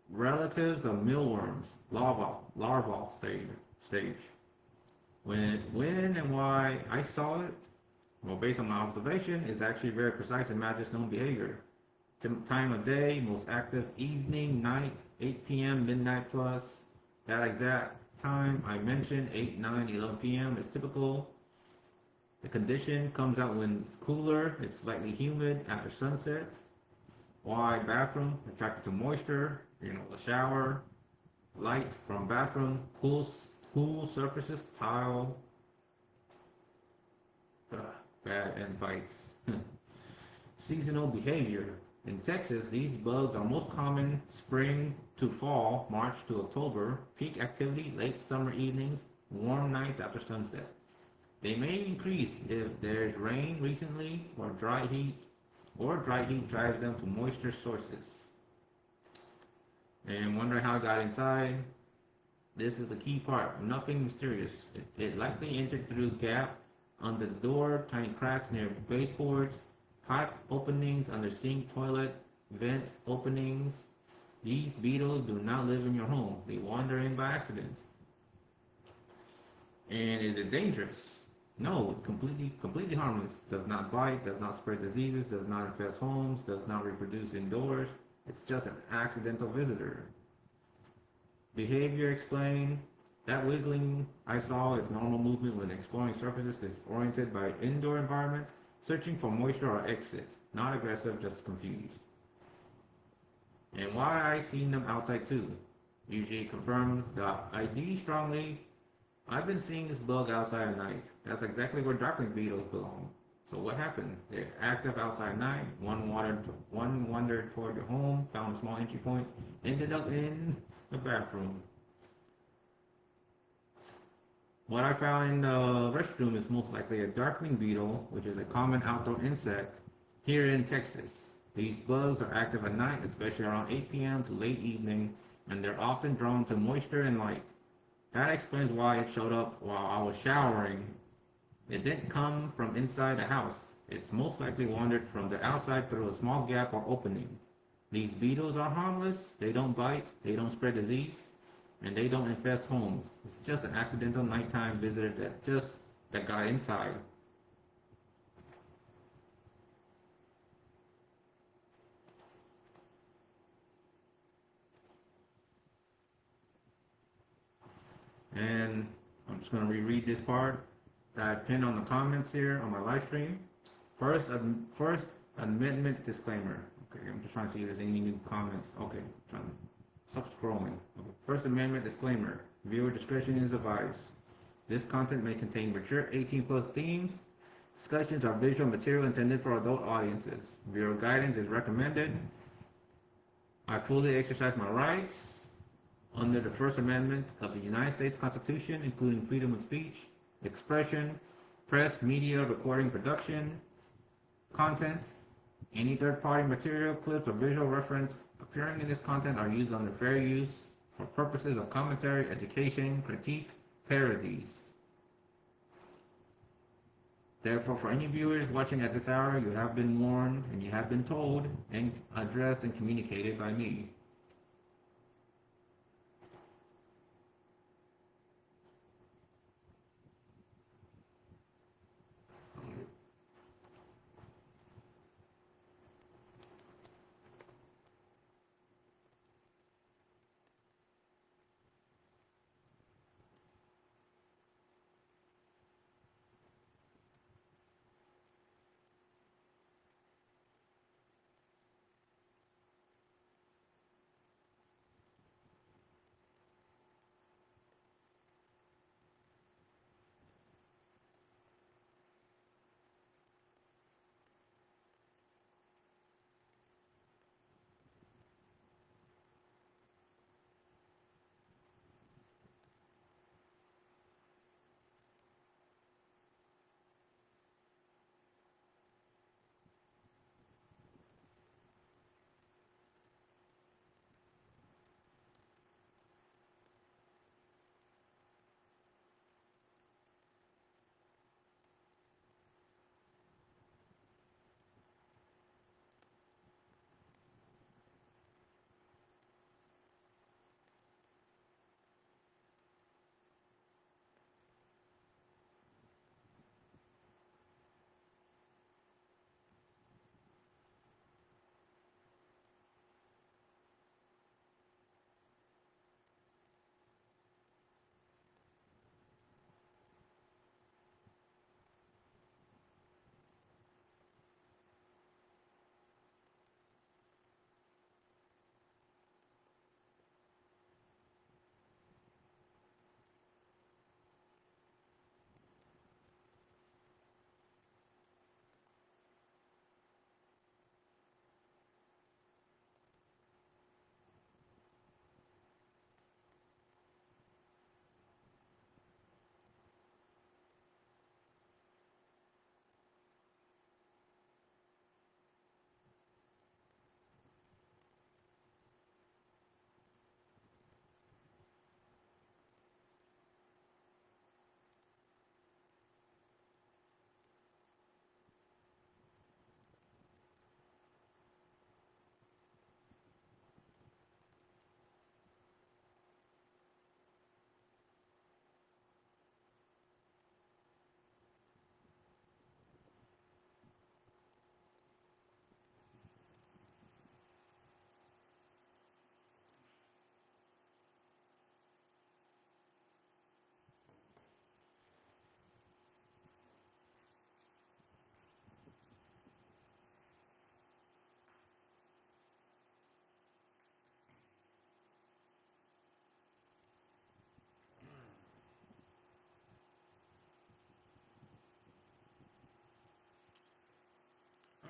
Relatives of mealworms, larval stage. When and why I saw it, well, based on my observation, is actually very precise and matches known behavior. Time of day, most active evening, night, 8 p.m., midnight plus. That exact time I mentioned, 8, 9, 11 p.m. is typical. The condition comes out when it's cooler, it's slightly humid after sunset. Why bathroom? Attracted to moisture, the shower, light from bathroom, cool surfaces, tile, Bad and bites. Seasonal behavior. In Texas, these bugs are most common spring to fall, March to October, peak activity late summer evenings, warm nights after sunset. They may increase if there's rain recently or dry heat drives them to moisture sources. And wondering how it got inside? This is the key part. Nothing mysterious. It likely entered through gap under the door, tiny cracks near baseboards, pipe openings under sink, toilet, vent openings. These beetles do not live in your home. They wander in by accident. And is it dangerous? No, it's completely harmless. Does not bite, does not spread diseases, does not infest homes, does not reproduce indoors. It's just an accidental visitor. Behavior explained. That wiggling I saw is normal movement when exploring surfaces disoriented by indoor environment, searching for moisture or exit. Not aggressive, just confused. And why I seen them outside too. Usually confirms the ID strongly. I've been seeing this bug outside at night. That's exactly where darkling beetles belong. So what happened? They're active outside at night. One wandered toward your home, found a small entry point, ended up in the bathroom. What I found in the restroom is most likely a darkling beetle, which is a common outdoor insect here in Texas. These bugs are active at night, especially around 8 p.m. to late evening, and they're often drawn to moisture and light. That explains why it showed up while I was showering. It didn't come from inside the house. It's most likely wandered from the outside through a small gap or opening. These beetles are harmless, they don't bite, they don't spread disease, and they don't infest homes. It's just an accidental nighttime visitor that got inside. And I'm just going to reread this part that I pinned on the comments here on my live stream. First amendment disclaimer. Okay, I'm just trying to see if there's any new comments. Okay, trying to stop scrolling. Okay. First amendment disclaimer. Viewer discretion is advised. This content may contain mature 18 plus themes. Discussions are visual material intended for adult audiences. Viewer guidance is recommended. I fully exercise my rights under the First Amendment of the United States Constitution, including freedom of speech, expression, press, media, recording, production, content. Any third-party material, clips, or visual reference appearing in this content are used under fair use for purposes of commentary, education, critique, parodies. Therefore, for any viewers watching at this hour, you have been warned and you have been told and addressed and communicated by me.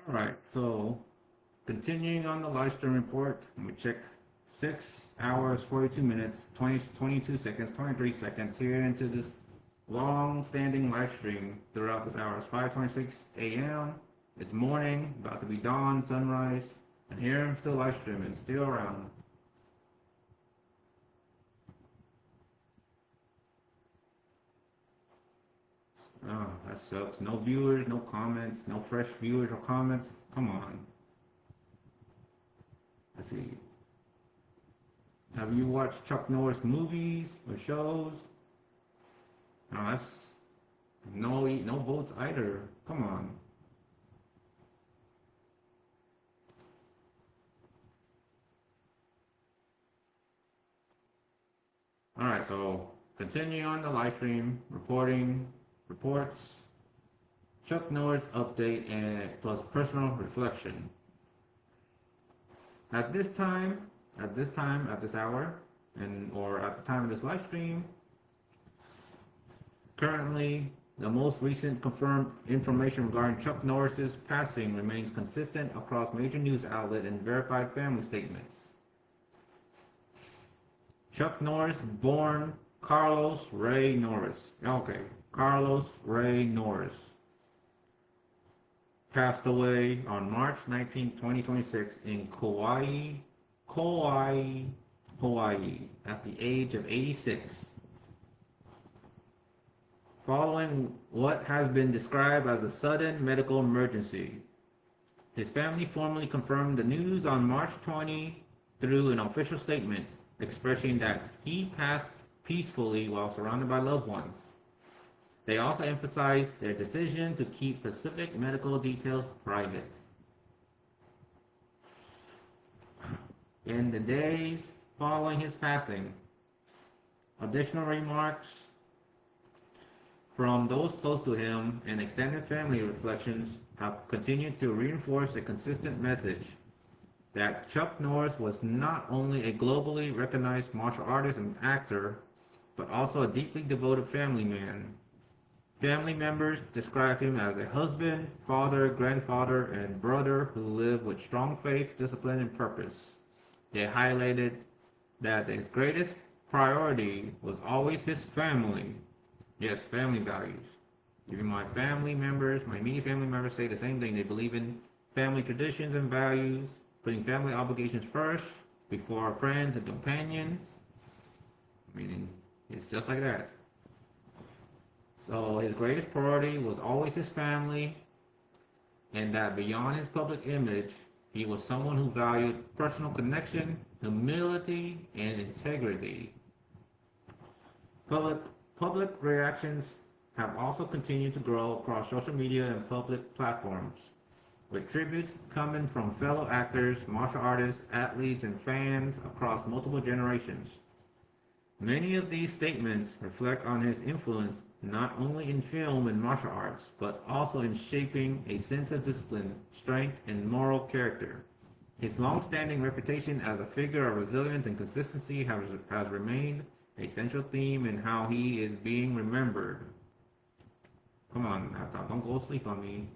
All right, so continuing on the live stream report, we check 6 hours, 42 minutes, 22 seconds, 23 seconds here into this long-standing live stream throughout this hour. It's 5:26 a.m. It's morning, about to be dawn, sunrise, and here I'm still live streaming, still around. Oh, that sucks. No viewers, no comments, no fresh viewers or comments. Come on. Let's see. Have you watched Chuck Norris movies or shows? No, that's no votes either. Come on. All right, so continuing on the live stream, reports, Chuck Norris update and plus personal reflection. At this hour, or at the time of this live stream, currently the most recent confirmed information regarding Chuck Norris's passing remains consistent across major news outlets and verified family statements. Chuck Norris, born Carlos Ray Norris. Okay, Carlos Ray Norris. Passed away on March 19, 2026 in Kauai, at the age of 86. Following what has been described as a sudden medical emergency. His family formally confirmed the news on March 20 through an official statement expressing that he passed peacefully while surrounded by loved ones. They also emphasized their decision to keep specific medical details private. In the days following his passing, additional remarks from those close to him and extended family reflections have continued to reinforce a consistent message that Chuck Norris was not only a globally recognized martial artist and actor, but also a deeply devoted family man. Family members describe him as a husband, father, grandfather, and brother who lived with strong faith, discipline, and purpose. They highlighted that his greatest priority was always his family. Yes, family values. Even my family members, my immediate family members say the same thing. They believe in family traditions and values, putting family obligations first before friends and companions. Meaning, it's just like that. So his greatest priority was always his family, and that beyond his public image, he was someone who valued personal connection, humility, and integrity. Public reactions have also continued to grow across social media and public platforms, with tributes coming from fellow actors, martial artists, athletes, and fans across multiple generations. Many of these statements reflect on his influence not only in film and martial arts, but also in shaping a sense of discipline, strength, and moral character. His long-standing reputation as a figure of resilience and consistency has remained a central theme in how he is being remembered. Come on, laptop, don't go sleep on me.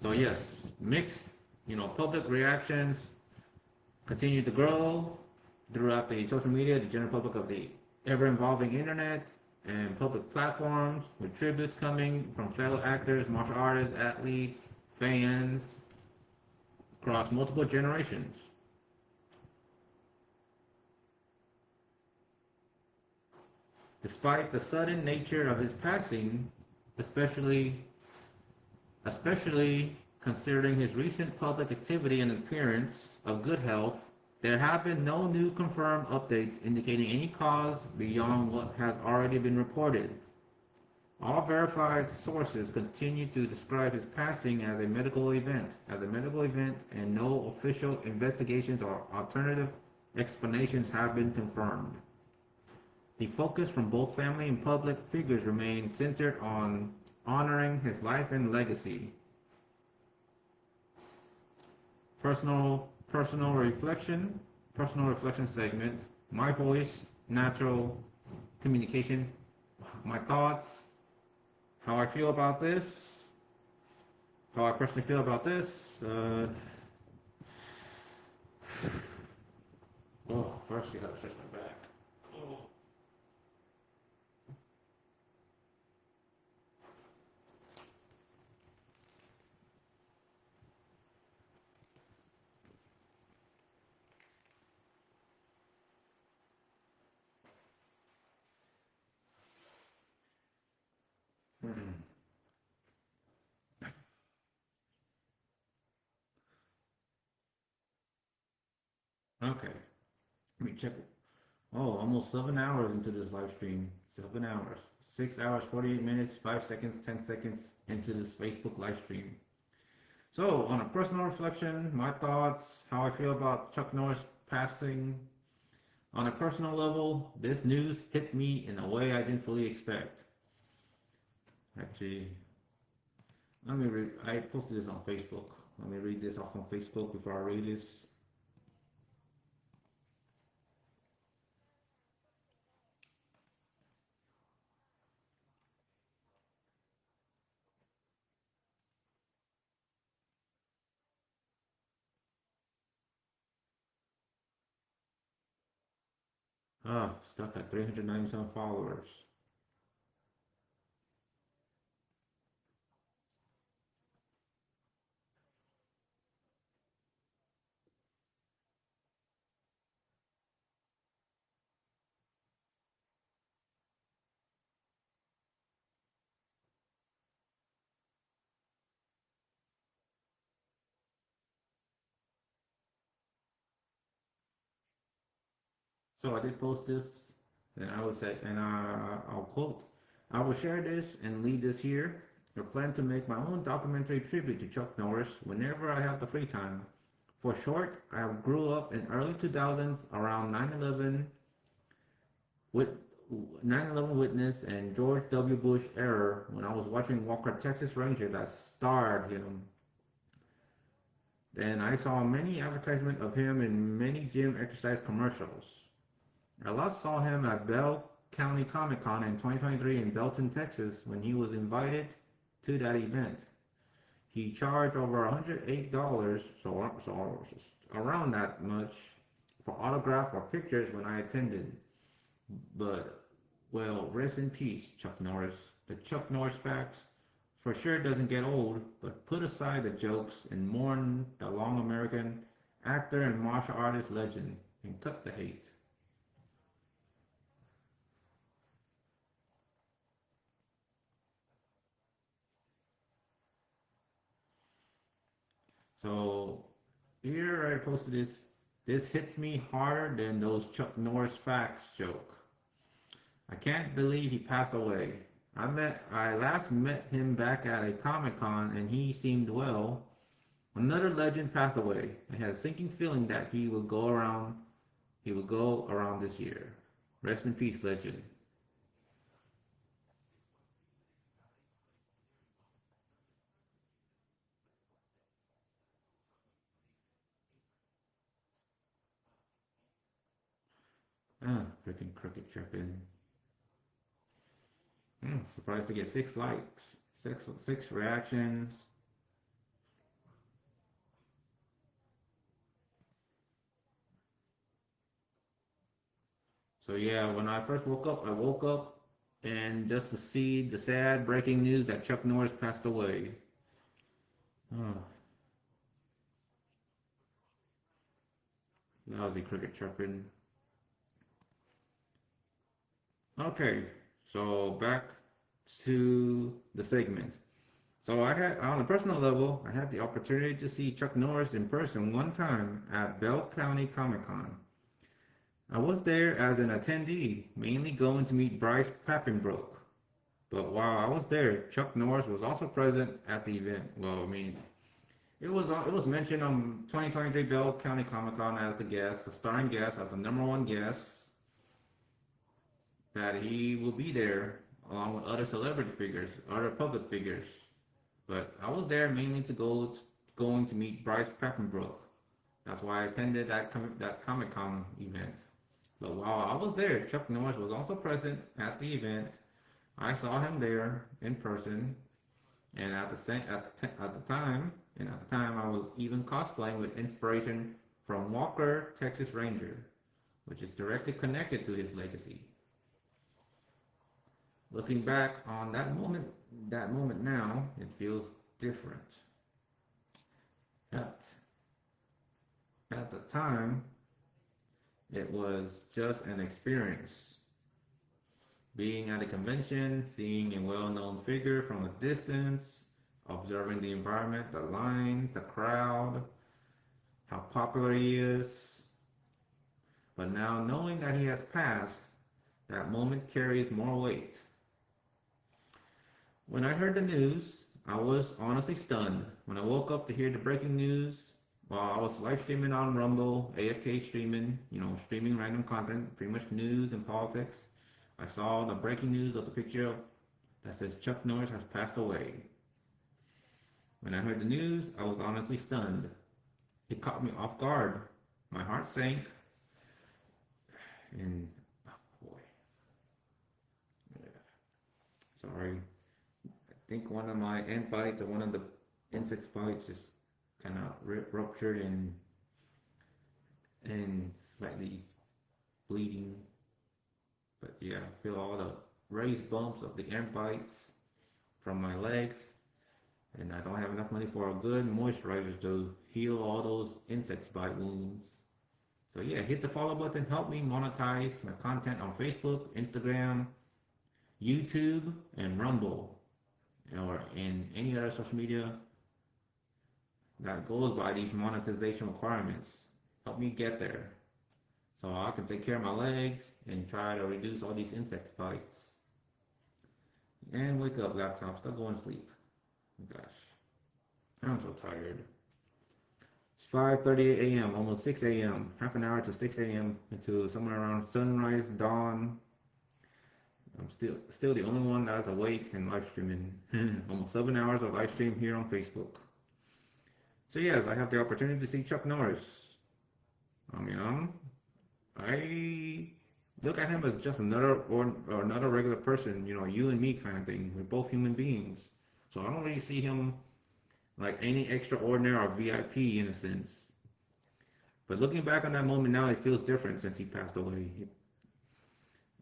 So yes, mixed, public reactions continue to grow throughout the social media, the general public of the ever-evolving internet and public platforms, with tributes coming from fellow actors, martial artists, athletes, fans across multiple generations. Despite the sudden nature of his passing, especially considering his recent public activity and appearance of good health, there have been no new confirmed updates indicating any cause beyond what has already been reported. All verified sources continue to describe his passing as a medical event, and no official investigations or alternative explanations have been confirmed. The focus from both family and public figures remains centered on honoring his life and legacy. Personal reflection segment. my voice, natural communication, my thoughts, how I feel about this, how I personally feel about this. Oh, first you gotta stretch my back. Oh. Hmm. Okay, let me check. Oh, almost 7 hours into this live stream. 7 hours. 6 hours, 48 minutes, 5 seconds, 10 seconds into this Facebook live stream. So, on a personal reflection, my thoughts, how I feel about Chuck Norris passing. On a personal level, this news hit me in a way I didn't fully expect. Actually, let me read. I posted this on Facebook. Let me read this off on Facebook before I read this. Ah, stuck at 397 followers. So I did post this, and I would say, and I'll quote, I will share this and leave this here. I plan to make my own documentary tribute to Chuck Norris whenever I have the free time. For short, I grew up in early 2000s around 9/11 with 9/11 witness and George W. Bush era when I was watching Walker Texas Ranger that starred him. Then I saw many advertisements of him in many gym exercise commercials. I last saw him at Bell County Comic Con in 2023 in Belton, Texas, when he was invited to that event. He charged over $108, so around that much, for autograph or pictures when I attended. But, well, rest in peace, Chuck Norris. The Chuck Norris facts for sure doesn't get old, but put aside the jokes and mourn the long American actor and martial artist legend and cut the hate. So here I posted this. This hits me harder than those Chuck Norris facts joke. I can't believe he passed away. I last met him back at a Comic Con and he seemed well. Another legend passed away. I had a sinking feeling that he would go around this year. Rest in peace, legend. Ah, freaking crooked tripping. Surprised to get 6 likes, six reactions. So yeah, when I first woke up, I woke up and just to see the sad breaking news that Chuck Norris passed away. Oh, lousy cricket chirping. Okay, so back to the segment. So I had, on a personal level, I had the opportunity to see Chuck Norris in person one time at Bell County Comic Con. I was there as an attendee, mainly going to meet Bryce Papenbrook. But while I was there, Chuck Norris was also present at the event. Well, I mean, it was mentioned on 2023 Bell County Comic Con as the guest, the starring guest, as the number one guest, that he will be there along with other celebrity figures, other public figures. But I was there mainly going to meet Bryce Papenbrook. That's why I attended that Comic Con event. But while I was there, Chuck Norris was also present at the event. I saw him there in person, and at the time, I was even cosplaying with inspiration from Walker, Texas Ranger, which is directly connected to his legacy. Looking back on that moment now, it feels different. At at the time, it was just an experience. Being at a convention, seeing a well-known figure from a distance, observing the environment, the lines, the crowd, how popular he is. But now knowing that he has passed, that moment carries more weight. When I heard the news, I was honestly stunned. When I woke up to hear the breaking news, while I was live streaming on Rumble, AFK streaming, streaming random content, pretty much news and politics, I saw the breaking news of the picture that says Chuck Norris has passed away. When I heard the news, I was honestly stunned. It caught me off guard. My heart sank, and oh boy, yeah, sorry. I think one of my ant bites or one of the insect bites just kind of ruptured and slightly bleeding. But yeah, I feel all the raised bumps of the ant bites from my legs, and I don't have enough money for a good moisturizer to heal all those insects bite wounds. So yeah, hit the follow button, help me monetize my content on Facebook, Instagram, YouTube, and Rumble, or in any other social media that goes by these monetization requirements. Help me get there so I can take care of my legs and try to reduce all these insect bites. And wake up, laptop, stop going to sleep. Gosh, I'm so tired. It's 5:38 a.m., almost 6 a.m., half an hour to 6 a.m. until somewhere around sunrise, dawn. I'm still the only one that's awake and live streaming. Almost 7 hours of live stream here on Facebook. So yes, I have the opportunity to see Chuck Norris. I look at him as just another regular person, you and me kind of thing. We're both human beings. So I don't really see him like any extraordinary or VIP in a sense. But looking back on that moment now, it feels different since he passed away.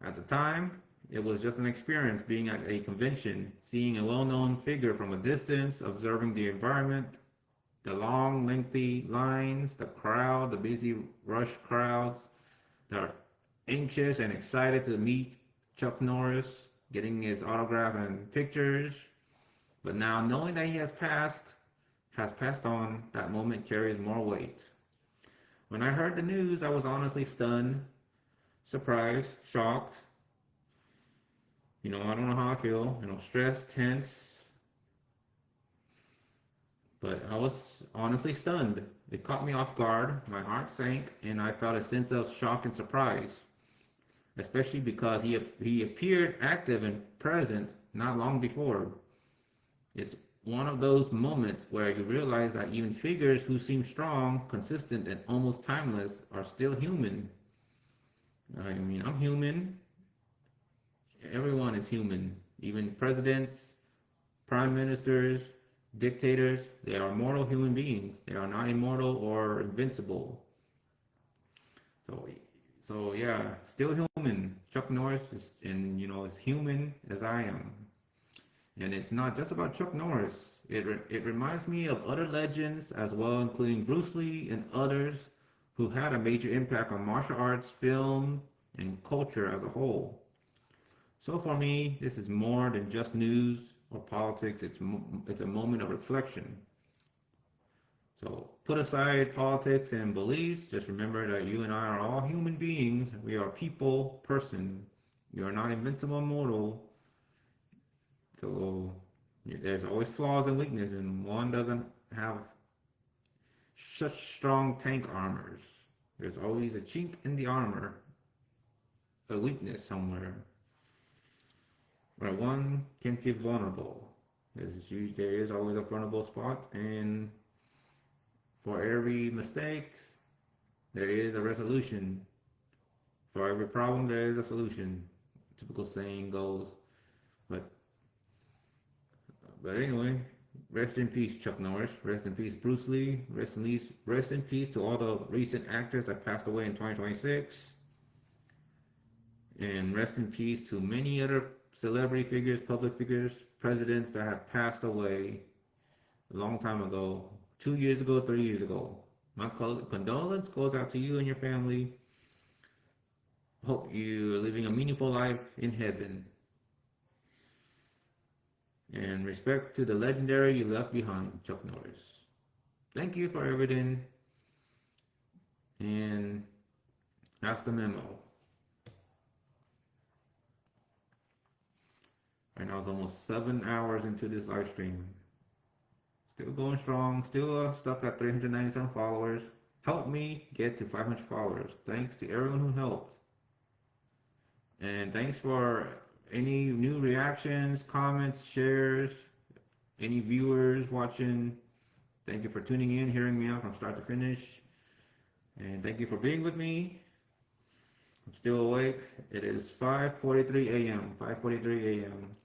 At the time, it was just an experience being at a convention, seeing a well-known figure from a distance, observing the environment, the long, lengthy lines, the crowd, the busy rush crowds that are anxious and excited to meet Chuck Norris, getting his autograph and pictures. But now knowing that he has passed on, that moment carries more weight. When I heard the news, I was honestly stunned, surprised, shocked. I don't know how I feel, stressed, tense, but I was honestly stunned. It caught me off guard, my heart sank, and I felt a sense of shock and surprise, especially because he appeared active and present not long before. It's one of those moments where you realize that even figures who seem strong, consistent, and almost timeless are still human. I'm human. Everyone is human. Even presidents, prime ministers, dictators, they are mortal human beings. They are not immortal or invincible. So, so yeah, still human. Chuck Norris is, and is human as I am. And it's not just about Chuck Norris. It reminds me of other legends as well, including Bruce Lee and others who had a major impact on martial arts, film, and culture as a whole. So for me, this is more than just news or politics. It's a moment of reflection. So put aside politics and beliefs. Just remember that you and I are all human beings. We are people, person. You are not invincible, mortal. So there's always flaws and weaknesses, and one doesn't have such strong tank armors. There's always a chink in the armor, a weakness somewhere, where one can feel vulnerable. There is always a vulnerable spot, and for every mistake, there is a resolution. For every problem, there is a solution. Typical saying goes. But anyway, rest in peace, Chuck Norris. Rest in peace, Bruce Lee. Rest in peace to all the recent actors that passed away in 2026. And rest in peace to many other celebrity figures, public figures, presidents that have passed away a long time ago, 2 years ago, 3 years ago. My condolence goes out to you and your family. Hope you're living a meaningful life in heaven. And respect to the legendary you left behind, Chuck Norris. Thank you for everything. And that's the memo. And I was almost 7 hours into this live stream. Still going strong, still stuck at 397 followers. Help me get to 500 followers. Thanks to everyone who helped. And thanks for any new reactions, comments, shares, any viewers watching. Thank you for tuning in, hearing me out from start to finish. And thank you for being with me. I'm still awake. It is 5:43 a.m. 5:43 a.m.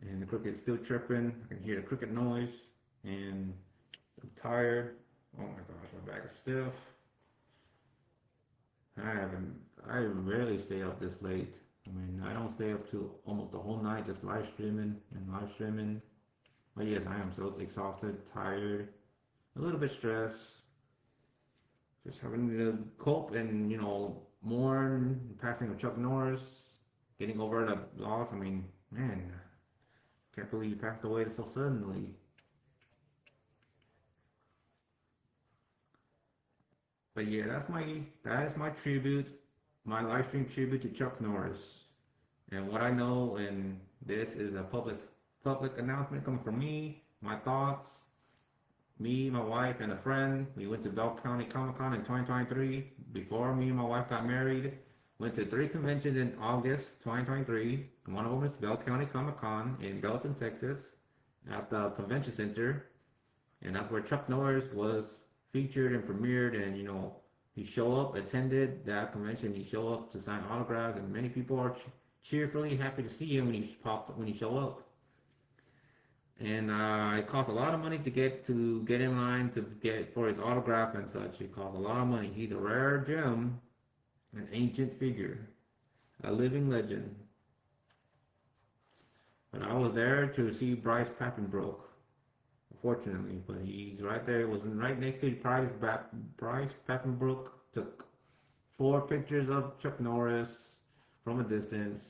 And the cricket's still chirping. I can hear the cricket noise. And I'm tired. Oh my gosh, my back is stiff. I rarely stay up this late. I mean, I don't stay up till almost the whole night just live streaming and live streaming. But yes, I am so exhausted, tired, a little bit stressed. Just having to cope and, mourn the passing of Chuck Norris, getting over the loss. I mean, man, can't believe he passed away so suddenly. But yeah, that is my tribute, my live stream tribute to Chuck Norris. And what I know, and this is a public announcement coming from me, my thoughts. Me, my wife, and a friend, we went to Bell County Comic Con in 2023. Before me and my wife got married, went to 3 conventions in August 2023. One of them is Bell County Comic Con in Belton, Texas, at the convention center. And that's where Chuck Norris was featured and premiered, and he showed up, attended that convention. He showed up to sign autographs, and many people are cheerfully happy to see him when he showed up. And it cost a lot of money to get in line to get for his autograph and such. It cost a lot of money. He's a rare gem, an ancient figure, a living legend. But I was there to see Bryce Papenbrook, fortunately. But he's right there. It was right next to Bryce Papenbrook. Took 4 pictures of Chuck Norris from a distance,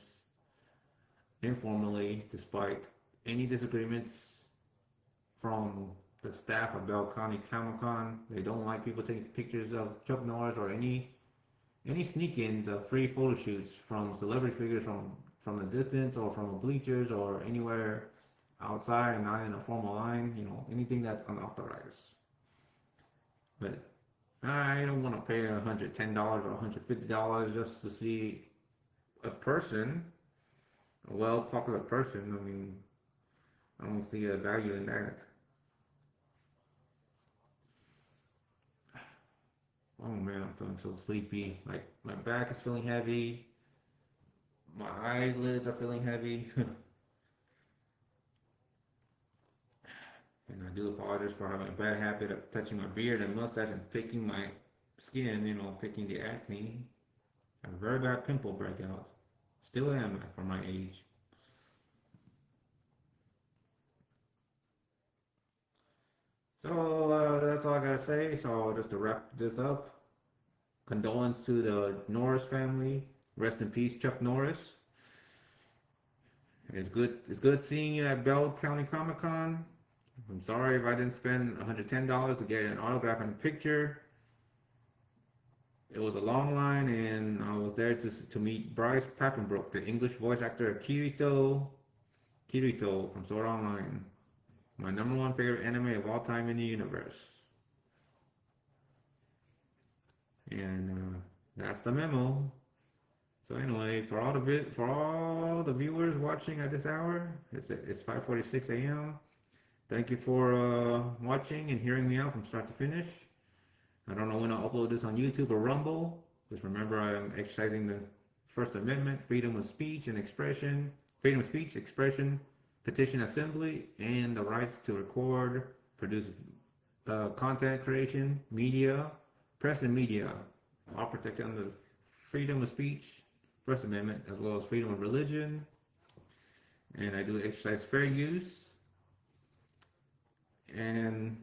informally, despite any disagreements from the staff of Bell County Comic Con. They don't like people taking pictures of Chuck Norris or any sneak-ins of free photo shoots from celebrity figures from the distance or from the bleachers or anywhere outside and not in a formal line. Anything that's unauthorized. But I don't want to pay $110 or $150 just to see a person, a well-popular person. I mean, I don't see a value in that. Oh man, I'm feeling so sleepy. Like my back is feeling heavy. My eyelids are feeling heavy. And I do apologize for having a bad habit of touching my beard and mustache and picking my skin, picking the acne. I have a very bad pimple breakout. Still am for my age. So that's all I gotta say. So just to wrap this up, condolence to the Norris family. Rest in peace, Chuck Norris. It's good seeing you at Bell County Comic Con. I'm sorry if I didn't spend $110 to get an autograph and a picture. It was a long line, and I was there to meet Bryce Papenbrook, the English voice actor of Kirito from Sword Online. My #1 favorite anime of all time in the universe. And that's the memo. So anyway, for all the viewers watching at this hour, it's 5:46 a.m. thank you for watching and hearing me out from start to finish. I don't know when I'll upload this on YouTube or Rumble. Just remember, I'm exercising the First Amendment, freedom of speech and expression, freedom of speech, expression, petition assembly, and the rights to record, produce content creation, media, press and media, all protected under freedom of speech, First Amendment, as well as freedom of religion. And I do exercise fair use. And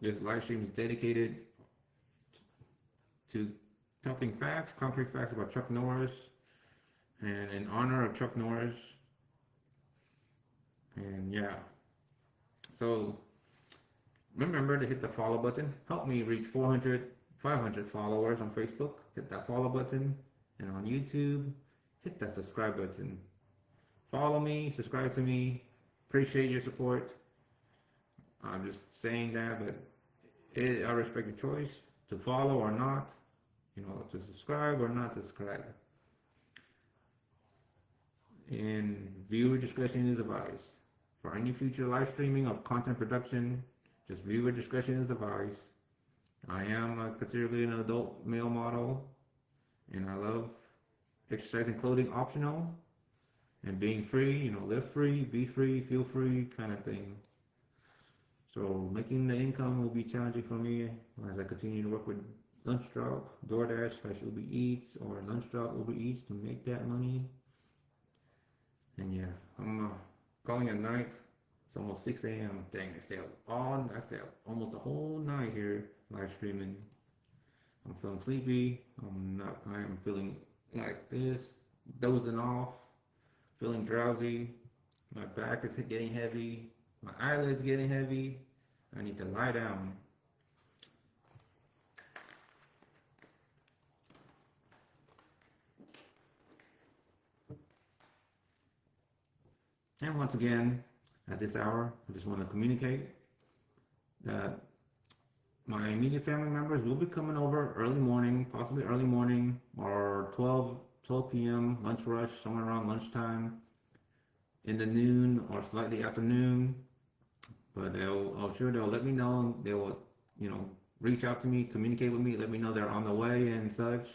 this live stream is dedicated to talking facts, concrete facts about Chuck Norris, and in honor of Chuck Norris. And yeah, so remember to hit the follow button. Help me reach 400, 500 followers on Facebook. Hit that follow button. And on YouTube, hit that subscribe button. Follow me, subscribe to me. Appreciate your support. I'm just saying that, but I respect your choice to follow or not, to subscribe or not to subscribe. And viewer discretion is advised. For any future live streaming or content production, just viewer discretion is advised. I am considerably an adult male model, and I love exercising clothing optional and being free, live free, be free, feel free kind of thing. So making the income will be challenging for me as I continue to work with Lunch Drop, DoorDash, Uber Eats, or Lunch Drop, Uber Eats to make that money. And yeah, I'm calling at night. It's almost 6 a.m. Dang, I stay up almost the whole night here live streaming. I'm feeling sleepy. I am feeling like this, dozing off, feeling drowsy. My back is getting heavy. My eyelids getting heavy. I need to lie down. And once again, at this hour, I just want to communicate that my immediate family members will be coming over early morning, possibly early morning, or 12 p.m. lunch rush, somewhere around lunchtime, in the noon or slightly afternoon. But I'm sure they'll let me know. They will, reach out to me, communicate with me, let me know they're on the way and such.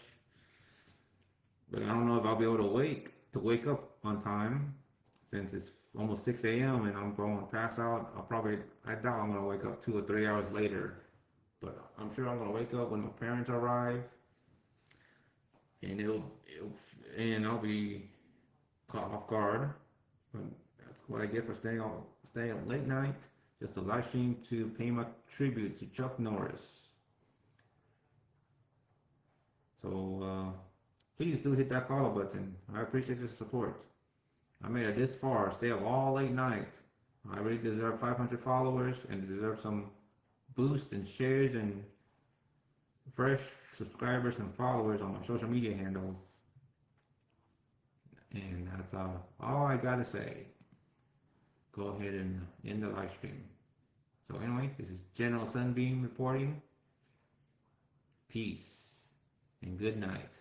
But I don't know if I'll be able to wake up on time, since it's almost 6 a.m. and I'm going to pass out. I doubt I'm going to wake up 2 or 3 hours later. But I'm sure I'm going to wake up when my parents arrive, and I'll be caught off guard. But that's what I get for staying up late night, just a live stream to pay my tribute to Chuck Norris. So please do hit that follow button. I appreciate your support. I made it this far, stay up all late night. I really deserve 500 followers and deserve some boost and shares and fresh subscribers and followers on my social media handles. And that's all I gotta say. Go ahead and end the live stream. So anyway, this is General Sunbeam reporting. Peace and good night.